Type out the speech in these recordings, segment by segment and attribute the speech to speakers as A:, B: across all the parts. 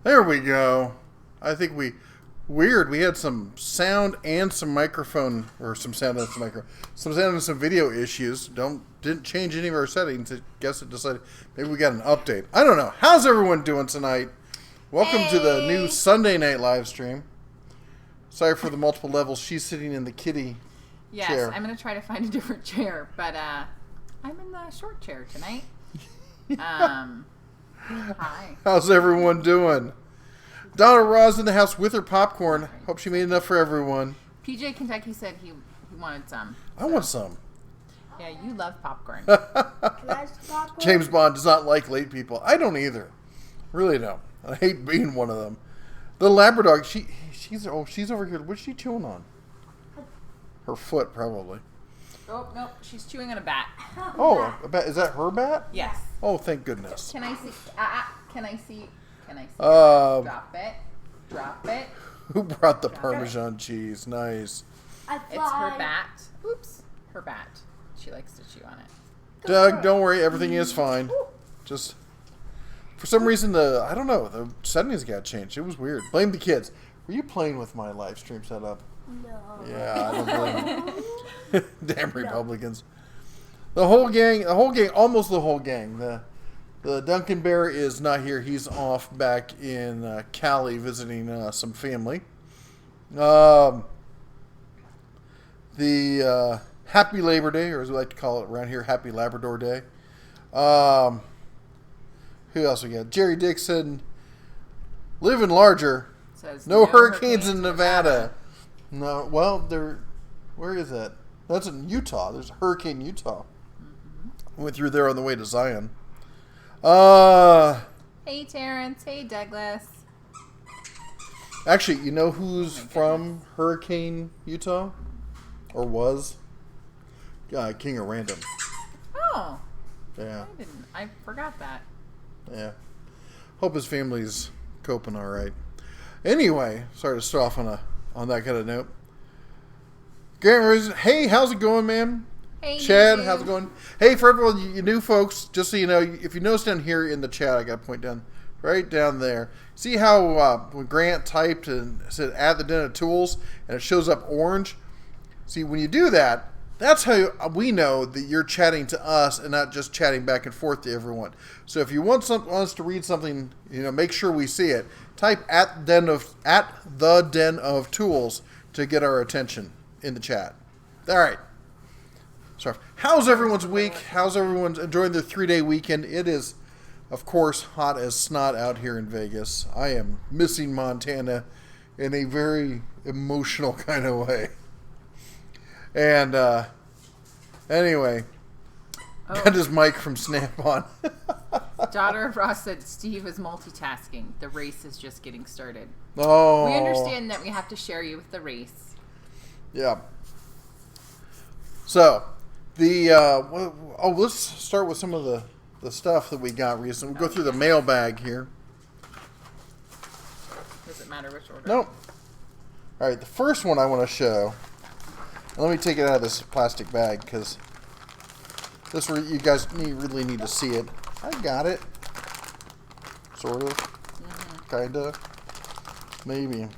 A: There we go. I think weird. We had some sound and some microphone, or some sound and some sound and some video issues. Didn't change any of our settings. I guess it decided maybe we got an update. I don't know. How's everyone doing tonight? Welcome to the new Sunday night live stream. Sorry for the multiple levels. She's sitting in the kitty chair.
B: Yes, I'm going to try to find a different chair, but I'm in the short chair tonight. Hi.
A: How's everyone doing? Donna Ross in the house with her popcorn. Hope she made enough for everyone.
B: PJ Kentucky said he wanted some.
A: I want some.
B: Yeah, you love popcorn.
A: James Bond does not like late people. I don't either. Really don't. I hate being one of them. The Labrador, she's over here. What's she chewing on? Her foot, probably.
B: Oh, no, she's chewing on a bat.
A: Oh, a bat. Is that her bat?
B: Yes.
A: Oh, thank goodness.
B: Can I see? Can I see? Drop it. Drop it.
A: Who brought the Parmesan cheese? Nice.
B: It's her bat. Oops. Her bat. She likes to chew on it.
A: Doug, don't worry. Everything is fine. Just, for some reason, the settings got changed. It was weird. Blame the kids. Were you playing with my live stream setup?
C: No.
A: Yeah, I don't blame them. Damn Republicans. The whole gang, almost the whole gang. The Duncan Bear is not here. He's off back in Cali visiting some family. The Happy Labor Day, or as we like to call it around here, Happy Labrador Day. Who else we got? Jerry Dixon, living larger.
B: Says
A: No hurricanes in Nevada. No, well, where is that? That's in Utah. There's a hurricane in Utah. Mm-hmm. Went through there on the way to Zion.
B: Hey, Terrence. Hey, Douglas.
A: Actually, you know who's from Hurricane, Utah? Or was? King of Random.
B: Oh.
A: Yeah.
B: I forgot that.
A: Yeah. Hope his family's coping all right. Anyway, sorry to start off on that kind of note. Grant, hey, how's it going, man?
B: Hey,
A: Chad, how's it going? Hey, for everyone, you new folks, just so you know, if you notice down here in the chat, I got to point down, right down there. See how when Grant typed and said add the den of tools, and it shows up orange? See, when you do that, that's how we know that you're chatting to us and not just chatting back and forth to everyone. So if you want us to read something, make sure we see it. Type at the den of tools to get our attention in the chat. All right. Sorry. How's everyone's week? How's everyone enjoying their 3-day weekend? It is, of course, hot as snot out here in Vegas. I am missing Montana in a very emotional kind of way. And anyway, got his mic from Snap-on.
B: Daughter of Ross said Steve is multitasking. The race is just getting started.
A: Oh.
B: We understand that we have to share you with the race.
A: Yeah. So, let's start with some of the stuff that we got recently. We'll go through the mailbag here.
B: Does it matter which order?
A: Nope. All right, the first one I want to show. Let me take it out of this plastic bag because this where you guys really need to see it. I got it. Sort of. Mm-hmm. Kind of. Maybe.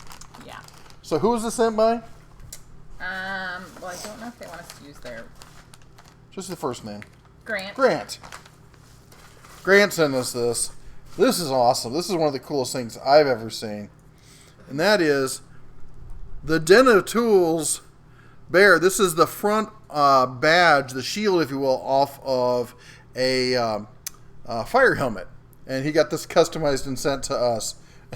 B: Yeah.
A: So who was this sent by?
B: Well, I don't know if they want us to use their...
A: Just the first name.
B: Grant.
A: Grant sent us this. This is awesome. This is one of the coolest things I've ever seen. And that is the Den of Tools Bear. This is the front badge, the shield, if you will, off of a fire helmet. And he got this customized and sent to us.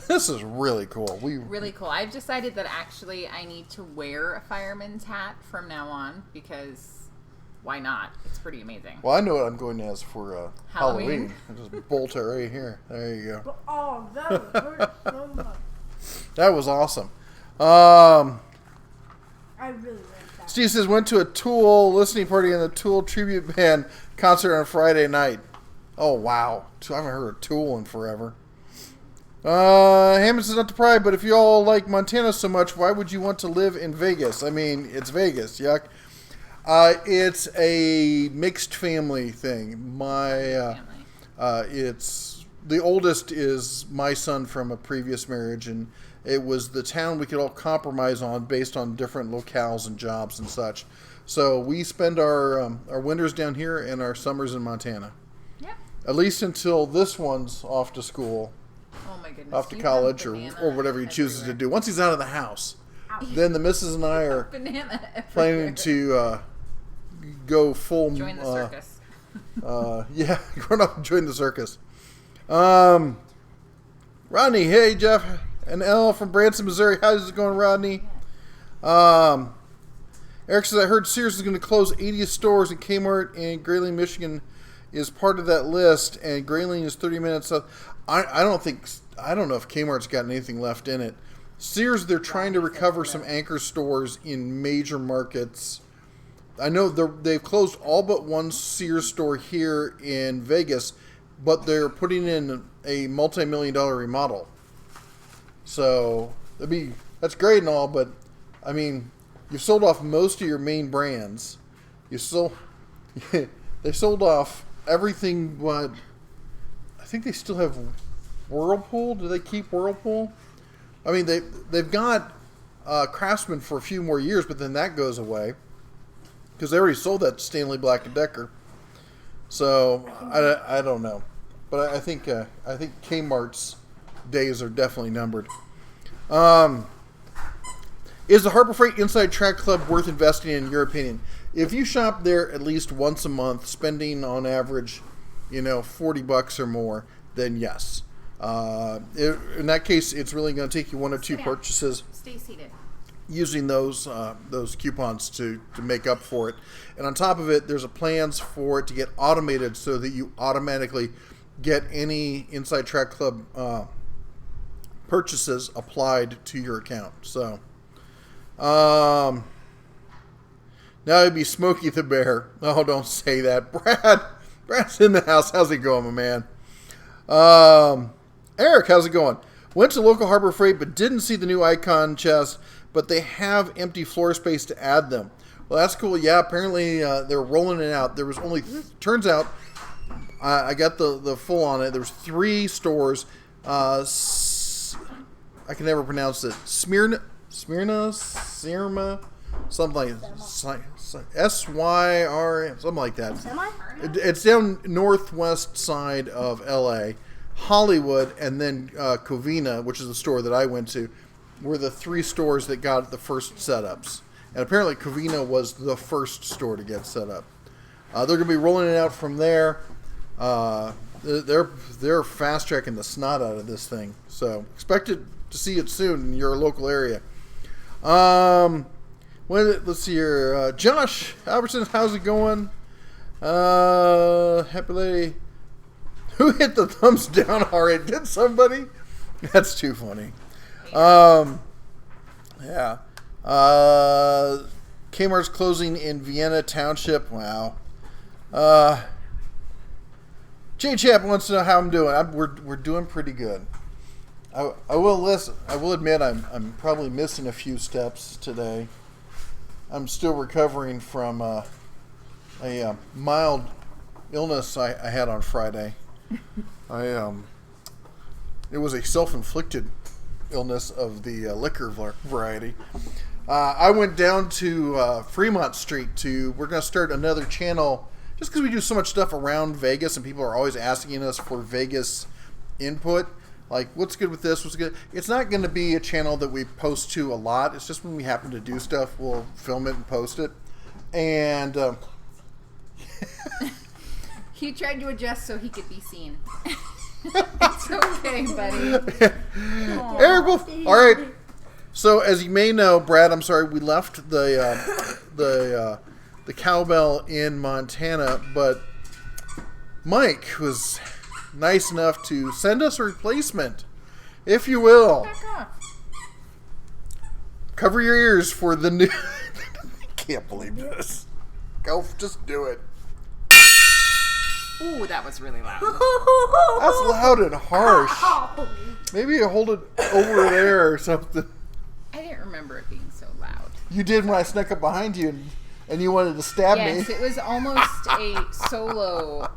A: This is really cool.
B: Really cool. I've decided that actually I need to wear a fireman's hat from now on because why not? It's pretty amazing.
A: Well, I know what I'm going as for Halloween. I just bolt it right here. There you go.
C: Oh, that hurt so much.
A: That was awesome.
C: I really like that.
A: Steve says, went to a Tool listening party in the Tool tribute band concert on Friday night. Oh, wow. I haven't heard of Tool in forever. Hammond says, not to pry, but if you all like Montana so much, why would you want to live in Vegas? I mean, it's Vegas, yuck. It's a mixed family thing. It's the oldest is my son from a previous marriage, and it was the town we could all compromise on based on different locales and jobs and such. So we spend our winters down here and our summers in Montana.
B: Yep.
A: At least until this one's off to school,
B: Oh my goodness.
A: off to
B: You
A: college,
B: have
A: or
B: banana
A: whatever he chooses to
B: everywhere.
A: do. Once he's out of the house, then the missus and I are
B: Banana
A: planning
B: everywhere.
A: to go full.
B: Join the circus.
A: Yeah, grown up and join the circus. Rodney, hey Jeff and Elle from Branson, Missouri. How's it going, Rodney? Eric says, I heard Sears is going to close 80 stores, and Kmart in Grayling, Michigan is part of that list, and Grayling is 30 minutes south. I don't know if Kmart's got anything left in it. Sears, they're trying to recover some anchor stores in major markets. I know they've closed all but one Sears store here in Vegas, but they're putting in a multi-million-dollar remodel. So that's great and all, but I mean, you've sold off most of your main brands. They sold off everything, but I think they still have Whirlpool. Do they keep Whirlpool? I mean, they've got Craftsman for a few more years, but then that goes away because they already sold that Stanley Black & Decker. So I don't know, but I think Kmart's days are definitely numbered. Is the Harbor Freight Inside Track Club worth investing in your opinion? If you shop there at least once a month, spending on average, $40 or more, then yes. In that case, it's really going to take you one or two purchases.
B: Stay seated.
A: Using those coupons to make up for it. And on top of it, there's a plans for it to get automated so that you automatically get any Inside Track Club purchases applied to your account. So now it'd be Smokey the Bear. Oh, don't say that. Brad's in the house. How's it going, my man? Eric, how's it going? Went to local Harbor Freight but didn't see the new icon chest, but they have empty floor space to add them. Well, that's cool. Yeah, apparently they're rolling it out. There was only, turns out, I got the full on it. There was 3 stores. I can never pronounce it. Smyrna, something like SYR, something like that. It's down northwest side of LA. Hollywood, and then Covina, which is the store that I went to, were the 3 stores that got the first setups. And apparently Covina was the first store to get set up. They're going to be rolling it out from there. They're fast tracking the snot out of this thing. So expect to see it soon in your local area. Let's see here. Josh Albertson, how's it going? Happy lady. Who hit the thumbs down already? Did somebody? That's too funny. Yeah. Kmart's closing in Vienna Township. Wow. Jay Chap wants to know how I'm doing. We're doing pretty good. I will admit I'm probably missing a few steps today. I'm still recovering from a mild illness I had on Friday. It was a self-inflicted illness of the liquor variety. I went down to Fremont Street we're going to start another channel just because we do so much stuff around Vegas and people are always asking us for Vegas input. Like, what's good with this? What's good? It's not going to be a channel that we post to a lot. It's just when we happen to do stuff, we'll film it and post it. And
B: He tried to adjust so he could be seen. It's okay, buddy.
A: Eric Wolf. All right. So as you may know, Brad, I'm sorry, we left the cowbell in Montana, but Mike was nice enough to send us a replacement, if you will.
B: Back off.
A: Cover your ears for the new. I can't believe this. Go, just do it.
B: Ooh, that was really loud.
A: That's loud and harsh. Maybe you hold it over there or something.
B: I didn't remember it being so loud.
A: You did when I snuck up behind you and you wanted to stab me.
B: Yes, it was almost a solo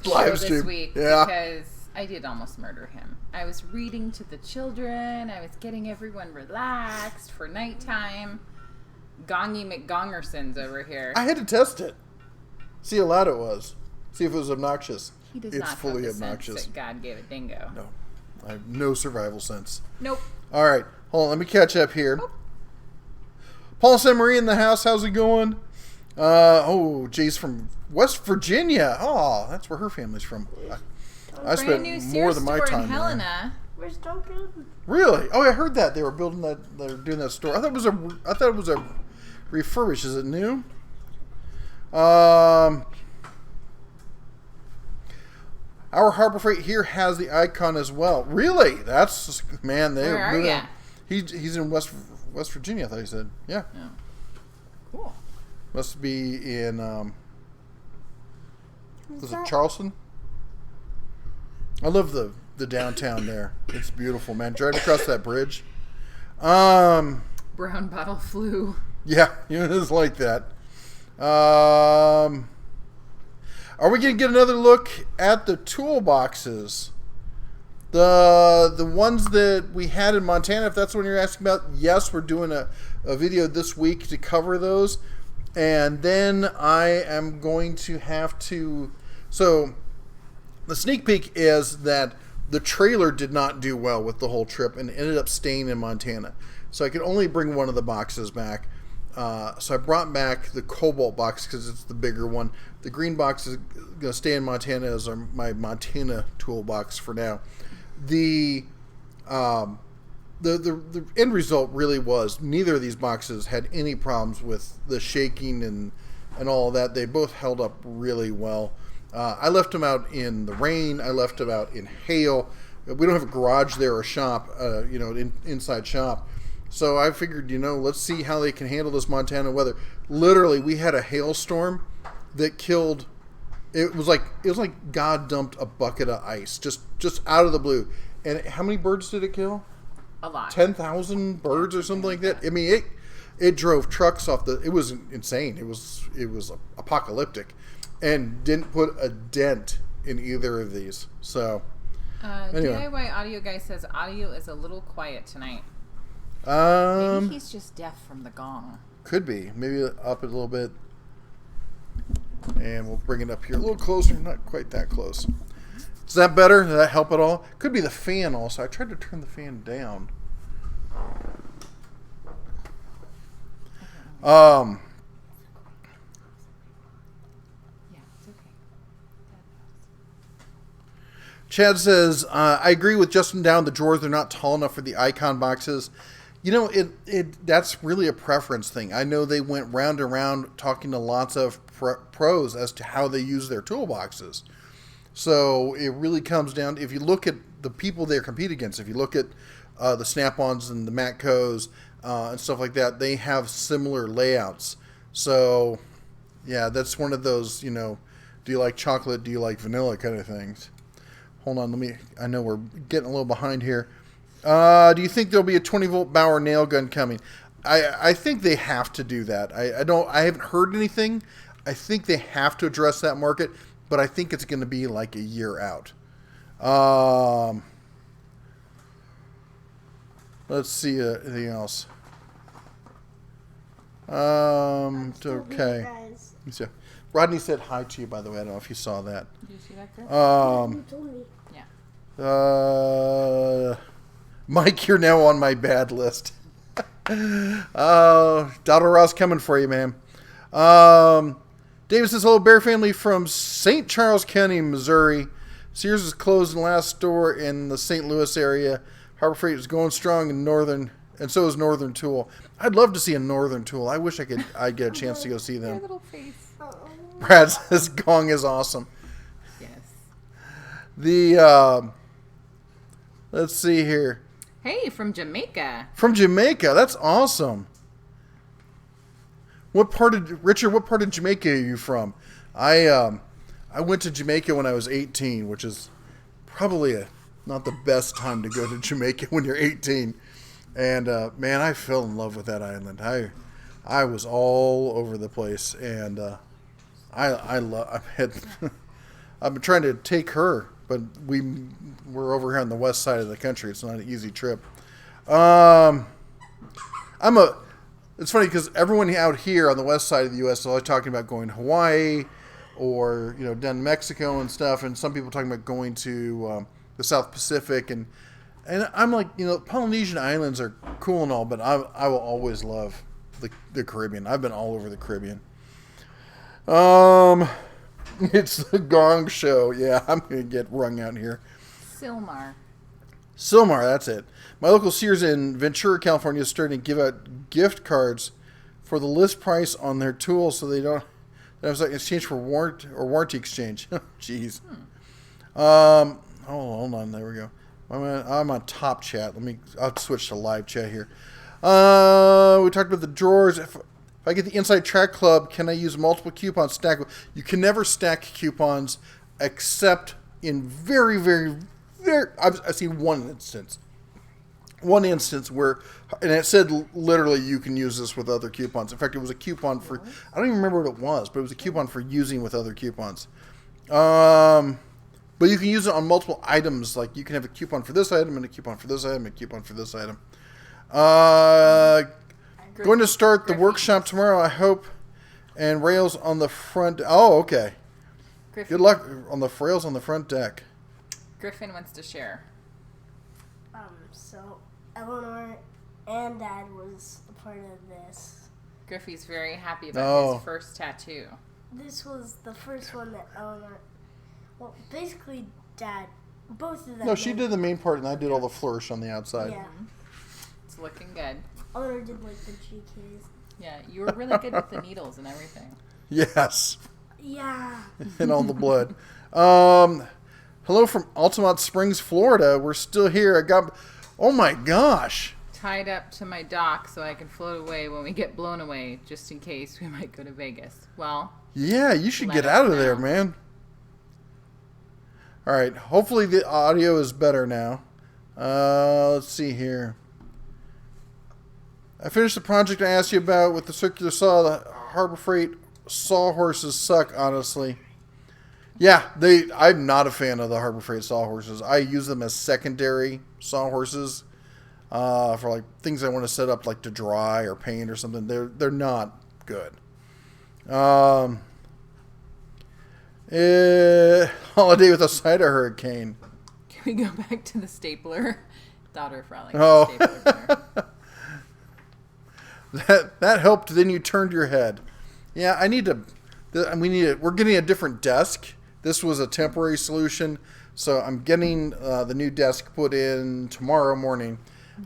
B: show
A: Live
B: this
A: stream.
B: week
A: Yeah.
B: because I did almost murder him. I was reading to the children. I was getting everyone relaxed for nighttime. Gongy McGongerson's over here.
A: I had to test it. See how loud it was. See if it was obnoxious.
B: He does
A: It's
B: not
A: fully
B: have the
A: obnoxious.
B: sense that God gave a dingo.
A: No. I have no survival sense.
B: Nope.
A: All right. Hold on. Let me catch up here. Paul San Marie in the house. How's it going? Jay's from West Virginia. Oh, that's where her family's from. I spent more than my time
B: in Helena.
C: We're still good.
A: Really? Oh, I heard that they were building that. They were doing that store. I thought it was a refurbished. Is it new? Our Harbor Freight here has the icon as well. Really? That's man.
B: Where are you?
A: He's in West Virginia. I thought he said. Yeah.
B: Oh. Cool.
A: Must be in.
C: Is
A: Was
C: that-
A: it Charleston? I love the downtown there. It's beautiful, man. Driving across that bridge.
B: Brown bottle flu.
A: Yeah, it's like that. Are we going to get another look at the toolboxes? The ones that we had in Montana, if that's what you're asking about, yes, we're doing a video this week to cover those. And then I am going to have to... So, the sneak peek is that the trailer did not do well with the whole trip and ended up staying in Montana. So I could only bring one of the boxes back. So I brought back the Cobalt box because it's the bigger one. The green box is going to stay in Montana as my Montana toolbox for now. The end result really was neither of these boxes had any problems with the shaking and all of that. They both held up really well. I left them out in the rain. I left them out in hail. We don't have a garage there or shop, inside shop. So I figured, let's see how they can handle this Montana weather. Literally, we had a hailstorm that killed. It was like God dumped a bucket of ice just out of the blue. And how many birds did it kill?
B: A lot.
A: 10,000 birds or something like that. I mean, it drove trucks off the. It was insane. It was apocalyptic, and didn't put a dent in either of these. So anyway.
B: DIY audio guy says audio is a little quiet tonight. Maybe he's just deaf from the gong.
A: Could be. Maybe up a little bit. And we'll bring it up here a little closer. Not quite that close. Is that better? Did that help at all? Could be the fan also. I tried to turn the fan down.
B: Yeah, it's okay.
A: Chad says, I agree with Justin down. The drawers are not tall enough for the icon boxes. That's really a preference thing. I know they went round and round talking to lots of pros as to how they use their toolboxes. So it really comes down, if you look at the people they compete against, if you look at the Snap-ons and the Matcos and stuff like that, they have similar layouts. So, yeah, that's one of those, do you like chocolate, do you like vanilla kind of things. Hold on, I know we're getting a little behind here. Do you think there'll be a 20-volt Bauer nail gun coming? I think they have to do that. I haven't heard anything. I think they have to address that market, but I think it's going to be like a year out. Let's see anything else. Okay. So, Rodney said hi to you, by the way. I don't know if you saw that.
B: Did you see that, Chris?
C: You told me.
B: Yeah.
A: Mike, you're now on my bad list. Donald Ross coming for you, man. David says, hello, Bear family from St. Charles County, Missouri. Sears is closed in the last store in the St. Louis area. Harbor Freight is going strong in Northern, and so is Northern Tool. I'd love to see a Northern Tool. I wish I'd get a chance to go see
B: Your
A: them.
B: little face.
A: Brad says, Gong is awesome.
B: Yes.
A: Let's see here.
B: Hey, from Jamaica.
A: From Jamaica. That's awesome. Richard, what part of Jamaica are you from? I went to Jamaica when I was 18, which is probably not the best time to go to Jamaica when you're 18. And man, I fell in love with that island. I was all over the place, and I I've been trying to take her, but we're over here on the west side of the country. It's not an easy trip. It's funny because everyone out here on the west side of the U.S. is always talking about going to Hawaii or, down to Mexico and stuff. And some people talking about going to the South Pacific. And I'm like, Polynesian islands are cool and all, but I will always love the Caribbean. I've been all over the Caribbean. It's the Gong Show. Yeah, I'm going to get wrung out here. Silmar, that's it. My local Sears in Ventura, California is starting to give out gift cards for the list price on their tools so they don't have like exchange for warranty exchange. Jeez. Hold on. There we go. I'm on top chat. I'll switch to live chat here. We talked about the drawers. If I get the Inside Track Club, can I use multiple coupons stack? You can never stack coupons except in very, very, very... I've seen one instance where... And it said literally you can use this with other coupons. In fact, it was a coupon for... I don't even remember what it was, but it was a coupon for using with other coupons. But you can use it on multiple items. Like you can have a coupon for this item and a coupon for this item and a coupon for this item. Going to start the workshop tomorrow, I hope. And rails on the front... Oh, okay. Good luck on the rails on the front deck.
B: Griffin wants to share.
C: So Eleanor and Dad was a part of this.
B: Griffey's very happy about his first tattoo.
C: This was the first one that Eleanor... Well, basically, Dad, both of them...
A: No, she did the main part, and I did all the flourish on the outside.
C: Yeah.
B: It's looking good.
C: Eleanor did, like, the GKs.
B: Yeah, you were really good with the needles and everything.
A: Yes.
C: Yeah.
A: And all the blood. Hello from Altamont Springs, Florida. We're still here. Oh my gosh.
B: Tied up to my dock so I can float away when we get blown away, just in case we might go to Vegas. Well.
A: Yeah, you should get out of there, man. All right. Hopefully the audio is better now. Let's see here. I finished the project I asked you about with the circular saw. The Harbor Freight sawhorses suck, honestly. Yeah, I'm not a fan of the Harbor Freight sawhorses. I use them as secondary sawhorses for like things I want to set up, like to dry or paint or something. They're not good. Holiday with a cider hurricane.
B: Can we go back to the stapler? Daughter frowning. Oh. Stapler
A: that helped. Then you turned your head. Yeah, we're getting a different desk. This was a temporary solution, so I'm getting the new desk put in tomorrow morning.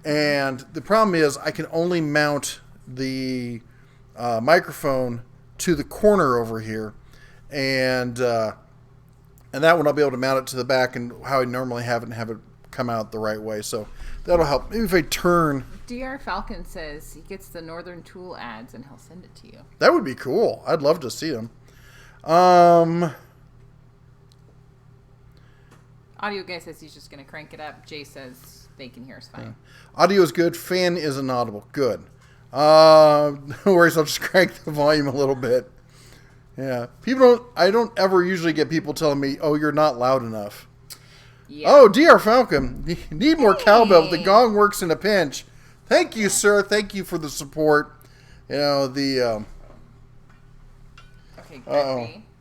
A: And the problem is I can only mount the microphone to the corner over here, and that one I'll be able to mount it to the back and how I normally have it and have it come out the right way. So that'll help. Maybe if I turn.
B: DR Falcon says he gets the Northern Tool ads and he'll send it to you.
A: That would be cool. I'd love to see them.
B: Audio guy says he's just going to crank it up. Jay says they can hear us fine.
A: Yeah. Audio is good. Fan is inaudible. Good. No worries. I'll just crank the volume a little bit. Yeah. I don't ever usually get people telling me, oh, you're not loud enough. Yeah. Oh, DR Falcon. Need more cowbell. The gong works in a pinch. Thank you, sir. Thank you for the support.
B: Okay,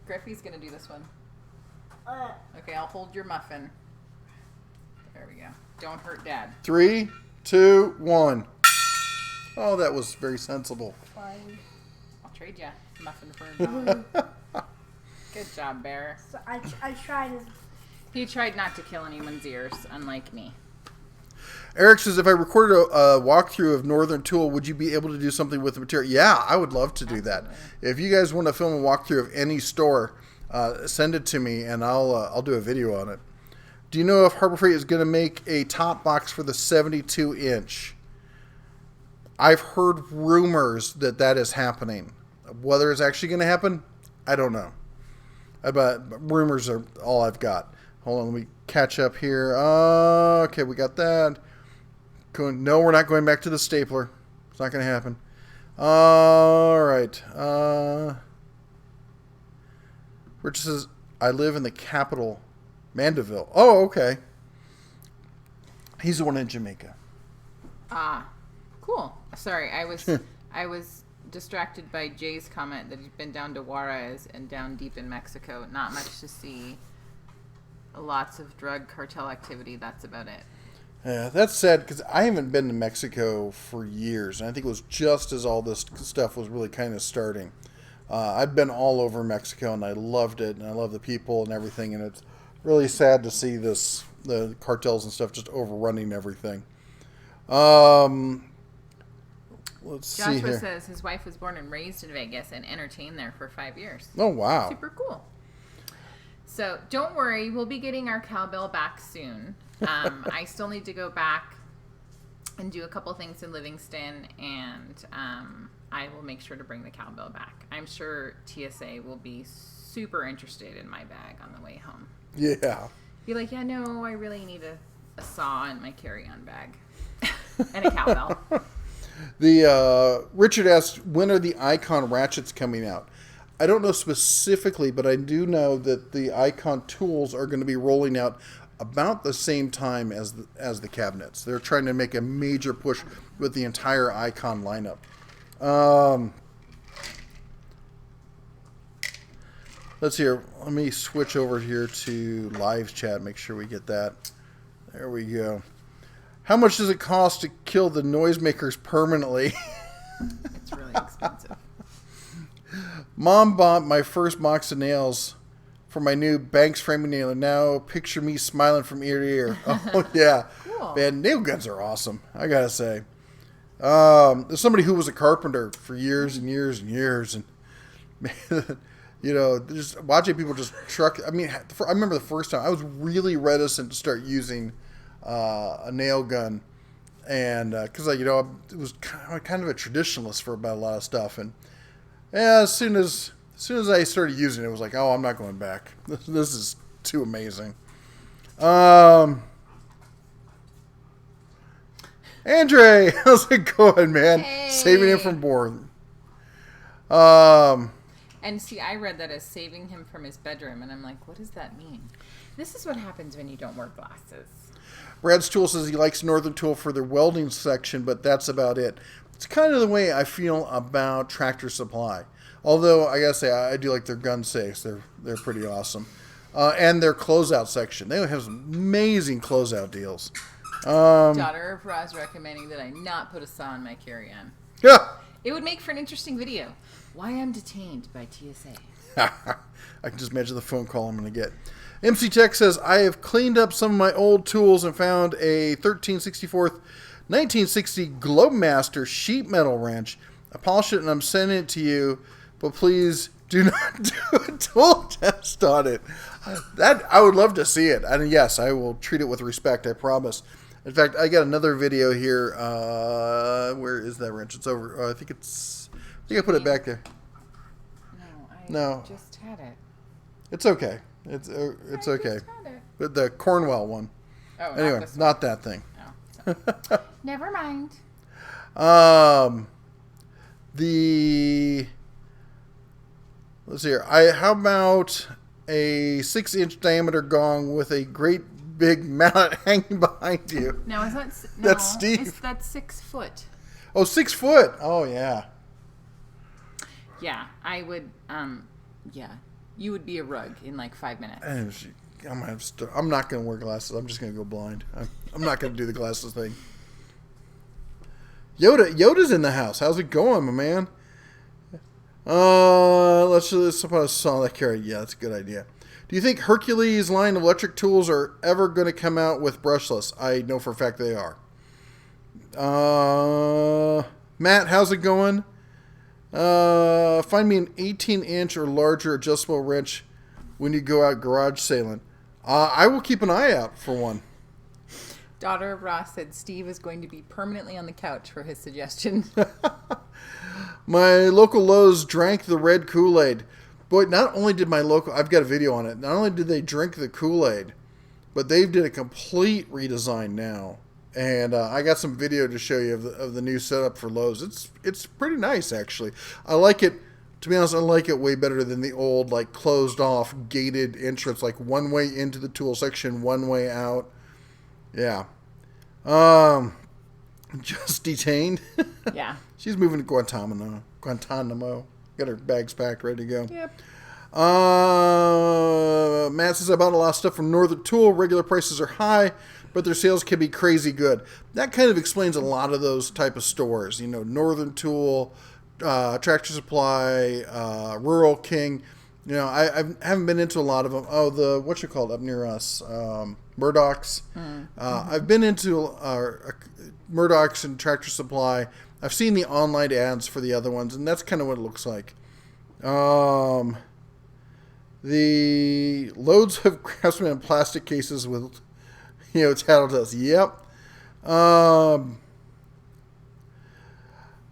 B: Griffey's going to do this one. Okay, I'll hold your muffin. There we go. Don't hurt Dad.
A: 3, 2, 1. Oh, that was very sensible.
C: Fine.
B: I'll trade you a muffin for a dollar. Good job, Bear.
C: So I tried.
B: He tried not to kill anyone's ears, unlike me.
A: Eric says, if I recorded a walkthrough of Northern Tool, would you be able to do something with the material? Yeah, I would love to do that. If you guys want to film a walkthrough of any store, send it to me, and I'll do a video on it. Do you know if Harbor Freight is going to make a top box for the 72-inch? I've heard rumors that is happening. Whether it's actually going to happen, I don't know. But rumors are all I've got. Hold on, let me catch up here. Okay, we got that. No, we're not going back to the stapler. It's not going to happen. All right. Rich says, I live in the capital, Mandeville. Oh, okay. He's the one in Jamaica.
B: Ah, cool. Sorry, I was distracted by Jay's comment that he'd been down to Juarez and down deep in Mexico. Not much to see. Lots of drug cartel activity. That's about it.
A: Yeah, that's sad because I haven't been to Mexico for years, and I think it was just as all this stuff was really kind of starting. I've been all over Mexico, and I loved it, and I love the people and everything, and it's really sad to see the cartels and stuff just overrunning everything. Let's see
B: Joshua
A: here.
B: says his wife was born and raised in Vegas and entertained there for 5 years.
A: Oh, wow.
B: Super cool. So don't worry, we'll be getting our cowbell back soon. I still need to go back and do a couple things in Livingston, and I will make sure to bring the cowbell back. I'm sure TSA will be super interested in my bag on the way home.
A: Yeah.
B: Be like, yeah, no, I really need a saw in my carry-on bag and a cowbell.
A: Richard asked, when are the Icon ratchets coming out? I don't know specifically, but I do know that the Icon tools are going to be rolling out about the same time as the cabinets. They're trying to make a major push with the entire Icon lineup. Let's hear. Let me switch over here to live chat. Make sure we get that. There we go. How much does it cost to kill the noisemakers permanently?
B: It's really expensive.
A: Mom bought my first box of nails for my new Banks framing nailer. Now picture me smiling from ear to ear. Oh, yeah.
B: Cool.
A: Man, nail guns are awesome, I gotta say. There's somebody who was a carpenter for years and years and years, and man, you know, just watching people just truck. I mean, I remember the first time I was really reticent to start using a nail gun, and because I was kind of a traditionalist for about a lot of stuff, and yeah, as soon as I started using it, it was like, oh, I'm not going back. This is too amazing. Andre, how's it going, man?
B: Hey.
A: Saving him from boredom.
B: And see, I read that as saving him from his bedroom, and I'm like, what does that mean? This is what happens when you don't wear glasses.
A: Brad's Tool says he likes Northern Tool for their welding section, but that's about it. It's kind of the way I feel about Tractor Supply. Although, I gotta say, I do like their gun safes. They're pretty awesome. And their closeout section. They have some amazing closeout deals.
B: Daughter of Roz recommending that I not put a saw in my carry-on.
A: Yeah.
B: It would make for an interesting video. Why I'm detained by TSA.
A: I can just imagine the phone call I'm going to get. MC Tech says, I have cleaned up some of my old tools and found a 13/64 1960 Globemaster sheet metal wrench. I polished it and I'm sending it to you, but please do not do a tool test on it. That I would love to see it. And yes, I will treat it with respect, I promise. In fact, I got another video here. Where is that wrench? It's over. I think I put it back there.
B: No, I just had it.
A: It's okay. It's okay.
B: Just had it.
A: But the Cornwell one.
B: Oh,
A: Anyway, not that thing.
B: No, never mind.
A: Let's see here. How about a 6-inch diameter gong with a great big mallet hanging behind you?
B: No, is that
A: That's Steve.
B: That's 6 foot.
A: Oh, 6 foot. Oh, yeah.
B: Yeah, I would. Yeah, you would be a rug in like 5 minutes.
A: I'm not going to wear glasses. I'm just going to go blind. I'm not going to do the glasses thing. Yoda's in the house. How's it going, my man? Let's suppose saw that carry. Yeah, that's a good idea. Do you think Hercules line of electric tools are ever going to come out with brushless? I know for a fact they are. Matt, how's it going? Find me an 18-inch or larger adjustable wrench when you go out garage sailing. I will keep an eye out for one.
B: Daughter of Ross said Steve is going to be permanently on the couch for his suggestion.
A: My local Lowe's drank the red Kool-Aid. Boy, not only did I've got a video on it, not only did they drink the Kool-Aid, but they did a complete redesign now. And I got some video to show you of the new setup for Lowe's. It's pretty nice, actually. I like it to be honest, I like it way better than the old, like, closed off, gated entrance, like one way into the tool section, one way out. Yeah. Just detained.
B: Yeah.
A: She's moving to Guantanamo. Got her bags packed, ready to go.
B: Yep.
A: Matt says, I bought a lot of stuff from Northern Tool. Regular prices are high, but their sales can be crazy good. That kind of explains a lot of those type of stores. You know, Northern Tool, Tractor Supply, Rural King. You know, I haven't been into a lot of them. Oh, the, what's it called up near us? Murdoch's. I've been into Murdoch's and Tractor Supply. I've seen the online ads for the other ones, and that's kind of what it looks like. The loads of Craftsman in plastic cases with, you know, tattle dust. Yep.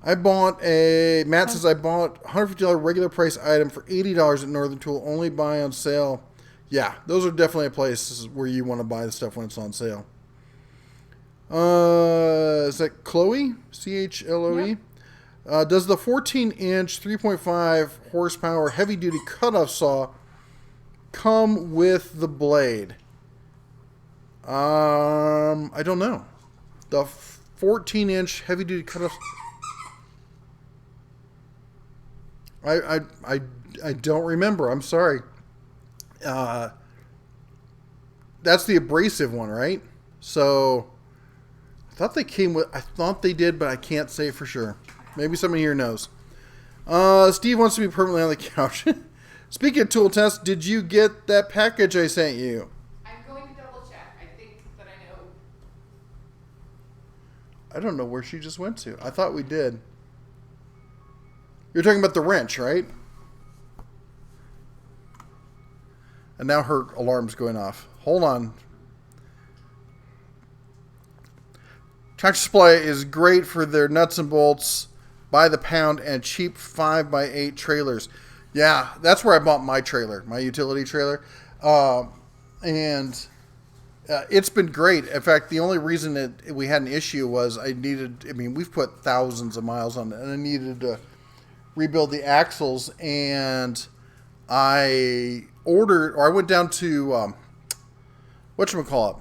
A: Matt says, I bought $150 regular price item for $80 at Northern Tool, only buy on sale. Yeah, those are definitely places where you want to buy the stuff when it's on sale. Is that Chloe? Chloe? Yep. Does the 14-inch, 3.5 horsepower heavy-duty cutoff saw come with the blade? I don't know. The 14-inch heavy-duty cutoff... I don't remember. I'm sorry. That's the abrasive one, right? So I thought they came with. I thought they did, but I can't say for sure. Maybe someone here knows. Steve wants to be permanently on the couch. Speaking of tool tests, did you get that package I sent you?
B: I'm going to double check. I think that I know.
A: I don't know where she just went to. I thought we did. You're talking about the wrench, right? And now her alarm's going off. Hold on. Tractor Supply is great for their nuts and bolts by the pound and cheap 5x8 trailers. Yeah, that's where I bought my trailer, my utility trailer. And it's been great. In fact, the only reason that we had an issue was we've put thousands of miles on it, and I needed to rebuild the axles, and I went down to whatchamacallit.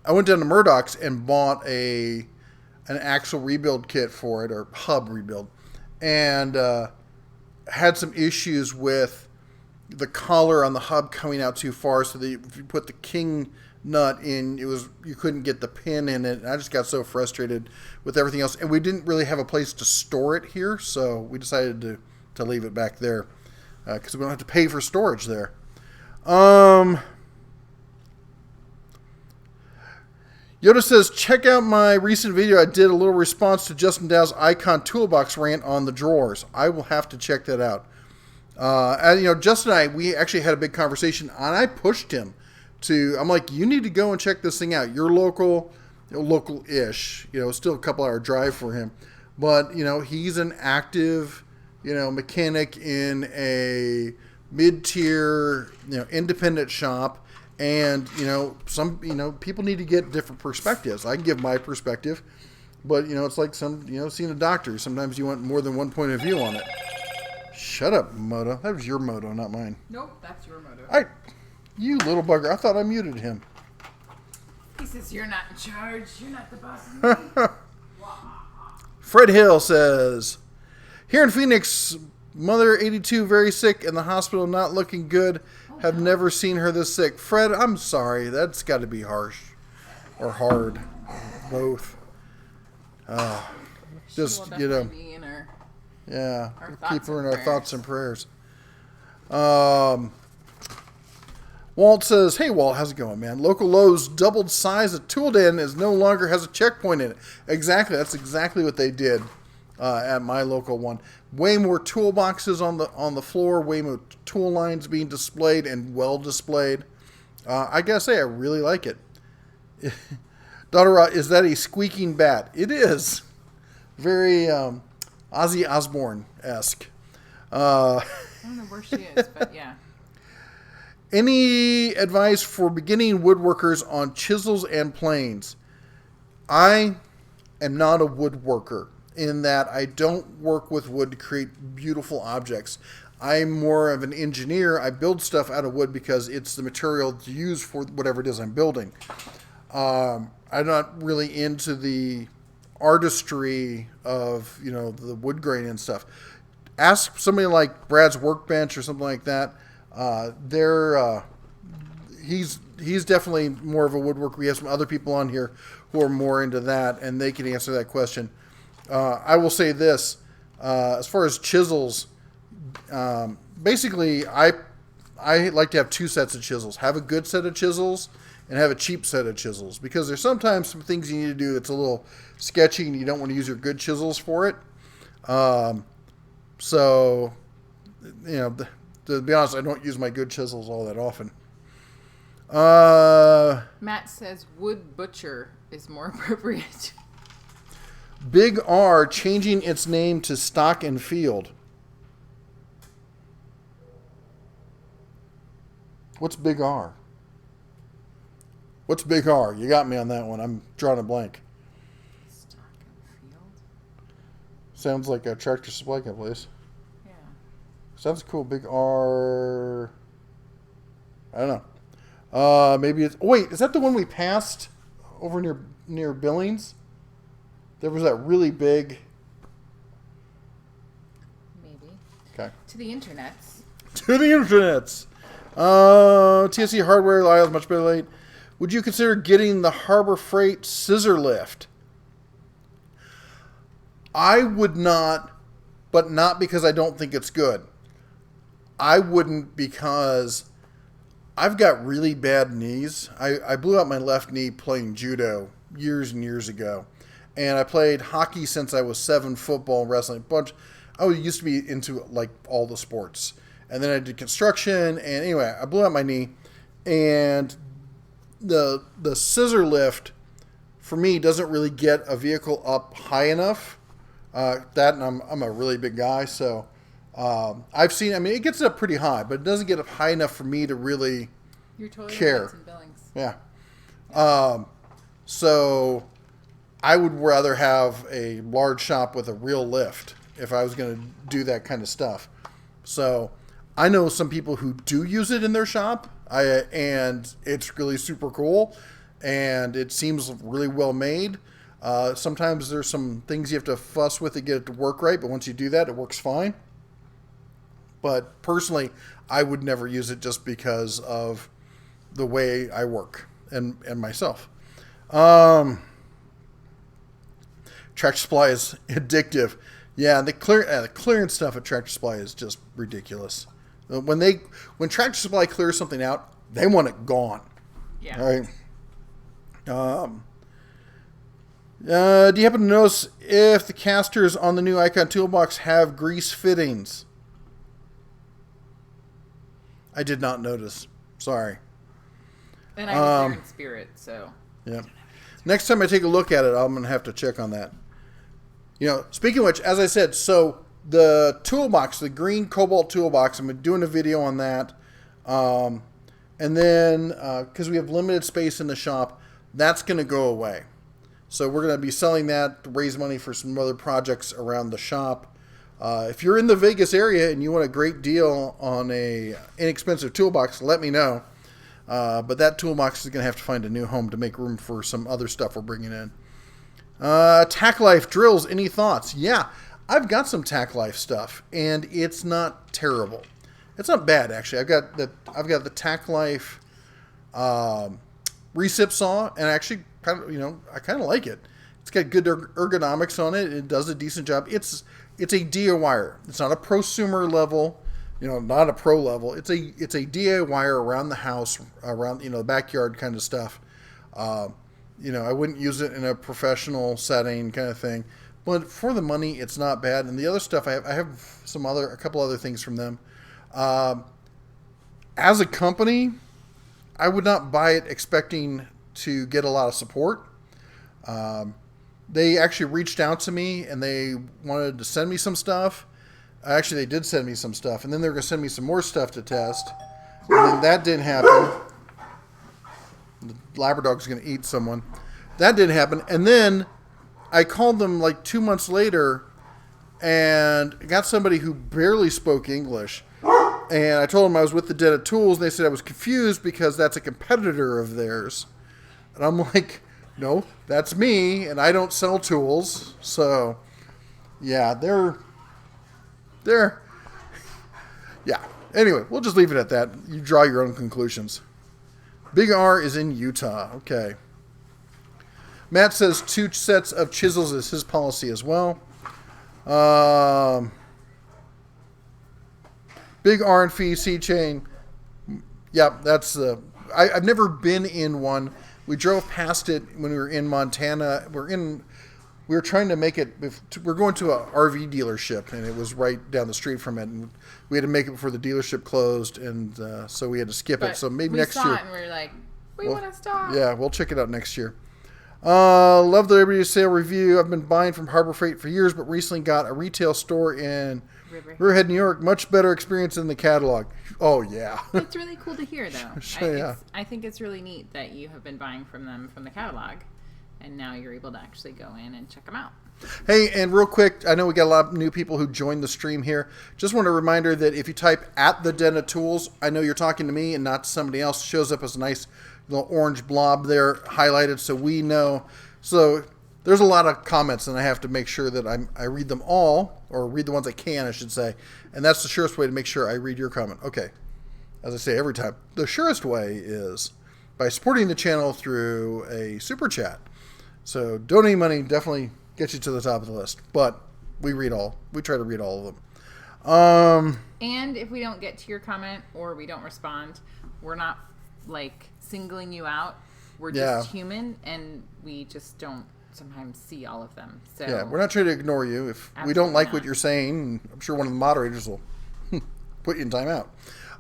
A: I went down to Murdoch's and bought an axle rebuild kit for it, or hub rebuild, and had some issues with the collar on the hub coming out too far, so that if you put the king nut in, you couldn't get the pin in it, and I just got so frustrated with everything else, and we didn't really have a place to store it here, so we decided to leave it back there, because we don't have to pay for storage there. Yoda says, check out my recent video. I did a little response to Justin Dow's Icon Toolbox rant on the drawers. I will have to check that out. And, Justin and I, we actually had a big conversation, and I pushed him I'm like, you need to go and check this thing out. You're local-ish, still a couple hour drive for him. But, he's an active, mechanic in a mid-tier, independent shop. And, some, people need to get different perspectives. I can give my perspective, but, it's like seeing a doctor. Sometimes you want more than one point of view on it. Shut up, Moto. That was your Moto, not mine.
B: Nope, that's your Moto.
A: You little bugger. I thought I muted him.
B: He says, you're not in charge. You're not the boss of me.
A: Fred Hill says, here in Phoenix, mother 82 very sick in the hospital, not looking good. Have never seen her this sick. Fred, I'm sorry. That's got to be harsh. Or hard. Both. Just,
B: be in our
A: we'll keep her in our
B: prayers.
A: thoughts and prayers. Walt says, hey, Walt, how's it going, man? Local Lowe's doubled size of tool den no longer has a checkpoint in it. Exactly. That's exactly what they did at my local one. Way more toolboxes on the floor, way more tool lines being displayed and well displayed. I gotta say, I really like it. Daughter, is that a squeaking bat? It is. Very Ozzy Osbourne-esque.
B: I don't know where she is, but yeah.
A: Any advice for beginning woodworkers on chisels and planes? I am not a woodworker. in that I don't work with wood to create beautiful objects. I'm more of an engineer. I build stuff out of wood because it's the material to use for whatever it is I'm building. I'm not really into the artistry of, the wood grain and stuff. Ask somebody like Brad's Workbench or something like that. He's definitely more of a woodworker. We have some other people on here who are more into that, and they can answer that question. I will say this, as far as chisels, basically I like to have two sets of chisels. Have a good set of chisels and have a cheap set of chisels, because there's sometimes some things you need to do that's a little sketchy and you don't want to use your good chisels for it. So, to be honest, I don't use my good chisels all that often.
B: Matt says wood butcher is more appropriate.
A: Big R changing its name to Stock and Field. What's Big R? What's Big R? You got me on that one. I'm drawing a blank.
B: Stock and Field?
A: Sounds like a Tractor Supply place.
B: Yeah.
A: Sounds cool. Big R. I don't know. Maybe it's... Wait, is that the one we passed over near Billings? There was that really big...
B: Maybe.
A: Okay.
B: To the internets.
A: To the internets. TSC Hardware aisles much better late. Would you consider getting the Harbor Freight scissor lift? I would not, but not because I don't think it's good. I wouldn't because I've got really bad knees. I blew out my left knee playing judo years and years ago. And I played hockey since I was 7, football, wrestling, bunch. I used to be into like all the sports. And then I did construction, and anyway, I blew out my knee. And the scissor lift, for me, doesn't really get a vehicle up high enough. And I'm a really big guy, so I've seen, it gets up pretty high, but it doesn't get up high enough for me to really
B: You're totally
A: care.
B: in Billings.
A: Yeah. So I would rather have a large shop with a real lift if I was going to do that kind of stuff. So I know some people who do use it in their shop, and it's really super cool, and it seems really well made. Sometimes there's some things you have to fuss with to get it to work right, but once you do that, it works fine. But personally, I would never use it just because of the way I work and myself. Tractor Supply is addictive. Yeah, the clearance stuff at Tractor Supply is just ridiculous. When Tractor Supply clears something out, they want it gone.
B: Yeah.
A: All right. Do you happen to notice if the casters on the new Icon Toolbox have grease fittings? I did not notice. Sorry.
B: And I was there in spirit, so.
A: Yeah. Next time I take a look at it, I'm going to have to check on that. Speaking of which, as I said, so the toolbox, the green cobalt toolbox, I'm doing a video on that. And then, because we have limited space in the shop, that's going to go away. So we're going to be selling that to raise money for some other projects around the shop. If you're in the Vegas area and you want a great deal on a inexpensive toolbox, let me know. But that toolbox is going to have to find a new home to make room for some other stuff we're bringing in. Tack Life drills, any thoughts? Yeah, I've got some Tack Life stuff, and it's not terrible. It's not bad, actually. I've got the Tack Life recip saw, and actually, I kind of like it. It's got good ergonomics on it. It does a decent job. It's a DIYer. It's not a prosumer level, not a pro level. It's a DIYer around the house, around the backyard kind of stuff. I wouldn't use it in a professional setting kind of thing, but for the money, it's not bad. And the other stuff, I have a couple other things from them. As a company, I would not buy it expecting to get a lot of support. They actually reached out to me and they wanted to send me some stuff. Actually, they did send me some stuff, and then they were going to send me some more stuff to test. And then that didn't happen. The Labrador's going to eat someone. That didn't happen. And then I called them like 2 months later and got somebody who barely spoke English. And I told them I was with the Den of Tools. And they said I was confused because that's a competitor of theirs. And I'm like, no, that's me. And I don't sell tools. So, yeah, yeah. Anyway, we'll just leave it at that. You draw your own conclusions. Big R is in Utah. Okay. Matt says 2 sets of chisels is his policy as well. Big R and Fee C chain. Yep, that's the. I've never been in one. We drove past it when we were in Montana. We were trying to make it. We're going to a RV dealership, and it was right down the street from it. And we had to make it before the dealership closed, and so we had to skip it. So maybe next year.
B: We saw it, and we were like, we want to stop.
A: Yeah, we'll check it out next year. Love the Liberty Sale review. I've been buying from Harbor Freight for years, but recently got a retail store in Riverhead, New York. Much better experience in the catalog. Oh, yeah.
B: It's really cool to hear, though.
A: Yeah.
B: I think it's really neat that you have been buying from them from the catalog, and now you're able to actually go in and check them out.
A: Hey, and real quick, I know we got a lot of new people who joined the stream here. Just want a reminder that if you type at the Den of Tools, I know you're talking to me and not to somebody else. It shows up as a nice little orange blob there highlighted so we know. So there's a lot of comments, and I have to make sure that I read them all, or read the ones I can, I should say. And that's the surest way to make sure I read your comment. Okay. As I say every time, the surest way is by supporting the channel through a super chat. So donating money definitely gets you to the top of the list. But we try to read all of them.
B: And if we don't get to your comment or we don't respond, we're not like singling you out. We're just human, and we just don't sometimes see all of them. So
A: yeah, we're not trying to ignore you. If we don't like what you're saying, I'm sure one of the moderators will put you in timeout.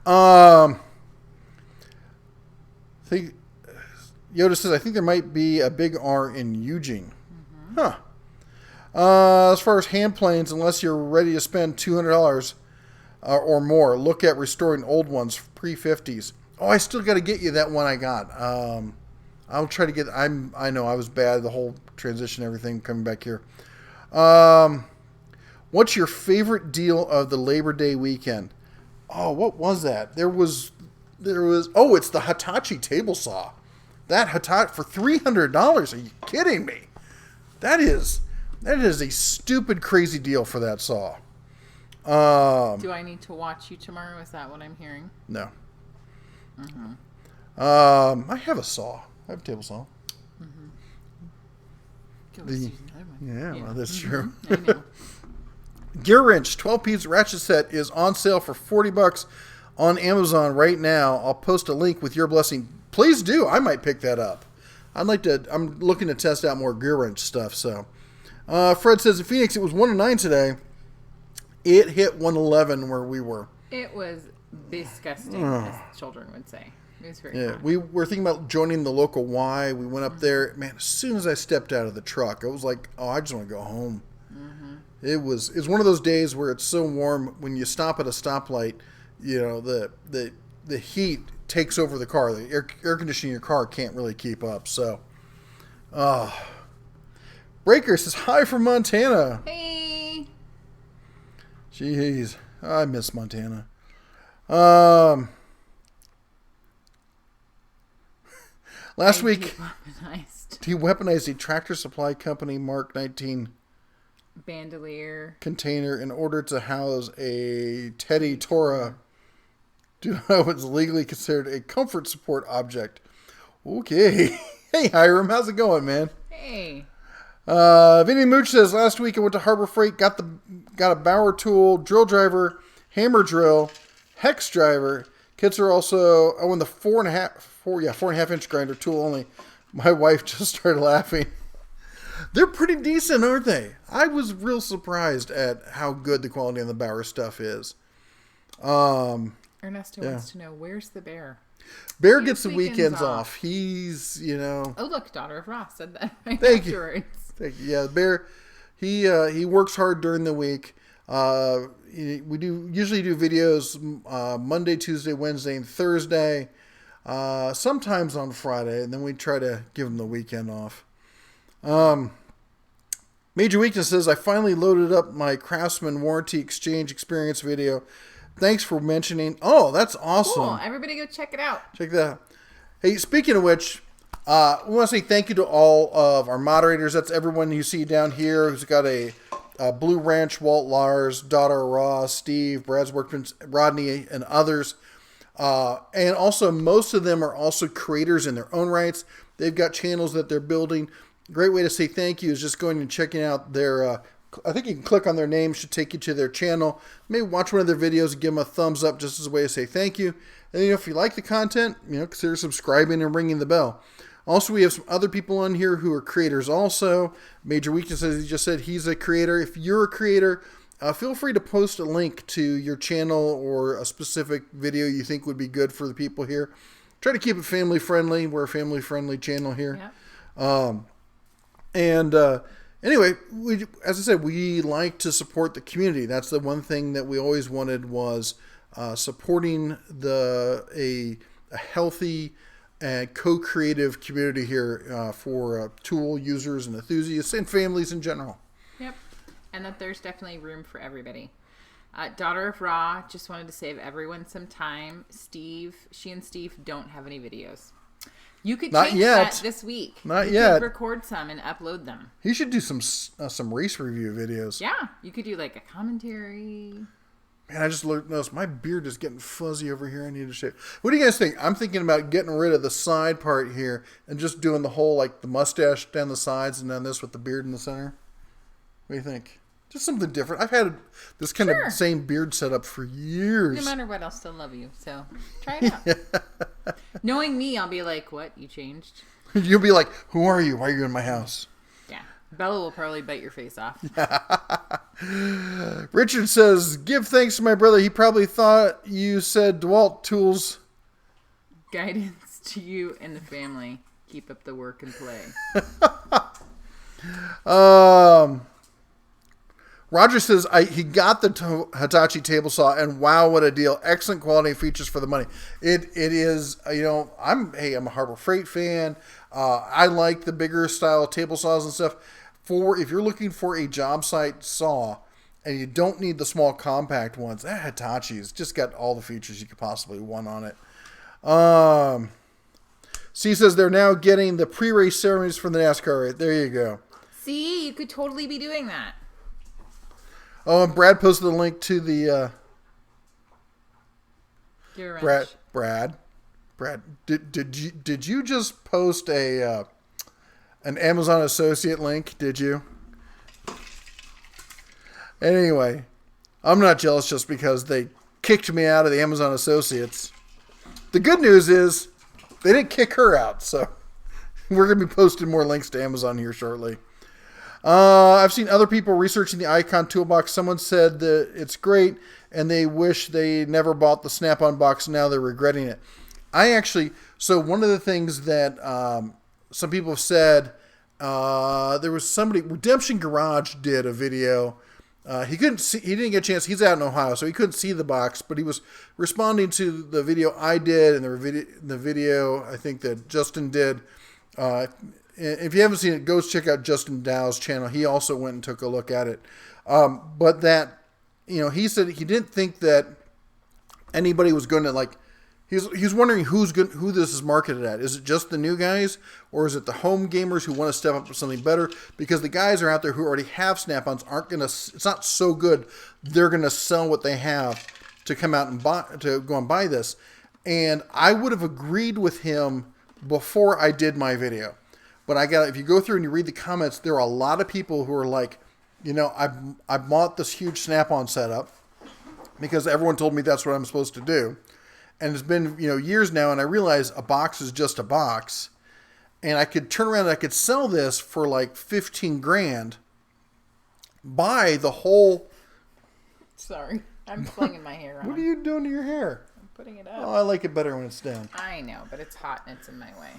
A: Yoda says, I think there might be a big R in Eugene. Mm-hmm. Huh. As far as hand planes, unless you're ready to spend $200 or more, look at restoring old ones, pre-50s. Oh, I still got to get you that one I got. I'll try to get. I know I was bad, the whole transition, everything coming back here. What's your favorite deal of the Labor Day weekend? Oh, what was that? There was. Oh, it's the Hitachi table saw. That Hitachi for $300. Are you kidding me? That is a stupid, crazy deal for that saw.
B: Do I need to watch you tomorrow? Is that what I'm hearing?
A: No.
B: Mm-hmm.
A: I have a saw. I have a table saw.
B: Mm-hmm.
A: Yeah, well, that's true.
B: I know.
A: Gear wrench 12-piece ratchet set is on sale for $40 on Amazon right now. I'll post a link with your blessing. Please do. I might pick that up. I'm looking to test out more gear wrench stuff. So, Fred says in Phoenix it was 109 today. It hit 111 where we were.
B: It was disgusting, as children would say. It was very hot.
A: We were thinking about joining the local Y. We went up there. Man, as soon as I stepped out of the truck, I was like, oh, I just want to go home. Mm-hmm. It's one of those days where it's so warm when you stop at a stoplight, you know, the heat takes over the car. The air conditioning in your car can't really keep up. So, Breaker says hi from Montana.
B: Hey.
A: Jeez, I miss Montana. Last week, he weaponized a Tractor Supply Company Mark 19
B: bandolier
A: container in order to house a Teddy Torah. Do you know it's legally considered a comfort support object? Okay. Hey, Hiram, how's it going, man?
B: Hey.
A: Vinny Mooch says, last week I went to Harbor Freight, got a Bauer tool, drill driver, hammer drill, hex driver. Kits are also, I won the 4.5 inch grinder tool only. My wife just started laughing. They're pretty decent, aren't they? I was real surprised at how good the quality of the Bauer stuff is.
B: Ernesto wants to know, where's the bear?
A: Bear gets the weekends off. He's,
B: Oh, look, Daughter of Ross said that right
A: Thank
B: afterwards.
A: Thank you. Yeah, Bear, he works hard during the week. We usually do videos Monday, Tuesday, Wednesday, and Thursday. Sometimes on Friday, and then we try to give him the weekend off. Major Weakness says, I finally loaded up my Craftsman warranty exchange experience video. Thanks for mentioning. Oh, that's awesome.
B: Cool. Everybody go check it out.
A: Check that out. Hey, speaking of which, we want to say thank you to all of our moderators. That's everyone you see down here who's got a Blue Ranch, Walt, Lars, Daughter, Ross, Steve, Brad's Workman, Rodney, and others. And also, most of them are also creators in their own rights. They've got channels that they're building. Great way to say thank you is just going and checking out their, I think you can click on their name, should take you to their channel. Maybe watch one of their videos and give them a thumbs up just as a way to say thank you. And if you like the content, consider subscribing and ringing the bell. Also, we have some other people on here who are creators also. Major Weakness, as he just said, he's a creator. If you're a creator, feel free to post a link to your channel or a specific video you think would be good for the people here. Try to keep it family friendly. We're a family friendly channel here. Yep. Anyway, as I said, we like to support the community. That's the one thing that we always wanted was supporting a healthy and co-creative community here for tool users and enthusiasts and families in general.
B: Yep. And that there's definitely room for everybody. Daughter of Ra just wanted to save everyone some time. She and Steve don't have any videos. You could change that this week.
A: Not yet.
B: Could record some and upload them.
A: He should do some race review videos.
B: Yeah, you could do like a commentary.
A: Man, I just noticed my beard is getting fuzzy over here. I need to shave. What do you guys think? I'm thinking about getting rid of the side part here and just doing the whole, like the mustache down the sides and then this with the beard in the center. What do you think? Just something different. I've had this kind of same beard setup for years.
B: No matter what, I'll still love you. So try it out. Knowing me, I'll be like, what? You changed?
A: You'll be like, who are you? Why are you in my house?
B: Yeah. Bella will probably bite your face off.
A: Richard says, give thanks to my brother. He probably thought you said DeWalt Tools.
B: Guidance to you and the family. Keep up the work and play.
A: Roger says he got the Hitachi table saw and wow, what a deal! Excellent quality and features for the money. It is, I'm a Harbor Freight fan. I like the bigger style table saws and stuff. If you're looking for a job site saw and you don't need the small compact ones, that Hitachi's just got all the features you could possibly want on it. C says they're now getting the pre-race ceremonies from the NASCAR. Right there, you go.
B: See, you could totally be doing that.
A: Oh, and Brad posted a link to the Brad. Did you just post an Amazon associate link? Did you? Anyway, I'm not jealous just because they kicked me out of the Amazon associates. The good news is they didn't kick her out, so we're going to be posting more links to Amazon here shortly. I've seen other people researching the Icon Toolbox. Someone said that it's great, and they wish they never bought the Snap-on box. Now they're regretting it. So one of the things that some people have said, there was somebody, Redemption Garage did a video. He didn't get a chance. He's out in Ohio, so he couldn't see the box, but he was responding to the video I did and the video I think that Justin did. If you haven't seen it, go check out Justin Dow's channel. He also went and took a look at it. But that, he said he didn't think that anybody was going to he's wondering who this is marketed at. Is it just the new guys, or is it the home gamers who want to step up to something better? Because the guys are out there who already have Snap-ons it's not so good. They're going to sell what they have to come out and go and buy this. And I would have agreed with him before I did my video. But if you go through and you read the comments, there are a lot of people who are like, I bought this huge Snap-on setup because everyone told me that's what I'm supposed to do. And it's been, years now, and I realize a box is just a box. And I could turn around and I could sell this for like $15,000. Buy the whole...
B: Sorry, I'm flinging my hair on.
A: What are you doing to your hair?
B: I'm putting it up.
A: Oh, I like it better when it's down.
B: I know, but it's hot and it's in my way.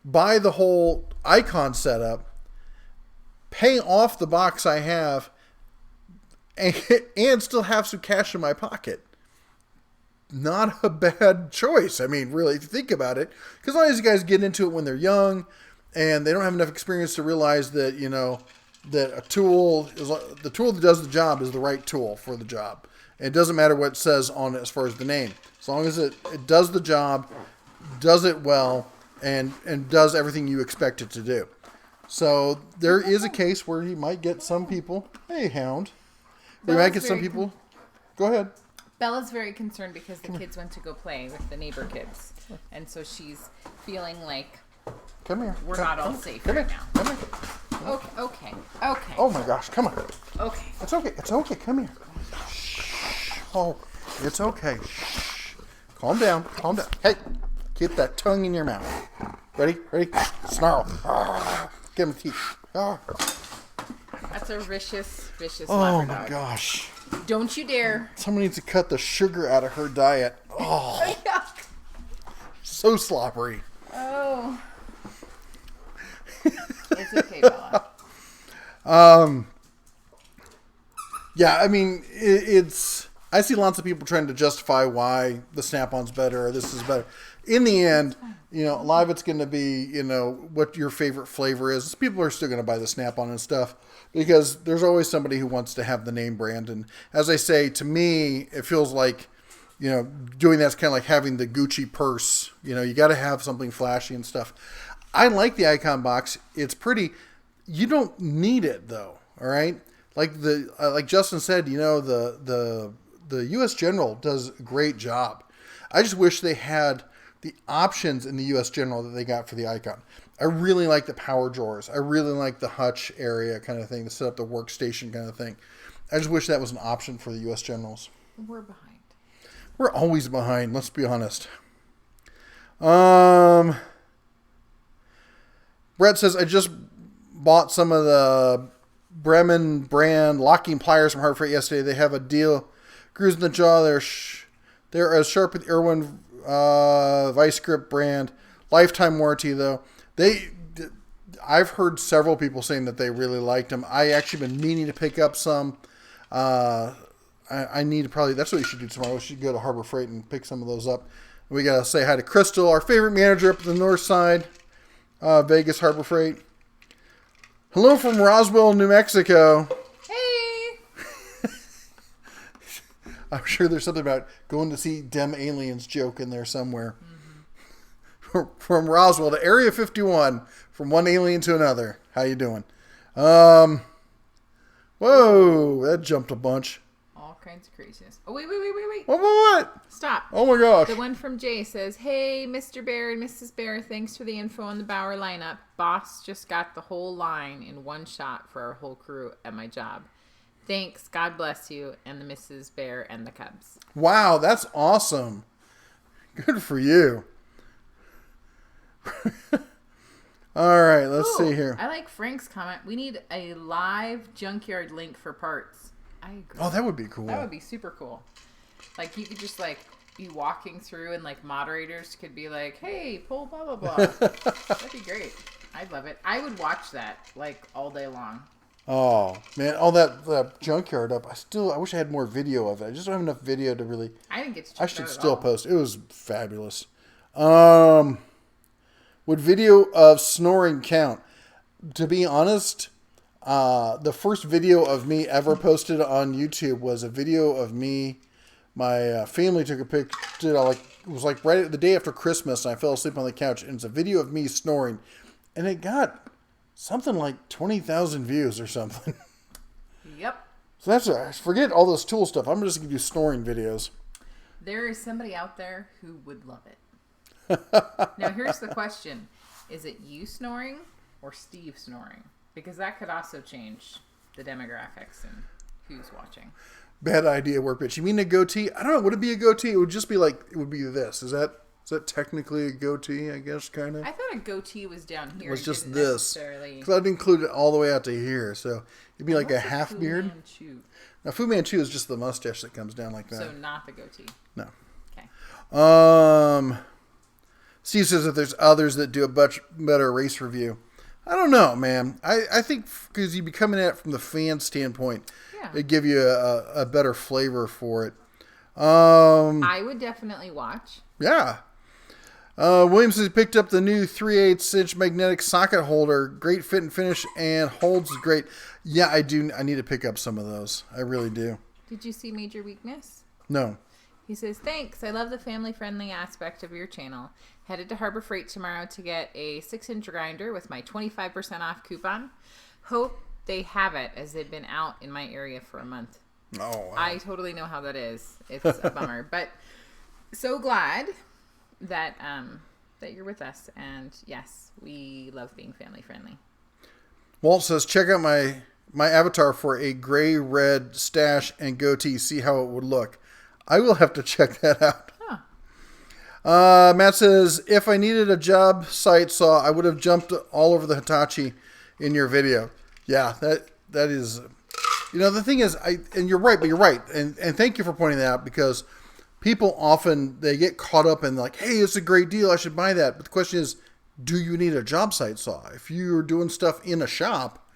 A: Buy the whole Icon setup, pay off the box I have, and still have some cash in my pocket. Not a bad choice. I mean, really, if you think about it, because a lot of these guys get into it when they're young. and they don't have enough experience to realize that, that a tool is the tool that does the job is the right tool for the job. And it doesn't matter what it says on it as far as the name. As long as it does the job, does it well, and does everything you expect it to do. So there is a case where you might get some people. Hey, Hound. We might get some people. Go ahead.
B: Bella's very concerned because the kids went to go play with the neighbor kids. And so she's feeling like
A: Come here.
B: we're not all safe right now.
A: Come here.
B: Okay.
A: Oh my gosh, come on.
B: Okay.
A: It's okay. Come here. Shh. Oh, it's okay. Shh. Calm down. Hey, keep that tongue in your mouth. Ready? Snarl. Give him the teeth.
B: That's a vicious
A: Oh
B: Labrador.
A: my gosh.
B: Don't you dare.
A: Someone needs to cut the sugar out of her diet. Oh, so sloppery.
B: Oh. It's okay, Bella.
A: Yeah, I mean, it's... I see lots of people trying to justify why the Snap-on's better or this is better. In the end, a lot of it's going to be, what your favorite flavor is. People are still going to buy the Snap-on and stuff because there's always somebody who wants to have the name brand. And as I say, to me, it feels like, doing that's kind of like having the Gucci purse. You got to have something flashy and stuff. I like the Icon box. It's pretty. You don't need it though. All right. Like Justin said, the U.S. General does a great job. I just wish they had the options in the U.S. General that they got for the Icon. I really like the power drawers. I really like the hutch area kind of thing, to set up the workstation kind of thing. I just wish that was an option for the U.S. Generals.
B: We're behind.
A: We're always behind, let's be honest. Brett says, I just bought some of the Bremen brand locking pliers from Hard Freight yesterday. They have a deal. Grooves in the jaw. They're as sharp as Irwin Vice Grip brand. Lifetime warranty though. I've heard several people saying that they really liked them. I actually been meaning to pick up some. I need to probably. That's what we should do tomorrow. We should go to Harbor Freight and pick some of those up. We gotta say hi to Crystal, our favorite manager up the north side, Vegas Harbor Freight. Hello from Roswell, New Mexico.
B: Hey.
A: I'm sure there's something about going to see dem aliens joke in there somewhere. Mm-hmm. From Roswell to Area 51, from one alien to another. How you doing? Whoa, that jumped a bunch.
B: All kinds of craziness. Oh, wait.
A: What?
B: Stop.
A: Oh my gosh.
B: The one from Jay says, hey, Mr. Bear and Mrs. Bear, thanks for the info on the Bauer lineup. Boss just got the whole line in one shot for our whole crew at my job. Thanks. God bless you and the Mrs. Bear and the Cubs.
A: Wow, that's awesome. Good for you. All right, let's see here.
B: I like Frank's comment. We need a live junkyard link for parts. I agree.
A: Oh, that would be cool.
B: That would be super cool. Like, you could just, be walking through and, moderators could be like, hey, pull blah, blah, blah. That'd be great. I'd love it. I would watch that, all day long.
A: Oh, man. All that junkyard up. I wish I had more video of it. I just don't have enough video to really...
B: I didn't get to check
A: I should
B: it out
A: still
B: at all.
A: post. It was fabulous. Would video of snoring count? To be honest, the first video of me ever posted on YouTube was a video of me. My family took a picture. It was right at the day after Christmas, and I fell asleep on the couch. And it's a video of me snoring, and it got something like 20,000 views or something.
B: Yep.
A: So forget all this tool stuff. I'm just gonna do snoring videos.
B: There is somebody out there who would love it. Now, here's the question. Is it you snoring or Steve snoring? Because that could also change the demographics and who's watching.
A: Bad idea, workbench. You mean a goatee? I don't know. Would it be a goatee? It would just be it would be this. Is that technically a goatee, I guess, kind of?
B: I thought a goatee was down here.
A: It was just
B: didn't
A: this.
B: necessarily-
A: Because I'd include it all the way out to here. So it'd be like a
B: What's
A: half
B: Fu
A: beard.
B: Manchu?
A: Now, Fu Manchu is just the mustache that comes down like that.
B: So not the goatee.
A: No.
B: Okay.
A: Steve says that there's others that do a much better race review. I don't know, man. I think because you'd be coming at it from the fan standpoint,
B: Yeah.
A: it'd give you a better flavor for it.
B: I would definitely watch.
A: Yeah. Williams has picked up the new 3/8-inch magnetic socket holder. Great fit and finish and holds great. Yeah, I do. I need to pick up some of those. I really do.
B: Did you see Major Weakness?
A: No.
B: He says, thanks. I love the family-friendly aspect of your channel. Headed to Harbor Freight tomorrow to get a 6-inch grinder with my 25% off coupon. Hope they have it as they've been out in my area for a month.
A: Oh, wow.
B: I totally know how that is. It's a bummer. But so glad that that you're with us. And yes, we love being family-friendly.
A: Walt says, check out my avatar for a gray-red stash and goatee. See how it would look. I will have to check that out.
B: Huh.
A: Matt says, if I needed a job site saw, I would have jumped all over the Hitachi in your video. Yeah, that is, the thing is, and you're right, and thank you for pointing that out, because people often, they get caught up in like, hey, it's a great deal, I should buy that. But the question is, do you need a job site saw? If you're doing stuff in a shop,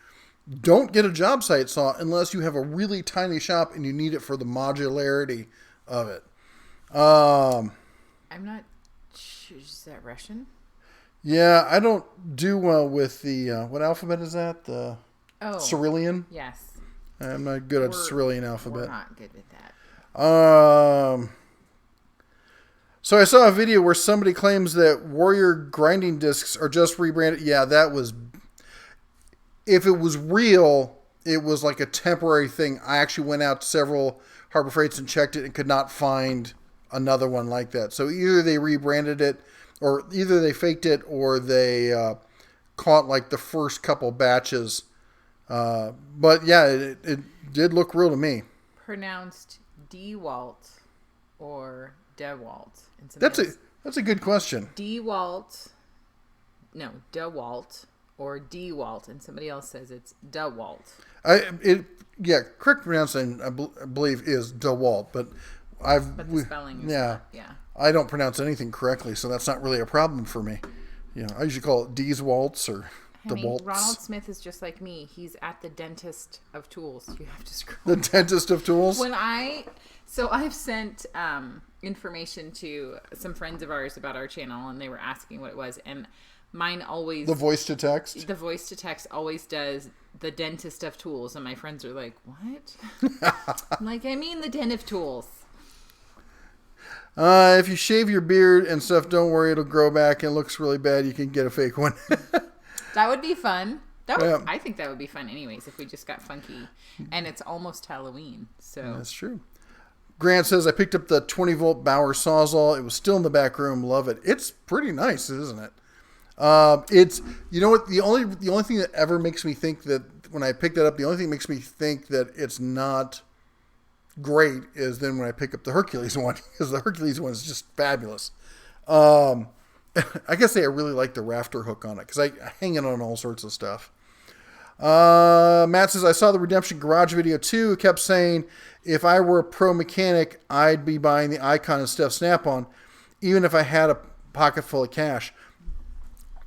A: don't get a job site saw unless you have a really tiny shop and you need it for the modularity of it.
B: I'm not sure. Is that Russian?
A: Yeah, I don't do well with the, what alphabet is that? The Cyrillian?
B: Yes.
A: I'm not good at Cyrillian alphabet.
B: We're not good with that.
A: So I saw a video where somebody claims that Warrior grinding discs are just rebranded. Yeah, that was, if it was real, it was like a temporary thing. I actually went out to several Harbor Freights and checked it and could not find another one like that. So either they rebranded it, or either they faked it, or they caught like the first couple batches. But yeah, it did look real to me.
B: Pronounced DeWalt or DeWalt.
A: That's a good question.
B: DeWalt or DeWalt, and somebody else says it's DeWalt.
A: Correct pronunciation I believe is DeWalt, but
B: the spelling is not, yeah.
A: I don't pronounce anything correctly, so that's not really a problem for me. I usually call it D's Waltz or DeWaltz.
B: Ronald Smith is just like me. He's at the dentist of tools. You have to scroll.
A: The dentist of tools?
B: I've sent information to some friends of ours about our channel, and they were asking what it was, and mine always...
A: The voice to text?
B: The voice to text always does the dentist of tools, and my friends are like, what? I'm like, I mean the den of tools.
A: If you shave your beard and stuff, don't worry, it'll grow back and it looks really bad. You can get a fake one.
B: That would be fun. I think that would be fun anyways if we just got funky. And it's almost Halloween, so... That's
A: true. Grant says, I picked up the 20-volt Bauer Sawzall. It was still in the back room. Love it. It's pretty nice, isn't it? It's, you know what, the only thing that ever makes me think that, when I picked that up, the only thing that makes me think that it's not great is then when I pick up the Hercules one, because the Hercules one is just fabulous. I guess I really like the rafter hook on it, because I hang it on all sorts of stuff. Matt says, I saw the Redemption Garage video too. Kept saying, if I were a pro mechanic, I'd be buying the Icon and Steph Snap-on, even if I had a pocket full of cash.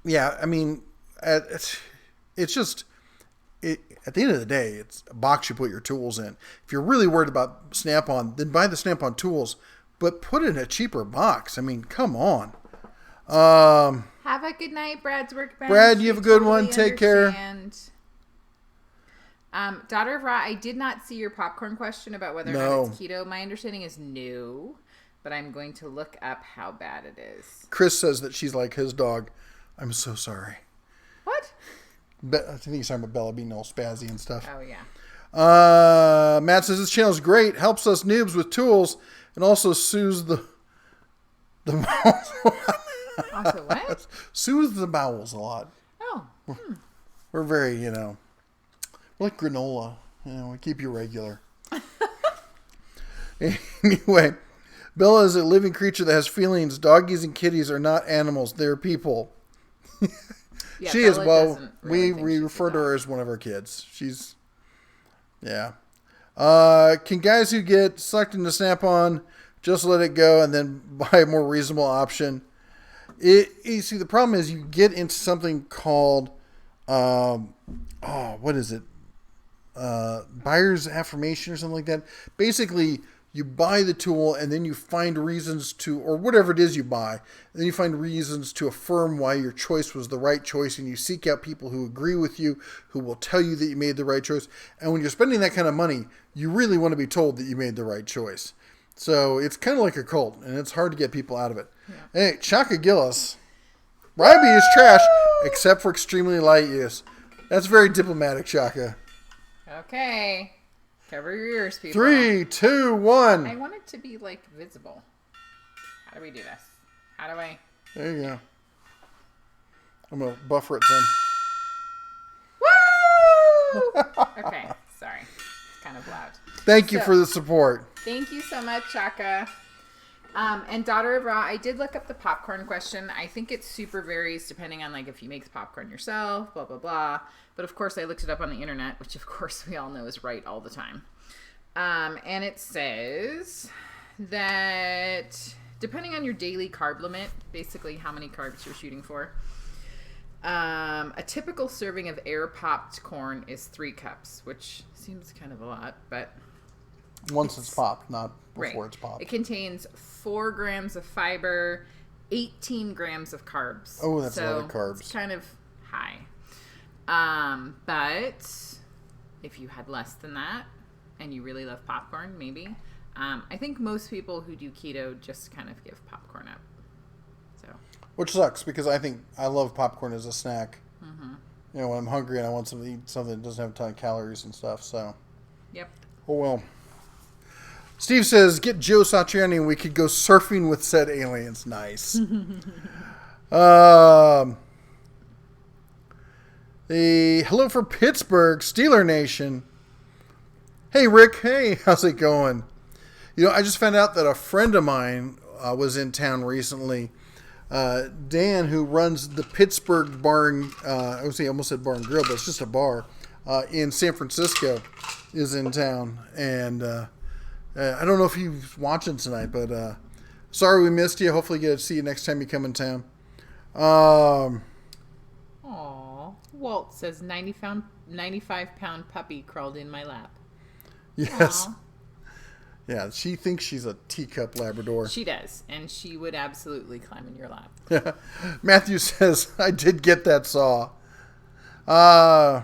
A: Yeah, I mean, it's just, at the end of the day, it's a box you put your tools in. If you're really worried about Snap-on, then buy the Snap-on tools, but put it in a cheaper box. I mean, come on.
B: Have a good night, Brad's Workbench.
A: Brad, you have a good one. Take care.
B: Daughter of Ra, I did not see your popcorn question about whether or not it's keto. My understanding is no, but I'm going to look up how bad it is.
A: Chris says that she's like his dog. I'm so sorry.
B: What?
A: I think he's talking about Bella being all spazzy and stuff.
B: Oh, yeah.
A: Matt says this channel is great. Helps us noobs with tools and also soothes the bowels.
B: Also what?
A: Soothes the bowels a lot.
B: Oh.
A: We're very, we're like granola. We keep you regular. Anyway, Bella is a living creature that has feelings. Doggies and kitties are not animals. They're people.
B: Yeah,
A: she
B: Bella
A: is, well,
B: really
A: we refer to her as one of our kids. She's, yeah. Can guys who get sucked into Snap-on just let it go and then buy a more reasonable option? You see, the problem is you get into something called, what is it? Buyer's affirmation or something like that. Basically, you buy the tool and then you find reasons to, or whatever it is you buy, and then you find reasons to affirm why your choice was the right choice, and you seek out people who agree with you, who will tell you that you made the right choice. And when you're spending that kind of money, you really want to be told that you made the right choice. So it's kind of like a cult, and it's hard to get people out of it. Yeah. Hey, Chaka Gillis. Ryby is trash, except for extremely light use. That's very diplomatic, Chaka.
B: Okay. Cover your ears, people.
A: 3, 2, 1.
B: I want it to be, like, visible. How do we do this? How do I...
A: There you go. I'm going to buffer it some.
B: Woo! Okay, sorry. It's kind of loud.
A: Thank you for the support.
B: Thank you so much, Chaka. And Daughter of Ra, I did look up the popcorn question. I think it super varies depending on, like, if you make popcorn yourself, blah, blah, blah. But, of course, I looked it up on the internet, which, of course, we all know is right all the time. And it says that depending on your daily carb limit, basically how many carbs you're shooting for, a typical serving of air-popped corn is 3 cups, which seems kind of a lot, but...
A: Once it's popped, not before
B: right.
A: It's popped.
B: It contains 4 grams of fiber, 18 grams of carbs.
A: Oh, that's a lot of carbs.
B: It's kind of high. But if you had less than that and you really love popcorn, maybe. I think most people who do keto just kind of give popcorn up. So,
A: which sucks because I love popcorn as a snack.
B: Mm-hmm.
A: You know, when I'm hungry and I want something to eat something that doesn't have a ton of calories and stuff. So,
B: yep.
A: Oh well. Steve says, get Joe Satriani and we could go surfing with said aliens. Nice. The hello for Pittsburgh, Steeler Nation. Hey, Rick. Hey, how's it going? You know, I just found out that a friend of mine was in town recently. Dan, who runs the Pittsburgh Bar and, I almost said Bar and Grill, but it's just a bar in San Francisco, is in town. And I don't know if he's watching tonight, but sorry we missed you. Hopefully get to see you next time you come in town.
B: Aww. Walt says 95-pound puppy crawled in my lap.
A: Yes.
B: Aww.
A: Yeah, she thinks she's a teacup Labrador.
B: She does, and she would absolutely climb in your lap.
A: Matthew says, I did get that saw. Brandon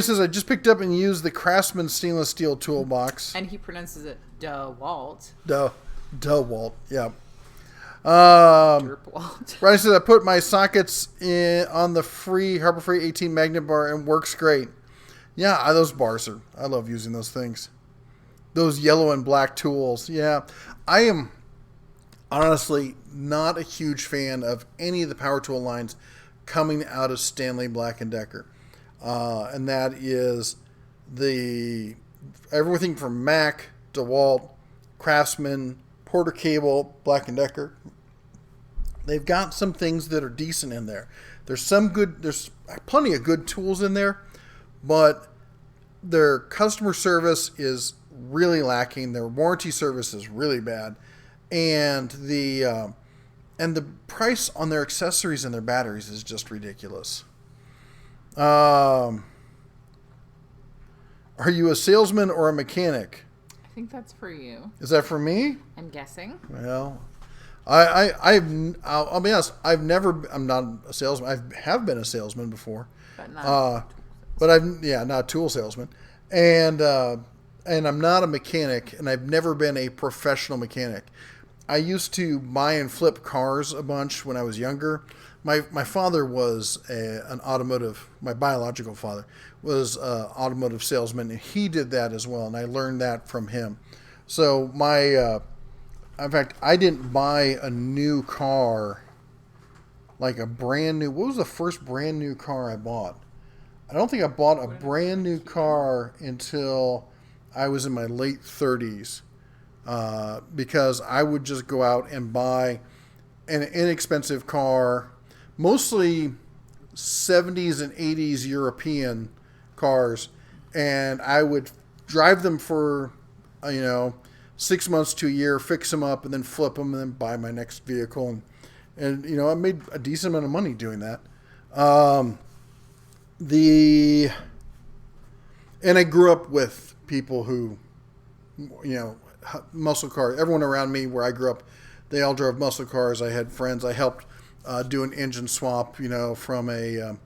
A: says, I just picked up and used the Craftsman stainless steel toolbox.
B: And he pronounces it DeWalt.
A: DeWalt, yeah.
B: Derp Walt.
A: Ryan says, I put my sockets on the free Harbor Freight 18 magnet bar and works great. Yeah, those bars I love using those things. Those yellow and black tools. Yeah, I am honestly not a huge fan of any of the power tool lines coming out of Stanley Black & Decker. And that is everything from Mac, DeWalt, Craftsman, Porter Cable, Black & Decker. They've got some things that are decent in there. There's plenty of good tools in there, but their customer service is really lacking. Their warranty service is really bad, and the price on their accessories and their batteries is just ridiculous. Are you a salesman or a mechanic?
B: I think that's for you.
A: Is that for me?
B: I'm guessing.
A: Well, I'll be honest. I'm not a salesman. I have been a salesman before,
B: but not.
A: Not a tool salesman, and I'm not a mechanic, and I've never been a professional mechanic. I used to buy and flip cars a bunch when I was younger. My father was my biological father was an automotive salesman, and he did that as well, and I learned that from him. So in fact, I didn't buy a new car, like a brand new. What was the first brand new car I bought? I don't think I bought a brand new car until I was in my late 30s, because I would just go out and buy an inexpensive car, mostly 70s and 80s European cars, and I would drive them for 6 months to a year, fix them up, and then flip them, and then buy my next vehicle. And I made a decent amount of money doing that. And I grew up with people who, I don't want to say muscle cars. Everyone around me where I grew up, they all drove muscle cars. I had friends. I helped do an engine swap, from a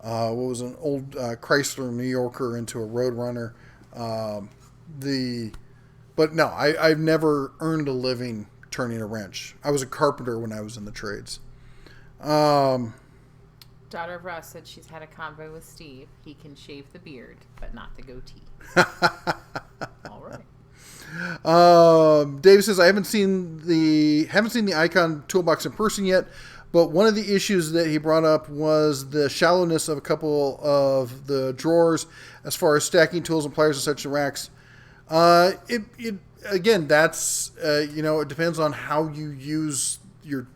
A: what was an old Chrysler New Yorker into a Roadrunner. But no, I've never earned a living turning a wrench. I was a carpenter when I was in the trades.
B: Daughter of Russ said she's had a convo with Steve. He can shave the beard, but not the goatee. All right.
A: Dave says, I haven't seen the Icon toolbox in person yet, but one of the issues that he brought up was the shallowness of a couple of the drawers as far as stacking tools and pliers and such in racks. Again, that's it depends on how you use your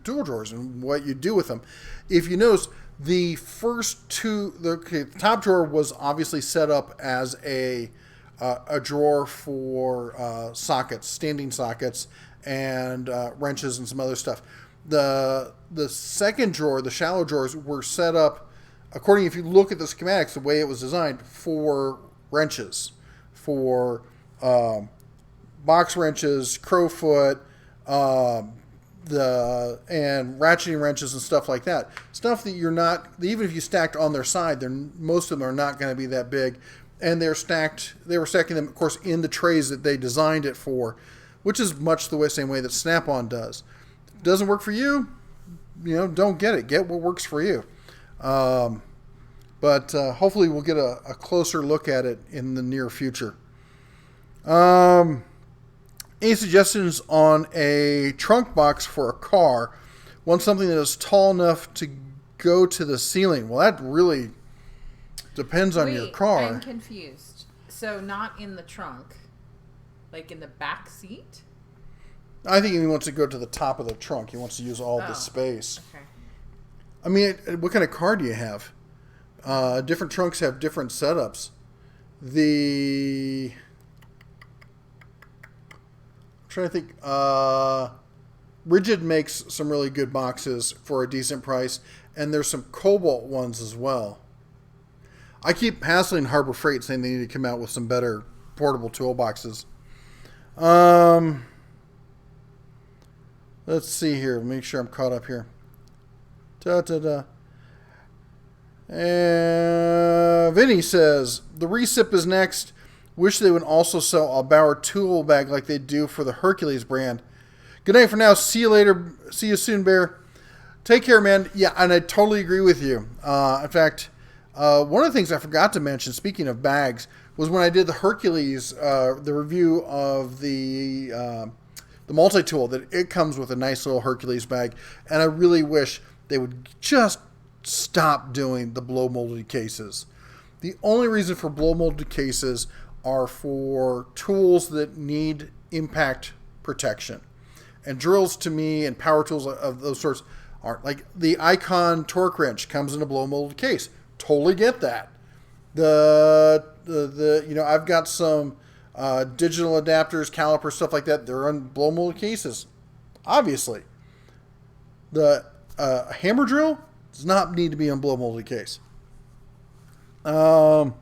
A: tool drawers and what you do with them. If you notice, the first two, the top drawer was obviously set up as a drawer for sockets, standing sockets, and wrenches and some other stuff. The second drawer, the shallow drawers, were set up according, if you look at the schematics, the way it was designed, for wrenches, for box wrenches, crowfoot, and ratcheting wrenches and stuff like that. Stuff that you're not, even if you stacked on their side, most of them are not going to be that big. And they were stacking them, of course, in the trays that they designed it for, which is much the same way that Snap-on does. If it doesn't work for you, don't get it. Get what works for you. But hopefully we'll get a closer look at it in the near future. Any suggestions on a trunk box for a car? Want something that is tall enough to go to the ceiling? Well, that really depends on your car.
B: I'm confused. So not in the trunk, like in the back seat?
A: I think he wants to go to the top of the trunk. He wants to use all the space.
B: Okay.
A: I mean, what kind of car do you have? Different trunks have different setups. I'm trying to think. Rigid makes some really good boxes for a decent price, and there's some Cobalt ones as well. I keep hassling Harbor Freight saying they need to come out with some better portable toolboxes. Let's see here. Make sure I'm caught up here. Vinny says, the recip is next. Wish they would also sell a Bauer tool bag like they do for the Hercules brand. Good night for now. See you later. See you soon, Bear. Take care, man. Yeah, and I totally agree with you. In fact, one of the things I forgot to mention, speaking of bags, was when I did the Hercules, the review of the multi-tool, that it comes with a nice little Hercules bag. And I really wish they would just stop doing the blow molded cases. The only reason for blow molded cases are for tools that need impact protection. And drills, to me, and power tools of those sorts aren't. Like the Icon torque wrench comes in a blow molded case. Totally get that. I've got some digital adapters, calipers, stuff like that. They're in blow molded cases. Obviously. The hammer drill does not need to be in blow molded case. Bella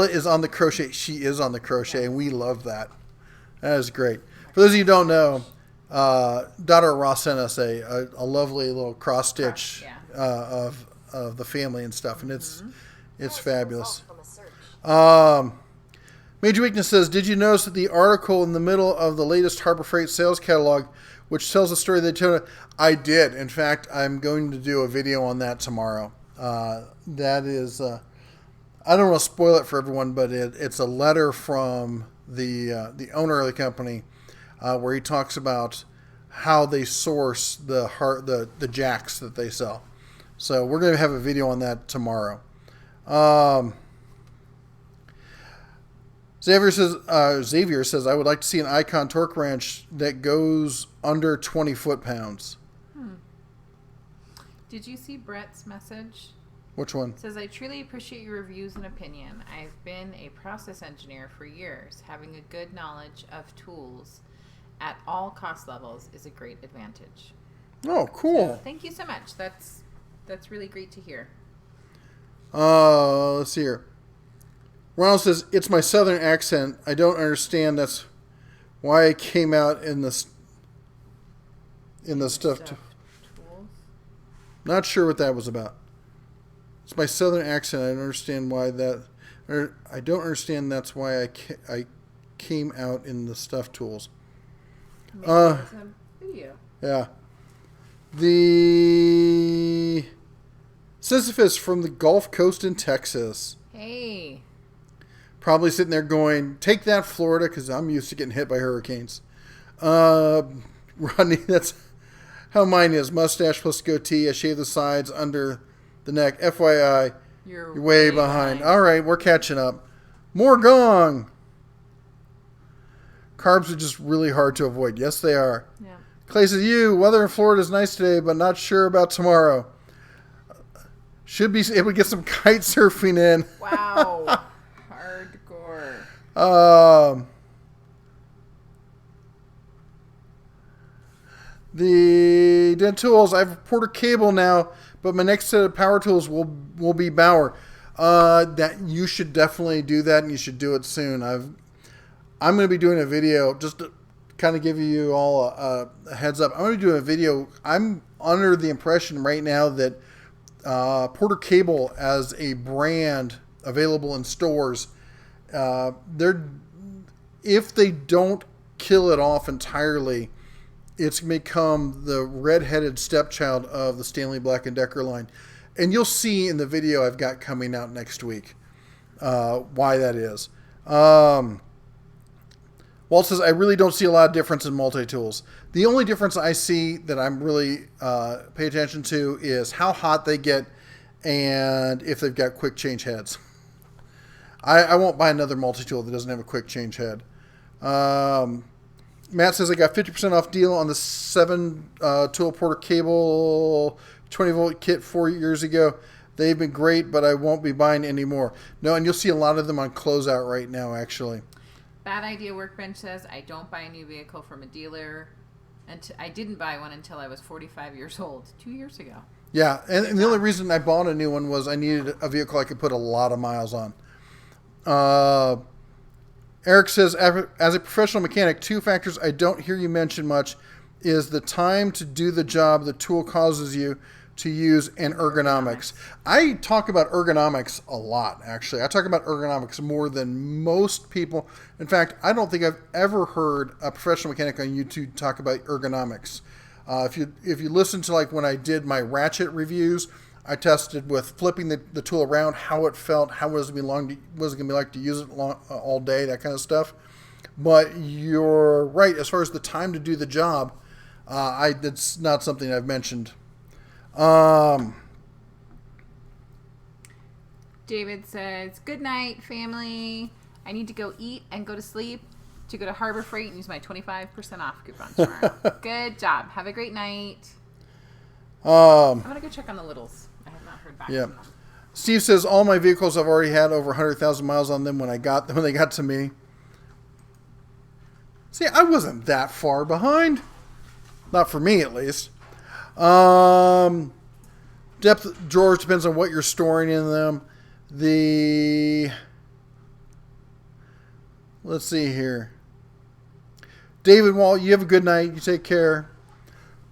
A: is on the crochet. She is on the crochet, and we love that. That is great. For those of you who don't know, daughter Ross sent us a lovely little cross stitch of the family and stuff, and it's fabulous. Major Weakness says, did you notice that the article in the middle of the latest Harbor Freight sales catalog, which tells the story of the Daytona? I did. In fact, I'm going to do a video on that tomorrow. That is, I don't want to spoil it for everyone, but it's a letter from the owner of the company where he talks about how they source the jacks that they sell. So we're going to have a video on that tomorrow. Xavier says, I would like to see an Icon torque wrench that goes under 20 foot-pounds.
B: Did you see Brett's message?
A: Which one?
B: It says, I truly appreciate your reviews and opinion. I've been a process engineer for years. Having a good knowledge of tools at all cost levels is a great advantage.
A: Oh, cool.
B: So, thank you so much. That's really great to hear.
A: Let's see here. Ronald says, it's my southern accent. I don't understand. That's why I came out in the stuff.
B: Tools.
A: Not sure what that was about. It's my southern accent. I don't understand why that. I don't understand. That's why I came out in the stuff tools.
B: Maybe it's a video.
A: Yeah. The Sisyphus from the Gulf Coast in Texas.
B: Hey.
A: Probably sitting there going, take that, Florida, because I'm used to getting hit by hurricanes. Rodney, that's how mine is. Mustache plus goatee. I shave the sides under the neck. FYI, you're way behind. All right, we're catching up. More gong. Carbs are just really hard to avoid. Yes, they are.
B: Yeah.
A: Clay says, weather in Florida is nice today, but not sure about tomorrow. Should be able to get some kite surfing in.
B: Wow. Hardcore.
A: The den tools, I have Porter Cable now, but my next set of power tools will be Bauer. That you should definitely do that, and you should do it soon. I'm going to be doing a video just to kind of give you all a heads up. I'm going to do a video. I'm under the impression right now that Porter Cable as a brand available in stores, if they don't kill it off entirely, it's become the red-headed stepchild of the Stanley Black & Decker line. And you'll see in the video I've got coming out next week why that is. Walt says, I really don't see a lot of difference in multi-tools. The only difference I see that I'm really pay attention to is how hot they get and if they've got quick change heads. I won't buy another multi-tool that doesn't have a quick change head. Matt says, I got 50% off deal on the 7-tool Porter Cable 20-volt kit 4 years ago. They've been great, but I won't be buying any more. No, and you'll see a lot of them on closeout right now, actually.
B: Bad Idea Workbench says, I don't buy a new vehicle from a dealer. And I didn't buy one until I was 45 years old, 2 years ago.
A: Yeah, and the only reason I bought a new one was I needed a vehicle I could put a lot of miles on. Eric says, as a professional mechanic, 2 factors I don't hear you mention much is the time to do the job the tool causes you to use and ergonomics. I talk about ergonomics a lot, actually. I talk about ergonomics more than most people. In fact, I don't think I've ever heard a professional mechanic on YouTube talk about ergonomics. If you listen to like when I did my ratchet reviews, I tested with flipping the tool around, how it felt, how was it going to be like to use it all day, that kind of stuff. But you're right, as far as the time to do the job, it's not something I've mentioned.
B: David says, good night, family. I need to go eat and go to sleep to go to Harbor Freight and use my 25% off coupon tomorrow. Good job. Have a great night. I'm going to go check on the littles. I have not heard back from them.
A: Steve says, all my vehicles have already had over 100,000 miles on them when they got to me. See, I wasn't that far behind. Not for me, at least. Depth drawers depends on what you're storing in them. Let's see here. David Wall, you have a good night. You take care.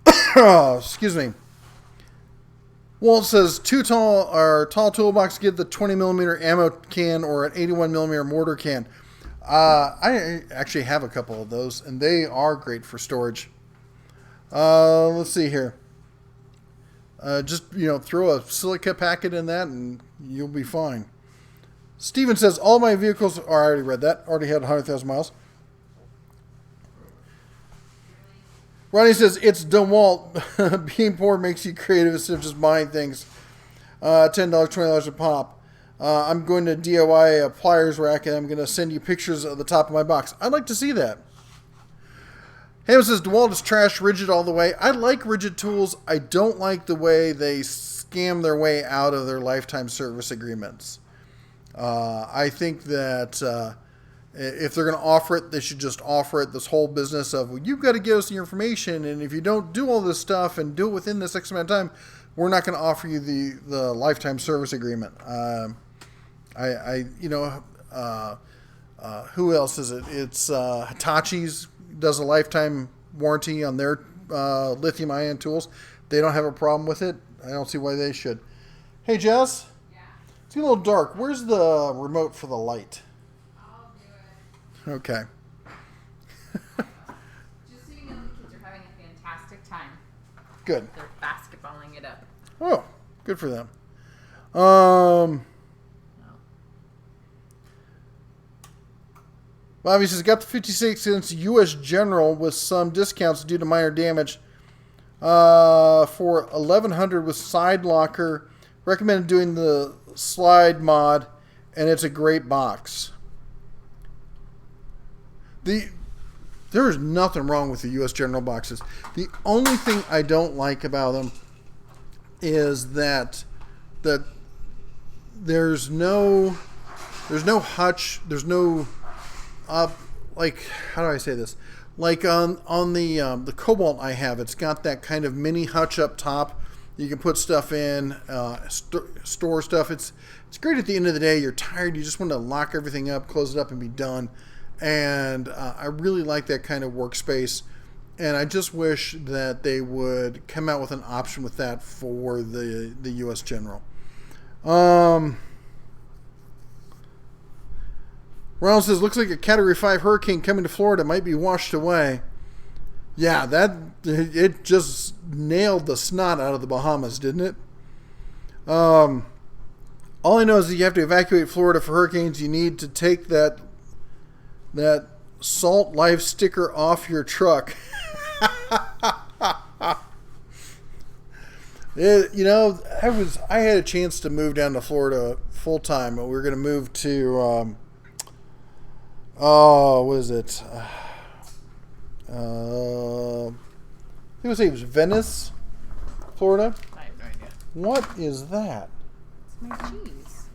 A: Excuse me. Walt says, tall toolbox, get the 20 millimeter ammo can or an 81 millimeter mortar can. I actually have a couple of those, and they are great for storage. Let's see here. Just, throw a silica packet in that and you'll be fine. Steven says, all my vehicles, I already read that, already had 100,000 miles. Ronnie says, it's DeWalt. Being poor makes you creative instead of just buying things. $10, $20 a pop. I'm going to DIY a pliers rack and I'm going to send you pictures of the top of my box. I'd like to see that. Ham says, DeWalt is trash, rigid all the way. I like rigid tools. I don't like the way they scam their way out of their lifetime service agreements. I think that if they're going to offer it, they should just offer it. This whole business of, well, you've got to give us the information, and if you don't do all this stuff and do it within this X amount of time, we're not going to offer you the lifetime service agreement. Who else is it? It's Hitachi's does a lifetime warranty on their lithium-ion tools. They don't have a problem with it. I don't see why they should. Hey, Jess?
B: Yeah.
A: It's getting a little dark. Where's the remote for the light?
B: I'll do it.
A: Okay.
B: Just so you know, the kids are having a fantastic time.
A: Good.
B: They're basketballing it up.
A: Oh, good for them. Bobby says, got the 56-inch U.S. General with some discounts due to minor damage for $1,100 with side locker. Recommended doing the slide mod, and it's a great box. There is nothing wrong with the U.S. General boxes. The only thing I don't like about them is that there's no hutch, there's no like, how do I say this? Like on the Cobalt I have, it's got that kind of mini hutch up top. You can put stuff in, store stuff. It's great at the end of the day. You're tired. You just want to lock everything up, close it up, and be done. And I really like that kind of workspace. And I just wish that they would come out with an option with that for the U.S. General. Ronald says, looks like a Category 5 hurricane coming to Florida might be washed away. Yeah, it just nailed the snot out of the Bahamas, didn't it? All I know is that you have to evacuate Florida for hurricanes. You need to take that Salt Life sticker off your truck. I had a chance to move down to Florida full time. We were going to move to what is it? I think it was Venice, Florida.
B: I have no idea.
A: What is that?
B: It's my cheese.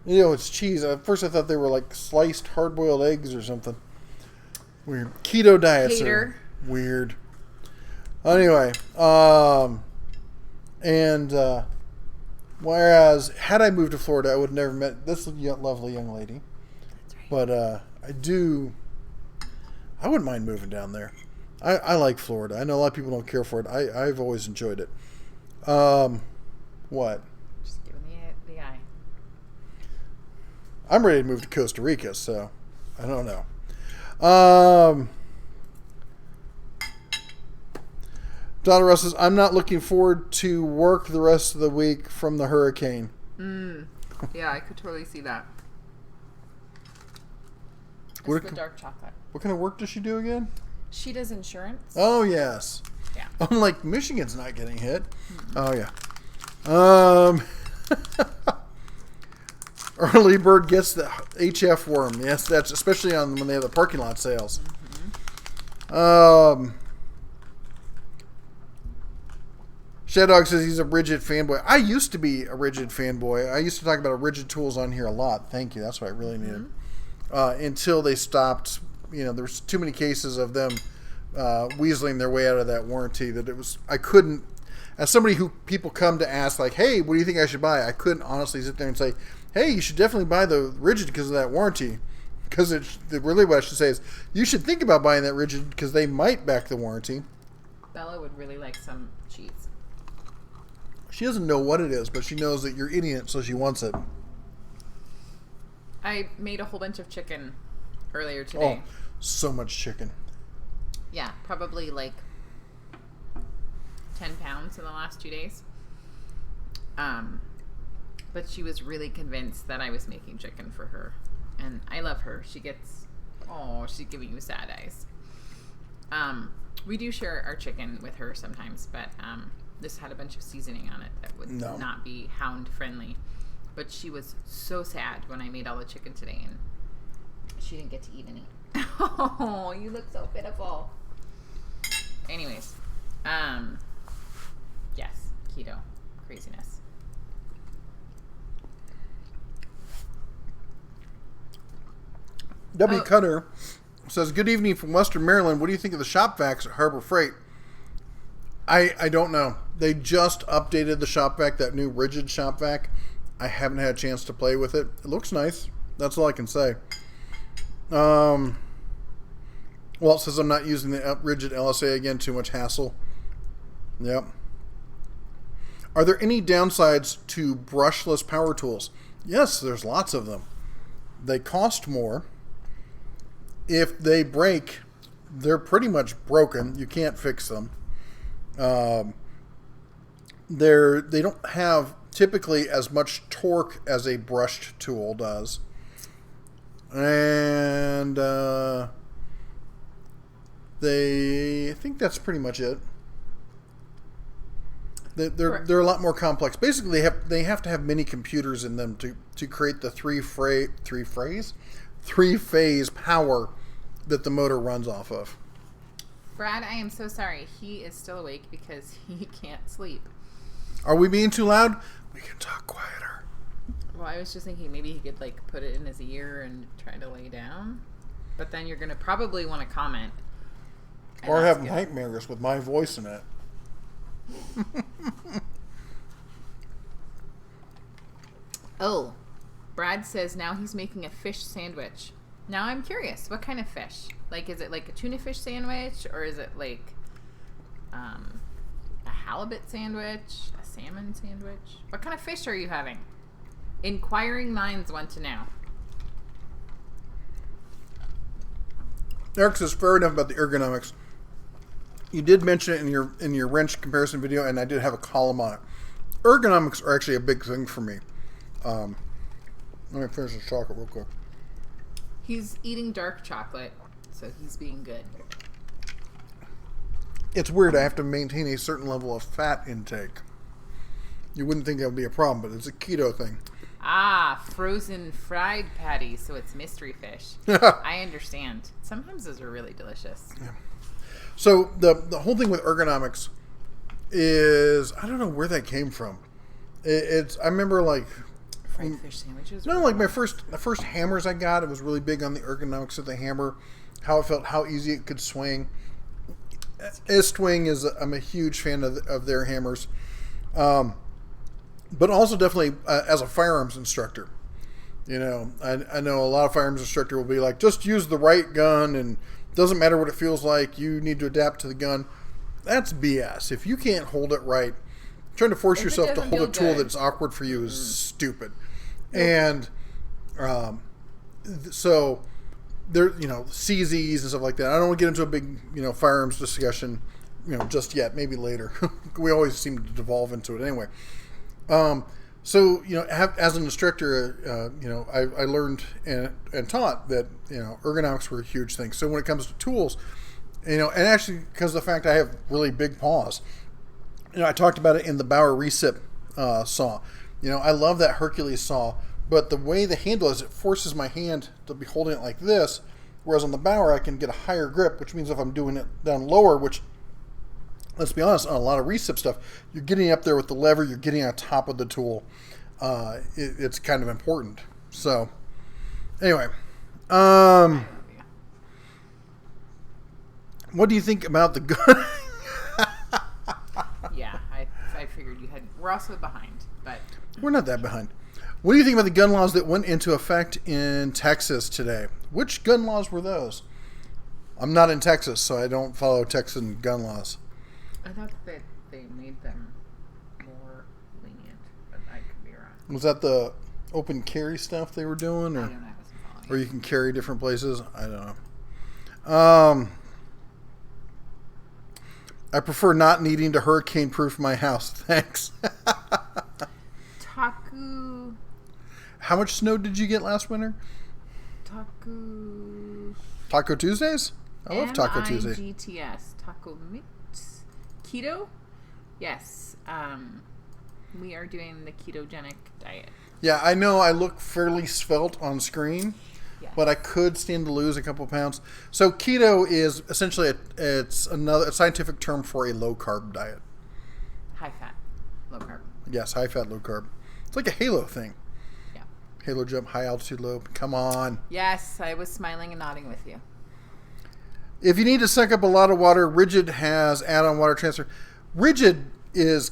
A: It's cheese. At first I thought they were like sliced hard-boiled eggs or something. Weird. Keto diets are weird. Anyway, whereas had I moved to Florida, I would have never met this lovely young lady.
B: That's right.
A: But I wouldn't mind moving down there. I like Florida. I know a lot of people don't care for it. I've always enjoyed it. What?
B: Just giving the eye.
A: I'm ready to move to Costa Rica, so I don't know. Donna Russ says, I'm not looking forward to work the rest of the week from the hurricane.
B: Yeah, I could totally see that.
A: What
B: It's the dark chocolate.
A: What kind of work does she do again?
B: She does insurance.
A: Oh, yes.
B: Yeah.
A: I'm like, Michigan's not getting hit. Oh, yeah. Early bird gets the HF worm. Yes, that's especially when they have the parking lot sales. Shaddog says he's a Rigid fanboy. I used to be a Rigid fanboy. I used to talk about Rigid tools on here a lot. Thank you. That's what I really needed. Until they stopped. There's too many cases of them weaseling their way out of that warranty that I couldn't, as somebody who people come to ask, like, hey, what do you think I should buy? I couldn't honestly sit there and say, hey, you should definitely buy the Rigid because of that warranty. Because really what I should say is, you should think about buying that Rigid because they might back the warranty.
B: Bella would really like some cheese.
A: She doesn't know what it is, but she knows that you're idiot, so she wants it.
B: I made a whole bunch of chicken earlier today.
A: Oh, so much chicken.
B: Yeah, probably like 10 pounds in the last 2 days. But she was really convinced that I was making chicken for her. And I love her. She's giving you sad eyes. We do share our chicken with her sometimes, but this had a bunch of seasoning on it that would not be hound friendly. But she was so sad when I made all the chicken today, and she didn't get to eat any. Oh, you look so pitiful. Anyways, yes, keto craziness.
A: Cutter says, good evening from Western Maryland. What do you think of the shop vacs at Harbor Freight? I don't know. They just updated the shop vac, that new Rigid shop vac. I haven't had a chance to play with it. It looks nice. That's all I can say. Walt says I'm not using the rigid LSA again. Too much hassle. Yep. Are there any downsides to brushless power tools? Yes, there's lots of them. They cost more. If they break, they're pretty much broken. You can't fix them. They don't have typically as much torque as a brushed tool does. And I think that's pretty much it. They're a lot more complex. Basically, they have to have many computers in them to create the three phase power that the motor runs off of.
B: Brad, I am so sorry. He is still awake because he can't sleep.
A: Are we being too loud? We can talk quieter.
B: Well, I was just thinking maybe he could like put it in his ear and try to lay down. But then you're going to probably want to comment.
A: Or have nightmares with my voice in it.
B: Oh, Brad says now he's making a fish sandwich. Now I'm curious, what kind of fish? Like, is it like a tuna fish sandwich, or is it like a halibut sandwich, a salmon sandwich? What kind of fish are you having? Inquiring minds want to know.
A: Eric says fair enough about the ergonomics. You did mention it in your wrench comparison video, and I did have a column on it. Ergonomics are actually a big thing for me. Let me finish this chocolate real quick.
B: He's eating dark chocolate, so he's being good.
A: It's weird. I have to maintain a certain level of fat intake. You wouldn't think that would be a problem, but it's a keto thing.
B: Ah, frozen fried patties, so it's mystery fish. I understand. Sometimes those are really delicious.
A: Yeah. So the whole thing with ergonomics is, I don't know where that came from. I remember like
B: fried fish sandwiches.
A: No, like the first hammers I got, it was really big on the ergonomics of the hammer, how it felt, how easy it could swing. Istwing I'm a huge fan of their hammers, but also definitely as a firearms instructor. You know, I know a lot of firearms instructor will be like, just use the right gun and doesn't matter what it feels like. You need to adapt to the gun. That's BS. If you can't hold it right, trying to force yourself to hold a tool that's awkward for you is stupid. And so there, CZs and stuff like that. I don't want to get into a big, firearms discussion, just yet. Maybe later. We always seem to devolve into it anyway. So, as an instructor, I learned and taught that, ergonomics were a huge thing. So when it comes to tools, and actually because of the fact I have really big paws, I talked about it in the Bauer Recip saw. I love that Hercules saw, but the way the handle is, it forces my hand to be holding it like this, whereas on the Bauer I can get a higher grip, which means if I'm doing it down lower, which, let's be honest, on a lot of Recip stuff, you're getting up there with the lever, you're getting on top of the tool. It's kind of important. So, anyway, what do you think about the gun?
B: Yeah, I figured you had. We're also behind, but
A: we're not that behind. What do you think about the gun laws that went into effect in Texas today? Which gun laws were those? I'm not in Texas, so I don't follow Texan gun laws.
B: I thought that they made them more lenient, but I could be wrong.
A: Was that the open carry stuff they were doing, or
B: I don't know. I wasn't following.
A: Or you can carry different places? I don't know. I prefer not needing to hurricane-proof my house. Thanks.
B: Taku.
A: How much snow did you get last winter? Taco Tuesdays? I love Taco Tuesday.
B: GTS. Taco Mix. Keto? Yes. We are doing the ketogenic diet.
A: Yeah, I know I look fairly svelte on screen,
B: Yes.
A: but I could stand to lose a couple pounds. So keto is essentially it's a scientific term for a low-carb diet.
B: High fat, low carb.
A: Yes, high-fat, low-carb. It's like a halo thing.
B: Yeah.
A: Halo jump, high altitude, low. Come on.
B: Yes, I was smiling and nodding with you.
A: If you need to suck up a lot of water, Rigid has add-on water transfer. Rigid is,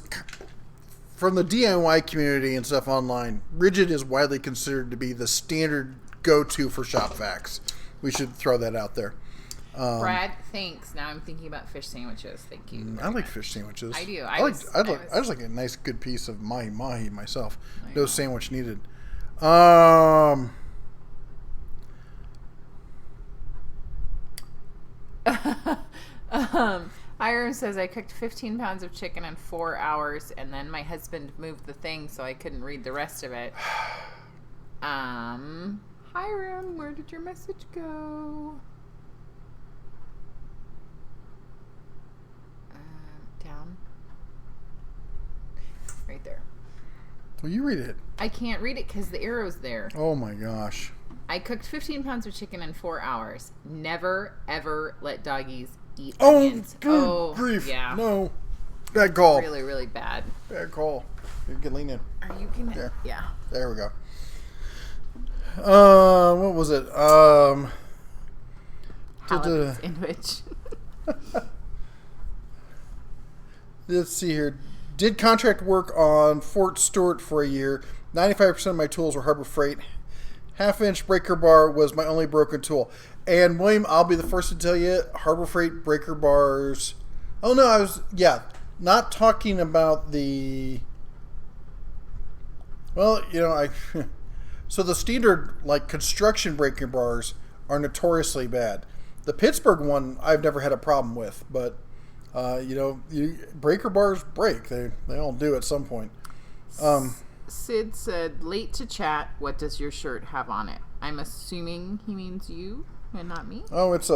A: from the DIY community and stuff online, Rigid is widely considered to be the standard go-to for shop vacs. We should throw that out there.
B: Brad, thanks. Now I'm thinking about fish sandwiches. Thank you.
A: I like fish sandwiches.
B: I do.
A: I just like a nice, good piece of mahi myself. No sandwich needed.
B: Hiram says, I cooked 15 pounds of chicken in 4 hours, and then my husband moved the thing so I couldn't read the rest of it. Hiram, where did your message go? Down. Right there.
A: Well, you read it.
B: I can't read it because the arrow's there.
A: Oh my gosh.
B: I cooked 15 pounds of chicken in 4 hours. Never, ever let doggies eat
A: Oh,
B: onions.
A: good grief.
B: Yeah.
A: No. Bad call.
B: Really, really bad.
A: Bad call. You can lean in.
B: Are you gonna?
A: There.
B: Yeah.
A: There we go. What was it?
B: Halibut sandwich.
A: Let's see here. Did contract work on Fort Stewart for a year. 95% of my tools were Harbor Freight. Half-inch breaker bar was my only broken tool. And William, I'll be the first to tell you, Harbor Freight breaker bars. Oh no, I was not talking about the. Well, so the standard construction breaker bars are notoriously bad. The Pittsburgh one I've never had a problem with, but breaker bars break. They all do at some point.
B: Sid said, late to chat, what does your shirt have on it? I'm assuming he means you and not me.
A: Oh, is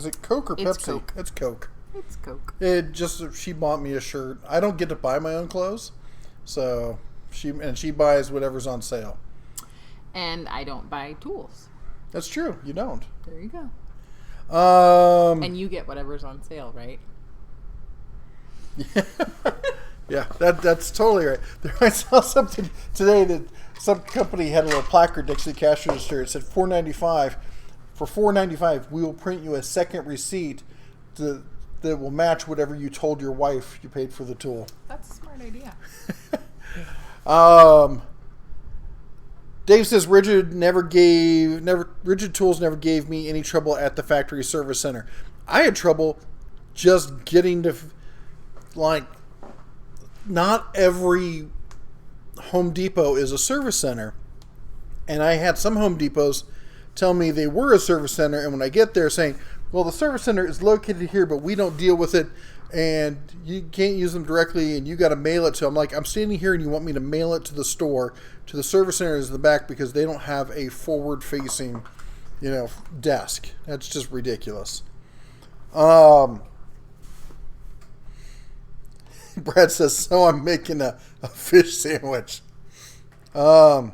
A: it Coke or Pepsi?
B: Coke.
A: It's Coke.
B: It's Coke.
A: She bought me a shirt. I don't get to buy my own clothes, so she buys whatever's on sale. And
B: I don't buy tools.
A: That's true. You don't.
B: There you go. And you get whatever's on sale, right?
A: Yeah, that's totally right. I saw something today that some company had a little placard next to the cash register. It said $4.95. For $4.95, we will print you a second receipt that will match whatever you told your wife you paid for the tool.
B: That's a smart idea.
A: Dave says rigid tools never gave me any trouble at the factory service center. I had trouble just getting to not every Home Depot is a service center. And I had some Home Depots tell me they were a service center, and when I get there saying, well, the service center is located here, but we don't deal with it, and you can't use them directly, and you got to mail it to them. I'm standing here, and you want me to mail it to the store, to the service center is the back, because they don't have a forward-facing, desk. That's just ridiculous. Brad says, so I'm making a fish sandwich.
B: Yeah,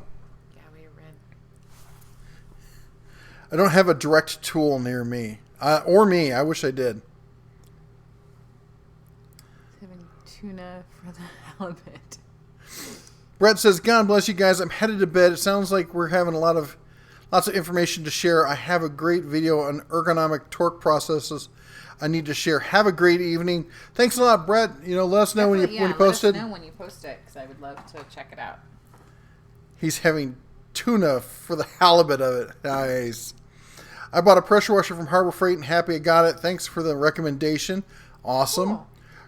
B: we read.
A: I don't have a direct tool near me. I wish I did.
B: Having tuna for the halibut.
A: Brett says, God bless you guys. I'm headed to bed. It sounds like we're having lots of information to share. I have a great video on ergonomic torque processes I need to share. Have a great evening. Thanks a lot, Brett. Let us know when you post it.
B: Let us know when you post it, because I would love to check it out.
A: He's having tuna for the halibut of it. Nice. I bought a pressure washer from Harbor Freight and happy I got it. Thanks for the recommendation. Awesome.
B: Cool.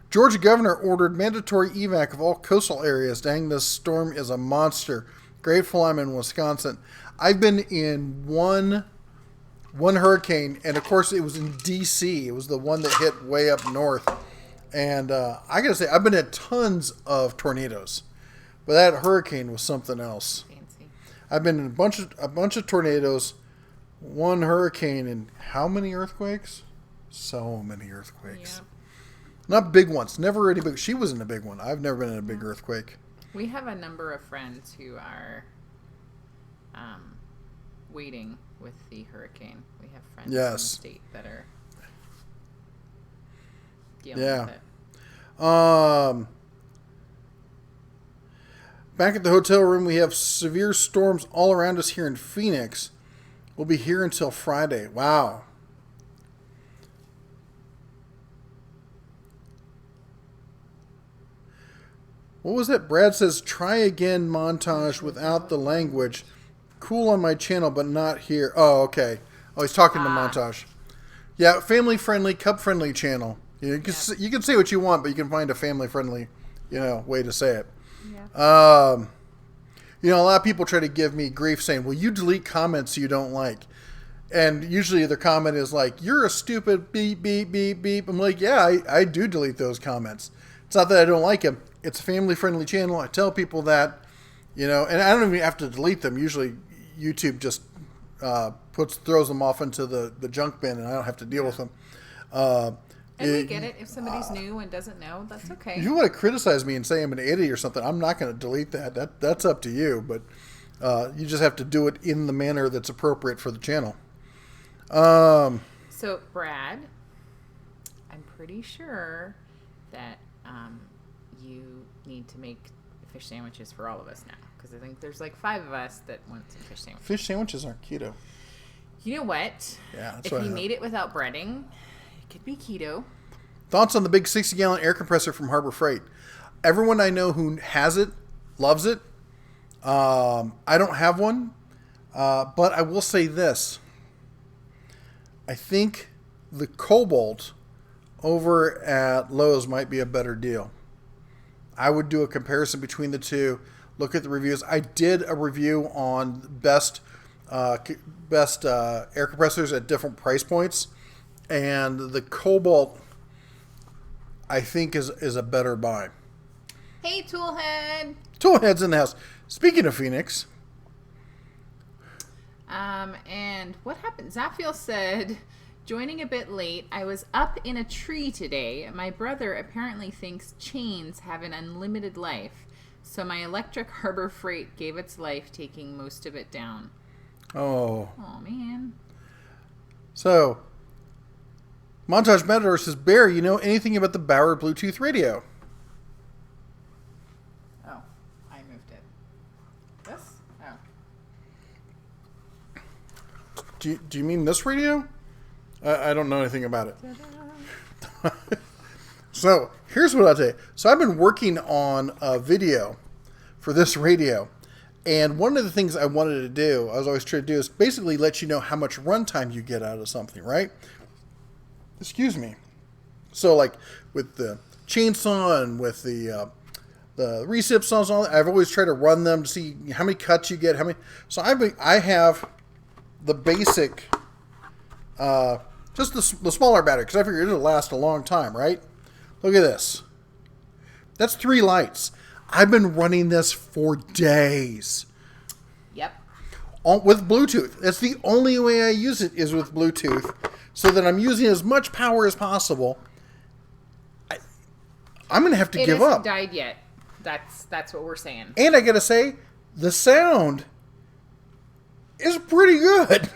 B: Georgia
A: Governor ordered mandatory evac of all coastal areas. Dang, this storm is a monster. Grateful I'm in Wisconsin. I've been in one hurricane, and of course it was in D.C. It was the one that hit way up north. And I got to say, I've been at tons of tornadoes. But that hurricane was something else.
B: Fancy.
A: I've been in a bunch of tornadoes, one hurricane, and how many earthquakes? So many earthquakes.
B: Yeah.
A: Not big ones. Never any big. She was in a big one. I've never been in a big earthquake.
B: We have a number of friends who are waiting with the hurricane. We have friends in the state that are dealing with it.
A: Back at the hotel room, we have severe storms all around us here in Phoenix. We'll be here until Friday. Wow. What was that? Brad says, try again montage without the language. cool on my channel, but not here. Oh, okay. Oh, he's talking to Montage. Yeah, family-friendly, cub-friendly channel. You can say what you want, but you can find a family-friendly, way to say it.
B: Yeah.
A: A lot of people try to give me grief saying, well, you delete comments you don't like. And usually their comment is like, you're a stupid beep, beep, beep, beep. I'm like, yeah, I do delete those comments. It's not that I don't like them. It's a family-friendly channel. I tell people that, and I don't even have to delete them. Usually YouTube just throws them off into the junk bin, and I don't have to deal with them.
B: And we get it. If somebody's new and doesn't know, that's okay.
A: If you want to criticize me and say I'm an idiot or something, I'm not going to delete that. That's up to you. But you just have to do it in the manner that's appropriate for the channel.
B: So, Brad, I'm pretty sure that you need to make fish sandwiches for all of us now. Because I think there's like 5 of us that want some fish sandwiches.
A: Fish sandwiches aren't keto.
B: You know what?
A: Yeah, that's
B: if
A: what
B: you made it without breading, it could be keto.
A: Thoughts on the big 60-gallon air compressor from Harbor Freight? Everyone I know who has it loves it. I don't have one, but I will say this. I think the Cobalt over at Lowe's might be a better deal. I would do a comparison between the two. Look at the reviews. I did a review on best air compressors at different price points, and the Cobalt, I think, is a better buy.
B: Hey, Toolhead.
A: Toolhead's in the house. Speaking of Phoenix.
B: And what happened? Zaphiel said, joining a bit late, I was up in a tree today. My brother apparently thinks chains have an unlimited life, so my electric Harbor Freight gave its life, taking most of it down.
A: Oh,
B: man.
A: So, Montage Matador says, Bear, you know anything about the Bauer Bluetooth radio?
B: Oh, I moved it. This? Oh.
A: Do you mean this radio? I don't know anything about it. So, here's what I'll tell you. So, I've been working on a video for this radio. And one of the things I wanted to do, I was always trying to do, is basically let you know how much runtime you get out of something, right? Excuse me. So, like, with the chainsaw and with the recip saws and all that, I've always tried to run them to see how many cuts you get, how many. So, I have the basic, just the smaller battery, because I figured it'll last a long time, right? Look at this. That's 3 lights. I've been running this for days.
B: Yep.
A: With Bluetooth. That's the only way I use it is with Bluetooth, so that I'm using as much power as possible. I'm going to have to give up.
B: It hasn't died yet. That's what we're saying.
A: And I got to say, the sound is pretty good.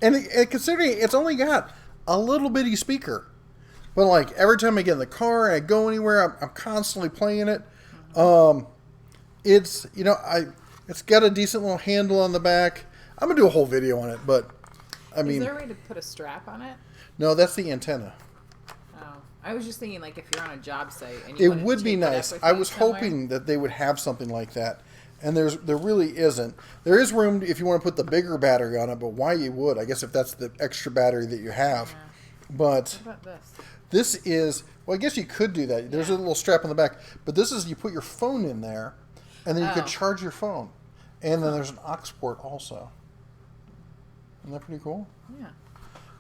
A: And considering it's only got a little bitty speaker. But like every time I get in the car and I go anywhere, I'm constantly playing it. It's it's got a decent little handle on the back. I'm gonna do a whole video on it, but I mean,
B: is there a way to put a strap on it?
A: No, that's the antenna.
B: Oh, I was just thinking like if you're on a job site, and
A: it would be nice. I was hoping that they would have something like that, and there really isn't. There is room if you want to put the bigger battery on it, but why you would? I guess if that's the extra battery that you have.
B: Yeah.
A: But
B: what about this?
A: This is, well, I guess you could do that. There's a little strap on the back. But this is, you put your phone in there, and then you could charge your phone. And then there's an aux port also. Isn't that pretty cool?
B: Yeah.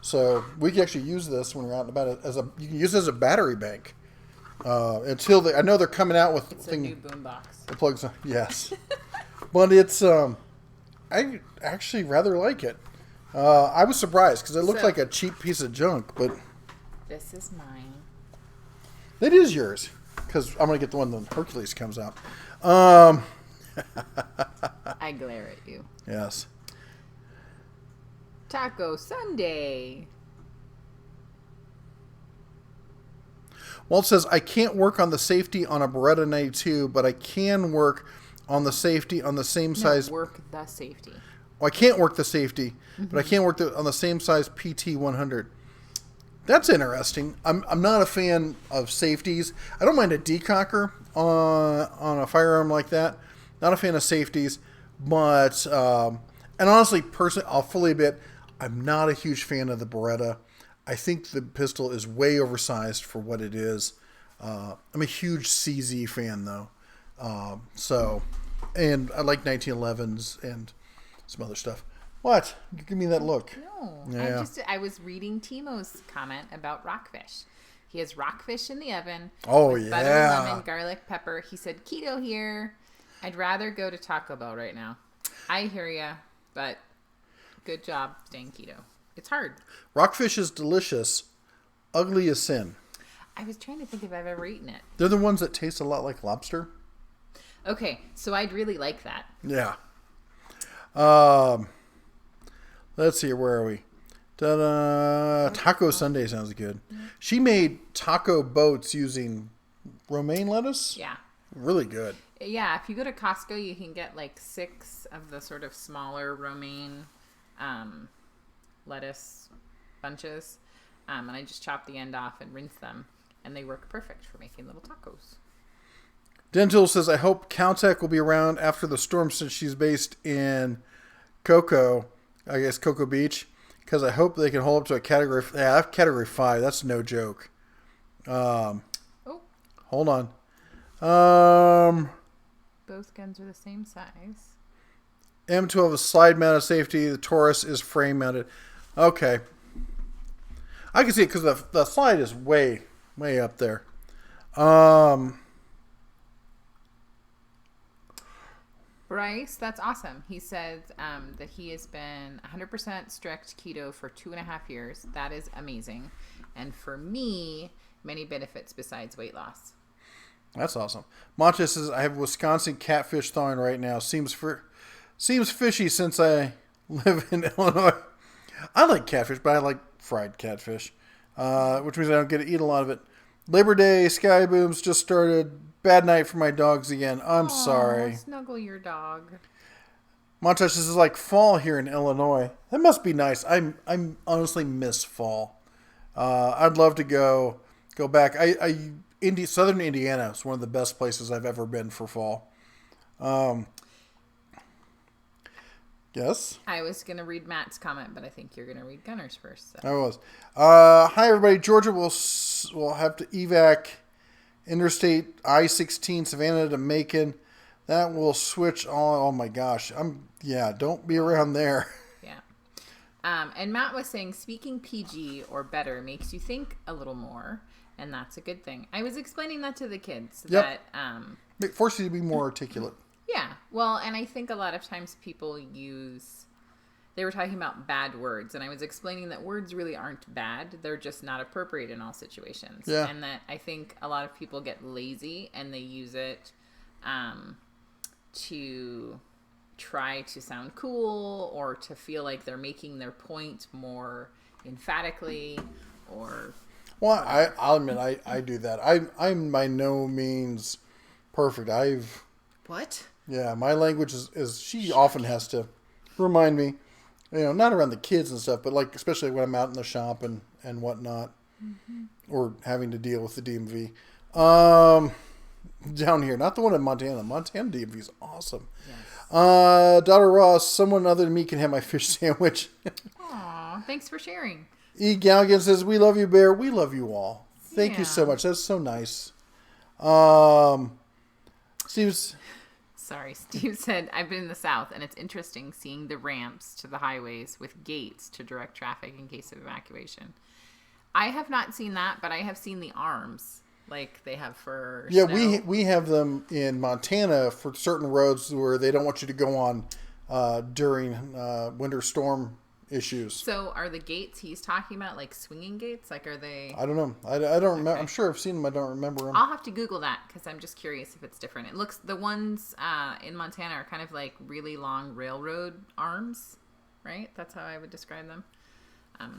A: So we can actually use this when we're out and about. You can use it as a battery bank. Until I know they're coming out with...
B: It's a new boombox.
A: The plugs, yes. But it's, I actually rather like it. I was surprised because it looked like a cheap piece of junk, but...
B: This is mine.
A: It is yours, because I'm going to get the one when Hercules comes out.
B: I glare at you.
A: Yes.
B: Taco Sunday.
A: Walt says, I can't work on the safety on a Beretta 92, but I can work on the safety on the same size.
B: Work the safety.
A: Well, I can't work the safety, but I can work on the same size PT 100. That's interesting. I'm not a fan of safeties. I don't mind a decocker on a firearm like that. Not a fan of safeties, but And honestly, personally, I'll fully admit, I'm not a huge fan of the Beretta. I think the pistol is way oversized for what it is. I'm a huge CZ fan, though. And I like 1911s and some other stuff. What? You give me that look.
B: No.
A: Yeah.
B: I was reading Timo's comment about rockfish. He has rockfish in the oven.
A: Oh,
B: with
A: yeah.
B: Butter, lemon, garlic, pepper. He said, keto here. I'd rather go to Taco Bell right now. I hear ya, but good job staying keto. It's hard.
A: Rockfish is delicious. Ugly as sin.
B: I was trying to think if I've ever eaten it.
A: They're the ones that taste a lot like lobster.
B: Okay, so I'd really like that.
A: Yeah. Let's see, where are we? Ta-da. Taco Sunday sounds good. She made taco boats using romaine lettuce.
B: Yeah.
A: Really good.
B: Yeah, if you go to Costco, you can get like 6 of the sort of smaller romaine lettuce bunches. And I just chop the end off and rinse them. And they work perfect for making little tacos.
A: Dentil says, I hope Caltech will be around after the storm since she's based in Cocoa Beach. Because I hope they can hold up to a category. Yeah, I have category 5. That's no joke. Hold on.
B: Both guns are the same size.
A: M12 is slide mounted safety. The Taurus is frame mounted. Okay. I can see it because the slide is way up there.
B: Bryce, that's awesome. He said that he has been 100% strict keto for 2.5 years. That is amazing. And for me, many benefits besides weight loss.
A: That's awesome. Mancha says, I have Wisconsin catfish thawing right now. Seems fishy since I live in Illinois. I like catfish, but I like fried catfish, which means I don't get to eat a lot of it. Labor Day, Sky Booms just started. Bad night for my dogs again. I'm sorry.
B: Snuggle your dog.
A: Montage, this is like fall here in Illinois. That must be nice. I'm honestly miss fall. I'd love to go back. Southern Indiana is one of the best places I've ever been for fall. Yes?
B: I was going to read Matt's comment, but I think you're going to read Gunner's first. So.
A: I was. Hi, everybody. Georgia will have to evac Interstate I-16 Savannah to Macon. That will switch all. Oh, my gosh. Don't be around there.
B: Yeah. And Matt was saying speaking PG or better makes you think a little more, and that's a good thing. I was explaining that to the kids.
A: Yep.
B: That
A: It forces you to be more articulate.
B: Yeah. Well, and I think a lot of times people they were talking about bad words, and I was explaining that words really aren't bad. They're just not appropriate in all situations.
A: Yeah.
B: And that I think a lot of people get lazy and they use it to try to sound cool or to feel like they're making their point more emphatically or...
A: Well, I'll admit I do that. I'm by no means perfect.
B: What?
A: Yeah, my language is she often has to remind me, not around the kids and stuff, but like especially when I'm out in the shop and whatnot, or having to deal with the DMV. Down here, not the one in Montana. Montana DMV is awesome.
B: Yes.
A: Daughter Ross, someone other than me can have my fish sandwich.
B: Aw, thanks for sharing.
A: E. Galligan says, we love you, Bear. We love you all. Thank you so much. That's so nice.
B: Steve said, I've been in the South, and it's interesting seeing the ramps to the highways with gates to direct traffic in case of evacuation. I have not seen that, but I have seen the arms like they have for snow.
A: we have them in Montana for certain roads where they don't want you to go on during winter storm issues.
B: So are the gates he's talking about like swinging gates? Like are they...
A: I don't know. I don't remember. I'm sure I've seen them. I don't remember them.
B: I'll have to Google that because I'm just curious if it's different. It looks... The ones in Montana are kind of like really long railroad arms, right? That's how I would describe them.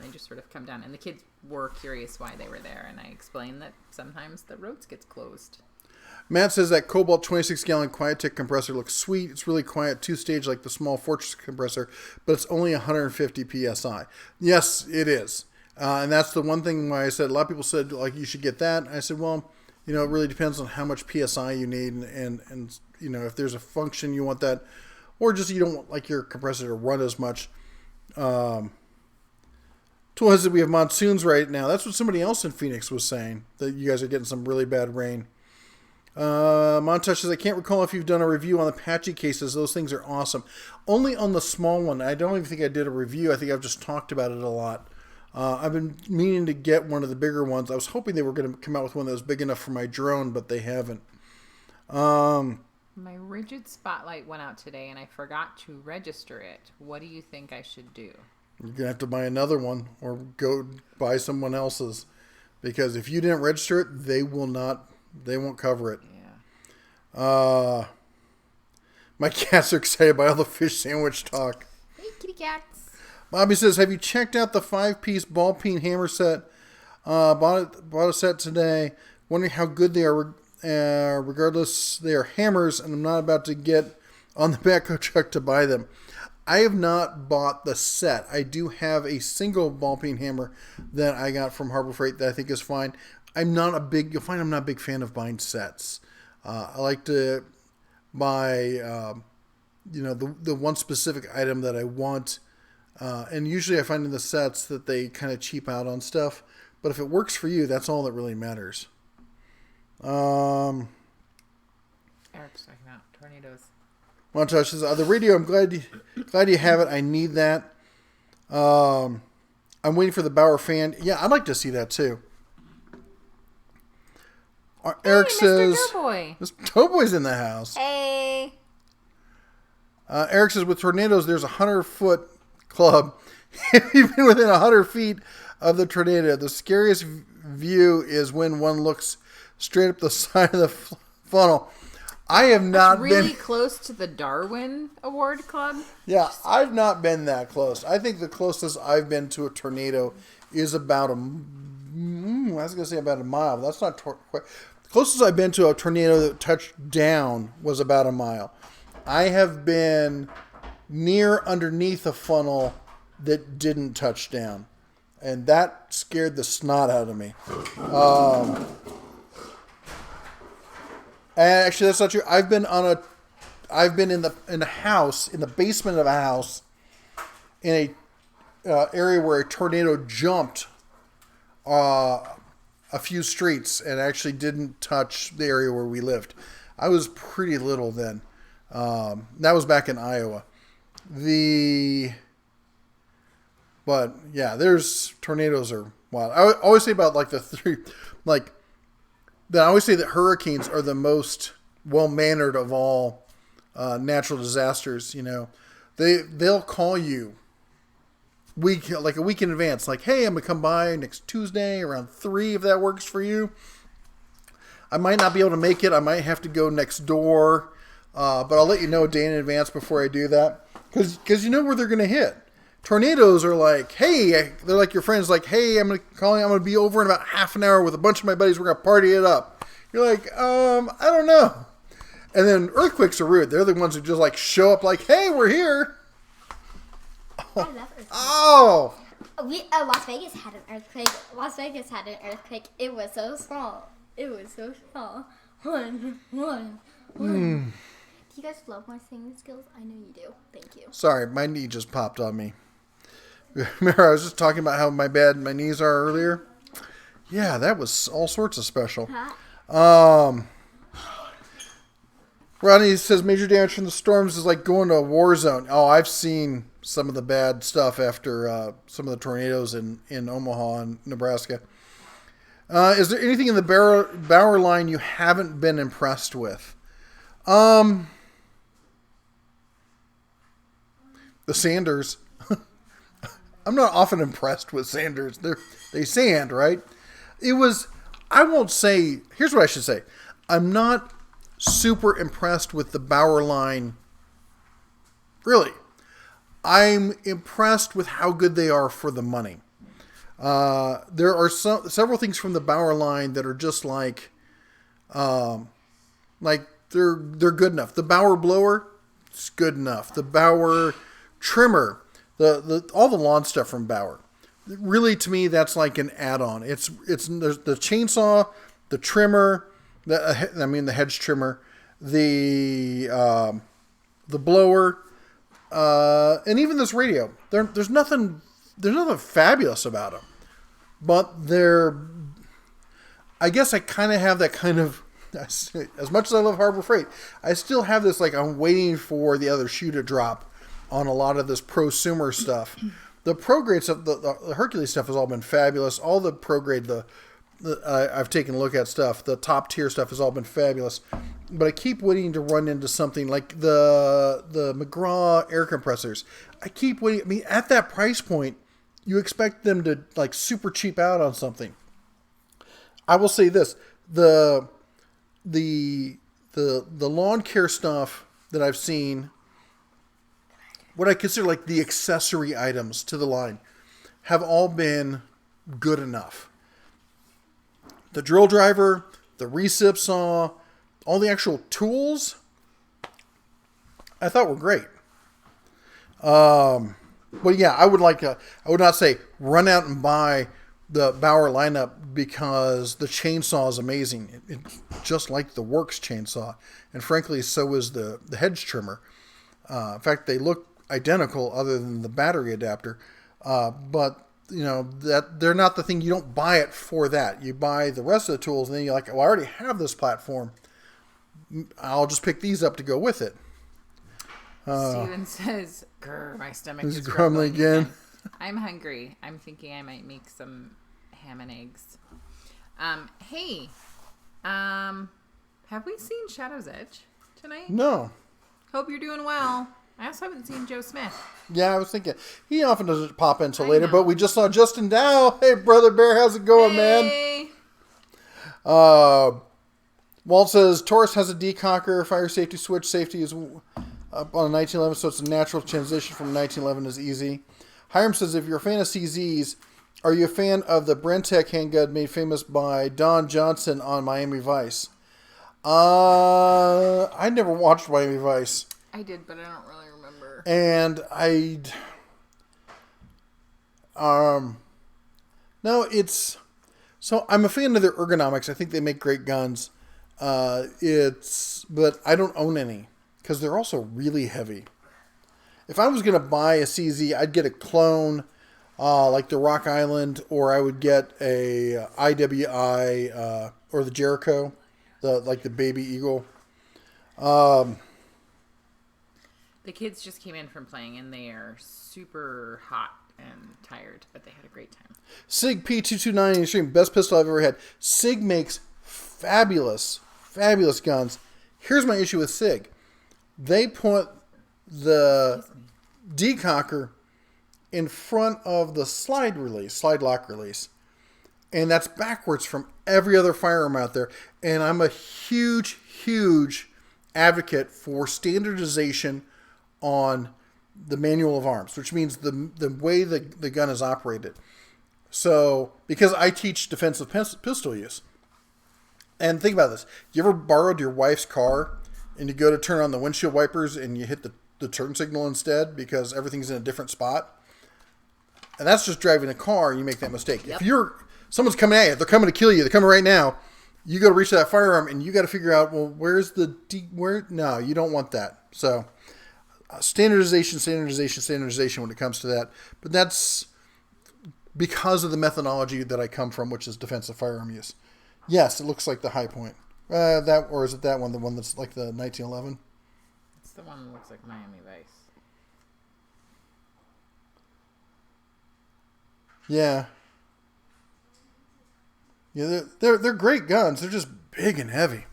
B: They just sort of come down. And the kids were curious why they were there. And I explained that sometimes the roads gets closed.
A: Matt says that Cobalt 26-gallon QuietTech compressor looks sweet. It's really quiet, two-stage like the small Fortress compressor, but it's only 150 PSI. Yes, it is. And that's the one thing why I said, a lot of people said, like, you should get that. I said, well, it really depends on how much PSI you need and if there's a function you want that. or just you don't like your compressor to run as much. Tool has that we have monsoons right now. That's what somebody else in Phoenix was saying, that you guys are getting some really bad rain. Montage says, I can't recall if you've done a review on the Apache cases. Those things are awesome. Only on the small one. I don't even think I did a review. I think I've just talked about it a lot. I've been meaning to get one of the bigger ones. I was hoping they were going to come out with one that was big enough for my drone, but they haven't.
B: My rigid spotlight went out today, and I forgot to register it. What do you think I should do?
A: You're going to have to buy another one or go buy someone else's. Because if you didn't register it, they won't cover it.
B: Yeah.
A: My cats are excited by all the fish sandwich talk.
B: Hey, kitty cats.
A: Bobby says, have you checked out the 5-piece ball peen hammer set? Bought a set today. Wondering how good they are. Regardless, they are hammers, and I'm not about to get on the backhoe truck to buy them. I have not bought the set. I do have a single ball peen hammer that I got from Harbor Freight that I think is fine. You'll find I'm not a big fan of buying sets. I like to buy, the one specific item that I want. And usually I find in the sets that they kind of cheap out on stuff. But if it works for you, that's all that really matters.
B: Eric's talking about tornadoes.
A: Montage says, the radio, I'm glad you have it. I need that. I'm waiting for the Bauer fan. Yeah, I'd like to see that too. Eric says,
B: Mr. Doughboy.
A: Mr. Doughboy's in the house.
B: Hey.
A: Eric says, with tornadoes, there's a 100-foot club. If you've been within 100 feet of the tornado, the scariest view is when one looks straight up the side of the funnel. I have not
B: really
A: been
B: close to the Darwin Award Club.
A: Yeah, I've not been that close. I think the closest I've been to a tornado is about I was going to say about a mile. That's not the closest I've been to a tornado that touched down was about a mile. I have been near underneath a funnel that didn't touch down, and that scared the snot out of me. Actually, that's not true. I've been in a house, in the basement of a house, in a area where a tornado jumped a few streets and actually didn't touch the area where we lived. I was pretty little then. That was back in Iowa. But yeah, tornadoes are wild. I always say about like the three, like. I always say that hurricanes are the most well-mannered of all natural disasters. They'll call you a week in advance. Like, hey, I'm gonna come by next Tuesday around 3 if that works for you. I might not be able to make it. I might have to go next door, but I'll let you know a day in advance before I do that, because you know where they're gonna hit. Tornadoes are like, hey, they're like your friends, like, hey, I'm going to be over in about half an hour with a bunch of my buddies. We're going to party it up. You're like, I don't know. And then earthquakes are rude. They're the ones who just like show up like, hey, we're here.
C: I love earthquakes.
A: Oh.
C: Las Vegas had an earthquake. It was so small. One. Do you guys love my singing skills? I know you do. Thank you.
A: Sorry, my knee just popped on me. Remember, I was just talking about how bad my knees are earlier? Yeah, that was all sorts of special. Ronnie says major damage from the storms is like going to a war zone. Oh, I've seen some of the bad stuff after some of the tornadoes in Omaha and Nebraska. Is there anything in the Bauer line you haven't been impressed with? The sanders. I'm not often impressed with sanders. They sand, right? Here's what I should say. I'm not super impressed with the Bauer line. Really. I'm impressed with how good they are for the money. There are several things from the Bauer line that are just like they're good enough. The Bauer blower, it's good enough. The Bauer trimmer, all the lawn stuff from Bauer. Really, to me, that's like an add-on. There's the chainsaw, the trimmer, the hedge trimmer, the blower, and even this radio, there's nothing fabulous about them, but I guess I kind of have that kind of, as much as I love Harbor Freight, I still have this, like, I'm waiting for the other shoe to drop on a lot of this prosumer stuff. The pro-grade stuff, the Hercules stuff has all been fabulous. All the pro-grade, I've taken a look at stuff, the top-tier stuff has all been fabulous. But I keep waiting to run into something like the McGraw air compressors. I keep waiting. I mean, at that price point, you expect them to, like, super cheap out on something. I will say this: the lawn care stuff that I've seen, what I consider like the accessory items to the line, have all been good enough. The drill driver, the recip saw, all the actual tools, I thought were great. But yeah, I would not say run out and buy the Bauer lineup because the chainsaw is amazing. It's just like the Works chainsaw. And frankly, so is the hedge trimmer. In fact, they look identical other than the battery adapter. But, that they're not the thing. You don't buy it for that. You buy the rest of the tools and then you're like, well, I already have this platform. I'll just pick these up to go with it.
B: Steven says, "Grr, my stomach is
A: grumbling again."
B: I'm hungry. I'm thinking I might make some ham and eggs. Hey, have we seen Shadow's Edge tonight?
A: No.
B: Hope you're doing well. I also haven't seen Joe Smith.
A: Yeah, I was thinking. He often doesn't pop in until later, but we just saw Justin Dow. Hey, Brother Bear, how's it going, man? Walt says, Taurus has a deconker, fire safety switch. Safety is up on a 1911, so it's a natural transition from 1911 is easy. Hiram says, if you're a fan of CZs, are you a fan of the Brentech handgun made famous by Don Johnson on Miami Vice? I never watched Miami Vice.
B: I did, but I don't really remember.
A: And so I'm a fan of their ergonomics. I think they make great guns. But I don't own any because they're also really heavy. If I was going to buy a CZ, I'd get a clone, like the Rock Island, or I would get a IWI, or the Jericho, the Baby Eagle.
B: The kids just came in from playing, and they are super hot and tired, but they had a great time.
A: SIG P229 in the stream, best pistol I've ever had. SIG makes fabulous guns. Here's my issue with SIG. They put the deconker in front of the slide lock release. And that's backwards from every other firearm out there. And I'm a huge advocate for standardization on the manual of arms, which means the way the gun is operated. So, because I teach defensive pistol use. And think about this. You ever borrowed your wife's car and you go to turn on the windshield wipers and you hit the turn signal instead because everything's in a different spot? And that's just driving a car and you make that mistake.
B: Yep.
A: If someone's coming at you, they're coming to kill you, they're coming right now, you got to reach that firearm and you got to figure out, well, where's no, you don't want that. So, standardization when it comes to that. But that's because of the methodology that I come from, which is defensive firearm use. Yes, it looks like the High Point. Or is it that one, the one that's like the 1911?
B: It's the one that looks like Miami Vice.
A: Yeah. Yeah, they're great guns. They're just big and heavy.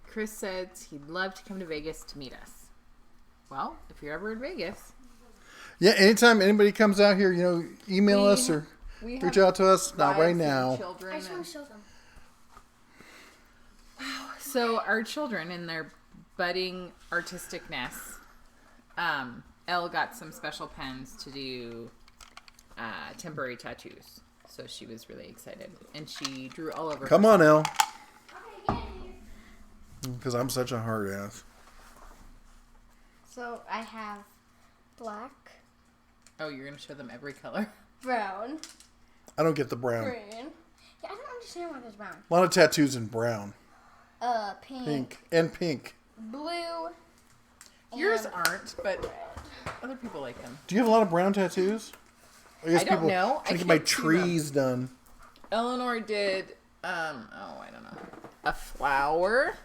B: Chris says he'd love to come to Vegas to meet us. Well, if you're ever in Vegas.
A: Yeah, anytime anybody comes out here, email us or reach out to us. Not right now.
C: I just want to show them.
B: Wow. So our children in their budding artisticness, Elle got some special pens to do temporary tattoos. So she was really excited. And she drew all over.
A: Come on, Elle. Because I'm such a hard ass.
C: So I have black.
B: Oh, you're going to show them every color?
C: Brown.
A: I don't get the brown.
C: Green. Yeah, I don't understand why there's brown.
A: A lot of tattoos in brown.
C: Pink.
A: Pink. And pink.
C: Blue.
B: Yours aren't, but other people like them.
A: Do you have a lot of brown tattoos?
B: I don't know.
A: I get my trees done.
B: Eleanor did, I don't know, a flower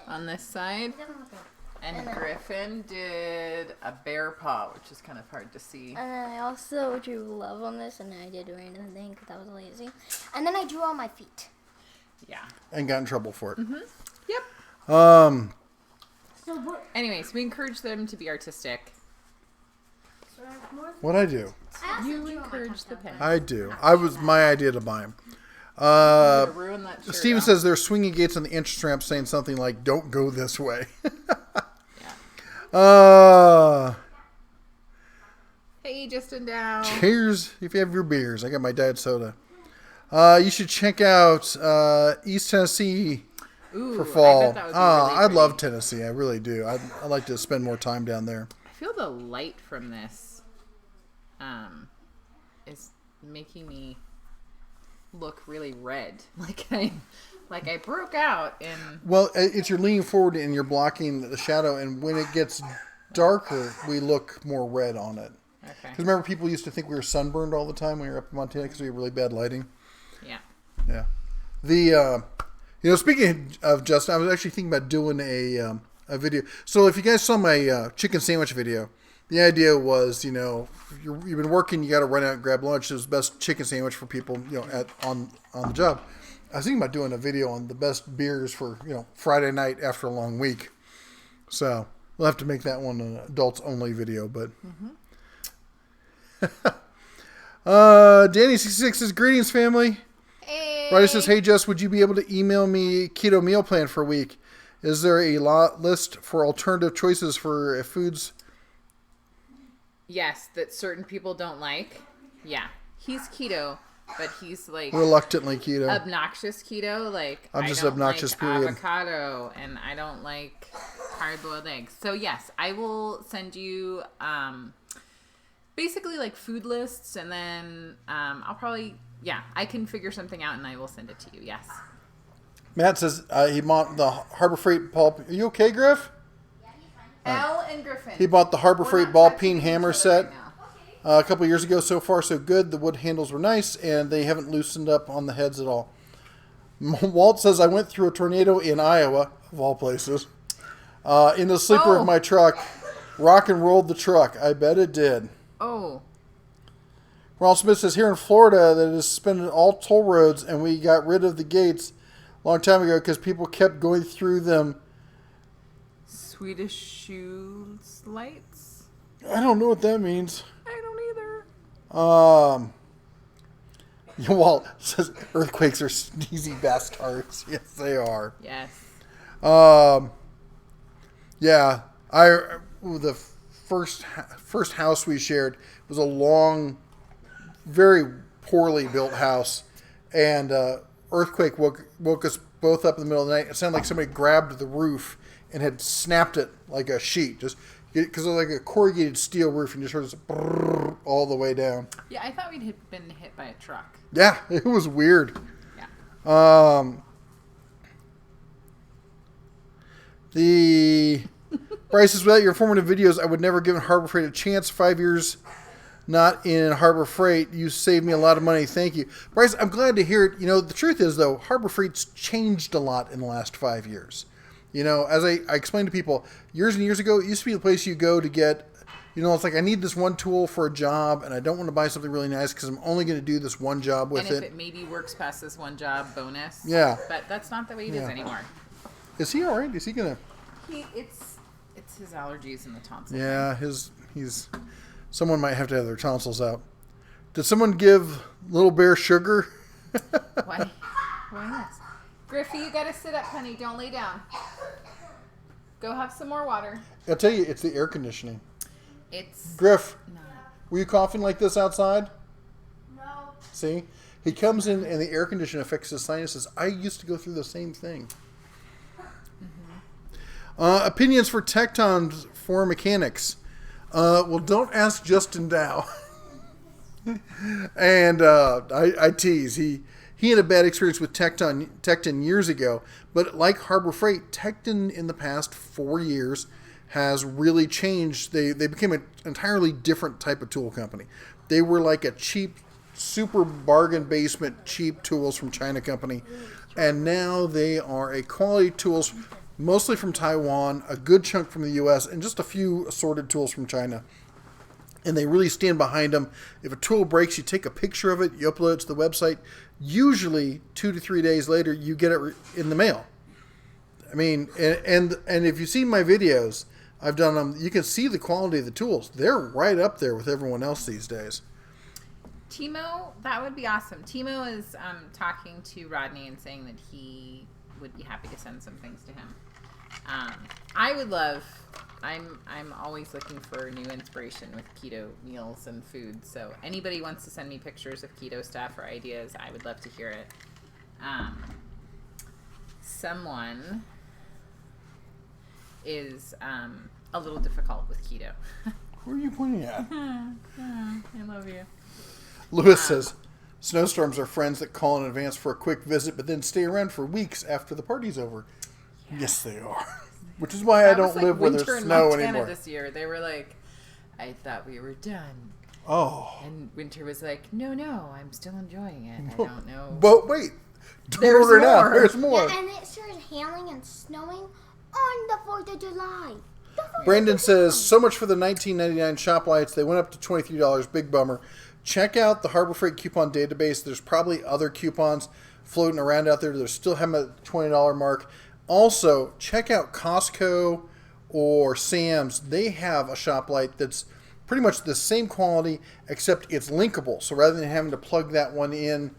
B: on this side. And Griffin did a bear paw, which is kind of hard to see.
D: And then I also drew love on this, and then I did a random thing because I was lazy. And then I drew on my feet.
B: Yeah.
A: And got in trouble for it.
B: Mm-hmm. Yep.
C: So what?
B: Anyways, we encourage them to be artistic.
A: What I do?
B: You encourage the pen.
A: I do. I was my idea to buy them.
B: Ruin that shirt
A: Steven
B: out.
A: says there's swinging gates on the entrance ramp saying something like, don't go this way.
B: Hey, Justin Dow.
A: Cheers if you have your beers. I got my diet soda. You should check out East Tennessee for fall.
B: I bet that would be really
A: I'd
B: pretty.
A: love Tennessee. I really do. I'd like to spend more time down there.
B: I feel the light from this is making me look really red. Like I broke out in...
A: Well, it's you're leaning forward and you're blocking the shadow, and when it gets darker, we look more red on it.
B: Okay.
A: Because remember, people used to think we were sunburned all the time when we were up in Montana because we had really bad lighting.
B: Yeah.
A: Yeah. Speaking of Justin, I was actually thinking about doing a video. So if you guys saw my chicken sandwich video, the idea was, you've been working, you got to run out and grab lunch. It was the best chicken sandwich for people, on the job. I was thinking about doing a video on the best beers for, Friday night after a long week. So we'll have to make that one an adults only video, but. Danny66 says, greetings, family.
B: Hey.
A: Ryder says, hey, Jess, would you be able to email me keto meal plan for a week? Is there a list for alternative choices for foods?
B: Yes, that certain people don't like. Yeah. He's keto, but he's like...
A: Reluctantly keto.
B: Obnoxious keto. Like,
A: I'm just
B: I don't
A: obnoxious,
B: like
A: period.
B: avocado, and I don't like hard-boiled eggs. So, yes, I will send you... basically like food lists, and then I'll probably, I can figure something out and I will send it to you. Yes.
A: Matt says he bought the Harbor Freight ball. Are you okay, Griff?
B: Elle and Griffin.
A: He bought the Harbor
B: We're
A: Freight
B: not
A: ball
B: touching
A: peen
B: each
A: hammer
B: other
A: set
B: right now.
A: a couple years ago. So far, so good. The wood handles were nice, and they haven't loosened up on the heads at all. Walt says, I went through a tornado in Iowa, of all places, in the sleeper of my truck. Rock and rolled the truck. I bet it did.
B: Oh.
A: Ronald Smith says, here in Florida, that is suspended all toll roads, and we got rid of the gates a long time ago because people kept going through them.
B: Swedish shoes lights?
A: I don't know what that means.
B: I don't either.
A: Walt says, earthquakes are sneezy bastards. Yes, they are.
B: Yes.
A: Yeah. The first house we shared was a long, very poorly built house, and earthquake woke us both up in the middle of the night. It sounded like somebody grabbed the roof and had snapped it like a sheet, just because it was like a corrugated steel roof, and you just heard this brrr all the way down.
B: Yeah, I thought we'd been hit by a truck.
A: Yeah, it was weird.
B: Yeah.
A: The Bryce says, without your informative videos, I would never given Harbor Freight a chance. 5 years not in Harbor Freight. You saved me a lot of money. Thank you. Bryce, I'm glad to hear it. The truth is, though, Harbor Freight's changed a lot in the last 5 years. As I explained to people, years and years ago, it used to be the place you go to get, it's like, I need this one tool for a job, and I don't want to buy something really nice because I'm only going to do this one job with
B: and if it maybe works past this one job, bonus.
A: Yeah.
B: But that's not the way it is anymore.
A: Is he all right? Is he going to...
B: It's his allergies and the tonsils.
A: Yeah, he's... Someone might have to have their tonsils out. Did someone give Little Bear sugar?
B: Why? Yes. Griffey, you gotta sit up, honey. Don't lay down. Go have some more water.
A: I'll tell you, it's the air conditioning.
B: It's...
A: Griff,
B: No.
A: were you coughing like this outside?
C: No.
A: See? He comes in and the air conditioner affects his sinuses. I used to go through the same thing. Opinions for Tectons for mechanics. Well, don't ask Justin Dow. And I tease. He had a bad experience with Tecton years ago. But like Harbor Freight, Tecton in the past 4 years has really changed. They became an entirely different type of tool company. They were like a cheap, super bargain basement, cheap tools from China company. And now they are a quality tools, mostly from Taiwan, a good chunk from the U.S., and just a few assorted tools from China. And they really stand behind them. If a tool breaks, you take a picture of it, you upload it to the website. Usually, 2 to 3 days later, you get it in the mail. I mean, and if you've seen my videos, I've done them. You can see the quality of the tools. They're right up there with everyone else these days.
B: Timo, that would be awesome. Timo is talking to Rodney and saying that he would be happy to send some things to him. I would love. I'm always looking for new inspiration with keto meals and food. So anybody wants to send me pictures of keto stuff or ideas, I would love to hear it. Someone is a little difficult with keto.
A: Who are you pointing at?
B: I love you.
A: Lewis says, snowstorms are friends that call in advance for a quick visit, but then stay around for weeks after the party's over. Yeah. Yes, they are. Which is why I don't live where there's snow anymore.
B: This year, they were like, I thought we were done.
A: Oh.
B: And winter was like, no, I'm still enjoying it. I don't know.
A: But wait,
B: There's
A: order it out.
B: more.
A: There's more.
D: Yeah, and it started hailing and snowing on the 4th of July.
A: Brandon says, so much for the $19.99 shop lights. They went up to $23. Big bummer. Check out the Harbor Freight coupon database. There's probably other coupons floating around out there. They're still having a $20 mark. Also, check out Costco or Sam's. They have a shop light that's pretty much the same quality, except it's linkable. So rather than having to plug that one in,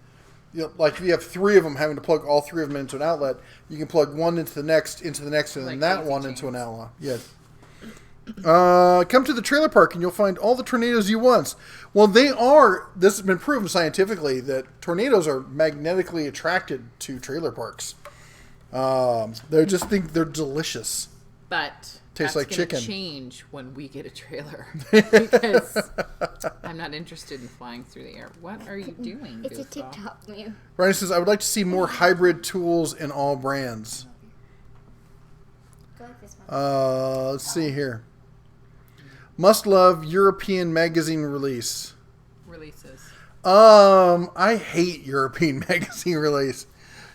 A: like if you have 3 of them, having to plug all 3 of them into an outlet, you can plug one into the next, and then that one into an outlet. Yeah. Come to the trailer park and you'll find all the tornadoes you want. Well, this has been proven scientifically that tornadoes are magnetically attracted to trailer parks. They just think they're delicious.
B: But
A: tastes like chicken.
B: Change when we get a trailer because I'm not interested in flying through the air. What are you doing?
D: It's
B: goofball?
D: a TikTok meme.
A: Ryan says, I would like to see more hybrid tools in all brands.
D: Go like this one.
A: Let's see here. Must love European magazine releases. I hate European magazine release.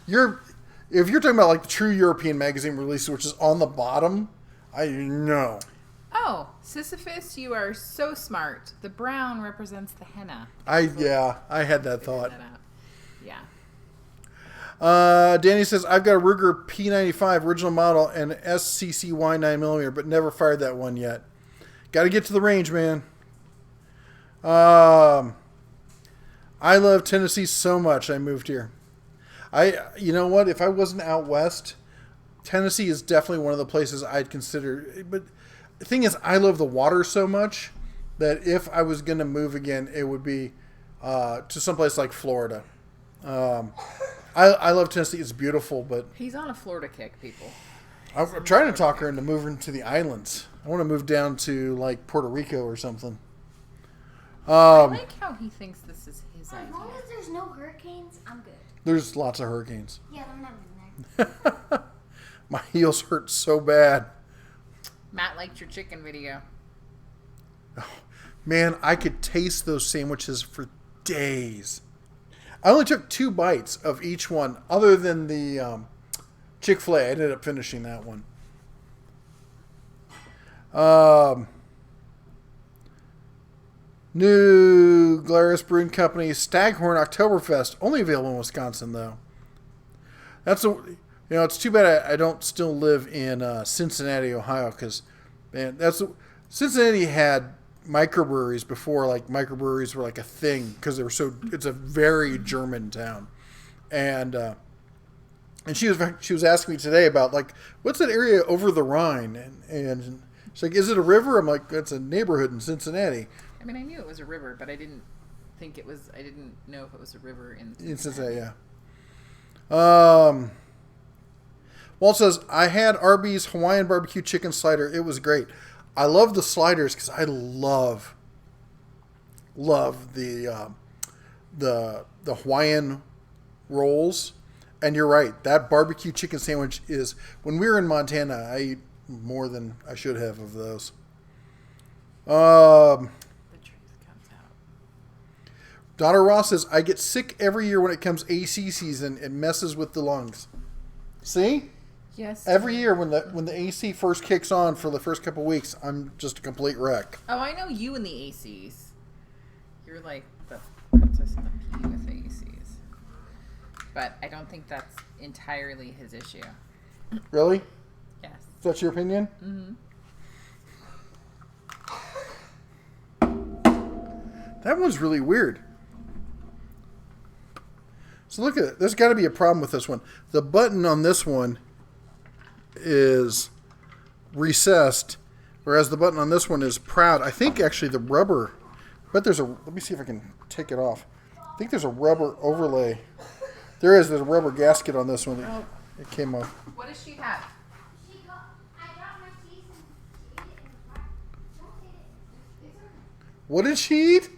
A: If you're talking about like the true European magazine release, which is on the bottom, I know.
B: Oh, Sisyphus, you are so smart. The brown represents the henna.
A: I had that thought.
B: Yeah.
A: Danny says, I've got a Ruger P95 original model and SCCY 9mm, but never fired that one yet. Got to get to the range, man. I love Tennessee so much. I moved here. You know what? If I wasn't out west, Tennessee is definitely one of the places I'd consider. But the thing is, I love the water so much that if I was going to move again, it would be to someplace like Florida. I love Tennessee. It's beautiful, but
B: he's on a Florida kick, people.
A: I'm trying to talk her into moving to the islands. I want to move down to like Puerto Rico or something.
B: I like how he thinks this is his idea.
D: As long as there's no hurricanes, I'm good.
A: There's lots of hurricanes.
D: Yeah, they're not in there.
A: My heels hurt so bad.
B: Matt liked your chicken video.
A: Oh, man, I could taste those sandwiches for days. I only took 2 bites of each one, other than the Chick-fil-A. I ended up finishing that one. New Glarus Brewing Company Staghorn Oktoberfest, only available in Wisconsin though. It's too bad I don't still live in Cincinnati, Ohio, because man, Cincinnati had microbreweries before like microbreweries were like a thing because it's a very German town, and she was asking me today about like what's that area over the Rhine, and she's like, is it a river? I'm like, it's a neighborhood in Cincinnati.
B: I mean, I knew it was a river, but I didn't know if it was a river in Cincinnati.
A: In Cincinnati, yeah. Walt says, I had Arby's Hawaiian barbecue chicken slider. It was great. I love the sliders because I love the Hawaiian rolls. And you're right. That barbecue chicken sandwich is, when we were in Montana, more than I should have of those.
B: The truth comes out.
A: Donna Ross says, I get sick every year when it comes AC season. It messes with the lungs. See?
B: Yes.
A: Every year when the AC first kicks on for the first couple weeks, I'm just a complete wreck.
B: Oh, I know you and the ACs. You're like the princess and the pea with the ACs. But I don't think that's entirely his issue.
A: Really?
B: Yes.
A: Is that your opinion?
B: Mm-hmm.
A: That one's really weird. So look at it. There's got to be a problem with this one. The button on this one is recessed, whereas the button on this one is proud. I think actually the rubber, but there's a, let me see if I can take it off. I think there's a rubber overlay. There's a rubber gasket on this one. It came off.
B: What does she have?
D: I got my cheese and she ate it in the car. Don't eat it.
A: What did she eat?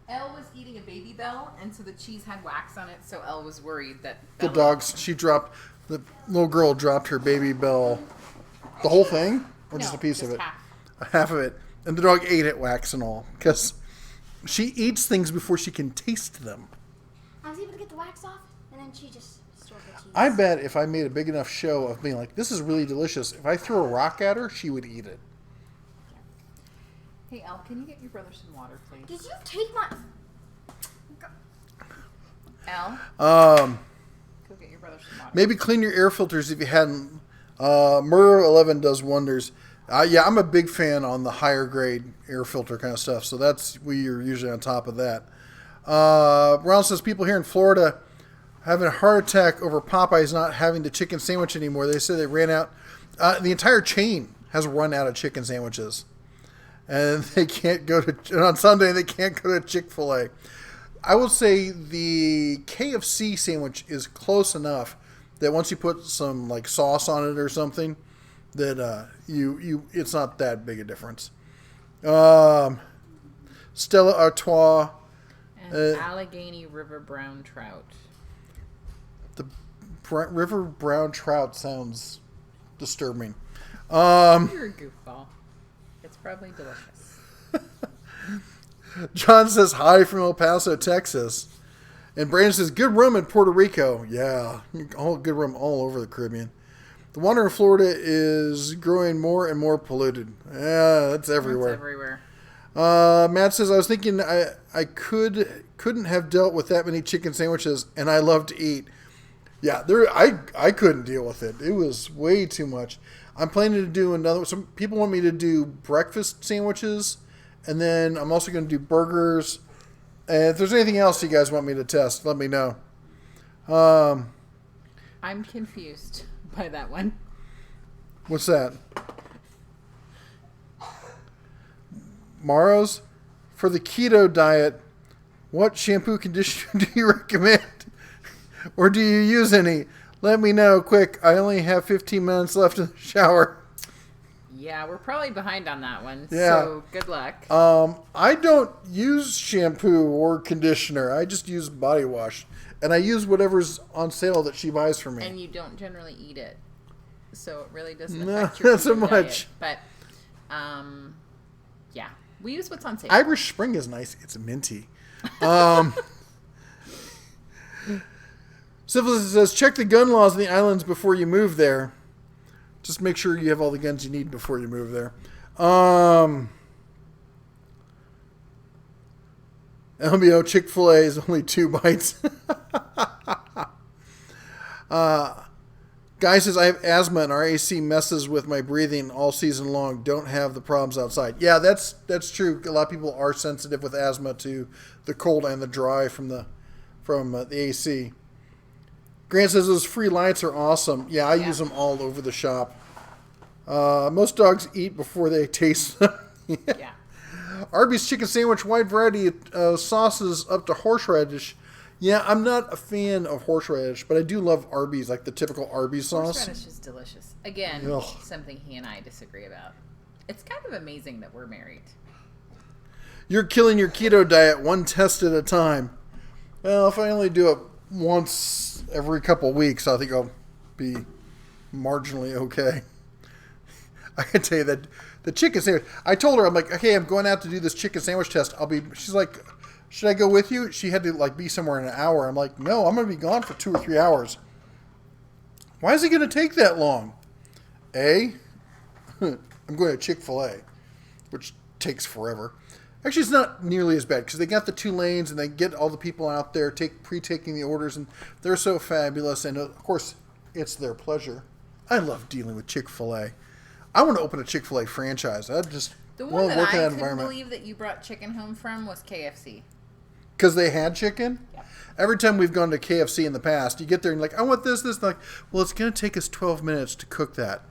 B: Elle was eating a Baby Bell, and so the cheese had wax on it, so Elle was worried that
A: The
B: Bella-
A: dogs, the little girl dropped her Baby Bell. The whole thing? Or just
B: No,
A: a piece
B: just
A: of it?
B: half.
A: Half of it. And the dog ate it, wax and all. Because she eats things before she can taste them.
D: I was able to get the wax off, and then she just stole the cheese.
A: I bet if I made a big enough show of being like, this is really delicious, if I threw a rock at her, she would eat it.
B: Hey, Elle, can you get your brother some water, please?
D: Did you take my...
B: Elle,
A: Um,
B: go get your brother some water.
A: maybe clean your air filters if you hadn't. Murrow 11 does wonders. Yeah, I'm a big fan on the higher grade air filter kind of stuff, so we are usually on top of that. Ron says people here in Florida having a heart attack over Popeyes not having the chicken sandwich anymore. They say they ran out. The entire chain has run out of chicken sandwiches, and they can't go to on Sunday. They can't go to Chick-fil-A. I will say the KFC sandwich is close enough that once you put some like sauce on it or something, that it's not that big a difference. Stella Artois.
B: And Allegheny River brown trout.
A: The river brown trout sounds disturbing.
B: You're a goofball. It's probably delicious.
A: John says hi from El Paso, Texas. And Brandon says good rum in Puerto Rico. Yeah, good rum all over the Caribbean. The water in Florida is growing more and more polluted. Yeah, it's everywhere.
B: It's everywhere.
A: Matt says I was thinking I couldn't have dealt with that many chicken sandwiches, and I love to eat. Yeah, I couldn't deal with it. It was way too much. I'm planning to do another. Some people want me to do breakfast sandwiches, and then I'm also going to do burgers. And if there's anything else you guys want me to test, let me know.
B: I'm confused by that one.
A: What's that? Maros, for the keto diet, what shampoo conditioner do you recommend? Or do you use any? Let me know quick. I only have 15 minutes left in the shower.
B: Yeah, we're probably behind on that one.
A: Yeah.
B: So good luck.
A: I don't use shampoo or conditioner. I just use body wash. And I use whatever's on sale that she buys for me.
B: And you don't generally eat it. So it really doesn't
A: No,
B: affect your
A: not so
B: keto
A: much.
B: diet. But, yeah. We use what's on sale.
A: Irish Spring is nice. It's minty. Syphilis says, check the gun laws in the islands before you move there. Just make sure you have all the guns you need before you move there. LBO, Chick-fil-A is only 2 bites. Guy says, I have asthma and our AC messes with my breathing all season long. Don't have the problems outside. Yeah, that's true. A lot of people are sensitive with asthma to the cold and the dry from the AC. Grant says those free lights are awesome. Yeah, I use them all over the shop. Most dogs eat before they taste them.
B: Yeah.
A: Arby's chicken sandwich, wide variety of sauces up to horseradish. Yeah, I'm not a fan of horseradish, but I do love Arby's, like the typical Arby's sauce.
B: Horseradish is delicious. Again,
A: Ugh.
B: something he and I disagree about. It's kind of amazing that we're married.
A: You're killing your keto diet one test at a time. Well, if I only do it once every couple weeks, I think I'll be marginally okay. I can tell you that the chicken sandwich. I told her, I'm like, okay, I'm going out to do this chicken sandwich test. She's like, should I go with you? She had to like be somewhere in an hour. I'm like, no, I'm going to be gone for 2 or 3 hours. Why is it going to take that long? I'm going to Chick-fil-A, which takes forever. Actually, it's not nearly as bad because they got the 2 lanes and they get all the people out there pre-taking the orders, and they're so fabulous. And of course, it's their pleasure. I love dealing with Chick-fil-A. I want to open a Chick-fil-A franchise. I just
B: The
A: want
B: one
A: to
B: that
A: work in
B: I
A: that
B: couldn't
A: environment.
B: believe that you brought chicken home from was KFC.
A: Because they had chicken?
B: Yep.
A: Every time we've gone to KFC in the past, you get there and you're like, I want this. Like, well, it's going to take us 12 minutes to cook that.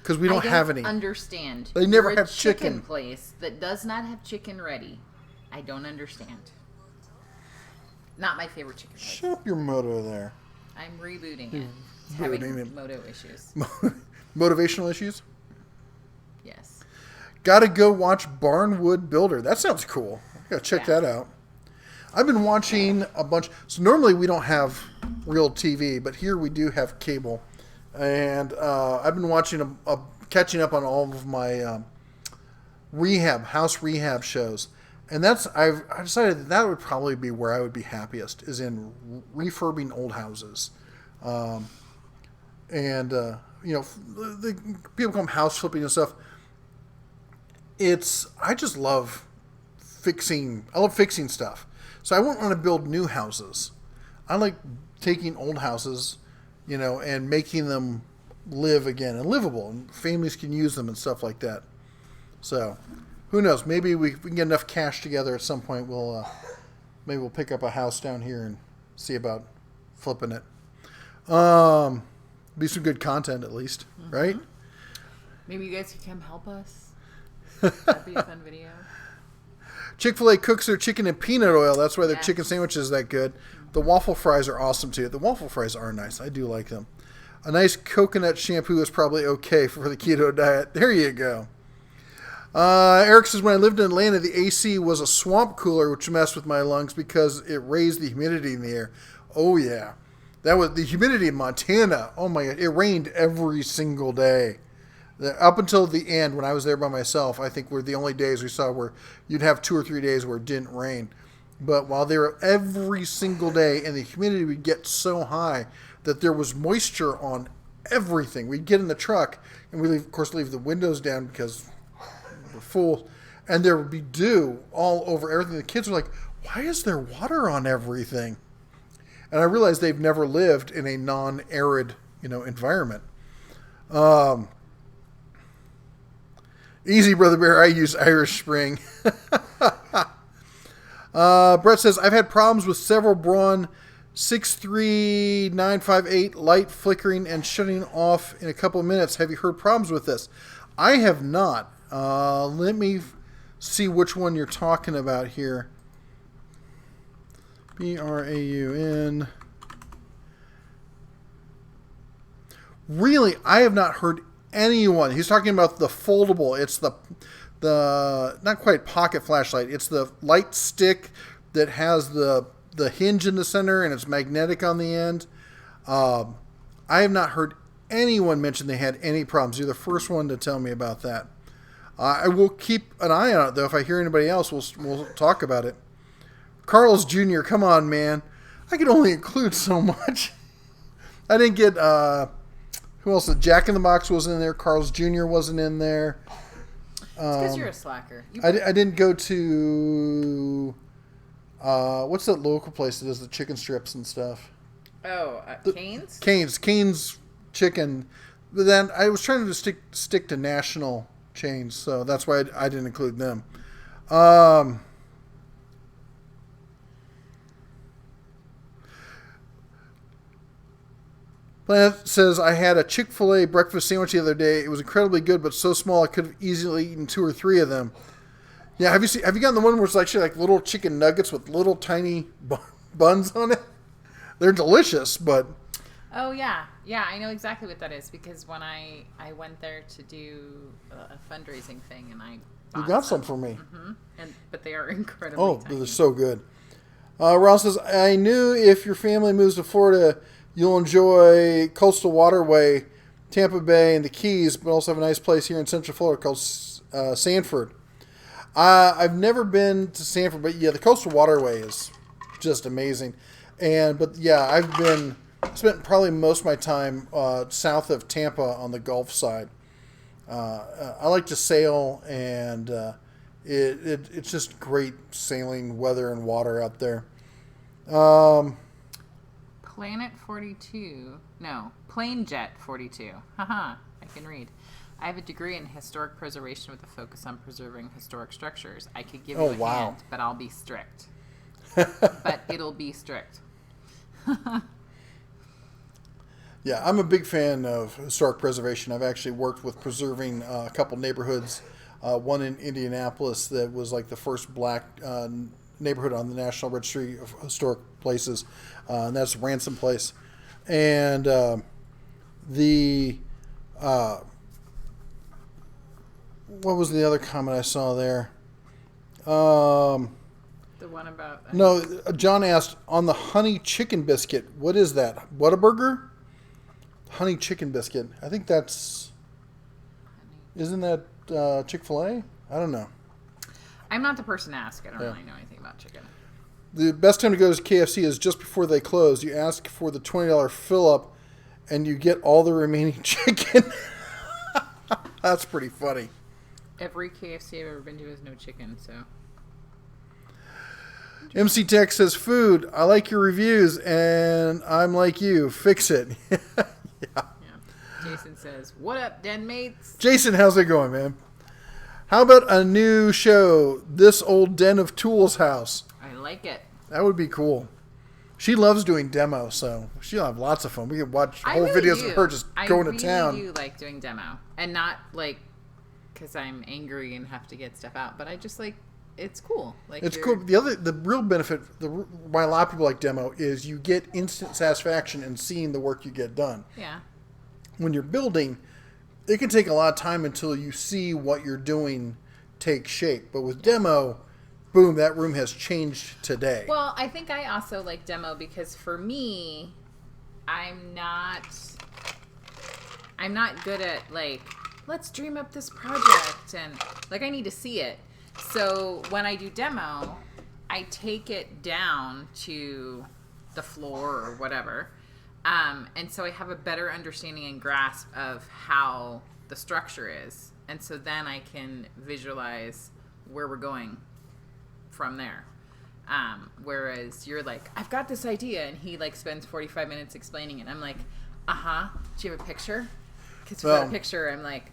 A: Because we don't have any.
B: Understand.
A: They never
B: You're
A: have
B: a
A: chicken.
B: place that does not have chicken ready. I don't understand. Not my favorite chicken place.
A: Shut up your moto there.
B: I'm rebooting it. It's
A: Rebooting
B: having
A: it.
B: moto issues.
A: Motivational issues?
B: Yes.
A: Gotta go watch Barnwood Builder. That sounds cool. Gotta check that out. I've been watching a bunch. So normally we don't have real TV, but here we do have cable. And I've been watching catching up on all of my house rehab shows. And I decided that would probably be where I would be happiest, is in refurbing old houses. The people come house flipping and stuff. I just love fixing. I love fixing stuff. So I wouldn't want to build new houses. I like taking old houses, and making them live again and livable, and families can use them and stuff like that. So, who knows? Maybe we can get enough cash together at some point. Maybe we'll pick up a house down here and see about flipping it. Be some good content at least, right?
B: Maybe you guys could come help us. That'd be a fun video.
A: Chick-fil-A cooks their chicken in peanut oil. That's why their
B: Yes.
A: chicken sandwich is that good. The waffle fries are awesome too. The waffle fries are nice. I do like them. A nice coconut shampoo is probably okay for the keto diet. There you go. Eric says, when I lived in Atlanta, the AC was a swamp cooler, which messed with my lungs because it raised the humidity in the air. Oh, yeah. That was the humidity in Montana. Oh, my God. It rained every single day. Up until the end, when I was there by myself, I think were the only days we saw where you'd have 2 or 3 days where it didn't rain. But while they were every single day, and the humidity would get so high that there was moisture on everything. We'd get in the truck, and we'd, of course, leave the windows down because we're full, and there would be dew all over everything. The kids were like, why is there water on everything? And I realized they've never lived in a non-arid, environment. Easy, Brother Bear. I use Irish Spring. Brett says, I've had problems with several Braun 63958 light flickering and shutting off in a couple of minutes. Have you heard problems with this? I have not. Let me see which one you're talking about here. BRAUN. Really, I have not heard anyone. He's talking about the foldable. It's the not quite pocket flashlight. It's the light stick that has the hinge in the center and it's magnetic on the end. I have not heard anyone mention they had any problems. You're the first one to tell me about that. I will keep an eye on it, though. If I hear anybody else, we'll talk about it. Carl's Jr., come on, man. I could only include so much. I didn't get... who else? Jack in the Box wasn't in there. Carl's Jr. wasn't in there.
B: It's because you're a slacker.
A: I didn't go to... what's that local place that does the chicken strips and stuff?
B: Oh, Cane's?
A: Cane's chicken. But then I was trying to stick to national chains, so that's why I didn't include them. Planet says, I had a Chick-fil-A breakfast sandwich the other day. It was incredibly good, but so small I could have easily eaten 2 or 3 of them. Yeah, have you gotten the one where it's actually like little chicken nuggets with little tiny buns on it? They're delicious, but...
B: Oh, yeah. Yeah, I know exactly what that is because when I went there to do a fundraising thing and I
A: You got some for me.
B: Mm-hmm. But they are incredibly
A: Oh,
B: tiny.
A: they're so good. Ross says, I knew if your family moves to Florida, you'll enjoy Coastal Waterway Tampa Bay and the Keys, but also have a nice place here in Central Florida called Sanford. I've never been to Sanford, but yeah, the coastal waterway is just amazing. I've spent probably most of my time south of Tampa on the Gulf side. I like to sail, and it's just great sailing weather and water out there.
B: Planet 42. No, Plane Jet 42. Haha, I can read. I have a degree in historic preservation with a focus on preserving historic structures. I could give you a hand, but I'll be strict. But it'll be strict.
A: Yeah, I'm a big fan of historic preservation. I've actually worked with preserving a couple neighborhoods. One in Indianapolis that was like the first black neighborhood on the National Registry of Historic Places, and that's Ransom Place. And what was the other comment I saw there?
B: The one about...
A: No, John asked, on the honey chicken biscuit, what is that? Whataburger? Honey chicken biscuit. I think that's... Isn't that Chick-fil-A? I don't know.
B: I'm not the person to ask. I don't really know anything about chicken.
A: The best time to go to KFC is just before they close. You ask for the $20 fill-up, and you get all the remaining chicken. That's pretty funny.
B: Every KFC I've ever been to has no chicken, so...
A: MC Tech says, food, I like your reviews, and I'm like you. Fix it. Yeah.
B: Jason says, what up, den mates?
A: Jason, how's it going, man? How about a new show, This Old Den of Tools House?
B: I like it.
A: That would be cool. She loves doing demos, so she'll have lots of fun. We can watch whole videos of her just going to town.
B: I really do like doing demo. And not, like, because I'm angry and have to get stuff out, but I just, like, it's cool. Like,
A: it's cool. The real benefit, why a lot of people like demo, is you get instant satisfaction in seeing the work you get done.
B: Yeah.
A: When you're building, it can take a lot of time until you see what you're doing take shape. But with demo, boom, that room has changed today.
B: Well, I think I also like demo because for me, I'm not good at, like, let's dream up this project and, like, I need to see it. So when I do demo, I take it down to the floor or whatever. And so I have a better understanding and grasp of how the structure is. And so then I can visualize where we're going from there. Whereas you're like, I've got this idea, and he, like, spends 45 minutes explaining it. I'm like, do you have a picture? Because without a picture, I'm like...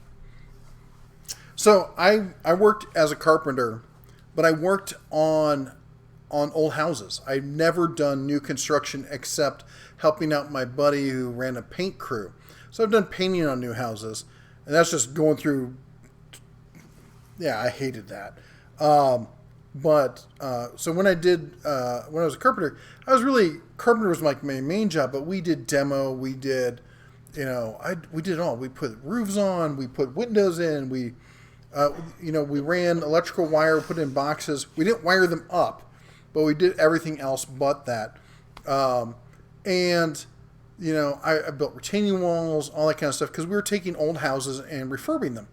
A: So I worked as a carpenter, but I worked on old houses. I've never done new construction except helping out my buddy who ran a paint crew. So I've done painting on new houses, and that's just going through. Yeah, I hated that. So when I was a carpenter, carpenter was like my main job, but we did demo, we did, we did it all. We put roofs on, we put windows in, we ran electrical wire, put in boxes. We didn't wire them up, but we did everything else but that. I built retaining walls, all that kind of stuff, because we were taking old houses and refurbing them.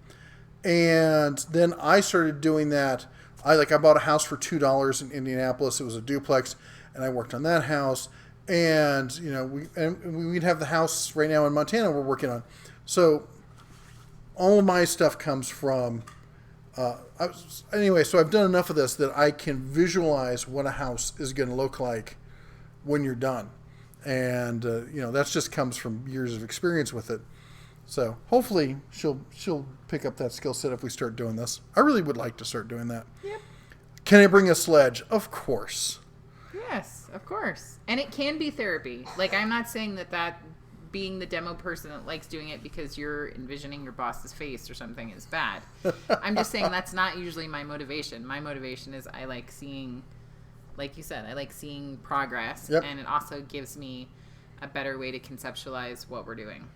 A: And then I started doing that. I bought a house for $2 in Indianapolis. It was a duplex, and I worked on that house. And we'd have the house right now in Montana we're working on. So all of my stuff comes from. So I've done enough of this that I can visualize what a house is going to look like when you're done, and that just comes from years of experience with it. So hopefully she'll pick up that skill set if we start doing this. I really would like to start doing that.
B: Yep.
A: Can I bring a sledge? Of course.
B: Yes, of course. And it can be therapy. Like, I'm not saying that being the demo person that likes doing it because you're envisioning your boss's face or something is bad. I'm just saying that's not usually my motivation. My motivation is I like seeing, like you said, I like seeing progress.
A: Yep.
B: And it also gives me a better way to conceptualize what we're doing.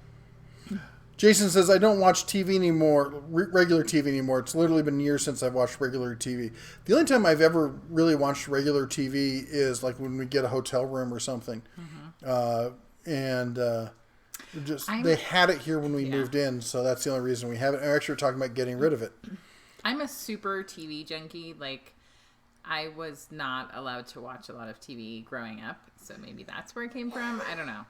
A: Jason says, I don't watch TV anymore, regular TV anymore. It's literally been years since I've watched regular TV. The only time I've ever really watched regular TV is like when we get a hotel room or something. Mm-hmm. They had it here when we moved in, so that's the only reason we have it. Actually, we're talking about getting rid of it.
B: I'm a super TV junkie. Like, I was not allowed to watch a lot of TV growing up, so maybe that's where it came from. I don't know.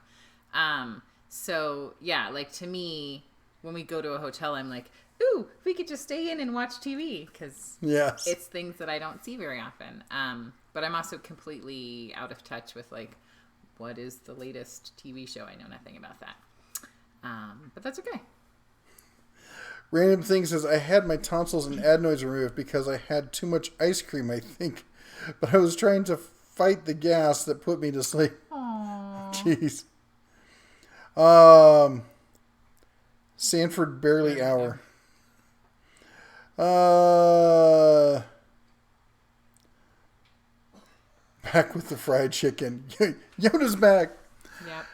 B: So yeah, like to me, when we go to a hotel, I'm like, ooh, we could just stay in and watch TV because it's things that I don't see very often. But I'm also completely out of touch with like, what is the latest TV show? I know nothing about that. But that's okay.
A: Random thing says, I had my tonsils and adenoids removed because I had too much ice cream, I think. But I was trying to fight the gas that put me to sleep.
B: Aww.
A: Jeez. Sanford Barely Hour. Back with the fried chicken. Yoda's back.
B: Yep.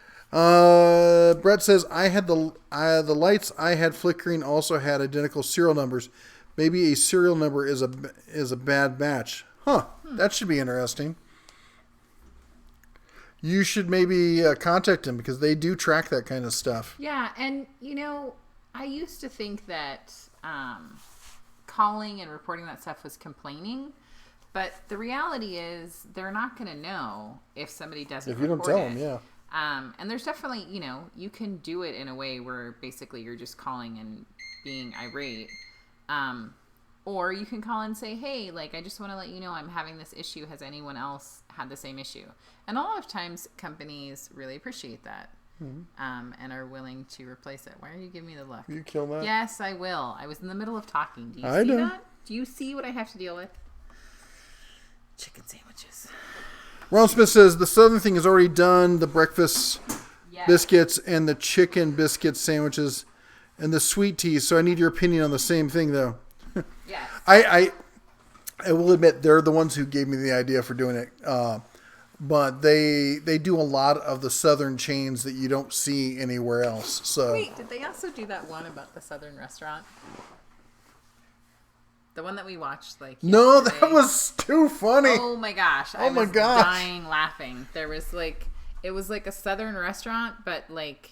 A: Brett says, I had the lights I had flickering also had identical serial numbers. Maybe a serial number is a bad batch. Huh. That should be interesting. You should maybe contact them because they do track that kind of stuff.
B: Yeah, and I used to think that calling and reporting that stuff was complaining, but the reality is they're not going to know if somebody doesn't report it.
A: If you don't tell them, yeah.
B: And there's definitely, you can do it in a way where basically you're just calling and being irate. Or you can call and say, hey, like, I just want to let you know I'm having this issue. Has anyone else had the same issue? And a lot of times companies really appreciate that and are willing to replace it. Why are you giving me the look?
A: You kill that?
B: Yes, I will. I was in the middle of talking. Do you see that? Do you see what I have to deal with? Chicken sandwiches.
A: Ron Smith says, the Southern thing is already done. The breakfast biscuits and the chicken biscuit sandwiches and the sweet tea. So I need your opinion on the same thing, though.
B: Yes.
A: I will admit they're the ones who gave me the idea for doing it. But they do a lot of the Southern chains that you don't see anywhere else. So
B: wait, did they also do that one about the Southern restaurant? The one that we watched, like,
A: no,
B: yesterday?
A: that was too funny.
B: Oh my gosh! I was dying laughing. There was it was like a Southern restaurant, but like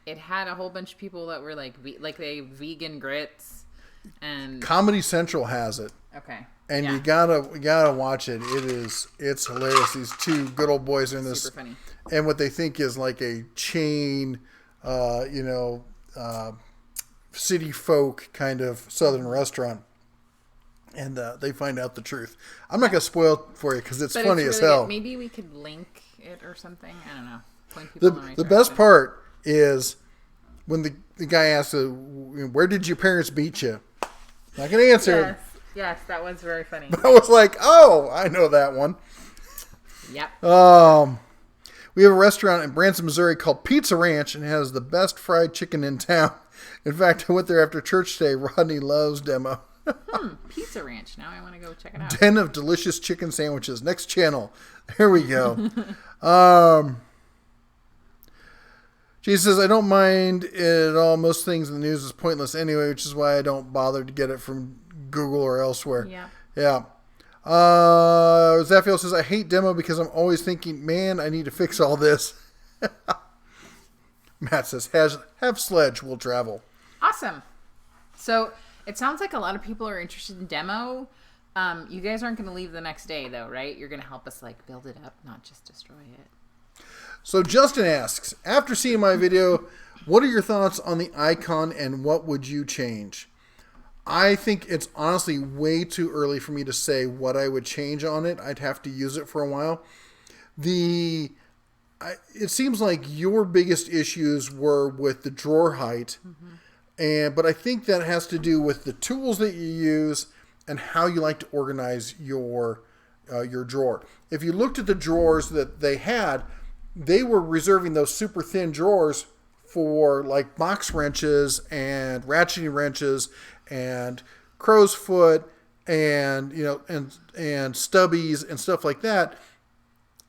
B: it had a whole bunch of people that were like they vegan grits. And
A: Comedy Central has it.
B: Okay.
A: And you gotta watch it. It's hilarious. These two good old boys are in this.
B: Super funny.
A: And what they think is like a chain, city folk kind of Southern restaurant. And they find out the truth. I'm not gonna spoil it for you because it's funny as hell.
B: Maybe we could link it or something. I don't know. Point people in the right
A: the
B: direction.
A: best part is when the guy asks, "Where did your parents beat you?" Not gonna answer.
B: Yes, that one's very funny.
A: But I was like, "Oh, I know that one."
B: Yep.
A: We have a restaurant in Branson, Missouri called Pizza Ranch, and it has the best fried chicken in town. In fact, I went there after church today. Rodney loves demo.
B: Pizza Ranch. Now I want to go check it out.
A: Den of delicious chicken sandwiches. Next channel. There we go. She says, I don't mind it at all. Most things in the news is pointless anyway, which is why I don't bother to get it from Google or elsewhere. Yeah. Zaphiel says, I hate demo because I'm always thinking, man, I need to fix all this. Matt says, have Sledge, we'll travel.
B: Awesome. So it sounds like a lot of people are interested in demo. You guys aren't going to leave the next day, though, right? You're going to help us like build it up, not just destroy it.
A: So Justin asks, after seeing my video, what are your thoughts on the icon and what would you change? I think it's honestly way too early for me to say what I would change on it. I'd have to use it for a while. It seems like your biggest issues were with the drawer height. But I think that has to do with the tools that you use and how you like to organize your drawer. If you looked at the drawers that they had, they were reserving those super thin drawers for like box wrenches and ratcheting wrenches and crow's foot and and stubbies and stuff like that.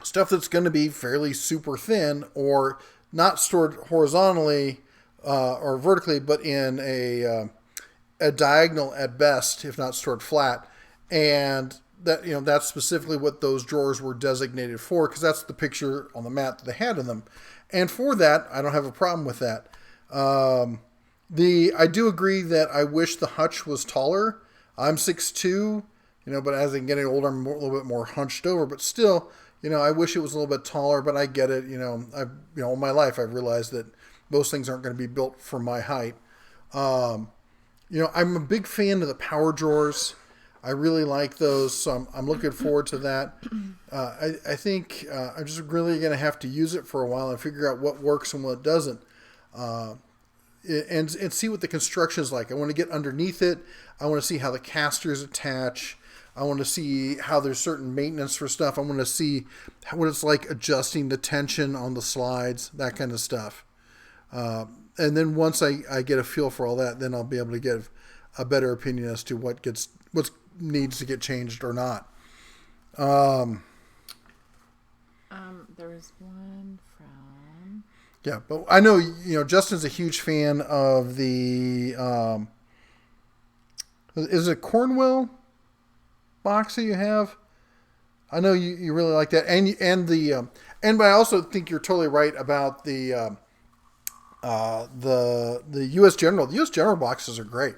A: Stuff that's going to be fairly super thin or not stored horizontally or vertically, but in a diagonal at best, if not stored flat. And that that's specifically what those drawers were designated for, because that's the picture on the mat that they had in them. And for that, I don't have a problem with that. I do agree that I wish the hutch was taller. I'm 6'2", but as I'm getting older, I'm a little bit more hunched over. But still, I wish it was a little bit taller. But I get it. All my life I've realized that most things aren't going to be built for my height. I'm a big fan of the power drawers. I really like those, so I'm looking forward to that. I think I'm just really going to have to use it for a while and figure out what works and what doesn't. And see what the construction is like. I want to get underneath it. I want to see how the casters attach. I want to see how there's certain maintenance for stuff. I want to see what it's like adjusting the tension on the slides, that kind of stuff. And then once I get a feel for all that, then I'll be able to give a better opinion as to what needs to get changed or not.
B: There was one from...
A: Yeah, but I know, Justin's a huge fan of the, is it Cornwell box that you have? I know you really like that. But I also think you're totally right about the U.S. General. The U.S. General boxes are great.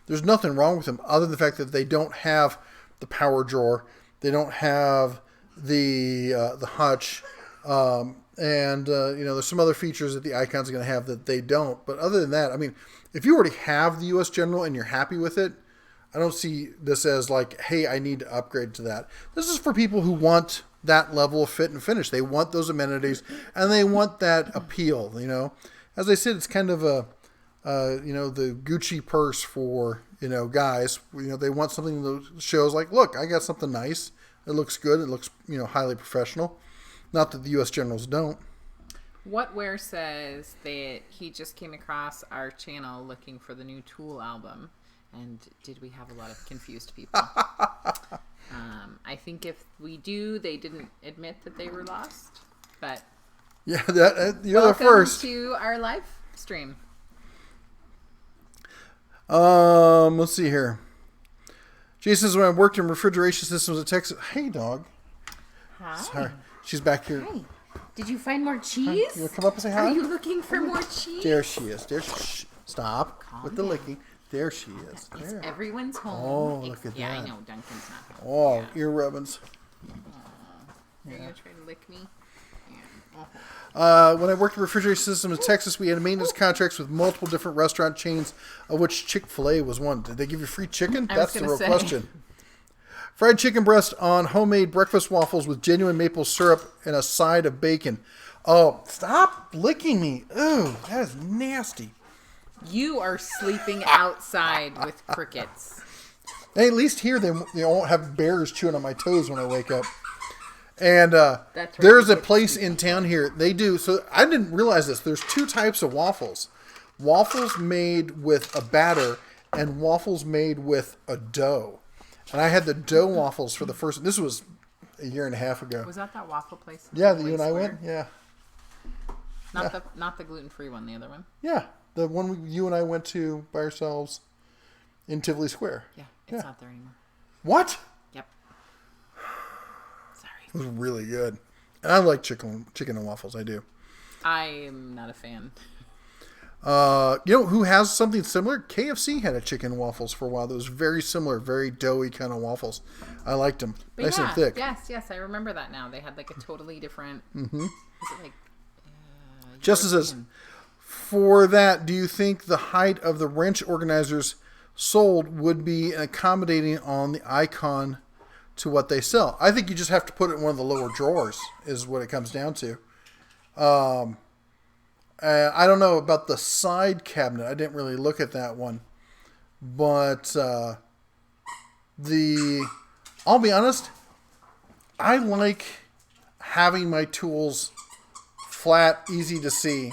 A: There's nothing wrong with them other than the fact that they don't have the power drawer. They don't have the hutch. There's some other features that the Icon's going to have that they don't. But other than that, I mean, if you already have the U.S. General and you're happy with it, I don't see this as like, hey, I need to upgrade to that. This is for people who want that level of fit and finish. They want those amenities and they want that appeal, As I said, it's kind of the Gucci purse for, guys. They want something that shows like, look, I got something nice. It looks good. It looks, highly professional. Not that the U.S. Generals don't.
B: Whatware says that he just came across our channel looking for the new Tool album. And did we have a lot of confused people? I think if we do, they didn't admit that they were lost. But
A: yeah, you're the first.
B: Welcome to our live stream.
A: Let's see here. Jason says, when I worked in refrigeration systems in Texas. Hey, dog.
B: Hi.
A: Sorry. She's back here.
B: Hi. Did you find more cheese?
A: Hi. You want to come up and say hi?
B: Are you looking for more cheese?
A: There she is. Stop with the licking. There she is.
B: It's
A: There.
B: everyone's home.
A: Oh, look at that.
B: Yeah, I know. Duncan's not home.
A: Oh,
B: Yeah.
A: ear rubbins.
B: Are you going to try to lick me?
A: When I worked in refrigeration systems in Texas, we had maintenance contracts with multiple different restaurant chains, of which Chick-fil-A was one. Did they give you free chicken? That's the real question. Fried chicken breast on homemade breakfast waffles with genuine maple syrup and a side of bacon. Oh, stop licking me. Ooh, that is nasty.
B: You are sleeping outside with crickets.
A: Hey, at least here they won't have bears chewing on my toes when I wake up. And there's a place in town here. They do. So I didn't realize this. There's two types of waffles. Waffles made with a batter and waffles made with a dough. And I had the dough waffles for the first. This was a year and a half ago.
B: Was that waffle place?
A: Yeah, that you and I went. Yeah.
B: Not the gluten-free one. The other one.
A: Yeah, the one you and I went to by ourselves in Tivoli Square.
B: Yeah, it's not there anymore.
A: What?
B: Yep. Sorry.
A: It was really good. And I like chicken and waffles. I do.
B: I am not a fan.
A: Who has something similar? KFC had a chicken and waffles for a while that was very similar, very doughy kind of waffles. I liked them.
B: But
A: nice and thick.
B: Yes, I remember that now. They had like a totally different. Mm-hmm. Was it like?
A: Justin says, for that, do you think the height of the wrench organizers sold would be accommodating on the Icon to what they sell? I think you just have to put it in one of the lower drawers is what it comes down to. I don't know about the side cabinet. I didn't really look at that one. But I'll be honest, I like having my tools flat, easy to see.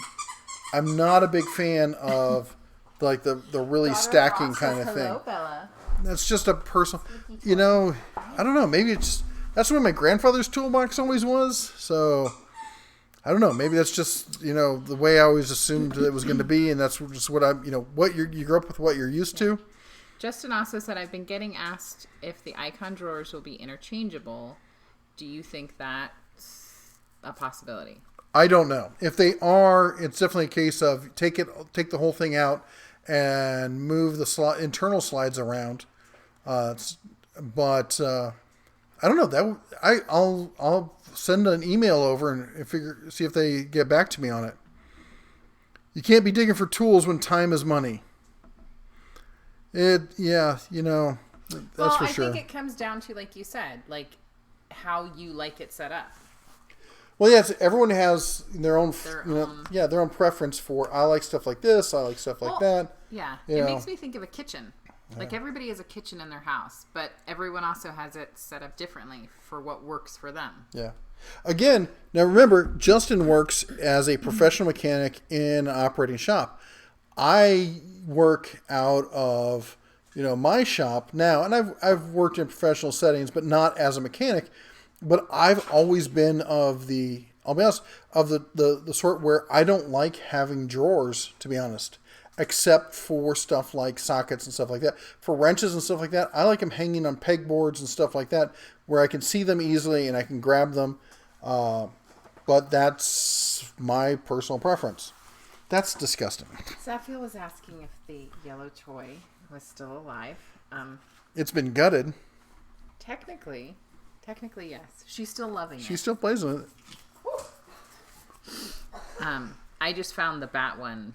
A: I'm not a big fan of like the really stacking kind of thing.
B: Bella.
A: That's just a personal, I don't know. Maybe that's what my grandfather's toolbox always was. So I don't know. Maybe that's just, the way I always assumed it was going to be. And that's just what what you grew up with, what you're used to.
B: Justin also said, I've been getting asked if the Icon drawers will be interchangeable. Do you think that's a possibility?
A: I don't know. If they are, it's definitely a case of take the whole thing out and move the internal slides around. But I don't know. I'll send an email over and see if they get back to me on it. You can't be digging for tools when time is money. That's for sure.
B: I think it comes down to, like you said, like how you like it set up.
A: Well, yes, everyone has their own preference for, I like stuff like this, I like stuff like that.
B: Yeah, it makes me think of a kitchen. Like everybody has a kitchen in their house, but everyone also has it set up differently for what works for them.
A: Yeah. Again, now remember, Justin works as a professional mechanic in an operating shop. I work out of, my shop now, and I've worked in professional settings, but not as a mechanic. But I've always been of the sort where I don't like having drawers, to be honest, except for stuff like sockets and stuff like that. For wrenches and stuff like that, I like them hanging on pegboards and stuff like that, where I can see them easily and I can grab them. But that's my personal preference. That's disgusting.
B: Zafia was asking if the yellow toy was still alive.
A: It's been gutted.
B: Technically, yes. She's still loving it.
A: She still plays with it.
B: I just found the bat one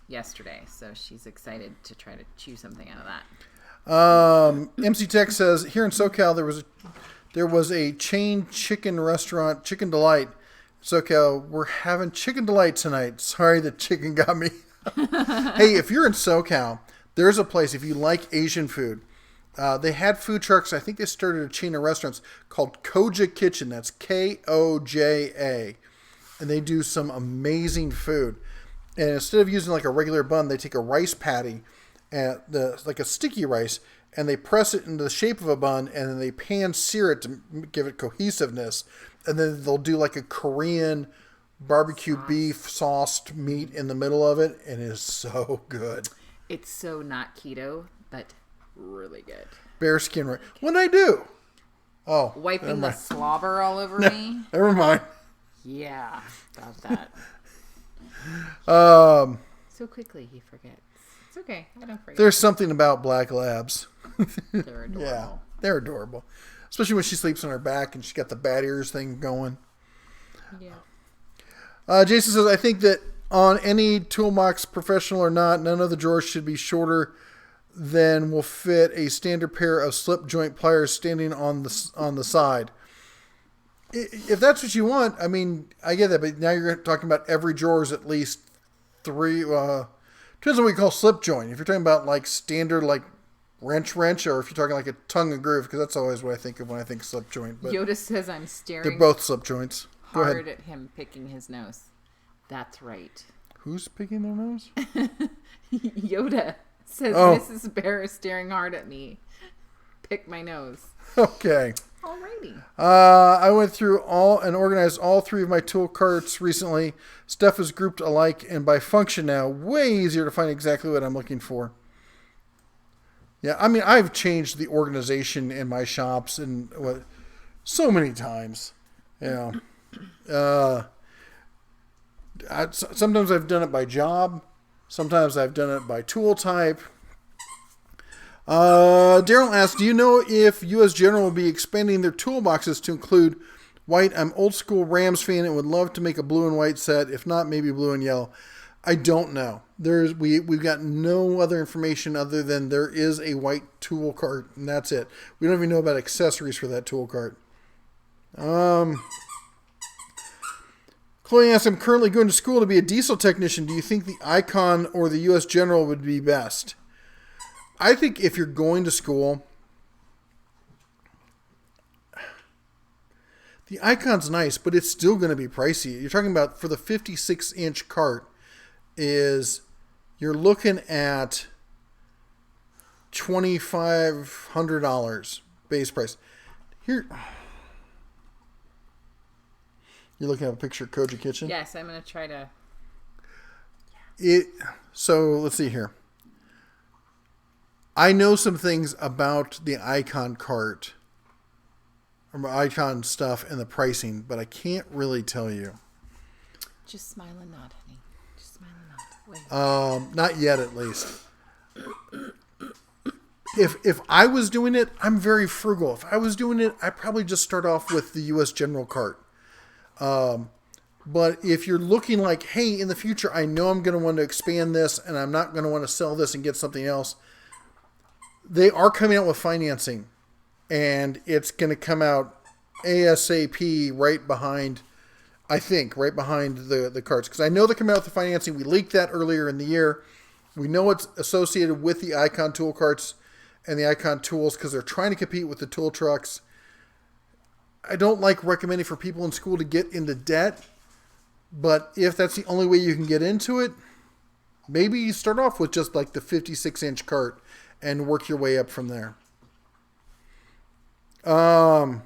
B: yesterday, so she's excited to try to chew something out of that.
A: MC Tech says, here in SoCal there was a chain chicken restaurant, Chicken Delight. SoCal, we're having Chicken Delight tonight. Sorry the chicken got me. Hey, if you're in SoCal, there's a place, if you like Asian food, they had food trucks. I think they started a chain of restaurants called Koja Kitchen. That's Koja. And they do some amazing food. And instead of using like a regular bun, they take a rice patty, like a sticky rice, and they press it into the shape of a bun, and then they pan-sear it to give it cohesiveness. And then they'll do like a Korean barbecue beef sauced meat in the middle of it, and it is so good.
B: It's so not keto, but really good.
A: Bearskin rice. What'd I do? Oh.
B: Wiping the slobber all over me?
A: Never mind.
B: Yeah, about that. So quickly he forgets. It's okay. I don't forget.
A: There's something about black labs.
B: They're adorable.
A: Yeah, they're adorable. Especially when she sleeps on her back and she's got the bat ears thing going.
B: Yeah.
A: Jason says, I think that on any toolbox, professional or not, none of the drawers should be shorter than will fit a standard pair of slip joint pliers standing on the side. If that's what you want, I mean, I get that, but now you're talking about every drawer is at least 3. Depends on what you call slip joint. If you're talking about like standard, like wrench, or if you're talking like a tongue and groove, because that's always what I think of when I think slip joint. But
B: Yoda says I'm staring.
A: They're both slip joints.
B: Hard at him picking his nose. That's right.
A: Who's picking their nose?
B: Yoda says Mrs. Bear is staring hard at me. Pick my nose.
A: Okay.
B: Alrighty.
A: I went through and organized all 3 of my tool carts recently. Stuff is grouped alike and by function now. Way easier to find exactly what I'm looking for. Yeah, I mean, I've changed the organization in my shops and so many times. Sometimes I've done it by job. Sometimes I've done it by tool type. Daryl asks, do you know if U.S. General will be expanding their toolboxes to include white? I'm old school Rams fan and would love to make a blue and white set. If not, maybe blue and yellow. I don't know. We've got no other information other than there is a white tool cart, and that's it. We don't even know about accessories for that tool cart. Chloe asks, I'm currently going to school to be a diesel technician. Do you think the Icon or the U.S. General would be best? I think if you're going to school, the Icon's nice, but it's still going to be pricey. You're talking about, for the 56-inch cart, you're looking at $2,500 base price. Here, you're looking at a picture of Koja Kitchen?
B: Yes, I'm going to try to...
A: So, let's see here. I know some things about the Icon cart, or Icon stuff and the pricing, but I can't really tell you.
B: Just smile and nod, honey. Just smile and nod. Wait.
A: Not yet, at least. If I was doing it, I'm very frugal. If I was doing it, I'd probably just start off with the U.S. General cart. But if you're looking like, hey, in the future, I know I'm going to want to expand this, and I'm not going to want to sell this and get something else, they are coming out with financing, and it's going to come out ASAP right behind, I think, right behind the carts. Because I know they're coming out with the financing. We leaked that earlier in the year. We know it's associated with the Icon tool carts and the Icon tools because they're trying to compete with the tool trucks. I don't like recommending for people in school to get into debt, but if that's the only way you can get into it, maybe you start off with just like the 56-inch cart and work your way up from there. I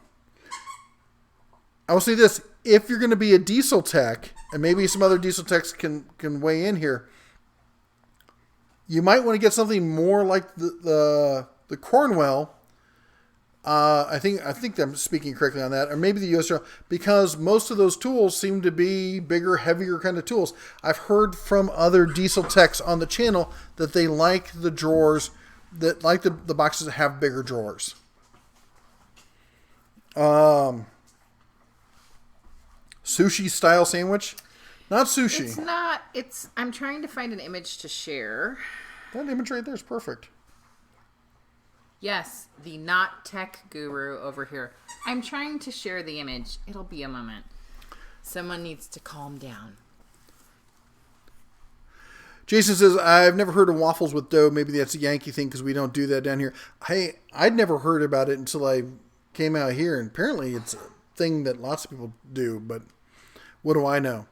A: will say this. If you're going to be a diesel tech, and maybe some other diesel techs can weigh in here, you might want to get something more like the Cornwell. I think I'm speaking correctly on that, or maybe the US, because most of those tools seem to be bigger, heavier kind of tools. I've heard from other diesel techs on the channel that they like the drawers, that like the boxes that have bigger drawers. Sushi style sandwich, not sushi.
B: It's not. I'm trying to find an image to share.
A: That image right there is perfect.
B: Yes, the not tech guru over here. I'm trying to share the image. It'll be a moment. Someone needs to calm down.
A: Jason says, I've never heard of waffles with dough. Maybe that's a Yankee thing because we don't do that down here. I'd never heard about it until I came out here, and apparently it's a thing that lots of people do, but what do I know?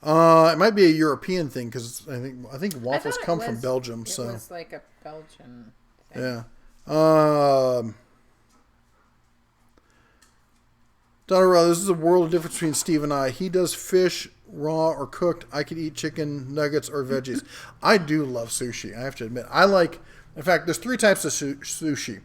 A: It might be a European thing because I think waffles come from Belgium.
B: It was like a Belgian thing.
A: Yeah. Donna, this is a world of difference between Steve and I. He does fish raw or cooked. I could eat chicken nuggets or veggies. I do love sushi. I have to admit, in fact, there's 3 types of sushi.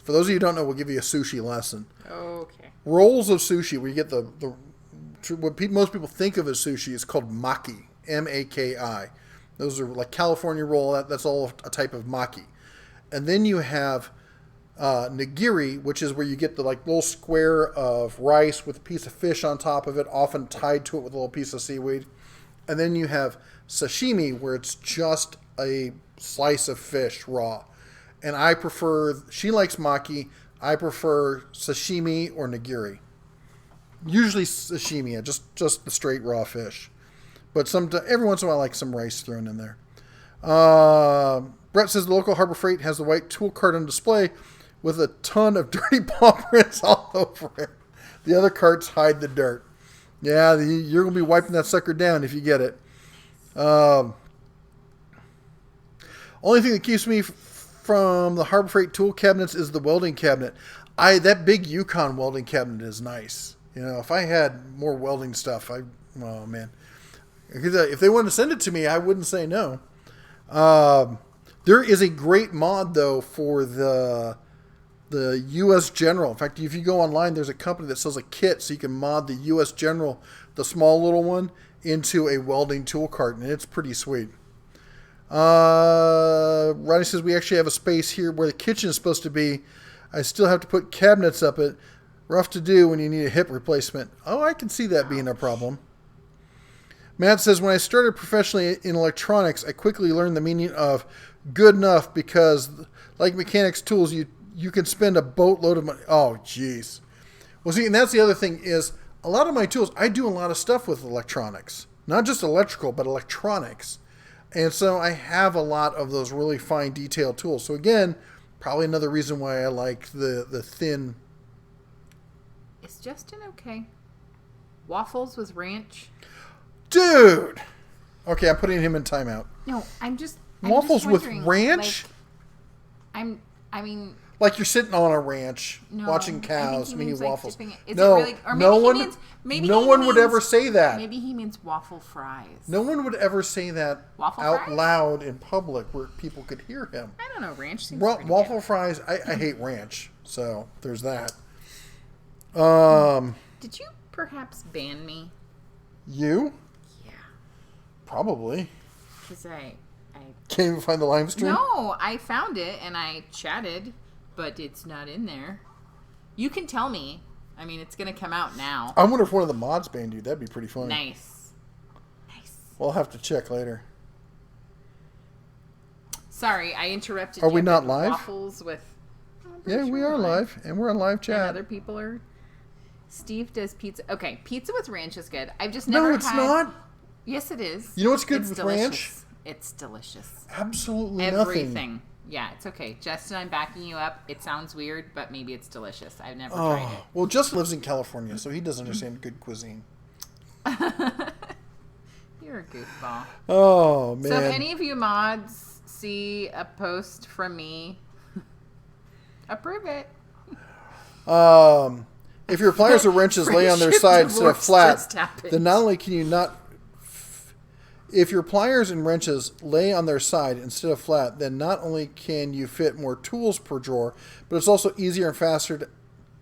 A: For those of you who don't know, we'll give you a sushi lesson.
B: Okay.
A: Rolls of sushi, where you get what most people think of as sushi is called maki, M-A-K-I. Those are like California roll. That's all a type of maki. And then you have nigiri, which is where you get the like little square of rice with a piece of fish on top of it, often tied to it with a little piece of seaweed. And then you have sashimi, where it's just a slice of fish raw. And she likes maki. I prefer sashimi or nigiri. Usually sashimi, just the straight raw fish. But every once in a while I like some rice thrown in there. Brett says the local Harbor Freight has the white tool cart on display with a ton of dirty paw prints all over it. The other carts hide the dirt. Yeah, you're going to be wiping that sucker down if you get it. Only thing that keeps me from the Harbor Freight tool cabinets is the welding cabinet. That big Yukon welding cabinet is nice. You know, if I had more welding stuff, oh man. If they wanted to send it to me, I wouldn't say no. There is a great mod, though, for the U.S. General. In fact, if you go online, there's a company that sells a kit so you can mod the U.S. General, the small little one, into a welding tool cart, and it's pretty sweet. Ronnie says, we actually have a space here where the kitchen is supposed to be. I still have to put cabinets up it. Rough to do when you need a hip replacement. Oh, I can see that being a problem. Matt says, when I started professionally in electronics, I quickly learned the meaning of good enough because, like mechanics tools, you can spend a boatload of money. Oh, jeez. Well, see, and that's the other thing is, a lot of my tools, I do a lot of stuff with electronics. Not just electrical, but electronics. And so I have a lot of those really fine detailed tools. So again, probably another reason why I like the thin.
B: Is Justin okay? Waffles with ranch?
A: Dude! Okay, I'm putting him in timeout.
B: No, I'm just
A: Waffles with
B: wondering,
A: ranch?
B: Like
A: you're sitting on a ranch watching cows, meaning waffles.
B: No
A: one would ever say that.
B: Maybe he means waffle fries.
A: No one would ever say that out loud in public where people could hear him.
B: I don't know. Ranch seems
A: waffle fries. I hate ranch, so there's that.
B: Did you perhaps ban me?
A: You?
B: Yeah.
A: Probably.
B: Because I
A: Can't even find the lime stream?
B: No, I found it and I chatted, but it's not in there. You can tell me. I mean, it's going to come out now.
A: I wonder if one of the mods banned you. That'd be pretty funny.
B: Nice.
A: We'll have to check later.
B: Sorry, I interrupted
A: Are
B: you
A: we not
B: with
A: live?
B: Waffles with...
A: Yeah, we are live. And we're on live chat.
B: And other people are... Steve does pizza. Okay, pizza with ranch is good. I've just never had...
A: No, it's not.
B: Yes, it is.
A: You know what's good
B: It's
A: with
B: delicious.
A: ranch?
B: It's delicious.
A: Absolutely
B: Everything.
A: nothing.
B: Yeah, it's okay. Justin, I'm backing you up. It sounds weird, but maybe it's delicious. I've never
A: Oh,
B: tried it.
A: well, Justin lives in California, so he doesn't understand good cuisine.
B: You're a goofball.
A: Oh, man.
B: So if any of you mods see a post from me, approve it.
A: If your pliers or wrenches lay on their
B: Friendship
A: side instead of
B: divorce
A: flat,
B: just happened.
A: then not only can you not... If your pliers and wrenches lay on their side instead of flat, then not only can you fit more tools per drawer, but it's also easier and faster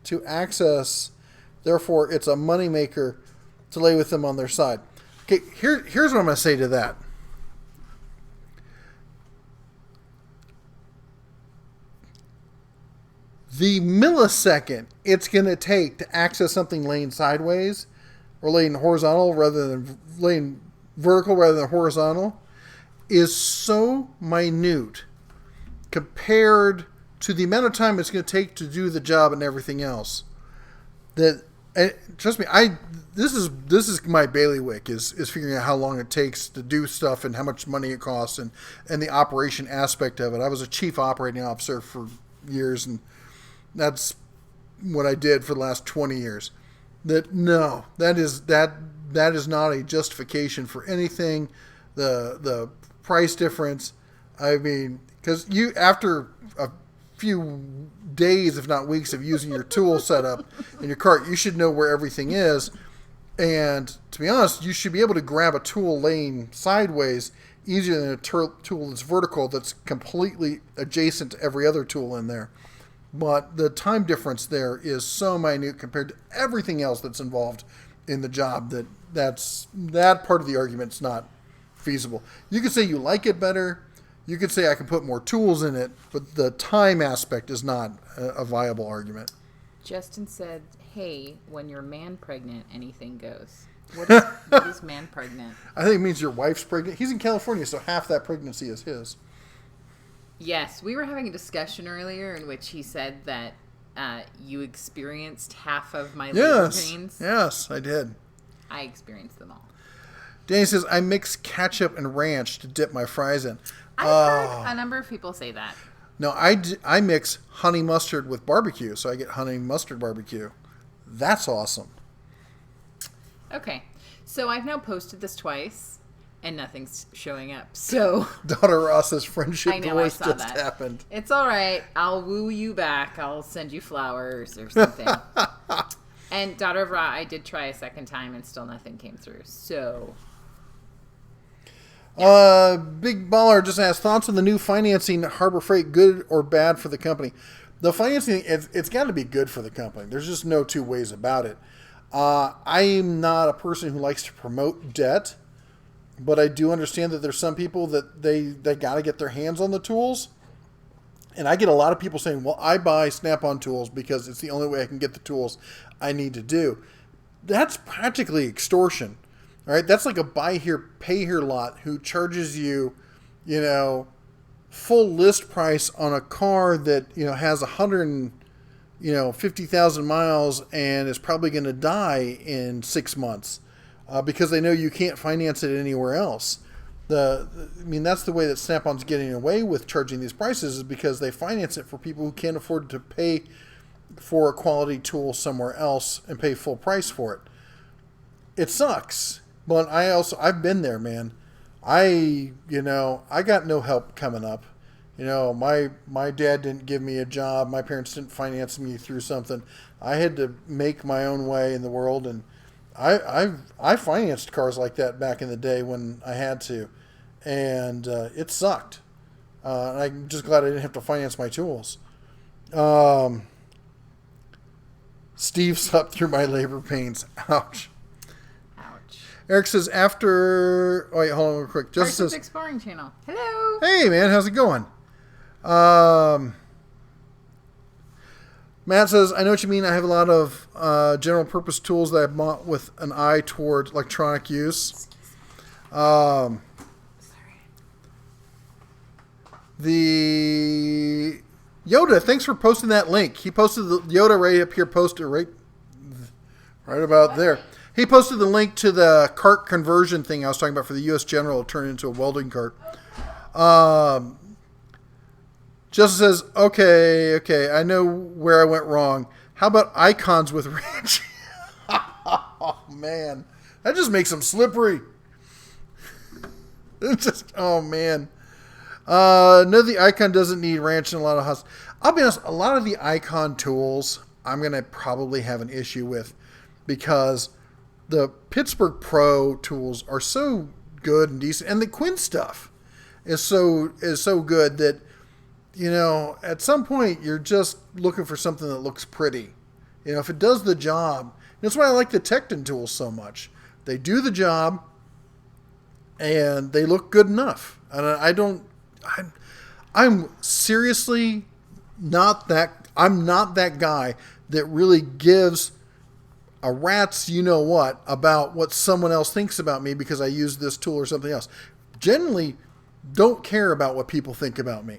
A: to access. Therefore, it's a moneymaker to lay with them on their side. Okay, here's what I'm going to say to that. The millisecond it's going to take to access something laying sideways or laying horizontal rather than laying vertical rather than horizontal is so minute compared to the amount of time it's going to take to do the job and everything else that, and trust me, this is my bailiwick is figuring out how long it takes to do stuff and how much money it costs and the operation aspect of it. I was a chief operating officer for years, and that's what I did for the last 20 years. That is not a justification for anything. The price difference, I mean, because you, after a few days, if not weeks, of using your tool setup in your cart, you should know where everything is. And to be honest, you should be able to grab a tool laying sideways easier than a tool that's vertical that's completely adjacent to every other tool in there. But the time difference there is so minute compared to everything else that's involved in the job that part of the argument's not feasible. You could say you like it better. You could say I can put more tools in it, but the time aspect is not a viable argument.
B: Justin said, hey, when you're man pregnant, anything goes. What is man pregnant?
A: I think it means your wife's pregnant. He's in California, so half that pregnancy is his.
B: Yes, we were having a discussion earlier in which he said that you experienced half of my labor pains.
A: Yes, I did.
B: I experienced them all.
A: Danny says, I mix ketchup and ranch to dip my fries in.
B: I've heard a number of people say that.
A: No, I mix honey mustard with barbecue, so I get honey mustard barbecue. That's awesome.
B: Okay, so I've now posted this twice, and nothing's showing up. So
A: Daughter Ross's friendship
B: I know,
A: divorce
B: I saw
A: just
B: that.
A: happened.
B: It's all right. I'll woo you back. I'll send you flowers or something. And Daughter of Ra, I did try a second time, and still nothing came through. So
A: Big Baller just asked, thoughts on the new financing Harbor Freight, good or bad for the company? The financing, it's got to be good for the company. There's just no two ways about it. I'm not a person who likes to promote debt, but I do understand that there's some people that they got to get their hands on the tools. And I get a lot of people saying, well, I buy Snap-on tools because it's the only way I can get the tools I need to do. That's practically extortion. All right, that's like a buy here, pay here lot who charges you, full list price on a car that, has 50,000 miles and is probably going to die in 6 months because they know you can't finance it anywhere else. That's the way that Snap-on's getting away with charging these prices, is because they finance it for people who can't afford to pay for a quality tool somewhere else and pay full price for it. It sucks. But I've been there, man. I got no help coming up. My dad didn't give me a job. My parents didn't finance me through something. I had to make my own way in the world, and I financed cars like that back in the day when I had to, and it sucked. And I'm just glad I didn't have to finance my tools. Steve slept through my labor pains. Ouch. Eric says after... Oh, wait, hold on real quick. Just
B: Carson's
A: says...
B: Exploring Channel. Hello.
A: Hey, man, how's it going? Matt says, I know what you mean. I have a lot of general purpose tools that I bought with an eye toward electronic use. The Yoda, thanks for posting that link. He posted the Yoda right up here, posted right about there. He posted the link to the cart conversion thing I was talking about for the U.S. General turned into a welding cart. Just says, okay, I know where I went wrong. How about icons with ranch? Oh, man. That just makes them slippery. It's just, oh, man. No, the icon doesn't need ranch in a lot of houses. I'll be honest, a lot of the icon tools I'm going to probably have an issue with because the Pittsburgh Pro tools are so good and decent. And the Quinn stuff is so good that, you know, at some point you're just looking for something that looks pretty. You know, if it does the job. That's why I like the Tecton tools so much. They do the job and they look good enough. And I'm seriously not that, I'm not that guy that really gives a rat's you-know-what about what someone else thinks about me because I use this tool or something else. Generally, don't care about what people think about me.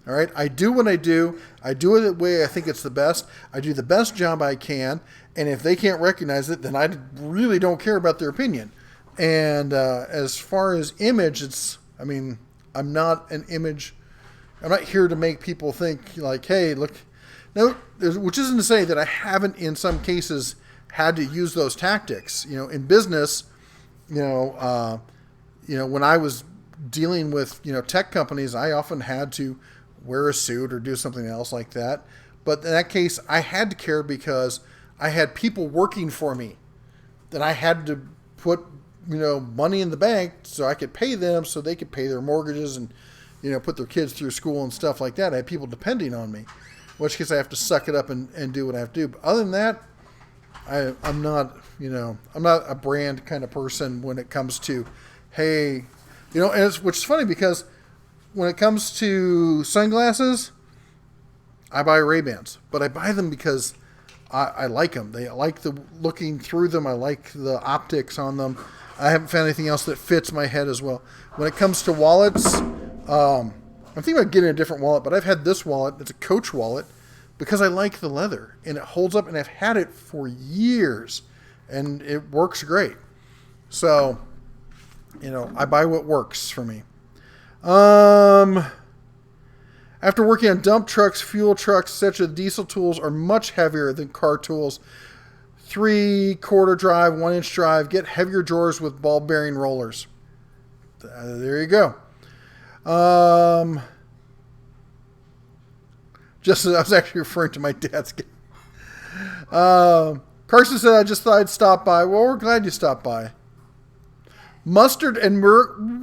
A: All right? I do what I do. I do it the way I think it's the best. I do the best job I can. And if they can't recognize it, then I really don't care about their opinion. And as far as image, I'm not an image. I'm not here to make people think like, hey, look. No, which isn't to say that I haven't, in some cases, had to use those tactics. You know, in business, when I was dealing with, tech companies, I often had to wear a suit or do something else like that. But in that case, I had to care because I had people working for me that I had to put, money in the bank so I could pay them so they could pay their mortgages and, put their kids through school and stuff like that. I had people depending on me, in which case I have to suck it up and do what I have to do. But other than that, I'm not a brand kind of person when it comes to, hey, which is funny because when it comes to sunglasses, I buy Ray-Bans, but I buy them because I like them. I like the looking through them. I like the optics on them. I haven't found anything else that fits my head as well. When it comes to wallets, I'm thinking about getting a different wallet, but I've had this wallet. It's a Coach wallet because I like the leather and it holds up, and I've had it for years and it works great. So, I buy what works for me. After working on dump trucks, fuel trucks, etc., diesel tools are much heavier than car tools. 3/4 drive, 1-inch drive. Get heavier drawers with ball bearing rollers. There you go. Just as I was actually referring to my dad's game. Carson said, I just thought I'd stop by. Well, we're glad you stopped by. Mustard and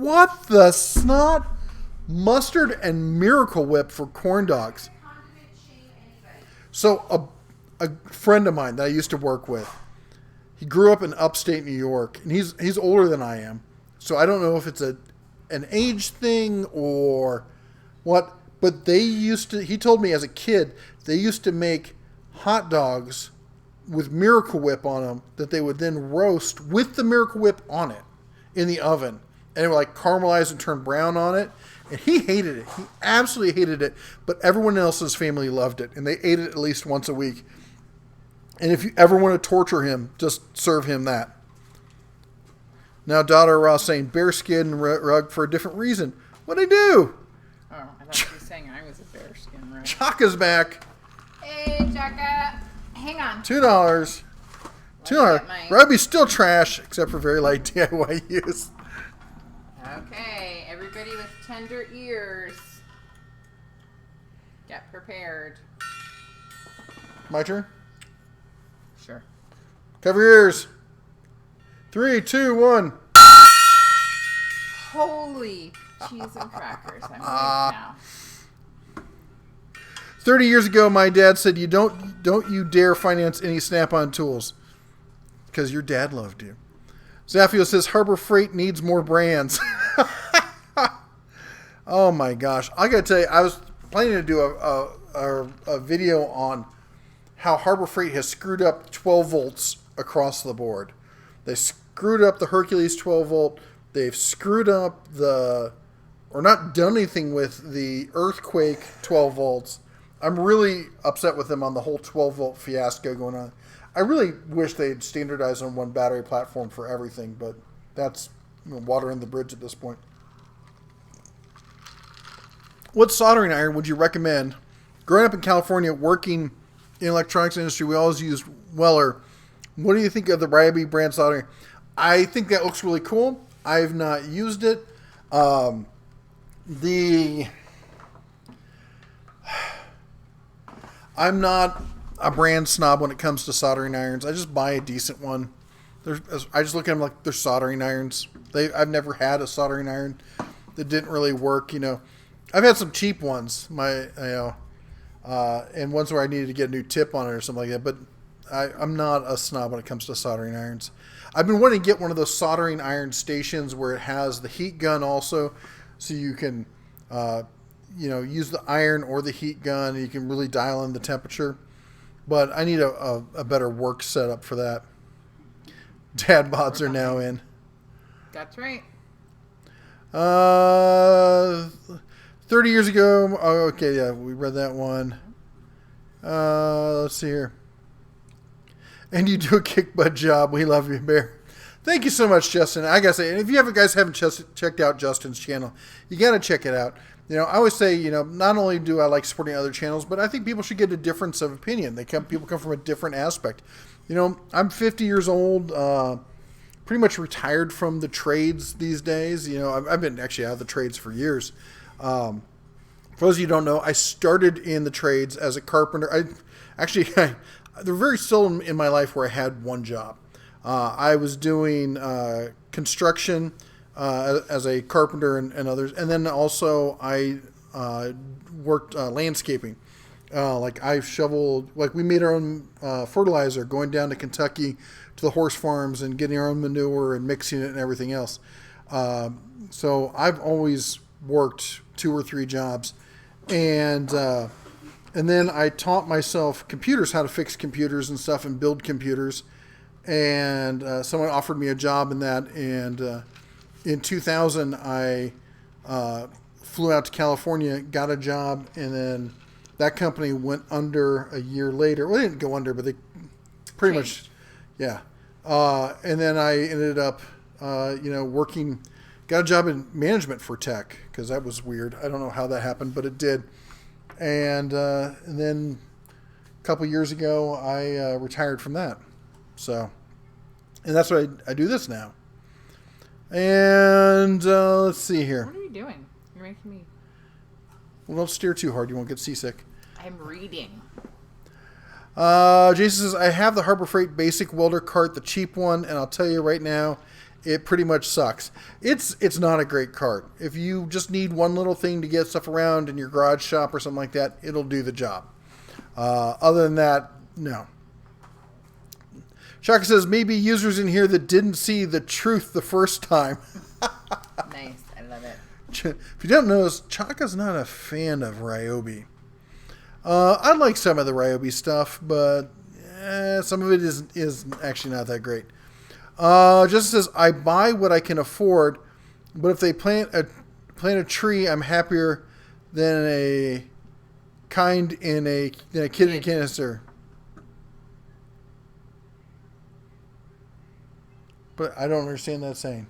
A: what the snot? Mustard and Miracle Whip for corn dogs. So a friend of mine that I used to work with, he grew up in upstate New York, and he's older than I am. So I don't know if it's an age thing or what, but he told me as a kid, they used to make hot dogs with Miracle Whip on them that they would then roast with the Miracle Whip on it in the oven. And it would like caramelize and turn brown on it. And he hated it. He absolutely hated it. But everyone else's family loved it. And they ate it at least once a week. And if you ever want to torture him, just serve him that. Now, daughter Ross saying bearskin rug for a different reason. What'd I do?
B: Oh, I thought you were saying I was a bearskin rug.
A: Chaka's back.
B: Hey, Chaka. Hang on.
A: $2. $2. Rugby's still trash, except for very light DIY use.
B: Okay, everybody with tender ears, get prepared.
A: My turn?
B: Sure.
A: Cover your ears. 3, 2, 1.
B: Holy cheese and crackers. I'm awake now.
A: 30 years ago, my dad said, "You don't you dare finance any Snap-on tools," because your dad loved you. Zaffio says Harbor Freight needs more brands. Oh my gosh. I got to tell you, I was planning to do a video on how Harbor Freight has screwed up 12 volts across the board. They screwed up the Hercules 12 volt. They've screwed up or not done anything with the Earthquake 12 volts. I'm really upset with them on the whole 12 volt fiasco going on. I really wish they'd standardize on one battery platform for everything, but that's water in the bridge at this point. What soldering iron would you recommend? Growing up in California, working in electronics industry, we always used Weller. What do you think of the Ryobi brand soldering? I think that looks really cool. I've not used it. I'm not a brand snob when it comes to soldering irons. I just buy a decent one. I just look at them like they're soldering irons. I've never had a soldering iron that didn't really work. I've had some cheap ones, and ones where I needed to get a new tip on it or something like that. But I'm not a snob when it comes to soldering irons. I've been wanting to get one of those soldering iron stations where it has the heat gun also, so you can, use the iron or the heat gun, and you can really dial in the temperature. But I need a better work setup for that. Dad bods are now in.
B: That's right.
A: 30 years ago. Oh, okay, yeah, we read that one. Let's see here. And you do a kick butt job. We love you, Bear. Thank you so much, Justin. I gotta say, and if you guys haven't checked out Justin's channel, you gotta check it out. I always say, not only do I like supporting other channels, but I think people should get a difference of opinion. People come from a different aspect. I'm 50 years old, pretty much retired from the trades these days. I've been actually out of the trades for years. For those of you who don't know, I started in the trades as a carpenter. There were very seldom in my life where I had one job. I was doing construction as a carpenter and others. And then also I worked landscaping. I shoveled, we made our own fertilizer going down to Kentucky to the horse farms and getting our own manure and mixing it and everything else. So I've always worked 2 or 3 jobs. And then I taught myself computers, how to fix computers and stuff and build computers. And someone offered me a job in that. And in 2000, I flew out to California, got a job, and then that company went under a year later. Well, they didn't go under, but they pretty much, yeah. And then I ended up, working, got a job in management for tech, because that was weird. I don't know how that happened, but it did. And then a couple years ago, I retired from that. So, and that's why I do this now. And let's see here.
B: What are you doing? You're making me...
A: Well, don't steer too hard. You won't get seasick.
B: I'm reading.
A: Jason says, I have the Harbor Freight basic welder cart, the cheap one, and I'll tell you right now, it pretty much sucks. It's not a great cart. If you just need one little thing to get stuff around in your garage shop or something like that, it'll do the job. Other than that, no. Shaka says, maybe users in here that didn't see the truth the first time.
B: Nice. I love it.
A: If you don't know, Chaka's not a fan of Ryobi. I like some of the Ryobi stuff, but some of it is actually not that great. Just says, I buy what I can afford, but if they plant a tree, I'm happier than a kid in a canister. But I don't understand that saying.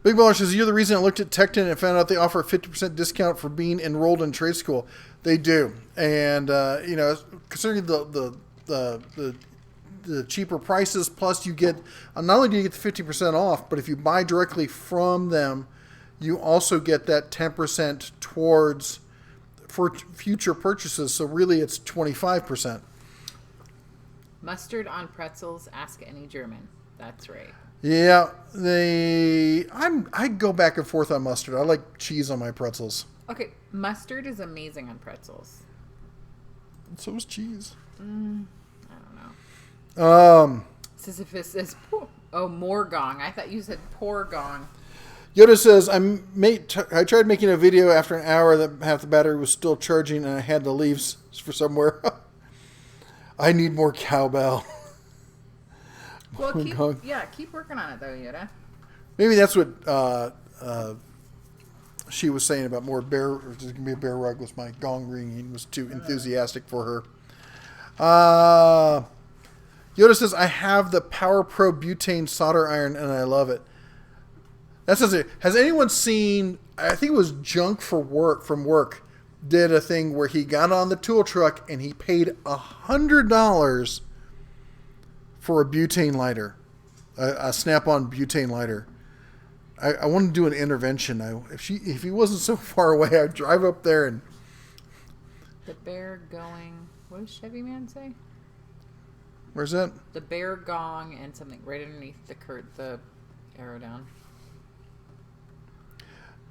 A: Big Baller says, you're the reason I looked at Tecton and found out they offer a 50% discount for being enrolled in trade school. They do. And, considering the cheaper prices, plus you get, not only do you get the 50% off, but if you buy directly from them, you also get that 10% for future purchases. So really it's 25%.
B: Mustard on pretzels, ask any German. That's right.
A: Yeah, I go back and forth on mustard. I like cheese on my pretzels.
B: Okay, mustard is amazing on pretzels.
A: And so is cheese.
B: I don't know. Sisyphus says, Morgong. I thought you said Porgong.
A: Yoda says, I tried making a video after an hour that half the battery was still charging and I had to leave for somewhere. I need more cowbell.
B: Well, keep working on it, though, Yoda.
A: Maybe that's what she was saying about more bear. There's going to be a bear rug with my gong ringing was too enthusiastic for her. Yoda says, I have the Power Pro butane solder iron and I love it. That says it. Has anyone seen, I think it was Junk from work, did a thing where he got on the tool truck and he paid $100 for a butane lighter, a Snap-on butane lighter. I want to do an intervention. If he wasn't so far away, I'd drive up there and...
B: The bear going... What does Chevy Man say?
A: Where's that?
B: The bear gong and something right underneath the arrow down.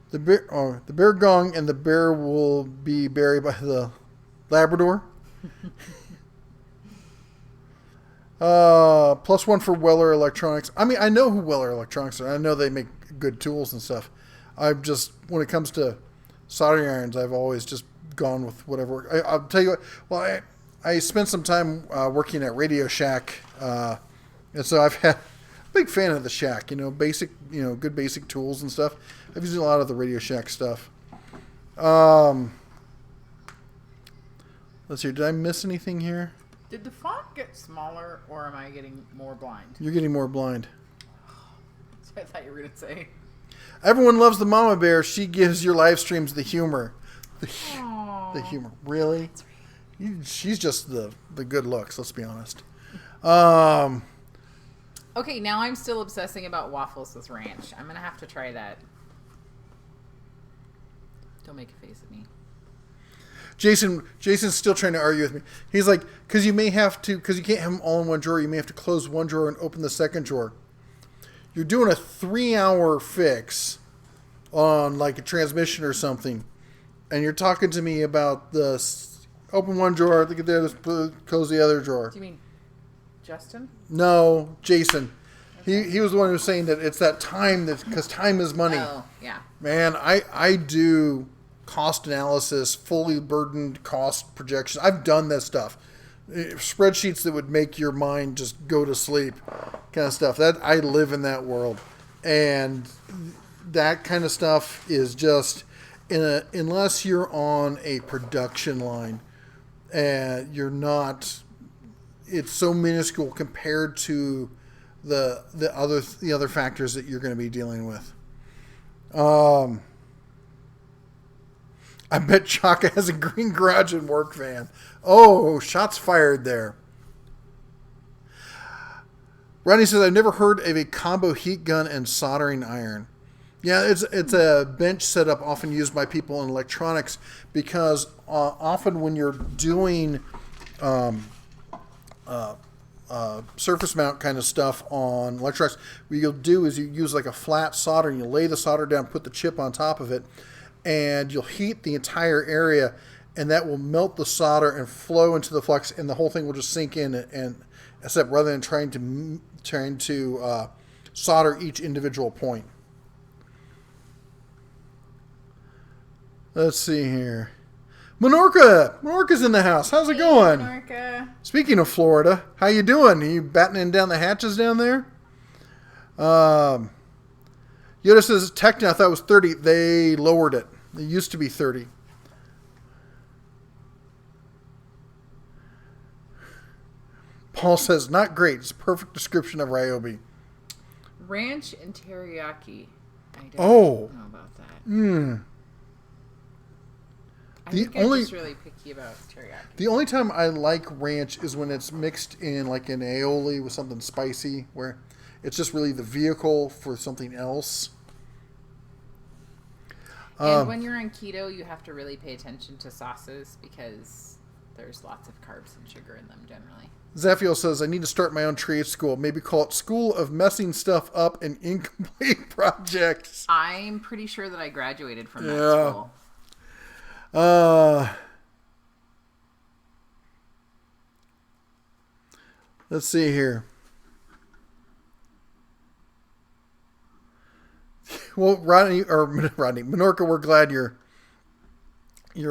A: The bear gong and the bear will be buried by the Labrador. +1 for Weller Electronics. I mean, I know who Weller Electronics are. I know they make good tools and stuff. I've just, when it comes to soldering irons, I've always just gone with whatever. I'll tell you what. Well, I spent some time working at Radio Shack, and so I've had big fan of the Shack. Basic, good basic tools and stuff. I've used a lot of the Radio Shack stuff. Let's see. Did I miss anything here?
B: Did the font get smaller, or am I getting more blind?
A: You're getting more blind.
B: That's what I thought you were going to say.
A: Everyone loves the mama bear. She gives your live streams the humor. The humor. Really? She's just the good looks, let's be honest.
B: Okay, now I'm still obsessing about waffles with ranch. I'm going to have to try that. Don't make a face at me.
A: Jason's still trying to argue with me. He's like, because you can't have them all in one drawer, you may have to close one drawer and open the second drawer. You're doing a 3-hour fix on like a transmission or something, and you're talking to me about the open one drawer, look at there, let's close the other drawer.
B: Do you mean Justin?
A: No, Jason. Okay. He was the one who was saying that it's that time, because time is money.
B: Oh, yeah.
A: Man, I do cost analysis, fully burdened cost projections. I've done this stuff. Spreadsheets that would make your mind just go to sleep kind of stuff. That I live in that world. And that kind of stuff is just, unless you're on a production line, and you're not, it's so minuscule compared to the other factors that you're going to be dealing with. I bet Chaka has a green garage and work van. Oh, shots fired there. Ronnie says, I've never heard of a combo heat gun and soldering iron. Yeah, it's a bench setup often used by people in electronics because often when you're doing surface mount kind of stuff on electronics, what you'll do is you use like a flat solder and you lay the solder down, put the chip on top of it, and you'll heat the entire area, and that will melt the solder and flow into the flux, and the whole thing will just sink in. And except rather than trying to solder each individual point. Let's see here. Menorca's in the house. How's it going?
B: Menorca.
A: Speaking of Florida, how you doing? Are you battening down the hatches down there? Yoda says technically I thought it was 30. They lowered it. It used to be 30. Paul says not great. It's a perfect description of Ryobi.
B: Ranch and teriyaki. I don't know about that. I think I'm just really picky about teriyaki.
A: The only time I like ranch is when it's mixed in like an aioli with something spicy, where it's just really the vehicle for something else.
B: And when you're on keto, you have to really pay attention to sauces because there's lots of carbs and sugar in them generally.
A: Zaffiel says, I need to start my own trade school. Maybe call it School of Messing Stuff Up and Incomplete Projects.
B: I'm pretty sure that I graduated from that school.
A: Let's see here. Well, Menorca, we're glad you're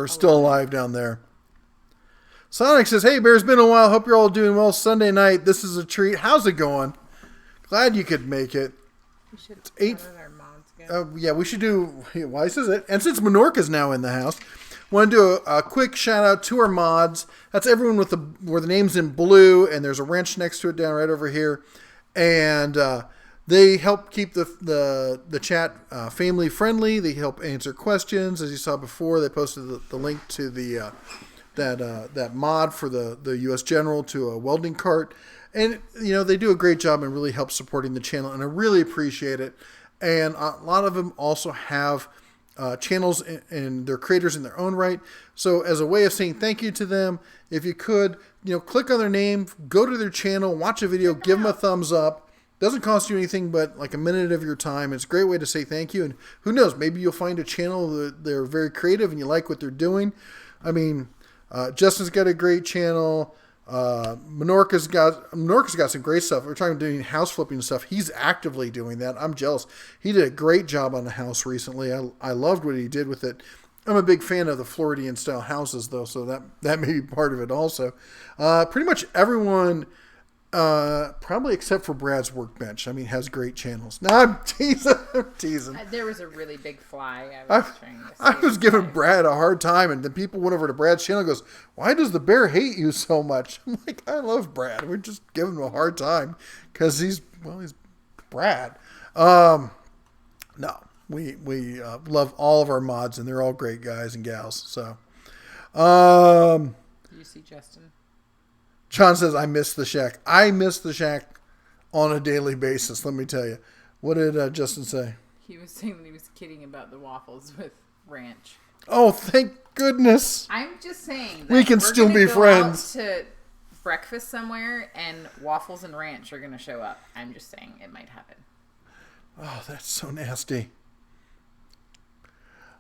A: still alive down there. Sonic says, "Hey, Bear, it's been a while. Hope you're all doing well. Sunday night. This is a treat. How's it going? Glad you could make it.
B: We should
A: It's 8.
B: our mods again.
A: Yeah, we should do. Why is it? And since Menorca's now in the house, want to do a quick shout out to our mods. That's everyone with where the name's in blue, and there's a wrench next to it down right over here, and they help keep the chat family friendly. They help answer questions, as you saw before. They posted the link to the that mod for the U.S. General to a welding cart. And, they do a great job and really help supporting the channel, and I really appreciate it. And a lot of them also have channels and they're creators in their own right. So as a way of saying thank you to them, if you could, click on their name, go to their channel, watch a video, give them a thumbs up. Doesn't cost you anything but like a minute of your time. It's a great way to say thank you. And who knows, maybe you'll find a channel that they're very creative and you like what they're doing. I mean, Justin's got a great channel. Menorca's got some great stuff. We're talking about doing house flipping stuff. He's actively doing that. I'm jealous. He did a great job on the house recently. I loved what he did with it. I'm a big fan of the Floridian style houses though, so that may be part of it also. Pretty much everyone, probably except for Brad's Workbench, has great channels. No, I'm teasing.
B: There was a really big fly. I
A: was giving Brad a hard time, and then people went over to Brad's channel and goes, "Why does the bear hate you so much?" I'm like, I love Brad. We're just giving him a hard time because he's Brad. No, we love all of our mods, and they're all great guys and gals. So,
B: you see Justin?
A: John says, I miss the shack. I miss the shack on a daily basis, let me tell you. What did Justin say?
B: He was saying that he was kidding about the waffles with ranch.
A: Oh, thank goodness.
B: I'm just saying that
A: we can still be friends.
B: Out to breakfast somewhere and waffles and ranch are going to show up. I'm just saying it might happen.
A: Oh, that's so nasty.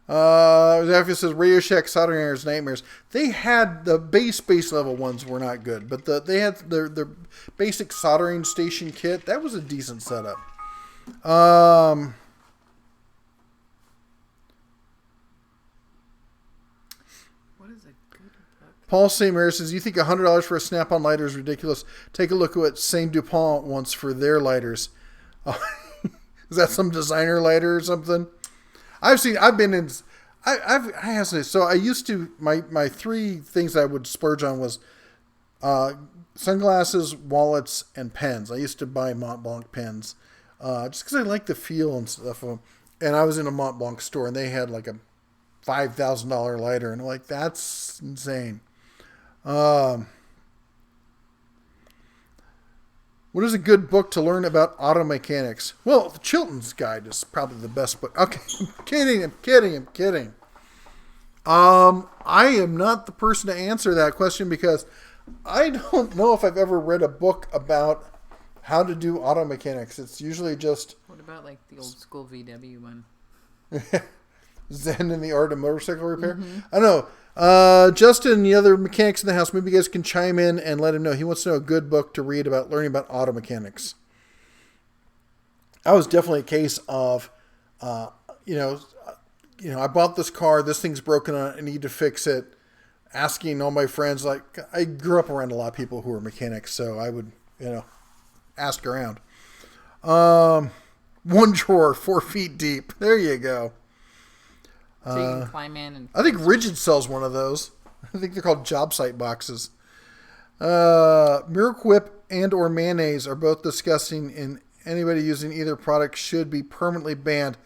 A: Zephyr says Radio Shack soldering irons nightmares. They had the base level ones were not good, but they had their basic soldering station kit. That was a decent setup.
B: What is a good book?
A: Paul Seymour says, "You think $100 for a Snap-on lighter is ridiculous? Take a look at what Saint DuPont wants for their lighters." Is that some designer lighter or something? I have to say, so I used to, my 3 things I would splurge on was sunglasses, wallets, and pens. I used to buy Mont Blanc pens just because I like the feel and stuff of them. And I was in a Mont Blanc store, and they had like a $5,000 lighter, and I'm like, that's insane. What is a good book to learn about auto mechanics? Well, the Chilton's Guide is probably the best book. Okay, I'm kidding. I am not the person to answer that question because I don't know if I've ever read a book about how to do auto mechanics. It's usually just...
B: What about like the old school VW one?
A: Zen and the Art of Motorcycle Repair?
B: Mm-hmm.
A: I don't know. Justin, the other mechanics in the house, maybe you guys can chime in and let him know. He wants to know a good book to read about learning about auto mechanics. I was definitely a case of, I bought this car, this thing's broken, I need to fix it. Asking all my friends, like, I grew up around a lot of people who were mechanics, so I would, ask around. 1 drawer, 4 feet deep. There you go.
B: So you can climb in and...
A: I think Rigid sells one of those. I think they're called job site boxes. Miracle Whip and or mayonnaise are both disgusting, and anybody using either product should be permanently banned.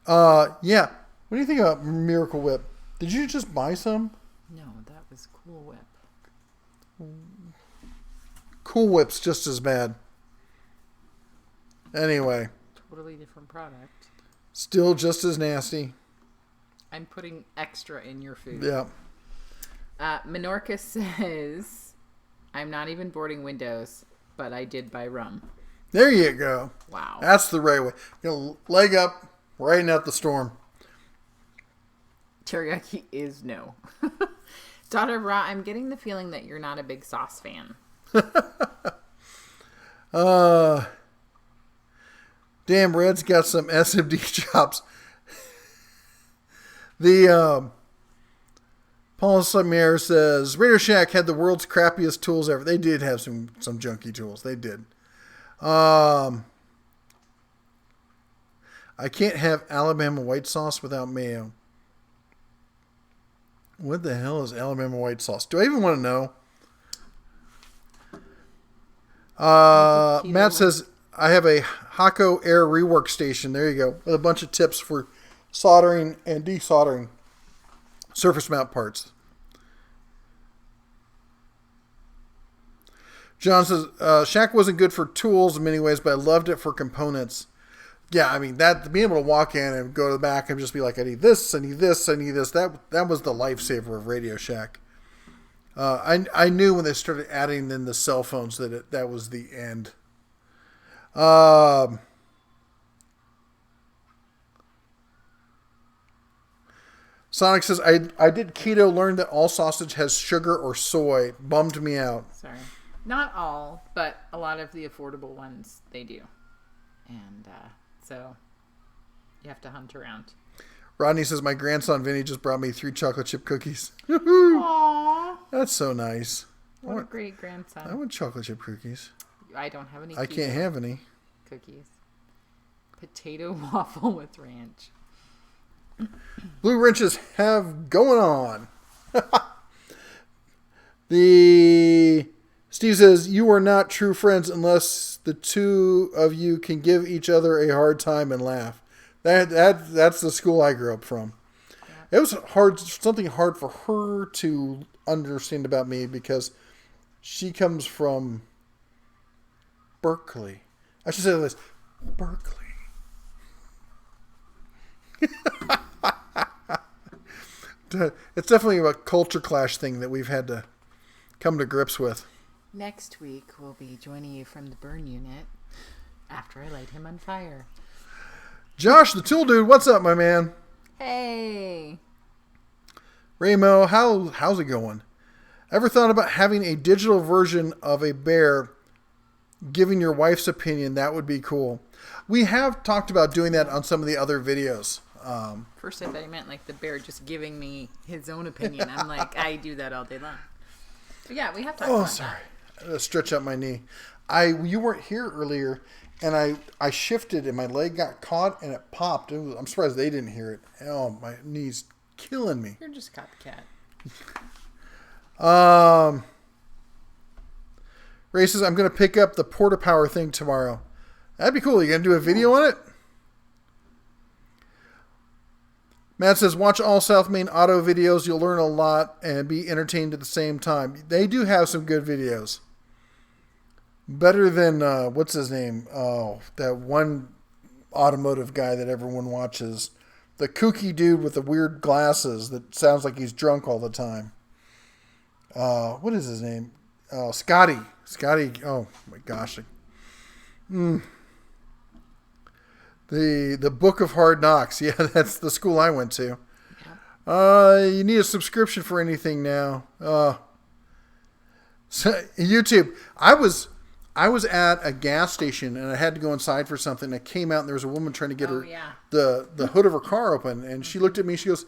A: Yeah. What do you think about Miracle Whip? Did you just buy some?
B: No, that was Cool Whip.
A: Cool Whip's just as bad. Anyway.
B: Totally different product.
A: Still just as nasty.
B: I'm putting extra in your food.
A: Yeah.
B: Menorca says, I'm not even boarding windows, but I did buy rum.
A: There you go.
B: Wow.
A: That's the right way. Leg up, riding out the storm.
B: Teriyaki is no. Daughter of Ra, I'm getting the feeling that you're not a big sauce fan.
A: Damn, Red's got some SMD chops. The Paul Samier says Radio Shack had the world's crappiest tools ever. They did have some junky tools. They did. I can't have Alabama white sauce without mayo. What the hell is Alabama white sauce? Do I even want to know? Matt says, I have a Hakko Air rework station. There you go. With a bunch of tips for soldering and desoldering surface mount parts. John says, Shack wasn't good for tools in many ways, but I loved it for components. Yeah, I mean, that being able to walk in and go to the back and just be like, I need this, I need this, I need this. That was the lifesaver of Radio Shack. I knew when they started adding in the cell phones that was the end. Sonic says, I did keto, learned that all sausage has sugar or soy. Bummed me out.
B: Sorry. Not all, but a lot of the affordable ones, they do. And so you have to hunt around.
A: Rodney says, my grandson Vinny just brought me 3 chocolate chip cookies. Aww. That's so nice.
B: What a great grandson.
A: I want chocolate chip cookies.
B: I don't have any.
A: I can't have any.
B: Cookies. Potato waffle with ranch.
A: Blue wrenches have going on. Steve says, you are not true friends unless the two of you can give each other a hard time and laugh. That's the school I grew up from. Yeah. It was something hard for her to understand about me because she comes from Berkeley. I should say this, Berkeley. It's definitely a culture clash thing that we've had to come to grips with.
B: Next week, we'll be joining you from the burn unit after I light him on fire.
A: Josh, the tool dude, what's up, my man?
B: Hey.
A: Raymo, how's it going? Ever thought about having a digital version of a bear giving your wife's opinion? That would be cool. We have talked about doing that on some of the other videos.
B: First, I thought you meant like the bear just giving me his own opinion. I'm like, I do that all day long. But yeah, we have talked about
A: sorry. Stretch out my knee. You weren't here earlier, and I shifted and my leg got caught and it popped. I'm surprised they didn't hear it. Oh, my knee's killing me.
B: You're just copycat.
A: Ray says, I'm going to pick up the Porta Power thing tomorrow. That'd be cool. You going to do a video on it? Matt says, watch all South Main auto videos. You'll learn a lot and be entertained at the same time. They do have some good videos. Better than, what's his name? Oh, that one automotive guy that everyone watches. The kooky dude with the weird glasses that sounds like he's drunk all the time. What is his name? Oh, Scotty. Scotty. Oh, my gosh. The Book of Hard Knocks. Yeah, that's the school I went to. Yeah. You need a subscription for anything now. So, YouTube. I was at a gas station and I had to go inside for something. I came out and there was a woman trying to get the hood of her car open, and she looked at me. She goes,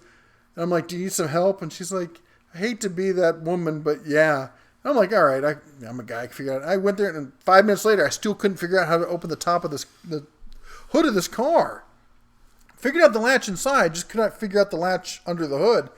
A: and I'm like, "Do you need some help?" And she's like, "I hate to be that woman, but yeah." And I'm like, "All right, I'm a guy. I can figure it out." I went there, and 5 minutes later, I still couldn't figure out how to open the top of the hood of this car. Figured out the latch inside, just could not figure out the latch under the hood.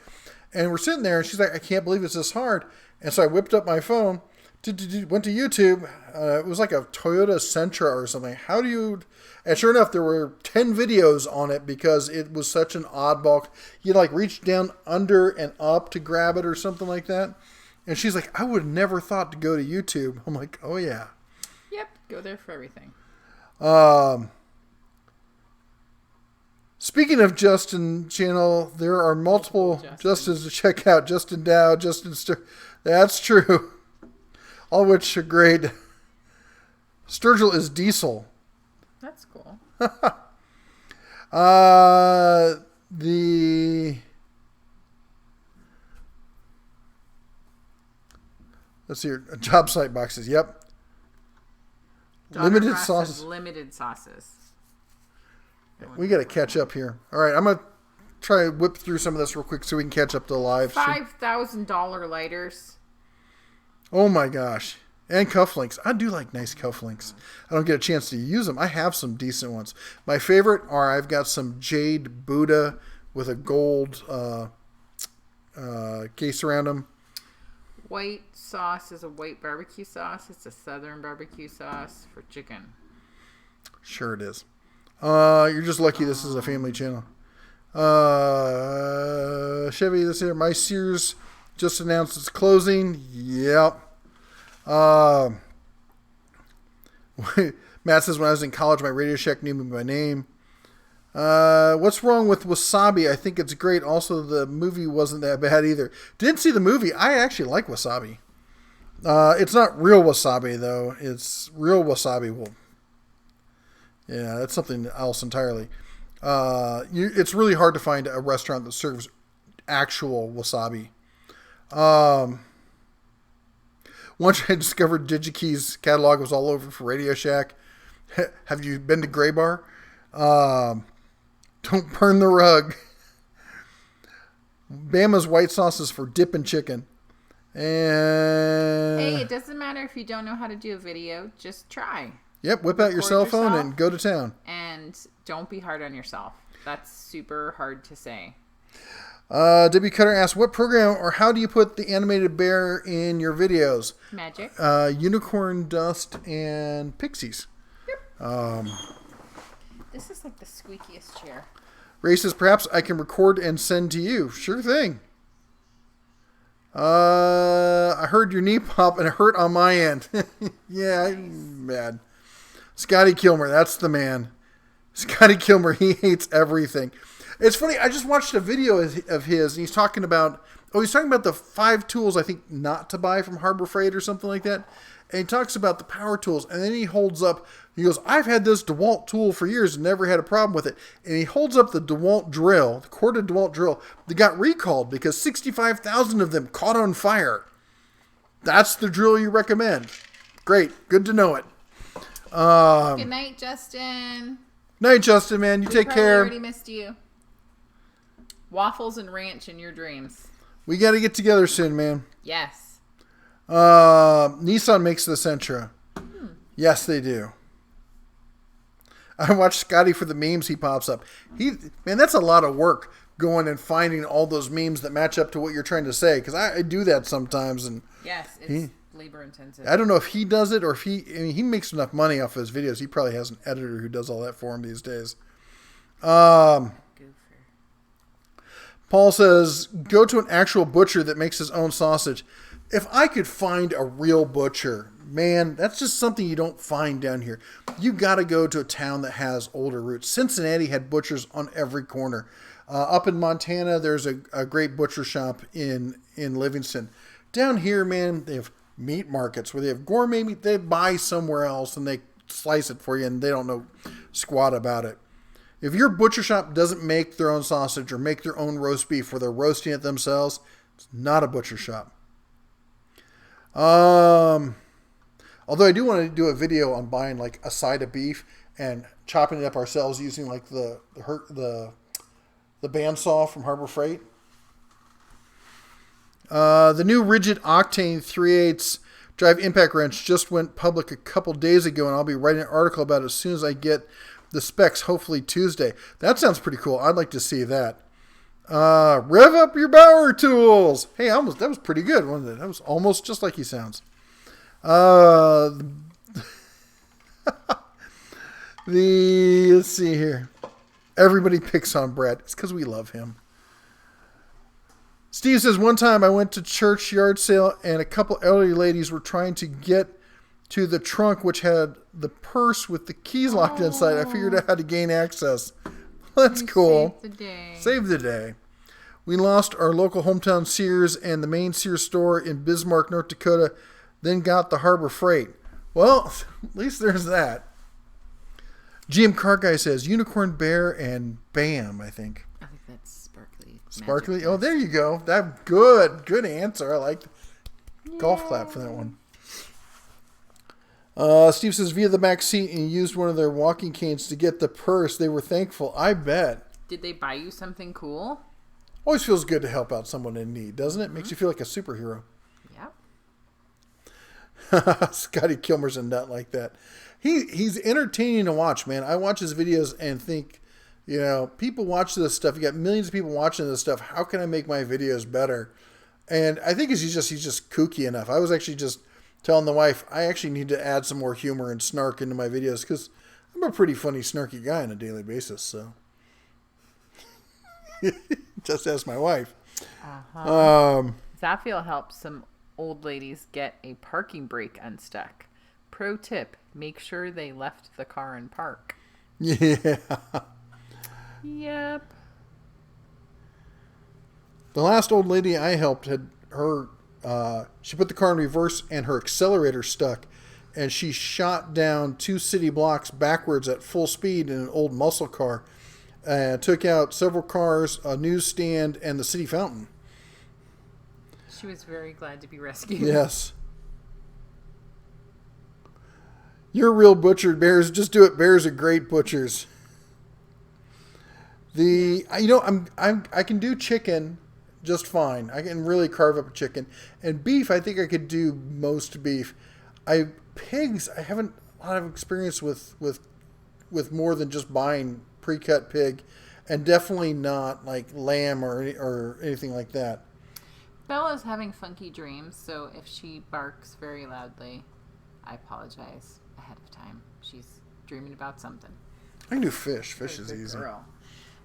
A: And we're sitting there, and she's like, "I can't believe it's this hard." And so I whipped up my phone, went to YouTube. It was like a Toyota Sentra or something. How do you... And sure enough, there were 10 videos on it because it was such an oddball. You like reach down under and up to grab it or something like that. And she's like, I would have never thought to go to YouTube. I'm like, oh yeah.
B: Yep, go there for everything.
A: Speaking of Justin channel, there are multiple Justins to check out. Justin Dow, Justin That's true. All which are great. Sturgill is diesel.
B: That's cool.
A: Let's see here. Job site boxes. Yep. Limited
B: Ross
A: sauces.
B: says limited sauces.
A: We got to catch up here. All right, I'm going to try to whip through some of this real quick so we can catch up to the live stream.
B: $5,000 lighters.
A: Oh my gosh. And cufflinks. I do like nice cufflinks. I don't get a chance to use them. I have some decent ones. My favorite are I've got some jade Buddha with a gold case around them.
B: White sauce is a white barbecue sauce. It's a southern barbecue sauce for chicken.
A: Sure it is. You're just lucky this is a family channel. Chevy, this here. My Sears just announced it's closing. Yep. Matt says, when I was in college, my Radio Shack knew me by name. What's wrong with wasabi? I think it's great. Also, the movie wasn't that bad either. Didn't see the movie. I actually like wasabi. It's not real wasabi, though. It's real wasabi. Well, yeah, that's something else entirely. It's really hard to find a restaurant that serves actual wasabi. Once I discovered DigiKey's catalog was all over for Radio Shack. Have you been to Gray Bar? Don't burn the rug. Bama's white sauce is for dipping chicken. And
B: Hey, it doesn't matter if you don't know how to do a video. Just try.
A: Yep, whip out your cell phone
B: yourself.
A: and go to town.
B: And don't be hard on yourself. That's super hard to say.
A: W. Cutter asks, what program or how do you put the animated bear in your videos?
B: Magic.
A: Unicorn Dust and Pixies.
B: Yep. This is like the squeakiest chair.
A: Ray says, perhaps I can record and send to you. Sure thing. I heard your knee pop and it hurt on my end. Yeah, I'm mad. Scotty Kilmer, that's the man. Scotty Kilmer, he hates everything. It's funny, I just watched a video of his, and he's talking about the 5 tools I think not to buy from Harbor Freight or something like that. And he talks about the power tools, and then he holds up, he goes, I've had this DeWalt tool for years and never had a problem with it. And he holds up the DeWalt drill, the corded DeWalt drill, that got recalled because 65,000 of them caught on fire. That's the drill you recommend. Great, good to know it.
B: Good night, Justin.
A: Night, Justin, man. You take
B: Probably
A: care.
B: already missed you. Waffles and ranch in your dreams.
A: We got to get together soon, man.
B: Yes.
A: Nissan makes the Sentra. Yes, they do. I watch Scotty for the memes he pops up. Man, that's a lot of work going and finding all those memes that match up to what you're trying to say. Because I do that sometimes, and
B: Yes, it's labor intensive.
A: I don't know if he does it or if he makes enough money off his videos. He probably has an editor who does all that for him these days. Paul says, go to an actual butcher that makes his own sausage. If I could find a real butcher, man, that's just something you don't find down here. You got to go to a town that has older roots. Cincinnati had butchers on every corner. Up in Montana, there's a great butcher shop in Livingston. Down here, man, they have meat markets where they have gourmet meat. They buy somewhere else and they slice it for you and they don't know squat about it. If your butcher shop doesn't make their own sausage or make their own roast beef where they're roasting it themselves, it's not a butcher shop. Although I do want to do a video on buying like a side of beef and chopping it up ourselves using like the bandsaw from Harbor Freight. The new rigid octane 3/8 drive impact wrench just went public a couple days ago, and I'll be writing an article about it as soon as I get the specs, hopefully Tuesday. That sounds pretty cool. I'd like to see that. Rev up your Bauer tools. Hey, that was pretty good, wasn't it? That was almost just like he sounds. Let's see here. Everybody picks on Brett. It's because we love him. Steve says, one time I went to church yard sale and a couple elderly ladies were trying to get to the trunk which had the purse with the keys locked inside. I figured out how to gain access. That's cool.
B: Saved the day.
A: Save the day. We lost our local hometown Sears and the main Sears store in Bismarck, North Dakota, then got the Harbor Freight. Well, at least there's that. GM Car Guy says Unicorn Bear and Bam, I think.
B: I think that's sparkly.
A: Sparkly?
B: Magic
A: Oh, there you go. That good answer. I like golf clap for that one. Steve says, via the back seat and used one of their walking canes to get the purse. They were thankful. I bet.
B: Did they buy you something cool?
A: Always feels good to help out someone in need, doesn't it? Makes you feel like a superhero.
B: Yep.
A: Scotty Kilmer's a nut like that. He's entertaining to watch, man. I watch his videos and think, people watch this stuff. You got millions of people watching this stuff. How can I make my videos better? And I think he's just kooky enough. I was actually just telling the wife, I actually need to add some more humor and snark into my videos because I'm a pretty funny, snarky guy on a daily basis. So just ask my wife.
B: Zaffiel helps some old ladies get a parking brake unstuck. Pro tip, make sure they left the car in park.
A: Yeah.
B: Yep.
A: The last old lady I helped had she put the car in reverse and her accelerator stuck, and she shot down 2 city blocks backwards at full speed in an old muscle car and took out several cars, a newsstand, and the city fountain.
B: She was very glad to be rescued.
A: Yes. You're real butcher, Bears. Just do it. Bears are great butchers. I can do chicken just fine. I can really carve up a chicken. And beef, I think I could do most beef. Pigs, I haven't a lot of experience with more than just buying pre-cut pig, and definitely not like lamb or anything like that.
B: Bella's having funky dreams, so if she barks very loudly, I apologize ahead of time. She's dreaming about something.
A: I can do fish. Fish is easy.
B: Girl.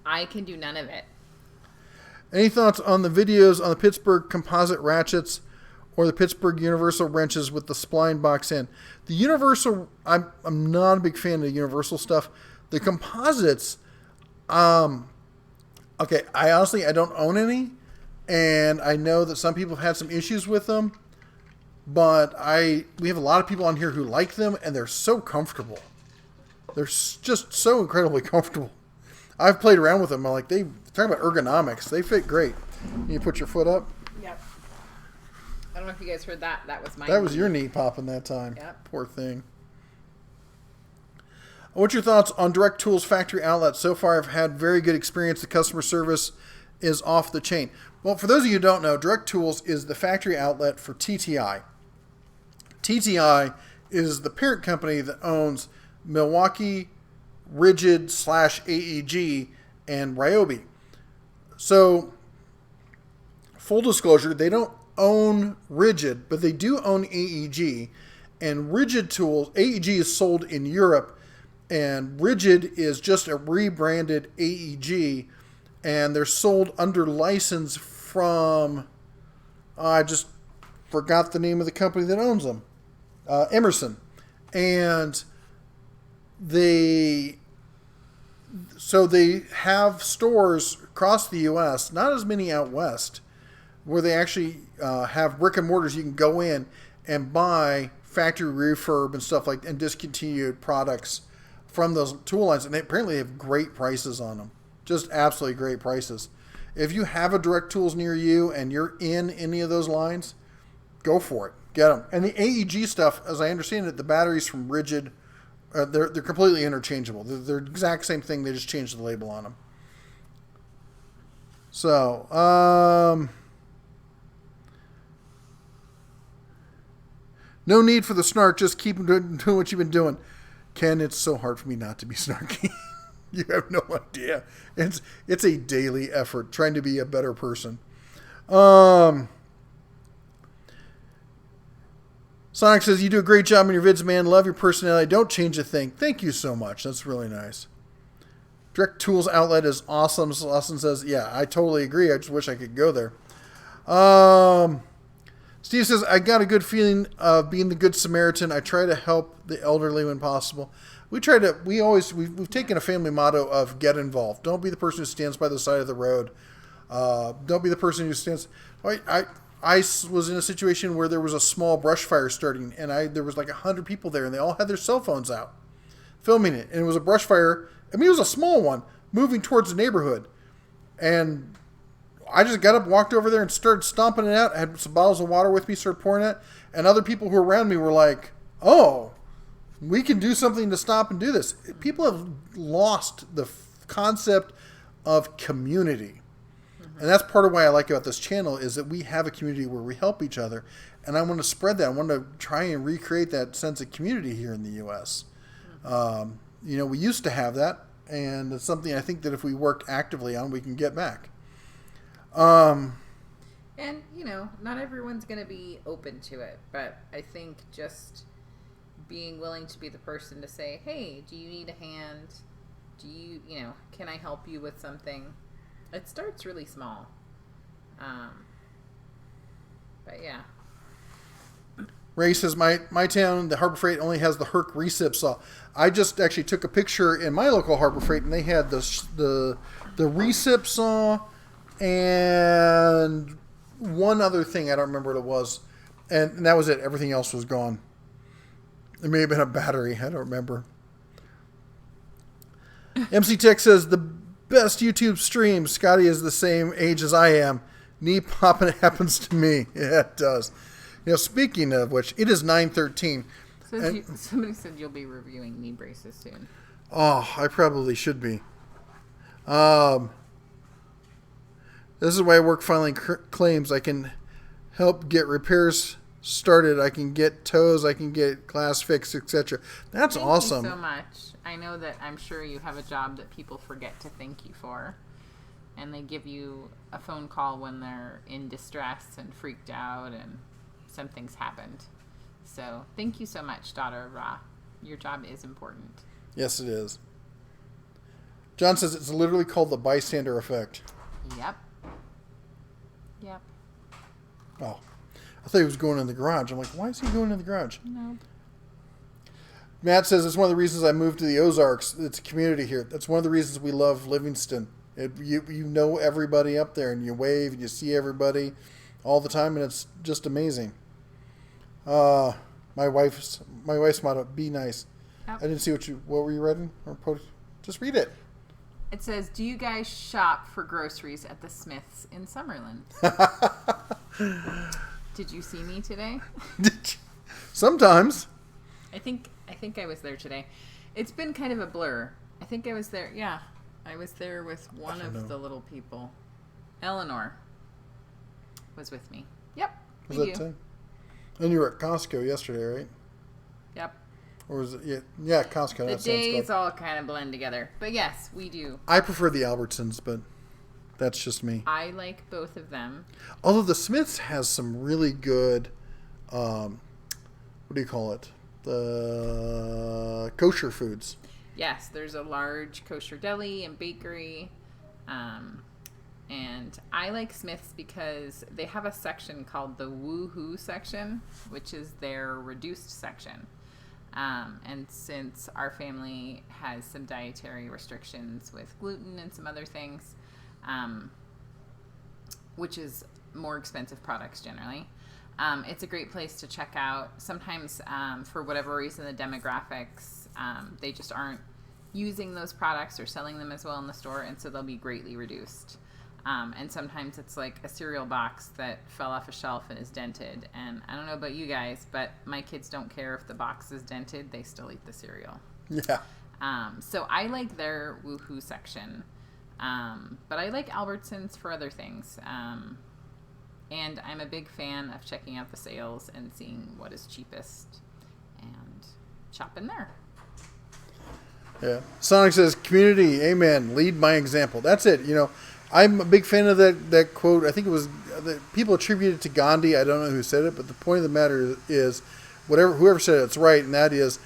B: I can do none of it.
A: Any thoughts on the videos on the Pittsburgh composite ratchets or the Pittsburgh Universal wrenches with the spline box in? The Universal, I'm not a big fan of the Universal stuff. The composites, okay, I don't own any, and I know that some people have had some issues with them, but we have a lot of people on here who like them, and they're so comfortable. They're just so incredibly comfortable. I've played around with them. I'm like, talk about ergonomics. They fit great. You put your foot up.
B: Yep. I don't know if you guys heard that. That was my.
A: That was your knee popping that time.
B: Yep.
A: Poor thing. What's your thoughts on Direct Tools factory outlet? So far, I've had very good experience. The customer service is off the chain. Well, for those of you who don't know, Direct Tools is the factory outlet for TTI. TTI is the parent company that owns Milwaukee, Rigid / AEG, and Ryobi. So, full disclosure, they don't own Rigid, but they do own AEG. And Rigid Tools, AEG is sold in Europe, and Rigid is just a rebranded AEG, and they're sold under license from, I just forgot the name of the company that owns them, Emerson. And they have stores across the U.S., not as many out west, where they actually have brick and mortars. You can go in and buy factory refurb and stuff like, and discontinued products from those tool lines, and they apparently have great prices on them. Just absolutely great prices. If you have a Direct Tools near you and you're in any of those lines, go for it. Get them. And the AEG stuff, as I understand it, the batteries from Rigid, they're completely interchangeable. They're the exact same thing. They just changed the label on them. So, no need for the snark. Just keep doing what you've been doing. Ken, it's so hard for me not to be snarky. You have no idea. It's a daily effort trying to be a better person. Sonic says, you do a great job in your vids, man. Love your personality. Don't change a thing. Thank you so much. That's really nice. Direct Tools Outlet is awesome. Austin says, yeah, I totally agree. I just wish I could go there. Steve says, I got a good feeling of being the good Samaritan. I try to help the elderly when possible. We've taken a family motto of get involved. Don't be the person who stands by the side of the road. Don't be the person who stands. I was in a situation where there was a small brush fire starting, and there was like 100 people there, and they all had their cell phones out filming it. And it was a brush fire. I mean, it was a small one moving towards the neighborhood. And I just got up, walked over there, and started stomping it out. I had some bottles of water with me, started pouring it. And other people who were around me were like, oh, We can do something to stop and do this. People have lost the concept of community. And that's part of why I like about this channel is that we have a community where we help each other. And I want to spread that. I want to try and recreate that sense of community here in the U.S. We used to have that. And it's something I think that if we work actively on, we can get back.
B: And, not everyone's going to be open to it. But I think just being willing to be the person to say, hey, do you need a hand? Do you, can I help you with something? It starts really small. But yeah.
A: Ray says, my town, the Harbor Freight, only has the Herc recip saw. I just actually took a picture in my local Harbor Freight, and they had the recip saw and one other thing. I don't remember what it was. And that was it. Everything else was gone. It may have been a battery. I don't remember. MC Tech says, the best YouTube stream. Scotty is the same age as I am. Knee popping happens to me. Yeah, it does. Speaking of which, it is 9:13.
B: Somebody said you'll be reviewing knee braces soon.
A: Oh, I probably should be. This is why work filing claims I can help get repairs started. I can get toes. I can get glass fixed, etc. That's awesome.
B: Thank you so much. I know that I'm sure you have a job that people forget to thank you for. And they give you a phone call when they're in distress and freaked out and something's happened. So thank you so much, daughter of Ra. Your job is important.
A: Yes, it is. John says it's literally called the bystander effect.
B: Yep.
A: Oh, I thought he was going in the garage. I'm like, why is he going in the garage?
B: No.
A: Matt says it's one of the reasons I moved to the Ozarks. It's a community here. That's one of the reasons we love Livingston. You know everybody up there, and you wave, and you see everybody all the time, and it's just amazing. My wife's motto: be nice. Yep. I didn't see what were you reading or post? Just read it.
B: It says, do you guys shop for groceries at the Smiths in Summerlin? Did you see me today?
A: Sometimes.
B: I think I was there today. It's been kind of a blur. I think I was there. Yeah, I was there with one of the little people. Eleanor was with me. Yep.
A: Was that time? And you were at Costco yesterday, right?
B: Yep.
A: Or was it? Yeah, Costco.
B: The days all kind of blend together. But yes, we do.
A: I prefer the Albertsons, but that's just me.
B: I like both of them.
A: Although the Smiths has some really good, what do you call it? The kosher foods.
B: Yes, there's a large kosher deli and bakery. And I like Smith's because they have a section called the Woohoo section, which is their reduced section. And since our family has some dietary restrictions with gluten and some other things, which is more expensive products generally, it's a great place to check out. Sometimes, for whatever reason, the demographics, they just aren't using those products or selling them as well in the store, and so they'll be greatly reduced. And sometimes it's like a cereal box that fell off a shelf and is dented. And I don't know about you guys, but my kids don't care if the box is dented. They still eat the cereal.
A: Yeah.
B: So I like their Woohoo section. But I like Albertsons for other things. And I'm a big fan of checking out the sales and seeing what is cheapest and shopping there.
A: Yeah. Sonic says, community, amen, lead by example. That's it. I'm a big fan of that quote. I think it was people attributed it to Gandhi. I don't know who said it, but the point of the matter is, whoever said it's right, and that is,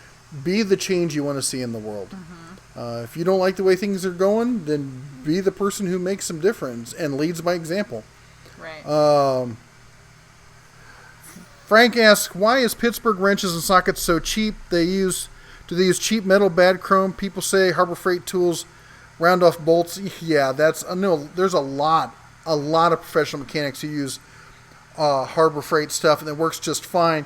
A: be the change you want to see in the world. Mm-hmm. If you don't like the way things are going, then be the person who makes some difference and leads by example.
B: Right.
A: Frank asks, why is Pittsburgh wrenches and sockets so cheap? Do they use cheap metal, bad chrome? People say Harbor Freight tools round off bolts. Yeah, there's a lot of professional mechanics who use Harbor Freight stuff, and it works just fine.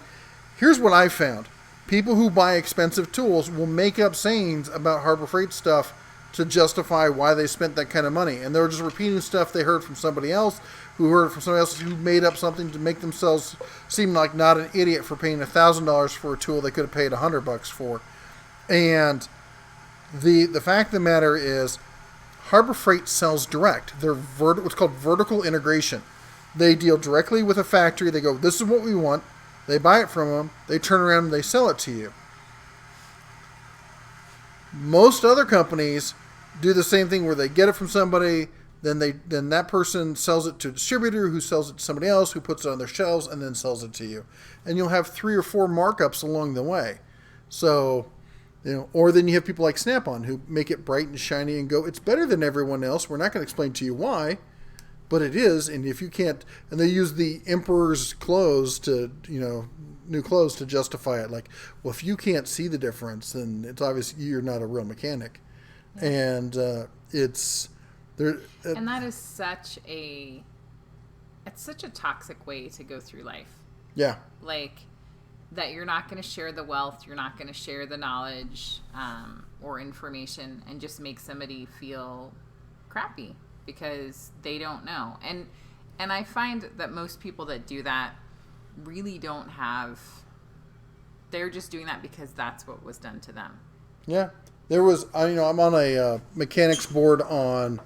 A: Here's what I found. People who buy expensive tools will make up sayings about Harbor Freight stuff to justify why they spent that kind of money. And they're just repeating stuff they heard from somebody else, who heard it from somebody else, who made up something to make themselves seem like not an idiot for paying $1,000 for a tool they could have paid $100 for. And the fact of the matter is, Harbor Freight sells direct. They're what's called vertical integration. They deal directly with a factory. They go, this is what we want. They buy it from them. They turn around and they sell it to you. Most other companies do the same thing where they get it from somebody, then that person sells it to a distributor who sells it to somebody else who puts it on their shelves and then sells it to you. And you'll have 3 or 4 markups along the way. So, or then you have people like Snap-on who make it bright and shiny and go, it's better than everyone else. We're not going to explain to you why, but it is. And if you can't, and they use the emperor's clothes to, new clothes to justify it. Like, well, if you can't see the difference, then it's obvious you're not a real mechanic. Yeah. And it's there.
B: And that is such a toxic way to go through life.
A: Yeah.
B: Like, that you're not going to share the wealth, you're not going to share the knowledge or information, and just make somebody feel crappy because they don't know. And I find that most people that do that really don't have, they're just doing that because that's what was done to them.
A: Yeah. There was, I'm on a mechanics board on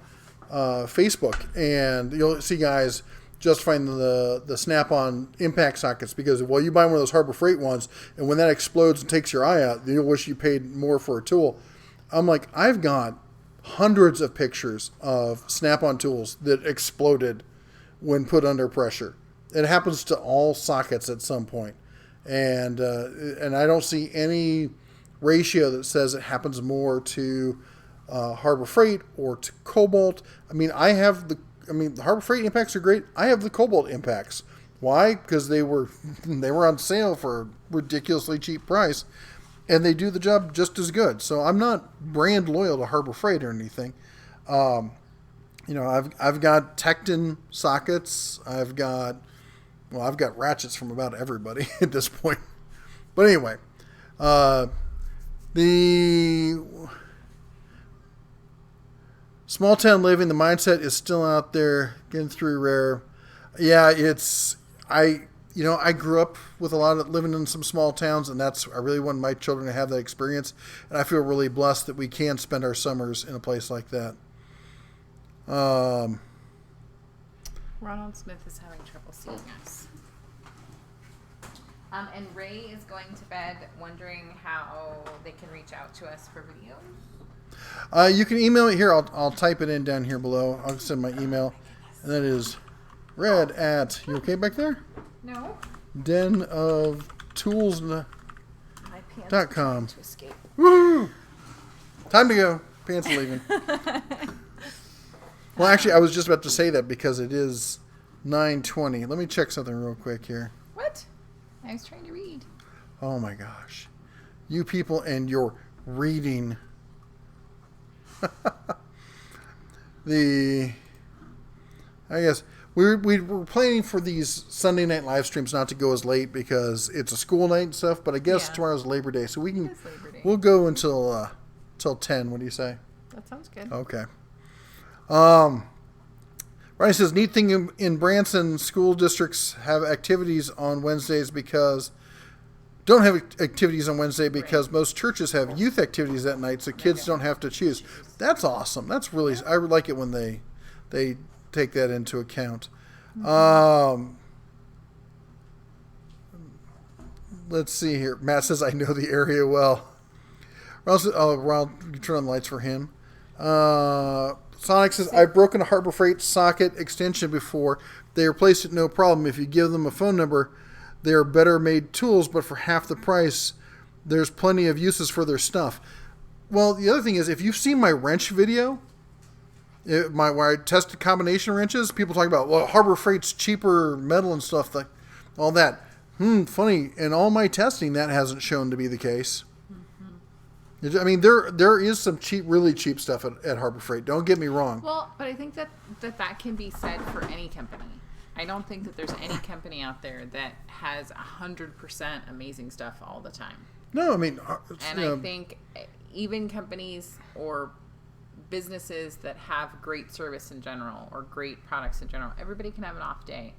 A: Facebook, and you'll see guys justifying the Snap-on impact sockets because, well, you buy one of those Harbor Freight ones, and when that explodes and takes your eye out, you'll wish you paid more for a tool. I'm like, I've got hundreds of pictures of Snap-on tools that exploded when put under pressure. It happens to all sockets at some point. And I don't see any ratio that says it happens more to Harbor Freight or to Cobalt. I mean, the Harbor Freight impacts are great. I have the Cobalt impacts. Why? Because they were on sale for a ridiculously cheap price, and they do the job just as good. So I'm not brand loyal to Harbor Freight or anything. I've got Tecton sockets. I've got ratchets from about everybody at this point. But anyway, the small town living, the mindset is still out there, getting through rare. Yeah, I grew up with living in some small towns, and I really want my children to have that experience. And I feel really blessed that we can spend our summers in a place like that.
B: Ronald Smith is having trouble seeing us. And Ray is going to bed wondering how they can reach out to us for videos.
A: You can email it here. I'll type it in down here below. I'll send my email. And that is red at, you okay back there?
B: No.
A: denofTools.com. To escape. Woo! Time to go. Pants are leaving. Well, actually, I was just about to say that because it is 9:20. Let me check something real quick here.
B: What? I was trying to read.
A: Oh my gosh. You people and your reading. I guess we were planning for these Sunday night live streams not to go as late because it's a school night and stuff, but I guess tomorrow's Labor Day, so we'll go until 10. What do you say?
B: That sounds good.
A: Okay. Ronnie says, neat thing in Branson, school districts have activities on Wednesdays because most churches have youth activities that night, so kids don't have to choose. That's awesome. That's really, I like it when they take that into account. Let's see here. Matt says, I know the area well. Ronald, you turn on the lights for him. Sonic says, I've broken a Harbor Freight socket extension before. They replaced it no problem. If you give them a phone number, they are better made tools, but for half the price, there's plenty of uses for their stuff. Well, the other thing is, if you've seen my wrench video, where I tested combination wrenches, people talk about, well, Harbor Freight's cheaper metal and stuff, like all that. Funny. In all my testing, that hasn't shown to be the case. I mean, there is some really cheap stuff at Harbor Freight. Don't get me wrong.
B: Well, but I think that can be said for any company. I don't think that there's any company out there that has 100% amazing stuff all the time.
A: No, I mean...
B: And I think even companies or businesses that have great service in general or great products in general, everybody can have an off day.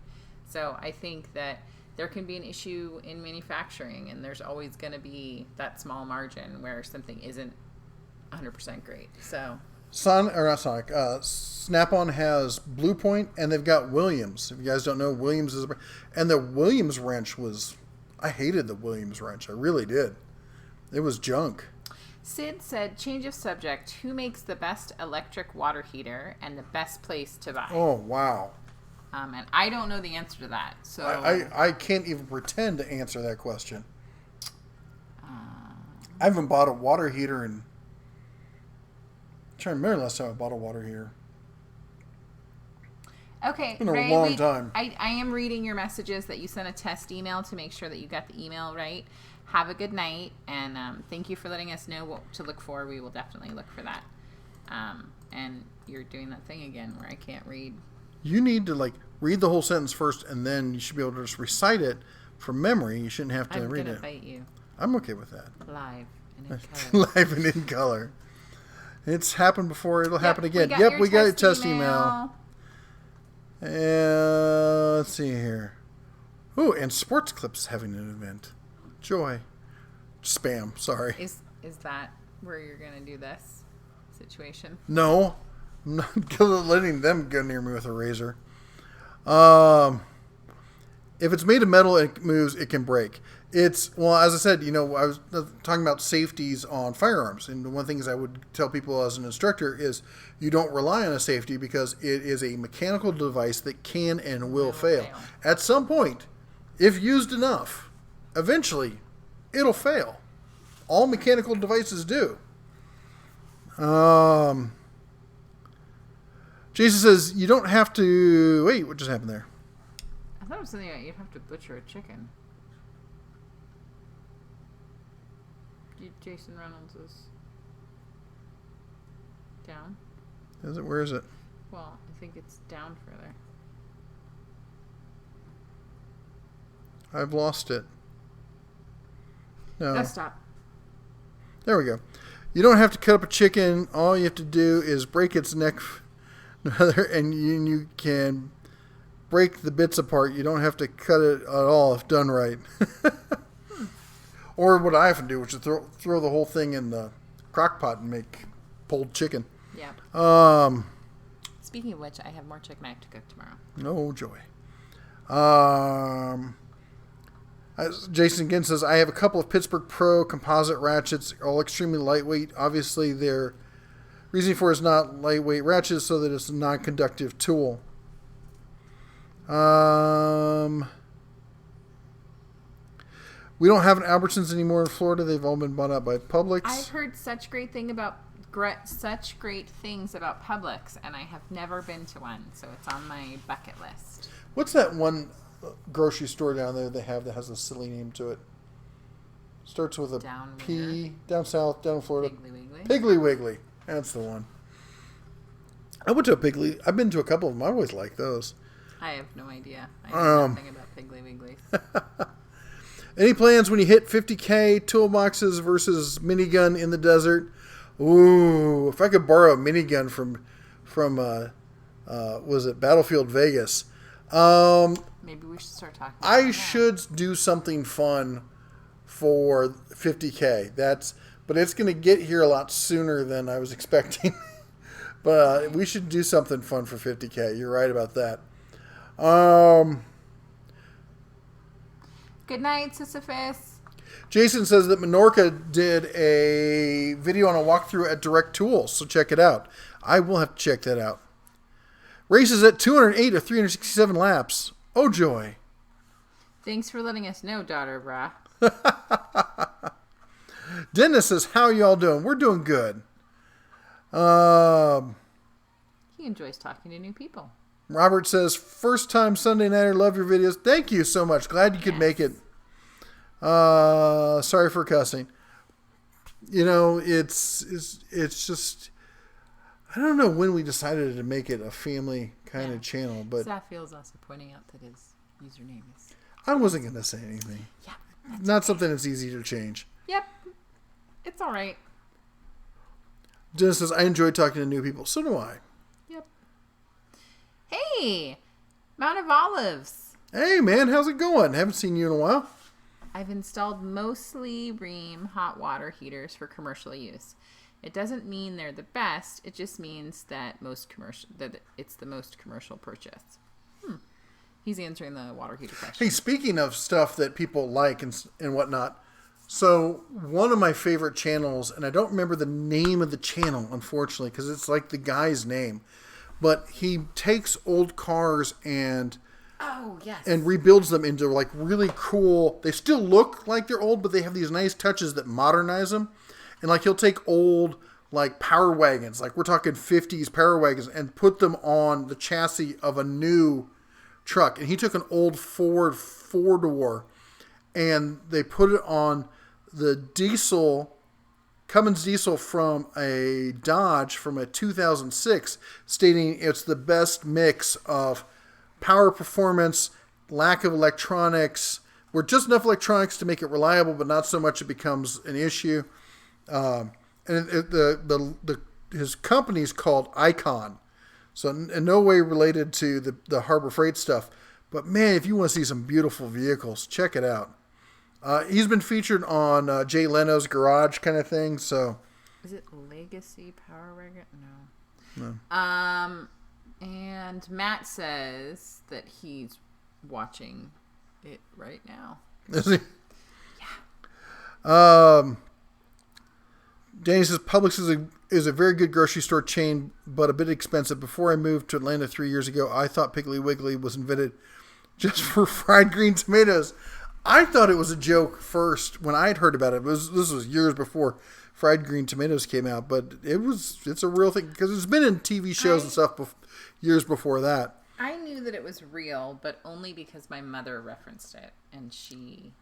B: So I think that there can be an issue in manufacturing, and there's always going to be that small margin where something isn't 100% great. So
A: Snap-on has Blue Point, and they've got Williams. If you guys don't know, Williams is... And the Williams wrench was... I hated the Williams wrench. I really did. It was junk.
B: Sid said, change of subject. Who makes the best electric water heater and the best place to buy?
A: Oh, wow.
B: And I don't know the answer to that. So
A: I can't even pretend to answer that question. I haven't bought a water heater in... I'm trying to remember last time I bought a water heater.
B: Okay,
A: It's been a long time.
B: I am reading your messages that you sent a test email to make sure that you got the email right. Have a good night, and thank you for letting us know what to look for. We will definitely look for that. And you're doing that thing again where I can't read.
A: You need to read the whole sentence first, and then you should be able to just recite it from memory. You shouldn't have to read it.
B: I'm gonna bite you.
A: I'm okay with that.
B: Live and in color.
A: Live and in color. It's happened before. It'll happen again.
B: We got your
A: test email. Let's see here. Ooh, and Sports Clips having an event. Joy. Spam, sorry.
B: Is that where you're gonna do this situation?
A: No. I'm not letting them go near me with a razor. If it's made of metal and it moves, it can break. As I said, I was talking about safeties on firearms. And one of the things I would tell people as an instructor is you don't rely on a safety because it is a mechanical device that can and will fail. At some point, if used enough, eventually it'll fail. All mechanical devices do. Jason says you don't have to... Wait, what just happened there?
B: I thought it was something like you'd have to butcher a chicken. Jason Reynolds is down.
A: Is it? Where is it?
B: Well, I think it's down further.
A: I've lost it. No.
B: Desktop.
A: There we go. You don't have to cut up a chicken. All you have to do is break its neck, and you can break the bits apart. You don't have to cut it at all if done right. Or what I often do, which is throw the whole thing in the crock pot and make pulled chicken.
B: Yeah. Speaking of which, I have more chicken I have to cook tomorrow.
A: No joy. Jason again says, I have a couple of Pittsburgh Pro composite ratchets, all extremely lightweight. Obviously, their reason for it is not lightweight ratchets so that it's a non-conductive tool. We don't have an Albertsons anymore in Florida. They've all been bought out by Publix.
B: I've heard such great things about Publix, and I have never been to one, so it's on my bucket list.
A: What's that one grocery store down there they have that has a silly name to it? Starts with a P. Down south, down in Florida.
B: Piggly Wiggly.
A: Piggly Wiggly. That's the one. I went to a Piggly. I've been to a couple of them. I always like those.
B: I have no idea. I know nothing about Piggly Wigglies.
A: Any plans when you hit 50K toolboxes versus minigun in the desert? Ooh, if I could borrow a minigun from was it Battlefield Vegas?
B: Maybe we should start talking about
A: I should do something fun for 50K. But it's going to get here a lot sooner than I was expecting. But we should do something fun for 50K. You're right about that.
B: Good night, Sisyphus.
A: Jason says that Menorca did a video on a walkthrough at Direct Tools, so check it out. I will have to check that out. Races at 208 or 367 laps. Oh, joy.
B: Thanks for letting us know, daughter brah.
A: Dennis says, how y'all doing? We're doing good.
B: He enjoys talking to new people.
A: Robert says, first time Sunday nighter, love your videos. Thank you so much. Glad you could make it. Sorry for cussing. It's just, I don't know when we decided to make it a family kind of channel, but
B: Seth feels also pointing out that his username is.
A: I wasn't going to say anything.
B: Yeah.
A: Not something that's easy to change.
B: Yep. It's all right.
A: Dennis says, I enjoy talking to new people. So do I.
B: Yep. Hey, Mount of Olives.
A: Hey, man, how's it going? Haven't seen you in a while.
B: I've installed mostly Rheem hot water heaters for commercial use. It doesn't mean they're the best. It just means that it's the most commercial purchase. He's answering the water heater question.
A: Hey, speaking of stuff that people like and whatnot, so one of my favorite channels, and I don't remember the name of the channel, unfortunately, because it's like the guy's name, but he takes old cars and rebuilds them into like really cool. They still look like they're old, but they have these nice touches that modernize them. And like he'll take old like power wagons, like we're talking 50s power wagons, and put them on the chassis of a new truck. And he took an old Ford 4-door and they put it on the Cummins diesel from a Dodge from a 2006, stating it's the best mix of power performance, lack of electronics, or just enough electronics to make it reliable, but not so much it becomes an issue. And his company's called Icon, so in no way related to the Harbor Freight stuff. But man, if you want to see some beautiful vehicles, check it out. He's been featured on Jay Leno's Garage kind of thing. So,
B: is it Legacy Power Wagon? No. And Matt says that he's watching it right now.
A: Is he? Yeah. Danny says Publix is a very good grocery store chain, but a bit expensive. Before I moved to Atlanta 3 years ago, I thought Piggly Wiggly was invented just for fried green tomatoes. I thought it was a joke first when I had heard about it. This was years before fried green tomatoes came out, but it's a real thing because it's been in TV shows and stuff years before that.
B: I knew that it was real, but only because my mother referenced it, and she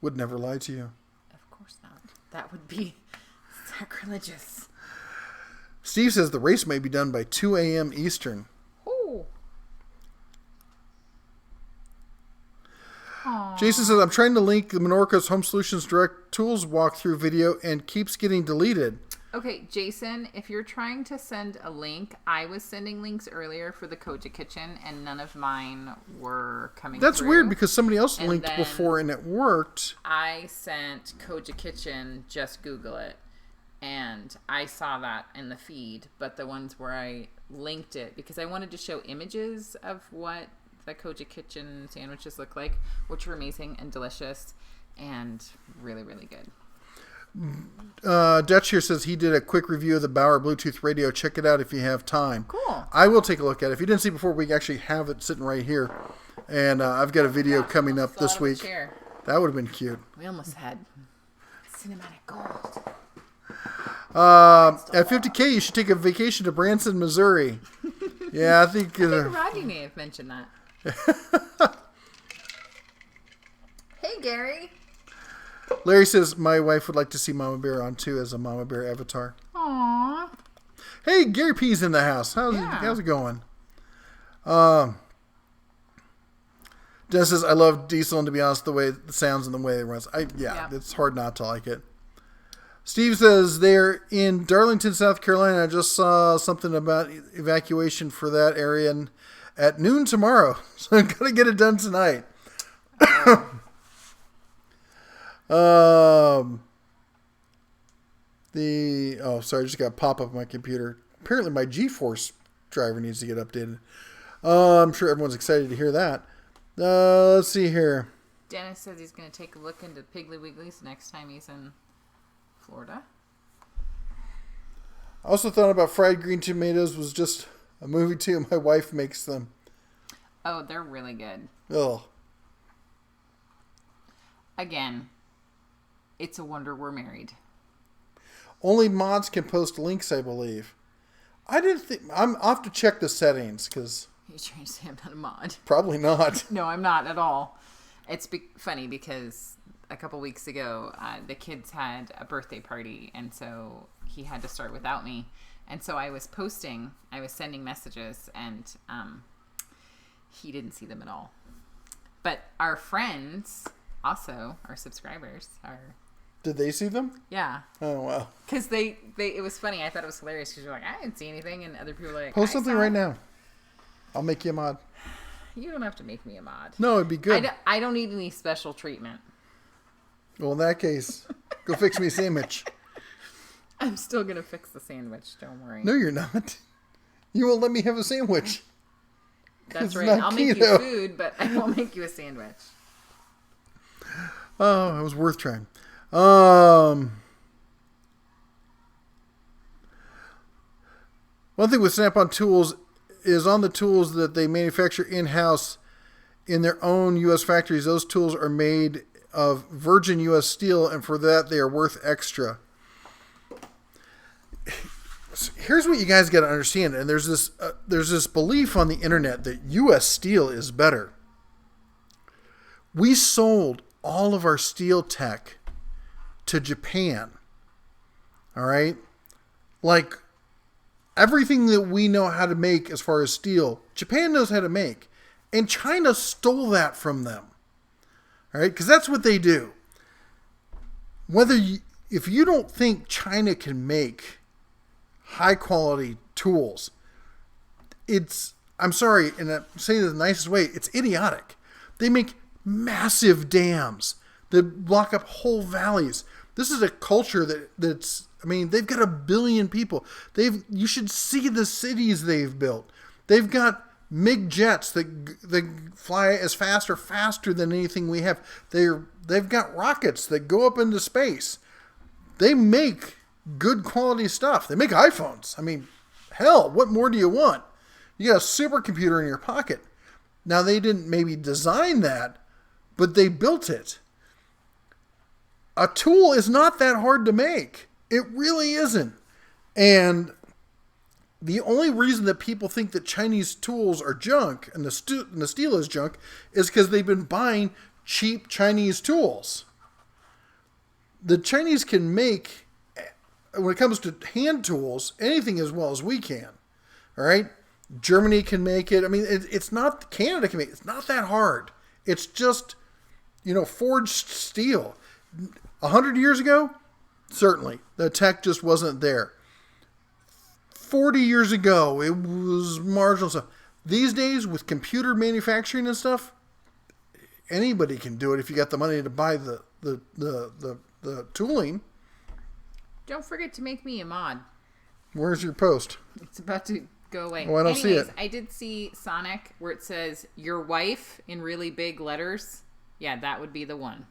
A: would never lie to you.
B: Of course not. That would be sacrilegious.
A: Steve says the race may be done by 2 a.m. Eastern.
B: Oh.
A: Jason says, I'm trying to link the Menorca's Home Solutions Direct Tools walkthrough video and keeps getting deleted.
B: Okay, Jason, if you're trying to send a link, I was sending links earlier for the Koja Kitchen, and none of mine were coming
A: That's
B: through.
A: weird because somebody else linked before and it worked.
B: I sent Koja Kitchen, just Google it, and I saw that in the feed, but the ones where I linked it, because I wanted to show images of what the Koja Kitchen sandwiches look like, which were amazing and delicious and really, really good.
A: Dutch here says he did a quick review of the Bauer Bluetooth radio. Check it out if you have time.
B: Cool.
A: I will take a look at it. If you didn't see before, we actually have it sitting right here. And I've got a video coming up this week. That would have been cute.
B: We almost had cinematic gold.
A: At 50K, you should take a vacation to Branson, Missouri. Yeah, I think
B: Rodney may have mentioned that. Hey, Gary.
A: Larry says, my wife would like to see Mama Bear on too as a Mama Bear avatar.
B: Aww.
A: Hey, Gary P's in the house. How's it going? Dennis says, I love Diesel, and to be honest, the way it sounds and the way it runs. It's hard not to like it. Steve says, they're in Darlington, South Carolina. I just saw something about evacuation for that area at noon tomorrow. So I'm going to get it done tonight. Sorry, I just got a pop-up on my computer. Apparently my GeForce driver needs to get updated. I'm sure everyone's excited to hear that. Let's see here.
B: Dennis says he's going to take a look into Piggly Wiggly's next time he's in Florida.
A: I also thought about fried green tomatoes was just a movie too. My wife makes them.
B: Oh, they're really good.
A: Ugh.
B: Again, it's a wonder we're married.
A: Only mods can post links, I believe. I didn't think... I'll have to check the settings, because...
B: You're trying to say I'm not a mod.
A: Probably not.
B: No, I'm not at all. It's funny because a couple weeks ago, the kids had a birthday party, and so he had to start without me. And so I was sending messages, and he didn't see them at all. But our friends, also, our subscribers, are...
A: Did they see them?
B: Yeah.
A: Oh, wow.
B: Because it was funny. I thought it was hilarious because you're like, I didn't see anything. And other people were like,
A: post something right now. I'll make you a mod.
B: You don't have to make me a mod.
A: No, it'd be good.
B: I don't need any special treatment.
A: Well, in that case, go fix me a sandwich.
B: I'm still going to fix the sandwich. Don't worry.
A: No, you're not. You won't let me have a sandwich.
B: That's
A: It's
B: right.
A: not
B: I'll make you
A: keto.
B: food, but I won't make you a sandwich.
A: Oh, it was worth trying. One thing with Snap-on tools is on the tools that they manufacture in-house in their own U.S. factories, those tools are made of virgin U.S. steel, and for that they are worth extra. Here's what you guys got to understand, and there's this belief on the internet that U.S. steel is better. We sold all of our steel tech to Japan. All right? Like, everything that we know how to make as far as steel, Japan knows how to make. And China stole that from them. All right? Because that's what they do. If you don't think China can make high quality tools, I'm sorry, and I'm saying it the nicest way, it's idiotic. They make massive dams that block up whole valleys. This is a culture that's, I mean, they've got 1 billion people. You should see the cities they've built. They've got MiG jets that fly as fast or faster than anything we have. They've got rockets that go up into space. They make good quality stuff. They make iPhones. I mean, hell, what more do you want? You got a supercomputer in your pocket. Now, they didn't maybe design that, but they built it. A tool is not that hard to make. It really isn't. And the only reason that people think that Chinese tools are junk and the steel is junk is because they've been buying cheap Chinese tools. The Chinese can make, when it comes to hand tools, anything as well as we can. All right? Germany can make it. I mean, it's not, Canada can make it. It's not that hard. It's just, forged steel. 100 years ago, certainly. The tech just wasn't there. 40 years ago, it was marginal stuff. These days, with computer manufacturing and stuff, anybody can do it if you got the money to buy the tooling.
B: Don't forget to make me a mod.
A: Where's your post?
B: It's about to go away.
A: Oh, I don't see it.
B: I did see Sonic where it says your wife in really big letters. Yeah, that would be the one.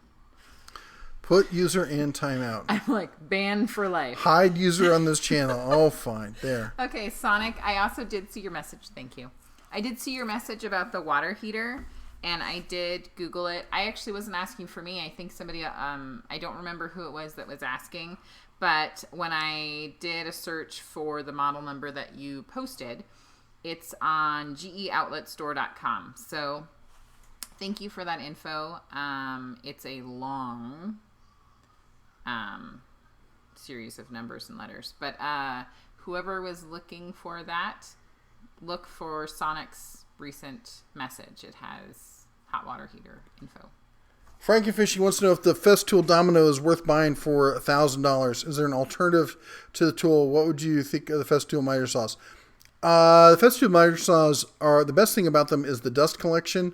A: Put user in timeout.
B: I'm like, banned for life.
A: Hide user on this channel. Oh, fine. There.
B: Okay, Sonic, I also did see your message. Thank you. I did see your message about the water heater, and I did Google it. I actually wasn't asking for me. I think somebody, I don't remember who it was that was asking, but when I did a search for the model number that you posted, it's on geoutletstore.com. So thank you for that info. It's a long series of numbers and letters, but whoever was looking for that, look for Sonic's recent message. It has hot water heater info.
A: Frankenfishy wants to know if the Festool domino is worth buying for $1,000. Is there an alternative to the tool? What would you think of the Festool miter saws? The Festool miter saws are, the best thing about them is the dust collection.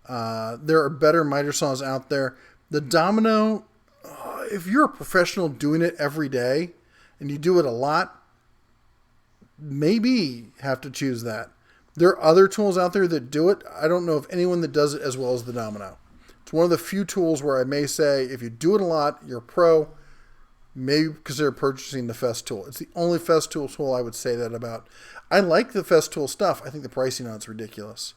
A: There are better miter saws out there. The domino, if you're a professional doing it every day and you do it a lot, maybe have to choose that. There are other tools out there that do it. I don't know of anyone that does it as well as the domino. It's one of the few tools where I may say, if you do it a lot, you're a pro, maybe consider purchasing the Festool. It's the only Festool tool I would say that about. I like the Festool stuff. I think the pricing on it's ridiculous.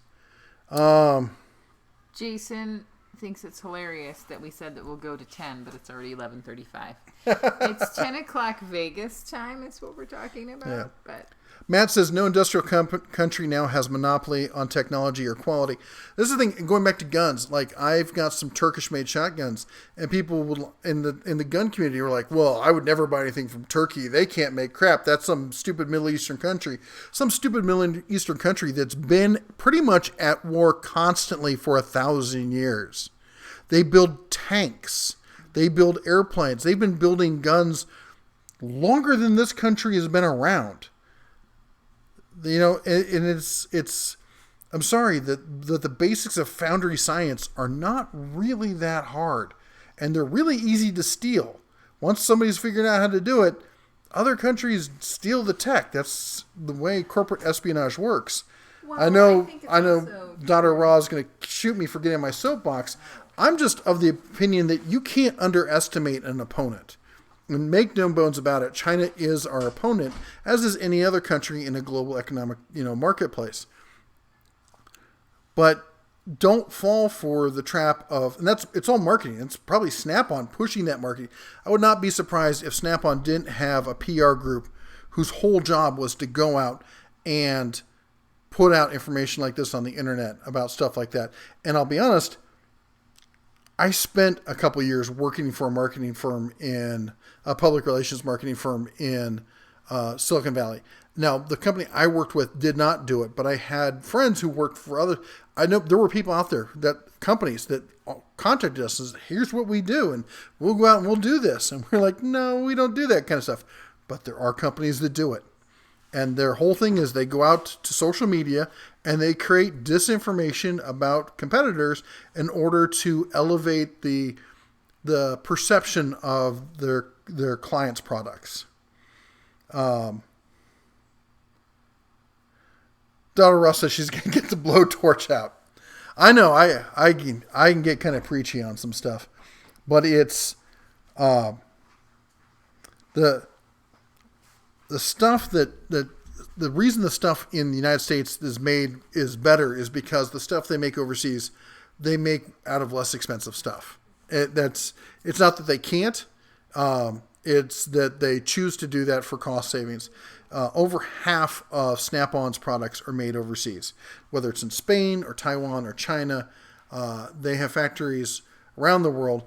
B: Jason thinks it's hilarious that we said that we'll go to 10, but it's already 11:35. It's 10 o'clock Vegas time is what we're talking about.
A: Yeah.
B: But
A: Matt says no industrial country now has monopoly on technology or quality. This is the thing, going back to guns. Like, I've got some Turkish-made shotguns, and people would, in the gun community were like, well, I would never buy anything from Turkey. They can't make crap. That's some stupid Middle Eastern country. Some stupid Middle Eastern country that's been pretty much at war constantly for 1,000 years. They build tanks. They build airplanes. They've been building guns longer than this country has been around. And it's I'm sorry that the basics of foundry science are not really that hard, and they're really easy to steal. Once somebody's figured out how to do it, other countries steal the tech. That's the way corporate espionage works.
B: Well,
A: I know
B: think it's also
A: Dr. Raw is going to shoot me for getting on my soapbox. I'm just of the opinion that you can't underestimate an opponent. And make no bones about it, China is our opponent, as is any other country in a global economic, marketplace. But don't fall for the trap of, and it's all marketing. It's probably Snap-on pushing that marketing. I would not be surprised if Snap-on didn't have a PR group whose whole job was to go out and put out information like this on the internet about stuff like that. And I'll be honest, I spent a couple of years working for a marketing firm a public relations marketing firm in Silicon Valley. Now, the company I worked with did not do it, but I had friends who worked for other. I know there were people out there, companies that contacted us and said, here's what we do, and we'll go out and we'll do this. And we're like, no, we don't do that kind of stuff. But there are companies that do it. And their whole thing is they go out to social media and they create disinformation about competitors in order to elevate the perception of their clients' products. Donna Russ says she's going to get the blowtorch out. I know I can get kind of preachy on some stuff, but it's the stuff that the reason the stuff in the United States is better is because the stuff they make overseas, they make out of less expensive stuff. It's not that they can't. It's that they choose to do that for cost savings. Over half of Snap-on's products are made overseas, whether it's in Spain or Taiwan or China. They have factories around the world.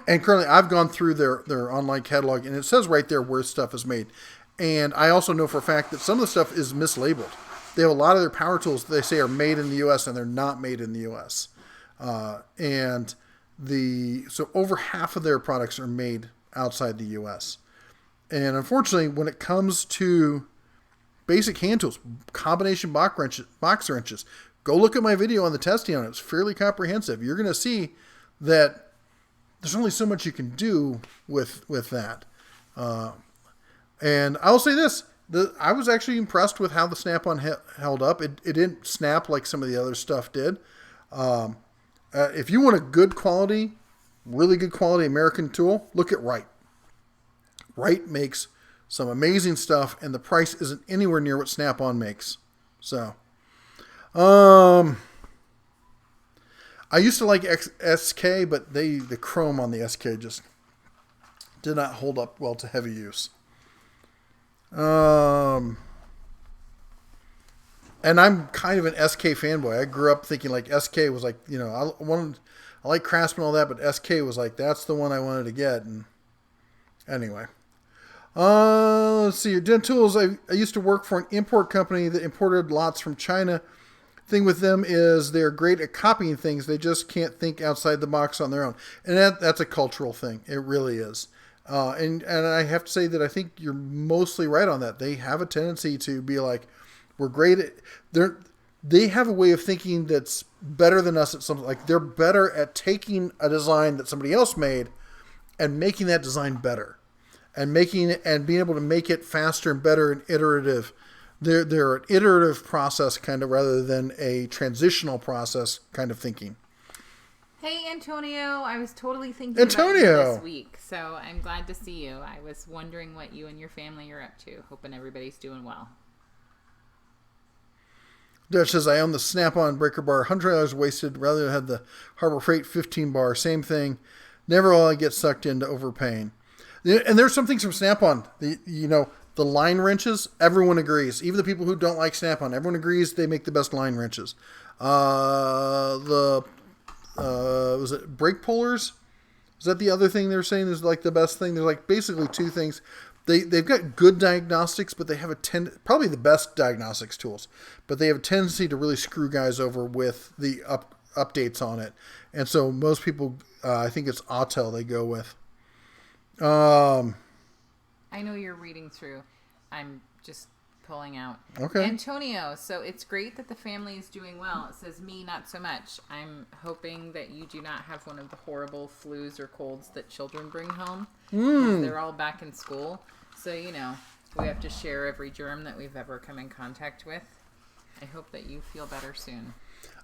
A: And currently I've gone through their online catalog, and it says right there where stuff is made. And I also know for a fact that some of the stuff is mislabeled. They have a lot of their power tools that they say are made in the U.S. and they're not made in the U.S. So over half of their products are made outside the U.S. And unfortunately, when it comes to basic hand tools, combination box wrenches, go look at my video on the testing on it. It's fairly comprehensive. You're going to see that there's only so much you can do with that. And I'll say this. I was actually impressed with how the Snap-on held up. It didn't snap like some of the other stuff did. If you want a good quality, really good quality American tool, look at Wright. Wright makes some amazing stuff, and the price isn't anywhere near what Snap-on makes. So, I used to like SK, but the chrome on the SK just did not hold up well to heavy use. And I'm kind of an SK fanboy. I grew up thinking like SK was like, I like Craftsman and all that, but SK was like, that's the one I wanted to get. And anyway, let's see. Den Tools. I used to work for an import company that imported lots from China. Thing with them is they're great at copying things. They just can't think outside the box on their own. And that's a cultural thing. It really is. And I have to say that I think you're mostly right on that. They have a tendency to be like, we're great at, they have a way of thinking that's better than us at something. Like they're better at taking a design that somebody else made and making that design better and being able to make it faster and better and iterative. They're an iterative process kind of rather than a transitional process kind of thinking.
B: Hey, Antonio. I was totally thinking about you this week, so I'm glad to see you. I was wondering what you and your family are up to. Hoping everybody's doing well.
A: Dutch says, I own the Snap-on breaker bar. $100 wasted. Rather than have the Harbor Freight 15 bar. Same thing. Never will I get sucked into overpaying. And there's some things from Snap-on. The line wrenches, everyone agrees. Even the people who don't like Snap-on, everyone agrees they make the best line wrenches. Was it brake pullers? Is that the other thing they're saying is like the best thing? There's like basically two things. They've got good diagnostics, but they have probably the best diagnostics tools, but they have a tendency to really screw guys over with the updates on it. And so most people, I think it's Autel they go with.
B: I know you're reading through. I'm just pulling out.
A: Okay.
B: Antonio, so it's great that the family is doing well. It says me, not so much. I'm hoping that you do not have one of the horrible flus or colds that children bring home. They're all back in school. So, we have to share every germ that we've ever come in contact with. I hope that you feel better soon.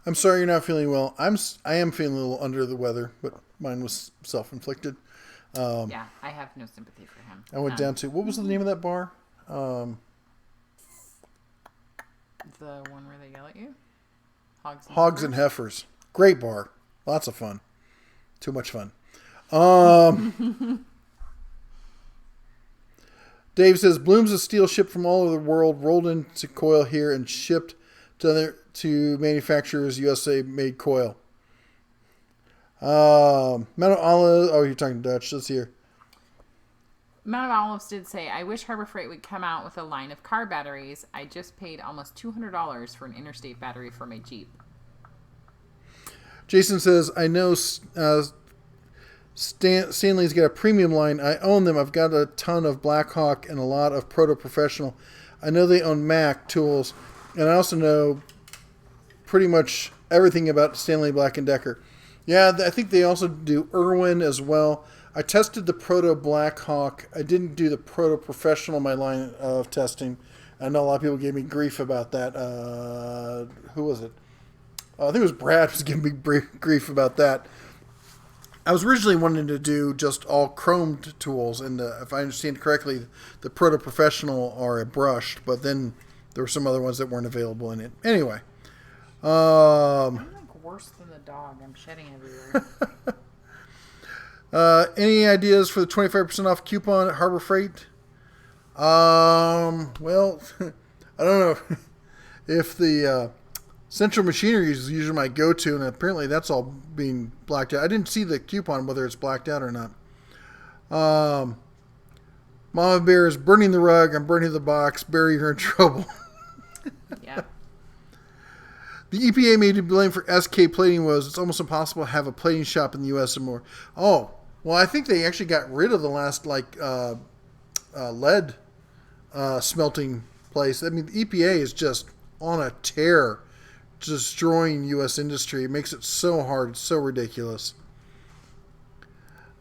A: I'm sorry you're not feeling well. I am feeling a little under the weather, but mine was self-inflicted.
B: Yeah, I have no sympathy for him.
A: I went down to, what was the name of that bar?
B: The one where they yell at you?
A: Hogs and Heifers. Great bar. Lots of fun. Too much fun. Dave says, blooms of steel shipped from all over the world, rolled into coil here and shipped to manufacturers USA made coil. Mount of Olives. Oh, you're talking Dutch. Let's hear.
B: Mount of Olives did say, I wish Harbor Freight would come out with a line of car batteries. I just paid almost $200 for an interstate battery for my Jeep.
A: Jason says, I know Stanley's got a premium line. I own them. I've got a ton of Blackhawk and a lot of Proto Professional. I know they own Mac tools, and I also know pretty much everything about Stanley Black & Decker. Yeah, I think they also do Irwin as well. I tested the Proto Blackhawk. I didn't do the Proto Professional in my line of testing. I know a lot of people gave me grief about that. Who was it? I think it was Brad was giving me grief about that. I was originally wanting to do just all chromed tools, and if I understand correctly, the Proto Professional are brushed, but then there were some other ones that weren't available in it. Anyway.
B: I'm like worse than the dog. I'm shedding everywhere.
A: Any ideas for the 25% off coupon at Harbor Freight? Well, I don't know if the Central Machinery is usually my go-to, and apparently that's all being blacked out. I didn't see the coupon, whether it's blacked out or not. Mama Bear is burning the rug. I'm burning the box. Barry, you're in trouble.
B: Yeah.
A: The EPA may be blamed for SK plating woes. It's almost impossible to have a plating shop in the U.S. anymore. Oh, well, I think they actually got rid of the last lead smelting place. I mean, the EPA is just on a tear, destroying U.S. industry. It makes it so hard. It's so ridiculous.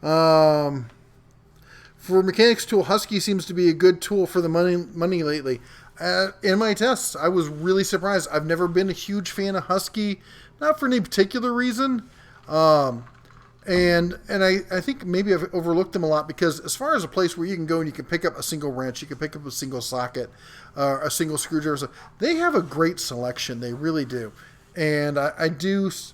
A: For Mechanics Tool, Husky seems to be a good tool for the money lately. In my tests, I was really surprised. I've never been a huge fan of Husky, not for any particular reason. And I think maybe I've overlooked them a lot because as far as a place where you can go and you can pick up a single wrench, you can pick up a single socket, a single screwdriver, they have a great selection. They really do. And as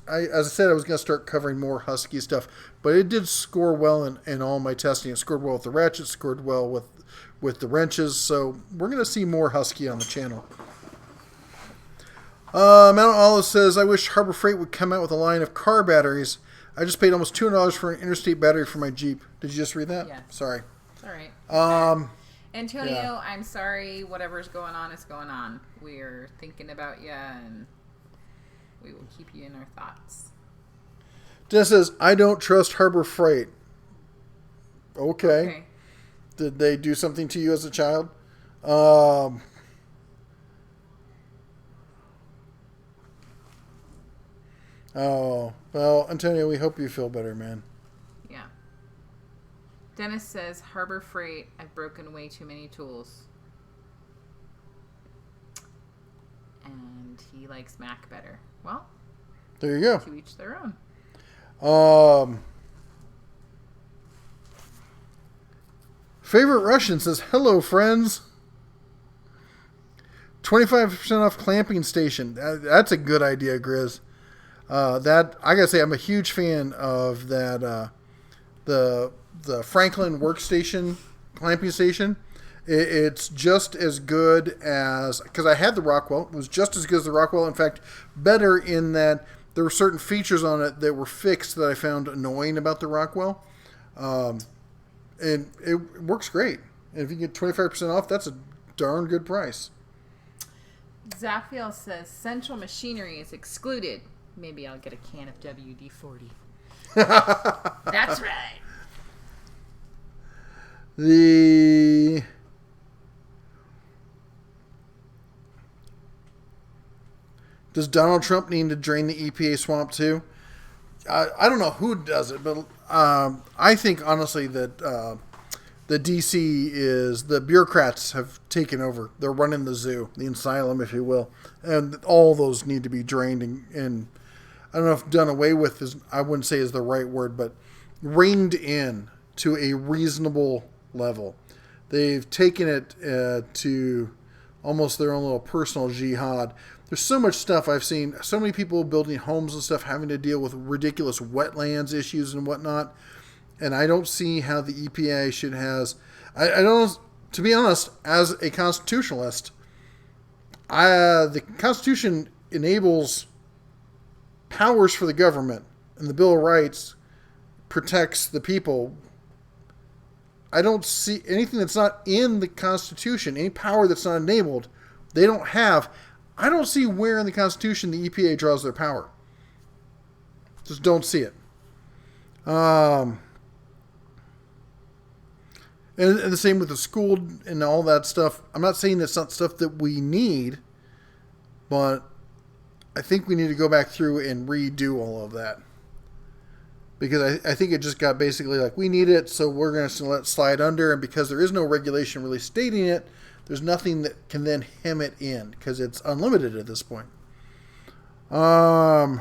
A: I said, I was going to start covering more Husky stuff, but it did score well in all my testing. It scored well with the ratchets, scored well with the wrenches. So we're going to see more Husky on the channel. Mount Olive says, I wish Harbor Freight would come out with a line of car batteries. I just paid almost $200 for an interstate battery for my Jeep. Did you just read that?
B: Yeah.
A: Sorry.
B: All right.
A: Um,
B: Antonio,
A: yeah.
B: I'm sorry. Whatever's going on is going on. We're thinking about you, and we will keep you in our thoughts.
A: Dennis says, I don't trust Harbor Freight. Okay. Did they do something to you as a child? Oh, well, Antonio, we hope you feel better, man.
B: Yeah. Dennis says, Harbor Freight, I've broken way too many tools. And he likes Mac better. Well,
A: There you
B: to each their own.
A: go. Favorite Russian says, hello, friends. 25% off clamping station. That's a good idea, Grizz. That I gotta say, I'm a huge fan of that. The Franklin workstation clamping station. It's just as good as, because I had the Rockwell. It was just as good as the Rockwell. In fact, better in that there were certain features on it that were fixed that I found annoying about the Rockwell. And it works great. And if you get 25% off, that's a darn good price.
B: Zaphiel says, Central Machinery is excluded. Maybe I'll get a can of WD-40. That's right.
A: Does Donald Trump need to drain the EPA swamp too? I don't know who does it, but I think honestly that the DC is the bureaucrats have taken over. They're running the zoo, the asylum, if you will, and all those need to be drained and I don't know if done away with is I wouldn't say is the right word, but reined in to a reasonable level. They've taken it to almost their own little personal jihad. There's so much stuff I've seen. So many people building homes and stuff having to deal with ridiculous wetlands issues and whatnot. And I don't see how the EPA should has. I don't. To be honest, as a constitutionalist, the Constitution enables powers for the government, and the Bill of Rights protects the people. I don't see anything that's not in the Constitution, any power that's not enabled, they don't have. I don't see where in the Constitution the EPA draws their power. Just don't see it. And the same with the school and all that stuff. I'm not saying that's not stuff that we need, but I think we need to go back through and redo all of that. Because I think it just got basically like, we need it, so we're going to let it slide under. And because there is no regulation really stating it, there's nothing that can then hem it in. Because it's unlimited at this point. Let's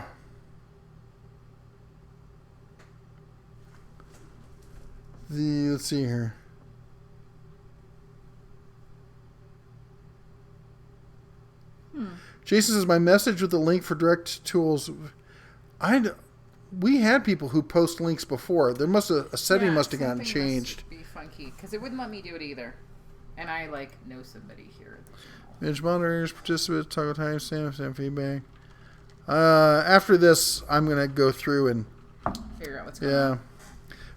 A: see here. Jason says, my message with the link for direct tools. We had people who post links before. There a setting must have gotten changed.
B: Must be funky because it wouldn't let me do it either. And I know somebody here at the channel.
A: Manage monitors, participants, toggle timestamp, send feedback. After this, I'm gonna go through and
B: figure out what's going on.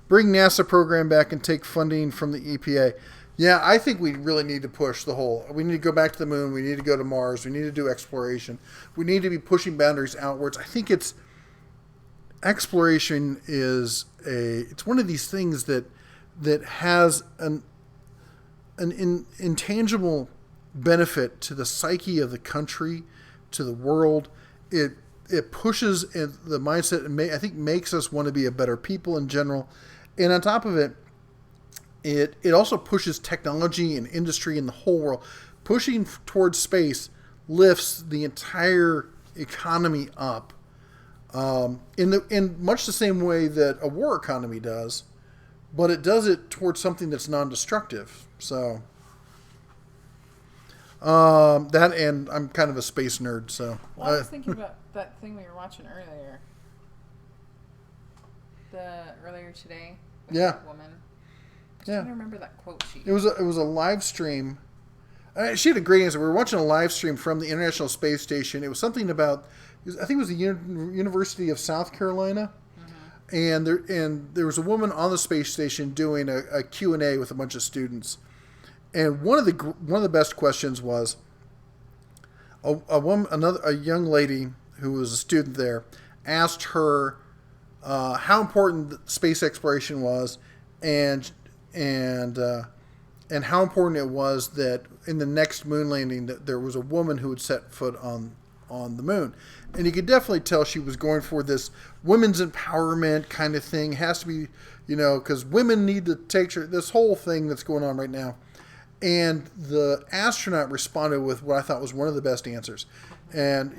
A: Bring NASA program back and take funding from the EPA. Yeah, I think we really need to push the whole. We need to go back to the moon. We need to go to Mars. We need to do exploration. We need to be pushing boundaries outwards. I think exploration is it's one of these things that has an intangible benefit to the psyche of the country, to the world. It pushes the mindset and I think makes us want to be a better people in general. And on top of it, it also pushes technology and industry in the whole world. Pushing towards space lifts the entire economy up. In much the same way that a war economy does, but it does it towards something that's non-destructive. So that, and I'm kind of a space nerd, so.
B: Well, I was thinking about that thing we were watching earlier. Earlier today. With that woman. I don't remember that quote she used.
A: It was a live stream. She had a great answer. We were watching a live stream from the International Space Station. It was something about, I think it was the University of South Carolina, and there was a woman on the space station doing a Q&A with a bunch of students, and one of the best questions was a young lady who was a student there asked her how important space exploration was, and how important it was that in the next moon landing that there was a woman who would set foot on the moon. And you could definitely tell she was going for this women's empowerment kind of thing. It has to be, because women need to take this whole thing that's going on right now. And the astronaut responded with what I thought was one of the best answers. And,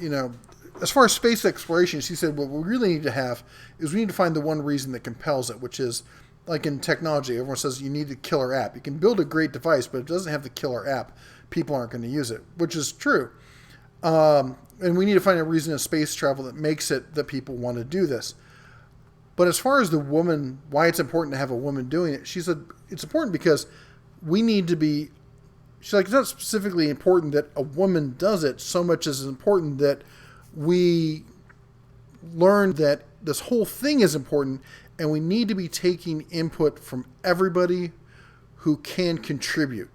A: as far as space exploration, she said, what we really need to have is we need to find the one reason that compels it, which is, like in technology, everyone says you need a killer app. You can build a great device, but if it doesn't have the killer app, people aren't going to use it, which is true. And we need to find a reason in space travel that makes it that people want to do this. But as far as the woman, why it's important to have a woman doing it, she said it's important because we need to be, she's like, it's not specifically important that a woman does it so much as it's important that we learn that this whole thing is important. And we need to be taking input from everybody who can contribute,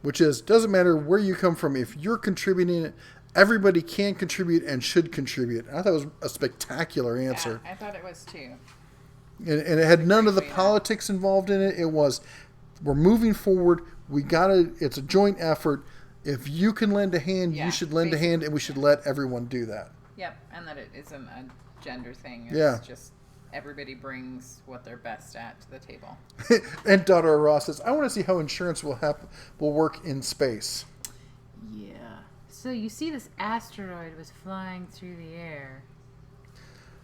A: which doesn't matter where you come from. If you're contributing it, everybody can contribute and should contribute. I thought it was a spectacular answer.
B: Yeah, I thought it was too.
A: And it had none of the politics involved in it. It was, we're moving forward. It's a joint effort. if you can lend a hand,
B: Yeah,
A: you should lend a hand, and we should let everyone do that.
B: Yep, and that it isn't a gender thing. It's
A: Yeah.
B: just everybody brings what they're best at to the table.
A: And Daughter Ross says, I want to see how insurance will work in space.
B: Yeah. So you see this asteroid was flying through the air.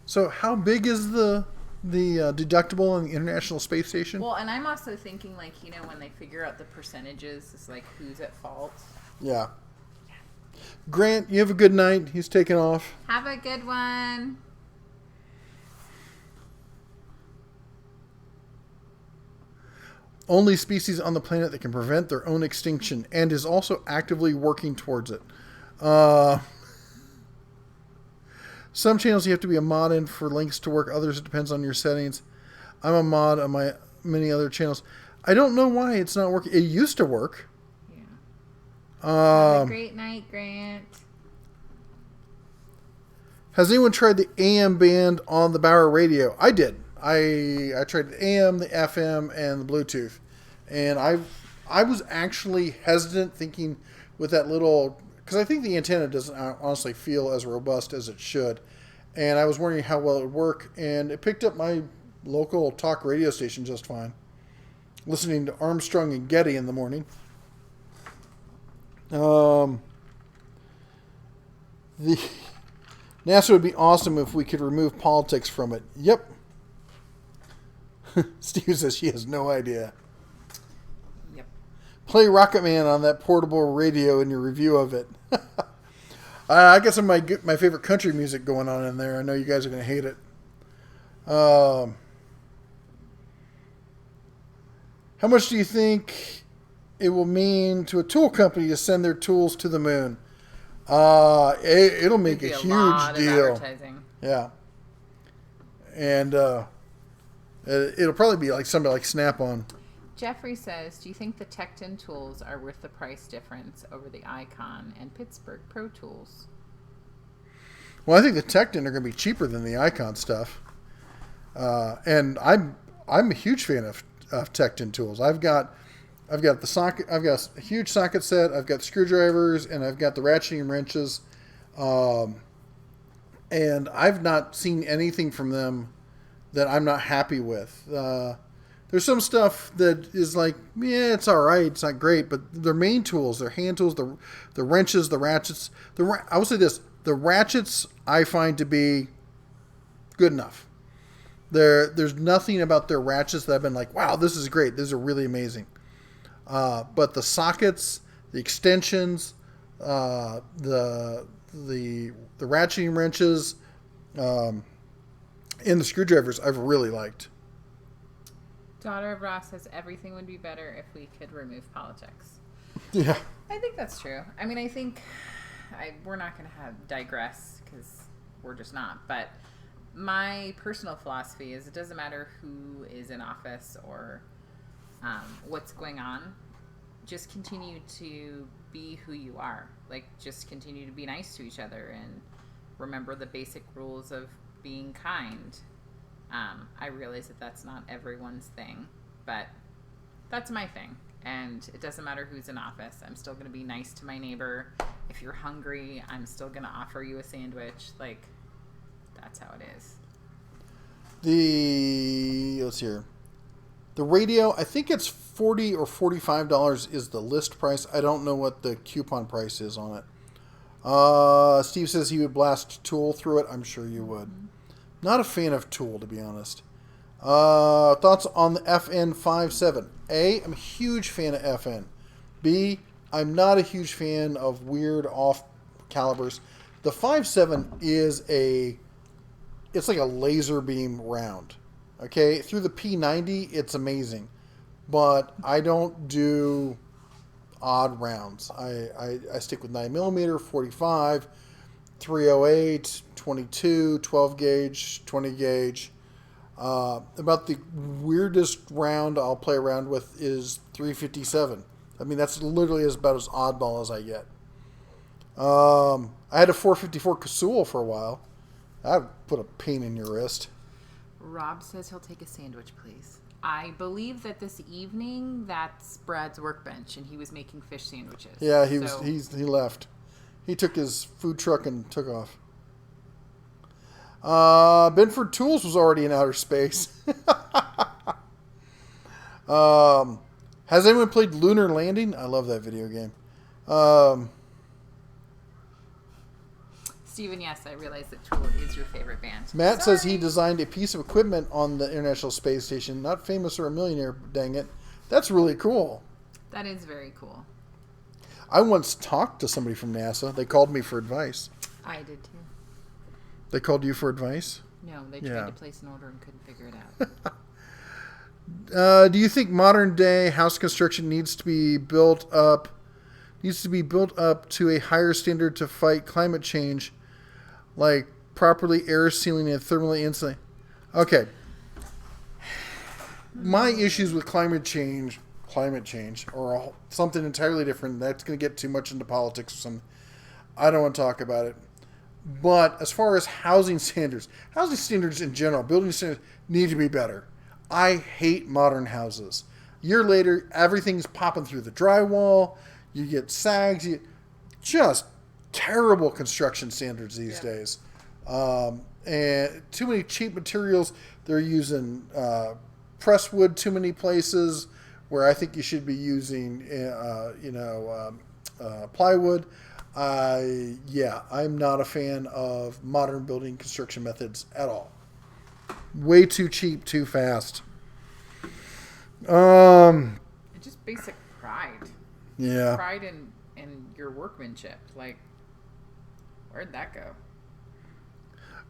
A: So how big is the deductible on the International Space Station?
B: Well, and I'm also thinking, like, you know, when they figure out the percentages, it's like who's at fault.
A: Yeah. Grant, you have a good night. He's taking off.
B: Have a good one.
A: Only species on the planet that can prevent their own extinction and is also actively working towards it. Some channels you have to be a mod in for links to work. Others it depends on your settings. I'm a mod on my many other channels. I don't know why it's not working. It used to work.
B: Yeah. Have a great night, Grant.
A: Has anyone tried the AM band on the Bauer radio? I did. I tried the AM, the FM, and the Bluetooth, and I was actually hesitant, thinking with that little, because I think the antenna doesn't honestly feel as robust as it should, and I was wondering how well it would work, and it picked up my local talk radio station just fine. Listening to Armstrong and Getty in the morning. The NASA would be awesome if we could remove politics from it. Yep. Steve says she has no idea.
B: Yep.
A: Play Rocket Man on that portable radio in your review of it. I got some of my favorite country music going on in there. I know you guys are going to hate it. How much do you think it will mean to a tool company to send their tools to the moon? It'll make a huge deal.
B: Advertising.
A: Yeah. And it'll probably be like somebody like Snap-on.
B: Jeffrey says, do you think the Tecton tools are worth the price difference over the Icon and Pittsburgh Pro Tools?
A: Well, I think the Tecton are going to be cheaper than the Icon stuff. And I'm a huge fan of Tecton tools. I've got the socket. I've got a huge socket set. I've got screwdrivers, and I've got the ratcheting wrenches. And I've not seen anything from them that I'm not happy with. There's some stuff that is like, yeah, it's all right. It's not great, but their main tools, their hand tools, the wrenches, the ratchets. I will say this: the ratchets I find to be good enough. There's nothing about their ratchets that I've been like, wow, this is great. These are really amazing. But the sockets, the extensions, the ratcheting wrenches, and the screwdrivers I've really liked.
B: Daughter of Ross says everything would be better if we could remove politics.
A: Yeah.
B: I think that's true. I mean, I think we're not going to digress because we're just not. But my personal philosophy is it doesn't matter who is in office or what's going on. Just continue to be who you are. Like, just continue to be nice to each other and remember the basic rules of being kind. I realize that that's not everyone's thing, but that's my thing. And it doesn't matter who's in office. I'm still going to be nice to my neighbor. If you're hungry, I'm still going to offer you a sandwich. Like, that's how it is.
A: Let's see here. The radio, I think it's $40 or $45 is the list price. I don't know what the coupon price is on it. Steve says he would blast Tool through it. I'm sure you would. Mm-hmm. Not a fan of Tool, to be honest. Thoughts on the FN57? A, I'm a huge fan of FN. B, I'm not a huge fan of weird off calibers. The 5.7 is it's like a laser beam round. Okay, through the P90, it's amazing. But I don't do odd rounds. I stick with 9mm, 45, 308, 22, 12 gauge, 20 gauge. About the weirdest round I'll play around with is 357. I mean, that's literally about as oddball as I get. I had a 454 Casull for a while. That would put a pain in your wrist.
B: Rob says he'll take a sandwich, please. I believe that this evening that's Brad's workbench, and he was making fish sandwiches.
A: Yeah, he left. He took his food truck and took off. Benford Tools was already in outer space. Has anyone played Lunar Landing? I love that video game.
B: Steven, yes, I realize that Tool is your favorite band.
A: Matt says he designed a piece of equipment on the International Space Station. Not famous or a millionaire, dang it. That's really cool.
B: That is very cool.
A: I once talked to somebody from NASA. They called me for advice.
B: I did too.
A: They called you for advice?
B: No, they tried to place an order and couldn't figure it out.
A: Do you think modern day house construction needs to be built up to a higher standard to fight climate change, like properly air sealing and thermally insulating? Okay. My issues with climate change, or something entirely different. That's going to get too much into politics or something. I don't want to talk about it. But as far as housing standards in general, building standards need to be better. I hate modern houses. A year later, everything's popping through the drywall. You get sags. Just terrible construction standards these days. And too many cheap materials. They're using pressed wood too many places where I think you should be using, plywood. I'm not a fan of modern building construction methods at all. Way too cheap, too fast.
B: It's just basic pride.
A: Yeah.
B: Pride in your workmanship. Like, where'd that go?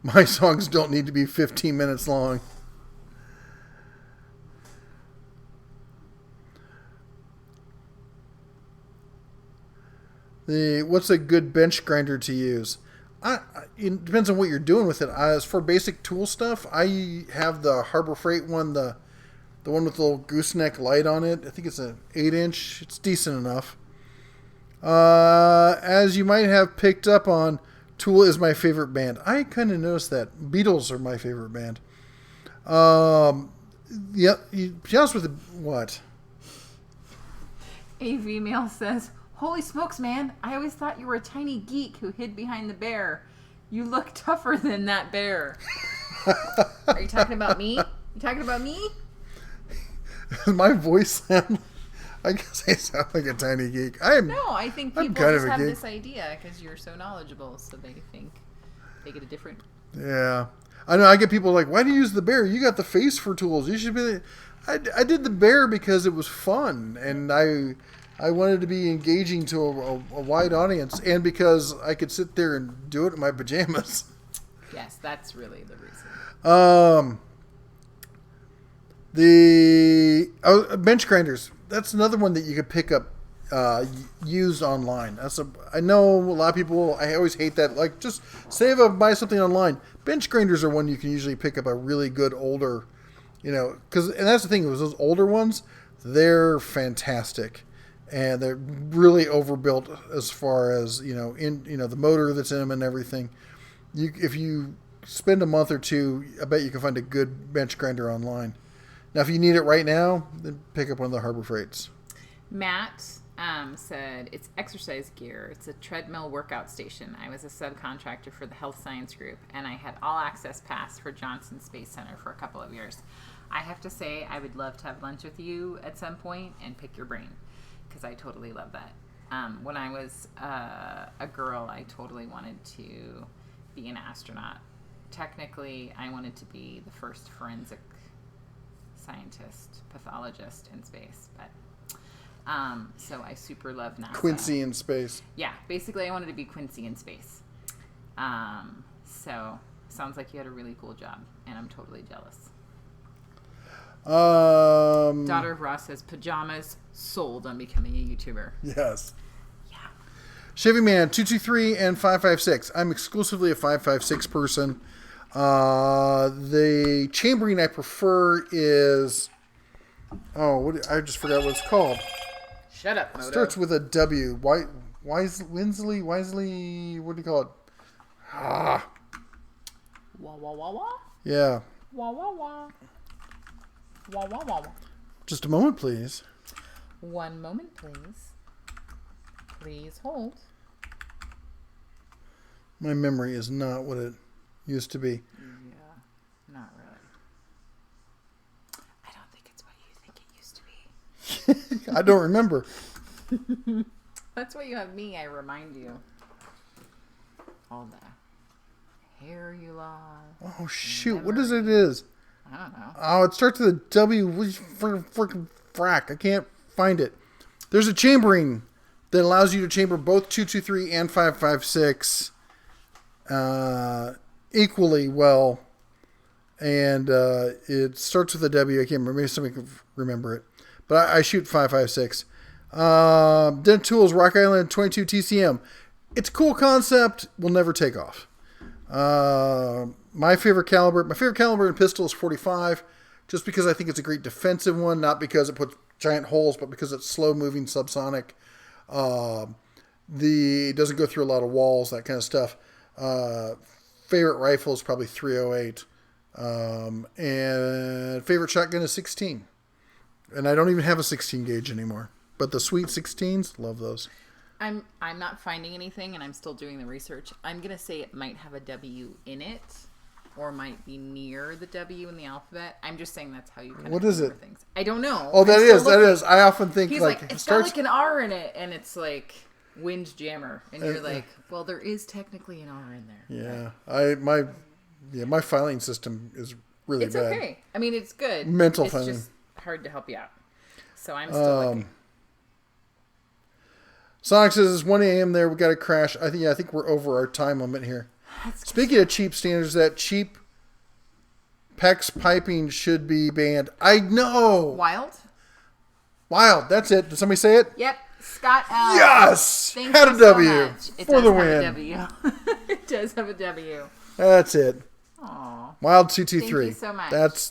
A: My songs don't need to be 15 minutes long. What's a good bench grinder to use? It depends on what you're doing with it. As for basic tool stuff, I have the Harbor Freight one, the one with the little gooseneck light on it. I think it's an 8-inch. It's decent enough. As you might have picked up on, Tool is my favorite band. I kind of noticed that. Beatles are my favorite band. Yeah, to be honest with what?
B: A female says, "Holy smokes, man. I always thought you were a tiny geek who hid behind the bear. You look tougher than that bear." Are you talking about me? You talking about me?
A: My voice sound... I guess I sound like a tiny geek.
B: No, I think people just have
A: geek.
B: this idea because you're so knowledgeable, so they think they get a different...
A: Yeah. I know, I get people like, why do you use the bear? You got the face for tools. You should be... I did the bear because it was fun, and I wanted to be engaging to a wide audience, and because I could sit there and do it in my pajamas.
B: Yes, that's really the reason.
A: Bench grinders. That's another one that you could pick up used online. I know a lot of people, I always hate that. Like, just say if I buy something online. Bench grinders are one you can usually pick up a really good older, and that's the thing, was those older ones, they're fantastic. And they're really overbuilt as far as, the motor that's in them and everything. If you spend a month or two, I bet you can find a good bench grinder online. Now, if you need it right now, then pick up one of the Harbor Freights.
B: Matt said, it's exercise gear. It's a treadmill workout station. I was a subcontractor for the Health Science Group, and I had all access pass for Johnson Space Center for a couple of years. I have to say, I would love to have lunch with you at some point and pick your brain, because I totally love that. When I was a girl, I totally wanted to be an astronaut. Technically, I wanted to be the first forensic scientist, pathologist in space, but so I super love NASA.
A: Quincy in space.
B: Yeah, basically I wanted to be Quincy in space. So sounds like you had a really cool job, and I'm totally jealous. Daughter of Ross says, pajamas sold on becoming a YouTuber.
A: Yes.
B: Yeah.
A: Chevy Man 223 and 556. I'm exclusively a 556 person. The chambering I prefer is... I just forgot what it's called.
B: Shut up, Moto.
A: It starts with a W. Wisely? What do you call it?
B: Wah, wah, wah, wah.
A: Yeah.
B: Wah, wah, wah. Wah, wah, wah, wah.
A: Just a moment, please.
B: One moment, please. Please hold.
A: My memory is not what it used to be.
B: Yeah, not really. I don't think it's what you think it used to be.
A: I don't remember.
B: That's why you have me. I remind you. All the hair you lost.
A: Oh, shoot. What is it?
B: I don't know.
A: Oh, it starts with a W. Freaking frack. I can't find it. There's a chambering that allows you to chamber both 223 and 556 equally well. And it starts with a W. I can't remember. Maybe somebody can remember it. But I shoot 556. Dent Tools, Rock Island 22 TCM. It's a cool concept. Will never take off. My favorite caliber in pistol is 45, just because I think it's a great defensive one, not because it puts giant holes, but because it's slow moving subsonic. It doesn't go through a lot of walls, that kind of stuff. Favorite rifle is probably 308. And favorite shotgun is 16. And I don't even have a 16 gauge anymore. But the sweet 16s, love those.
B: I'm not finding anything, and I'm still doing the research. I'm gonna say it might have a W in it, or might be near the W in the alphabet. I'm just saying that's how you kind
A: What
B: of
A: is it?
B: things. I don't know.
A: Oh, that is. I often think
B: He's
A: like
B: it's got like an R in it, and it's like Windjammer, and you're like, well, there is technically an R in there.
A: Yeah, my filing system is really
B: It's
A: bad.
B: okay. I mean, it's good.
A: Mental
B: it's
A: filing.
B: just hard to help you out. So I'm still looking.
A: Sonic says it's 1 a.m. there. We got to crash. I think we're over our time limit here. Speaking of cheap standards, that cheap PEX piping should be banned. I know. Wild. That's it. Did somebody say it?
B: Yep. Scott L.
A: Yes.
B: Thank
A: Had
B: you
A: a
B: so
A: W
B: much. It
A: for
B: does
A: the
B: have
A: win.
B: a W. It does have a W.
A: That's it.
B: Aw.
A: Wild 223.
B: Thank you so much.
A: That's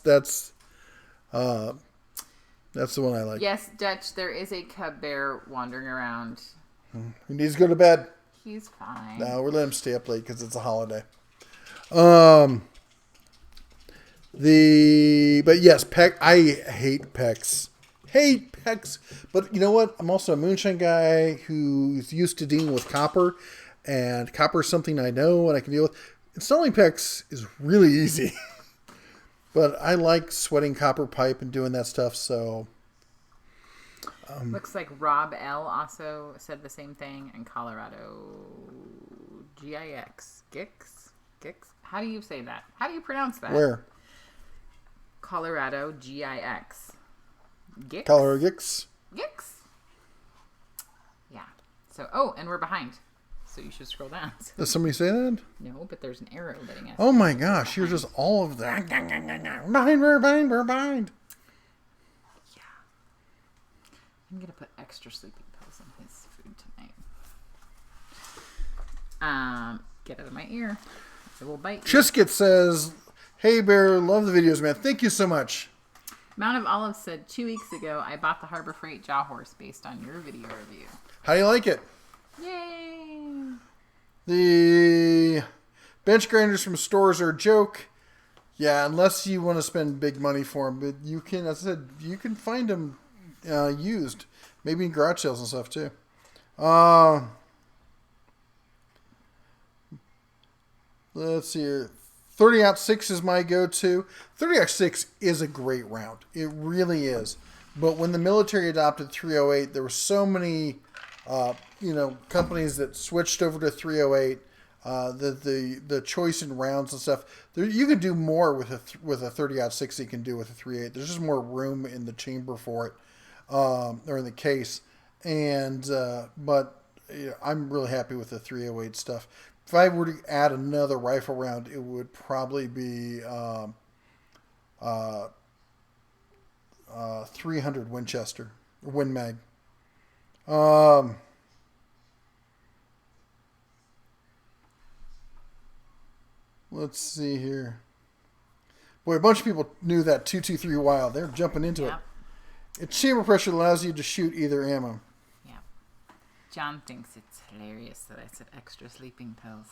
A: the one I like.
B: Yes, Dutch, there is a cub bear wandering around.
A: He needs to go to bed.
B: He's fine.
A: No, we're letting him stay up late because it's a holiday. But yes, PEX. I hate PEX. But you know what? I'm also a moonshine guy who's used to dealing with copper, and copper is something I know and I can deal with. Installing PEX is really easy, but I like sweating copper pipe and doing that stuff. So.
B: Looks like Rob L. also said the same thing in Colorado. GIX. Gix? How do you say that? How do you pronounce that?
A: Where?
B: Colorado GIX. Gix?
A: Colorado Gix.
B: Gix? Yeah. So, and we're behind. So you should scroll down.
A: Does somebody say that?
B: No, but there's an arrow letting us.
A: Oh my gosh, you're just all of that. We're behind.
B: I'm going to put extra sleeping pills in his food tonight. Get out of my ear. It will bite you.
A: Trisket says, "Hey Bear, love the videos, man. Thank you so much."
B: Mount of Olives said 2 weeks ago, I bought the Harbor Freight Jaw Horse based on your video review.
A: How do you like it?
B: Yay!
A: The bench grinders from stores are a joke. Yeah, unless you want to spend big money for them. But you can, as I said, you can find them used. Maybe in garage sales and stuff too. Let's see here. 30-06 is my go-to. 30-06 is a great round. It really is. But when the military adopted 308, there were so many companies that switched over to 308. The choice in rounds and stuff. You can do more with a 30-06 than you can do with a 308. There's just more room in the chamber for it, or in the case. But I'm really happy with the 308 stuff. If I were to add another rifle round, it would probably be 300 Winchester or Win Mag. Let's see here. Boy, a bunch of people knew that 223 Wild. They're jumping into it. Its chamber pressure allows you to shoot either ammo.
B: Yeah. John thinks it's hilarious that I said extra sleeping pills.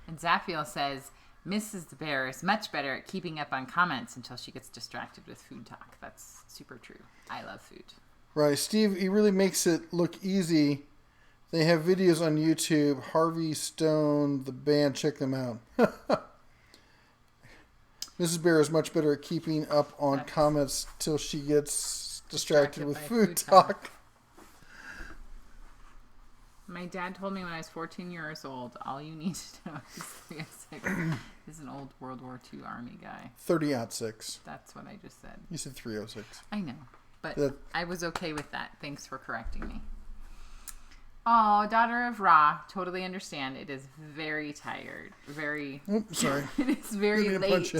B: And Zafiel says, Mrs. Bear is much better at keeping up on comments until she gets distracted with food talk. That's super true. I love food.
A: Right. Steve, he really makes it look easy. They have videos on YouTube. Harvey Stone, the band. Check them out. Mrs. Bear is much better at keeping up on comments till she gets distracted with
B: by
A: food talk.
B: My dad told me when I was 14 years old, all you need to know is 306 is an old World War II Army guy.
A: 30-06.
B: That's what I just said.
A: You said 306.
B: I know, but I was okay with that. Thanks for correcting me. Oh, daughter of Ra, totally understand. It is very tired. Very.
A: Oops, sorry.
B: It is very late.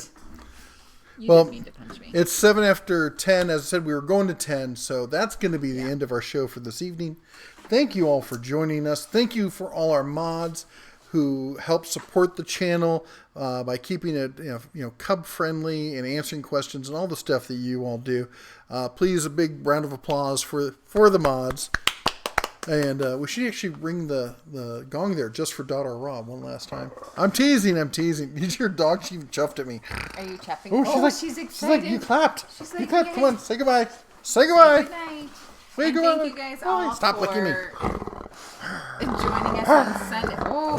B: You
A: Well,
B: didn't mean to punch me.
A: It's 7 after 10. As I said, we were going to 10, so that's going to be the end of our show for this evening. Thank you all for joining us. Thank you for all our mods who help support the channel by keeping it cub friendly and answering questions and all the stuff that you all do. Please, a big round of applause for the mods. And we should actually ring the gong there just for daughter Rob one last time. I'm teasing. Your dog, she chuffed at me.
B: Are you chuffing?
A: Oh,
B: she's excited.
A: She's like, you clapped.
B: She's like,
A: you clapped.
B: yay.
A: Come on, say goodbye. Say goodbye.
B: Good night.
A: Wait,
B: And
A: goodbye.
B: thank you guys all
A: Stop licking me.
B: joining us on Sunday. Oh,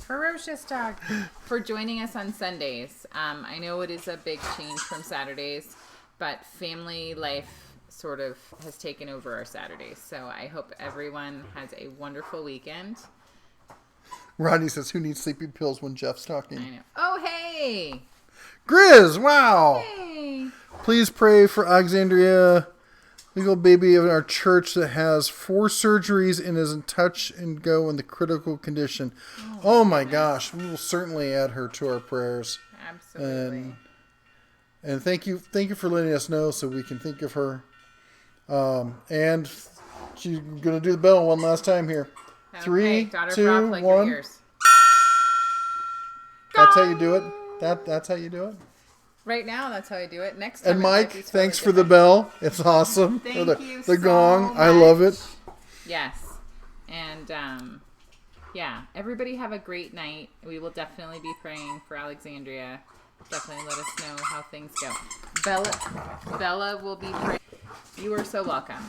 B: ferocious dog. For joining us on Sundays. I know it is a big change from Saturdays, but family life sort of has taken over our Saturdays. So I hope everyone has a wonderful weekend.
A: Rodney says, who needs sleeping pills when Jeff's talking?
B: I know. Oh, hey.
A: Grizz, wow.
B: Hey.
A: Please pray for Alexandria, legal baby of our church that has 4 surgeries and is in touch and go in the critical condition. Oh my gosh. We will certainly add her to our prayers.
B: Absolutely.
A: And thank you for letting us know so we can think of her. And she's going to do the bell one last time here.
B: Okay,
A: 3,
B: daughter
A: 2,
B: Brock, like your
A: 1.
B: ears.
A: That's how you do it. That's how you do it.
B: Right now, that's how I do it. Next time,
A: And
B: it might
A: Mike,
B: be totally
A: thanks for the
B: different.
A: bell. It's awesome.
B: Thank you
A: the
B: so
A: gong. I
B: much.
A: love it.
B: Yes. And, yeah, everybody have a great night. We will definitely be praying for Alexandria. Definitely let us know how things go. Bella will be praying. You are so welcome.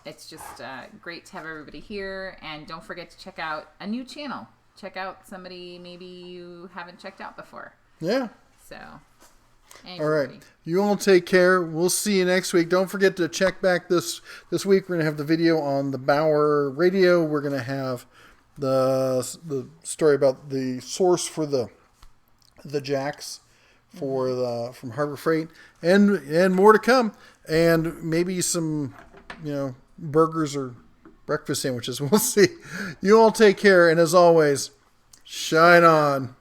B: It's just great to have everybody here. And don't forget to check out a new channel. Check out somebody maybe you haven't checked out before.
A: Yeah.
B: So,
A: all right. You all take care. We'll see you next week. Don't forget to check back this week. We're going to have the video on the Bauer radio. We're going to have the story about the source for the jacks from Harbor Freight and more to come. And maybe some, burgers or breakfast sandwiches. We'll see. You all take care. And as always, shine on.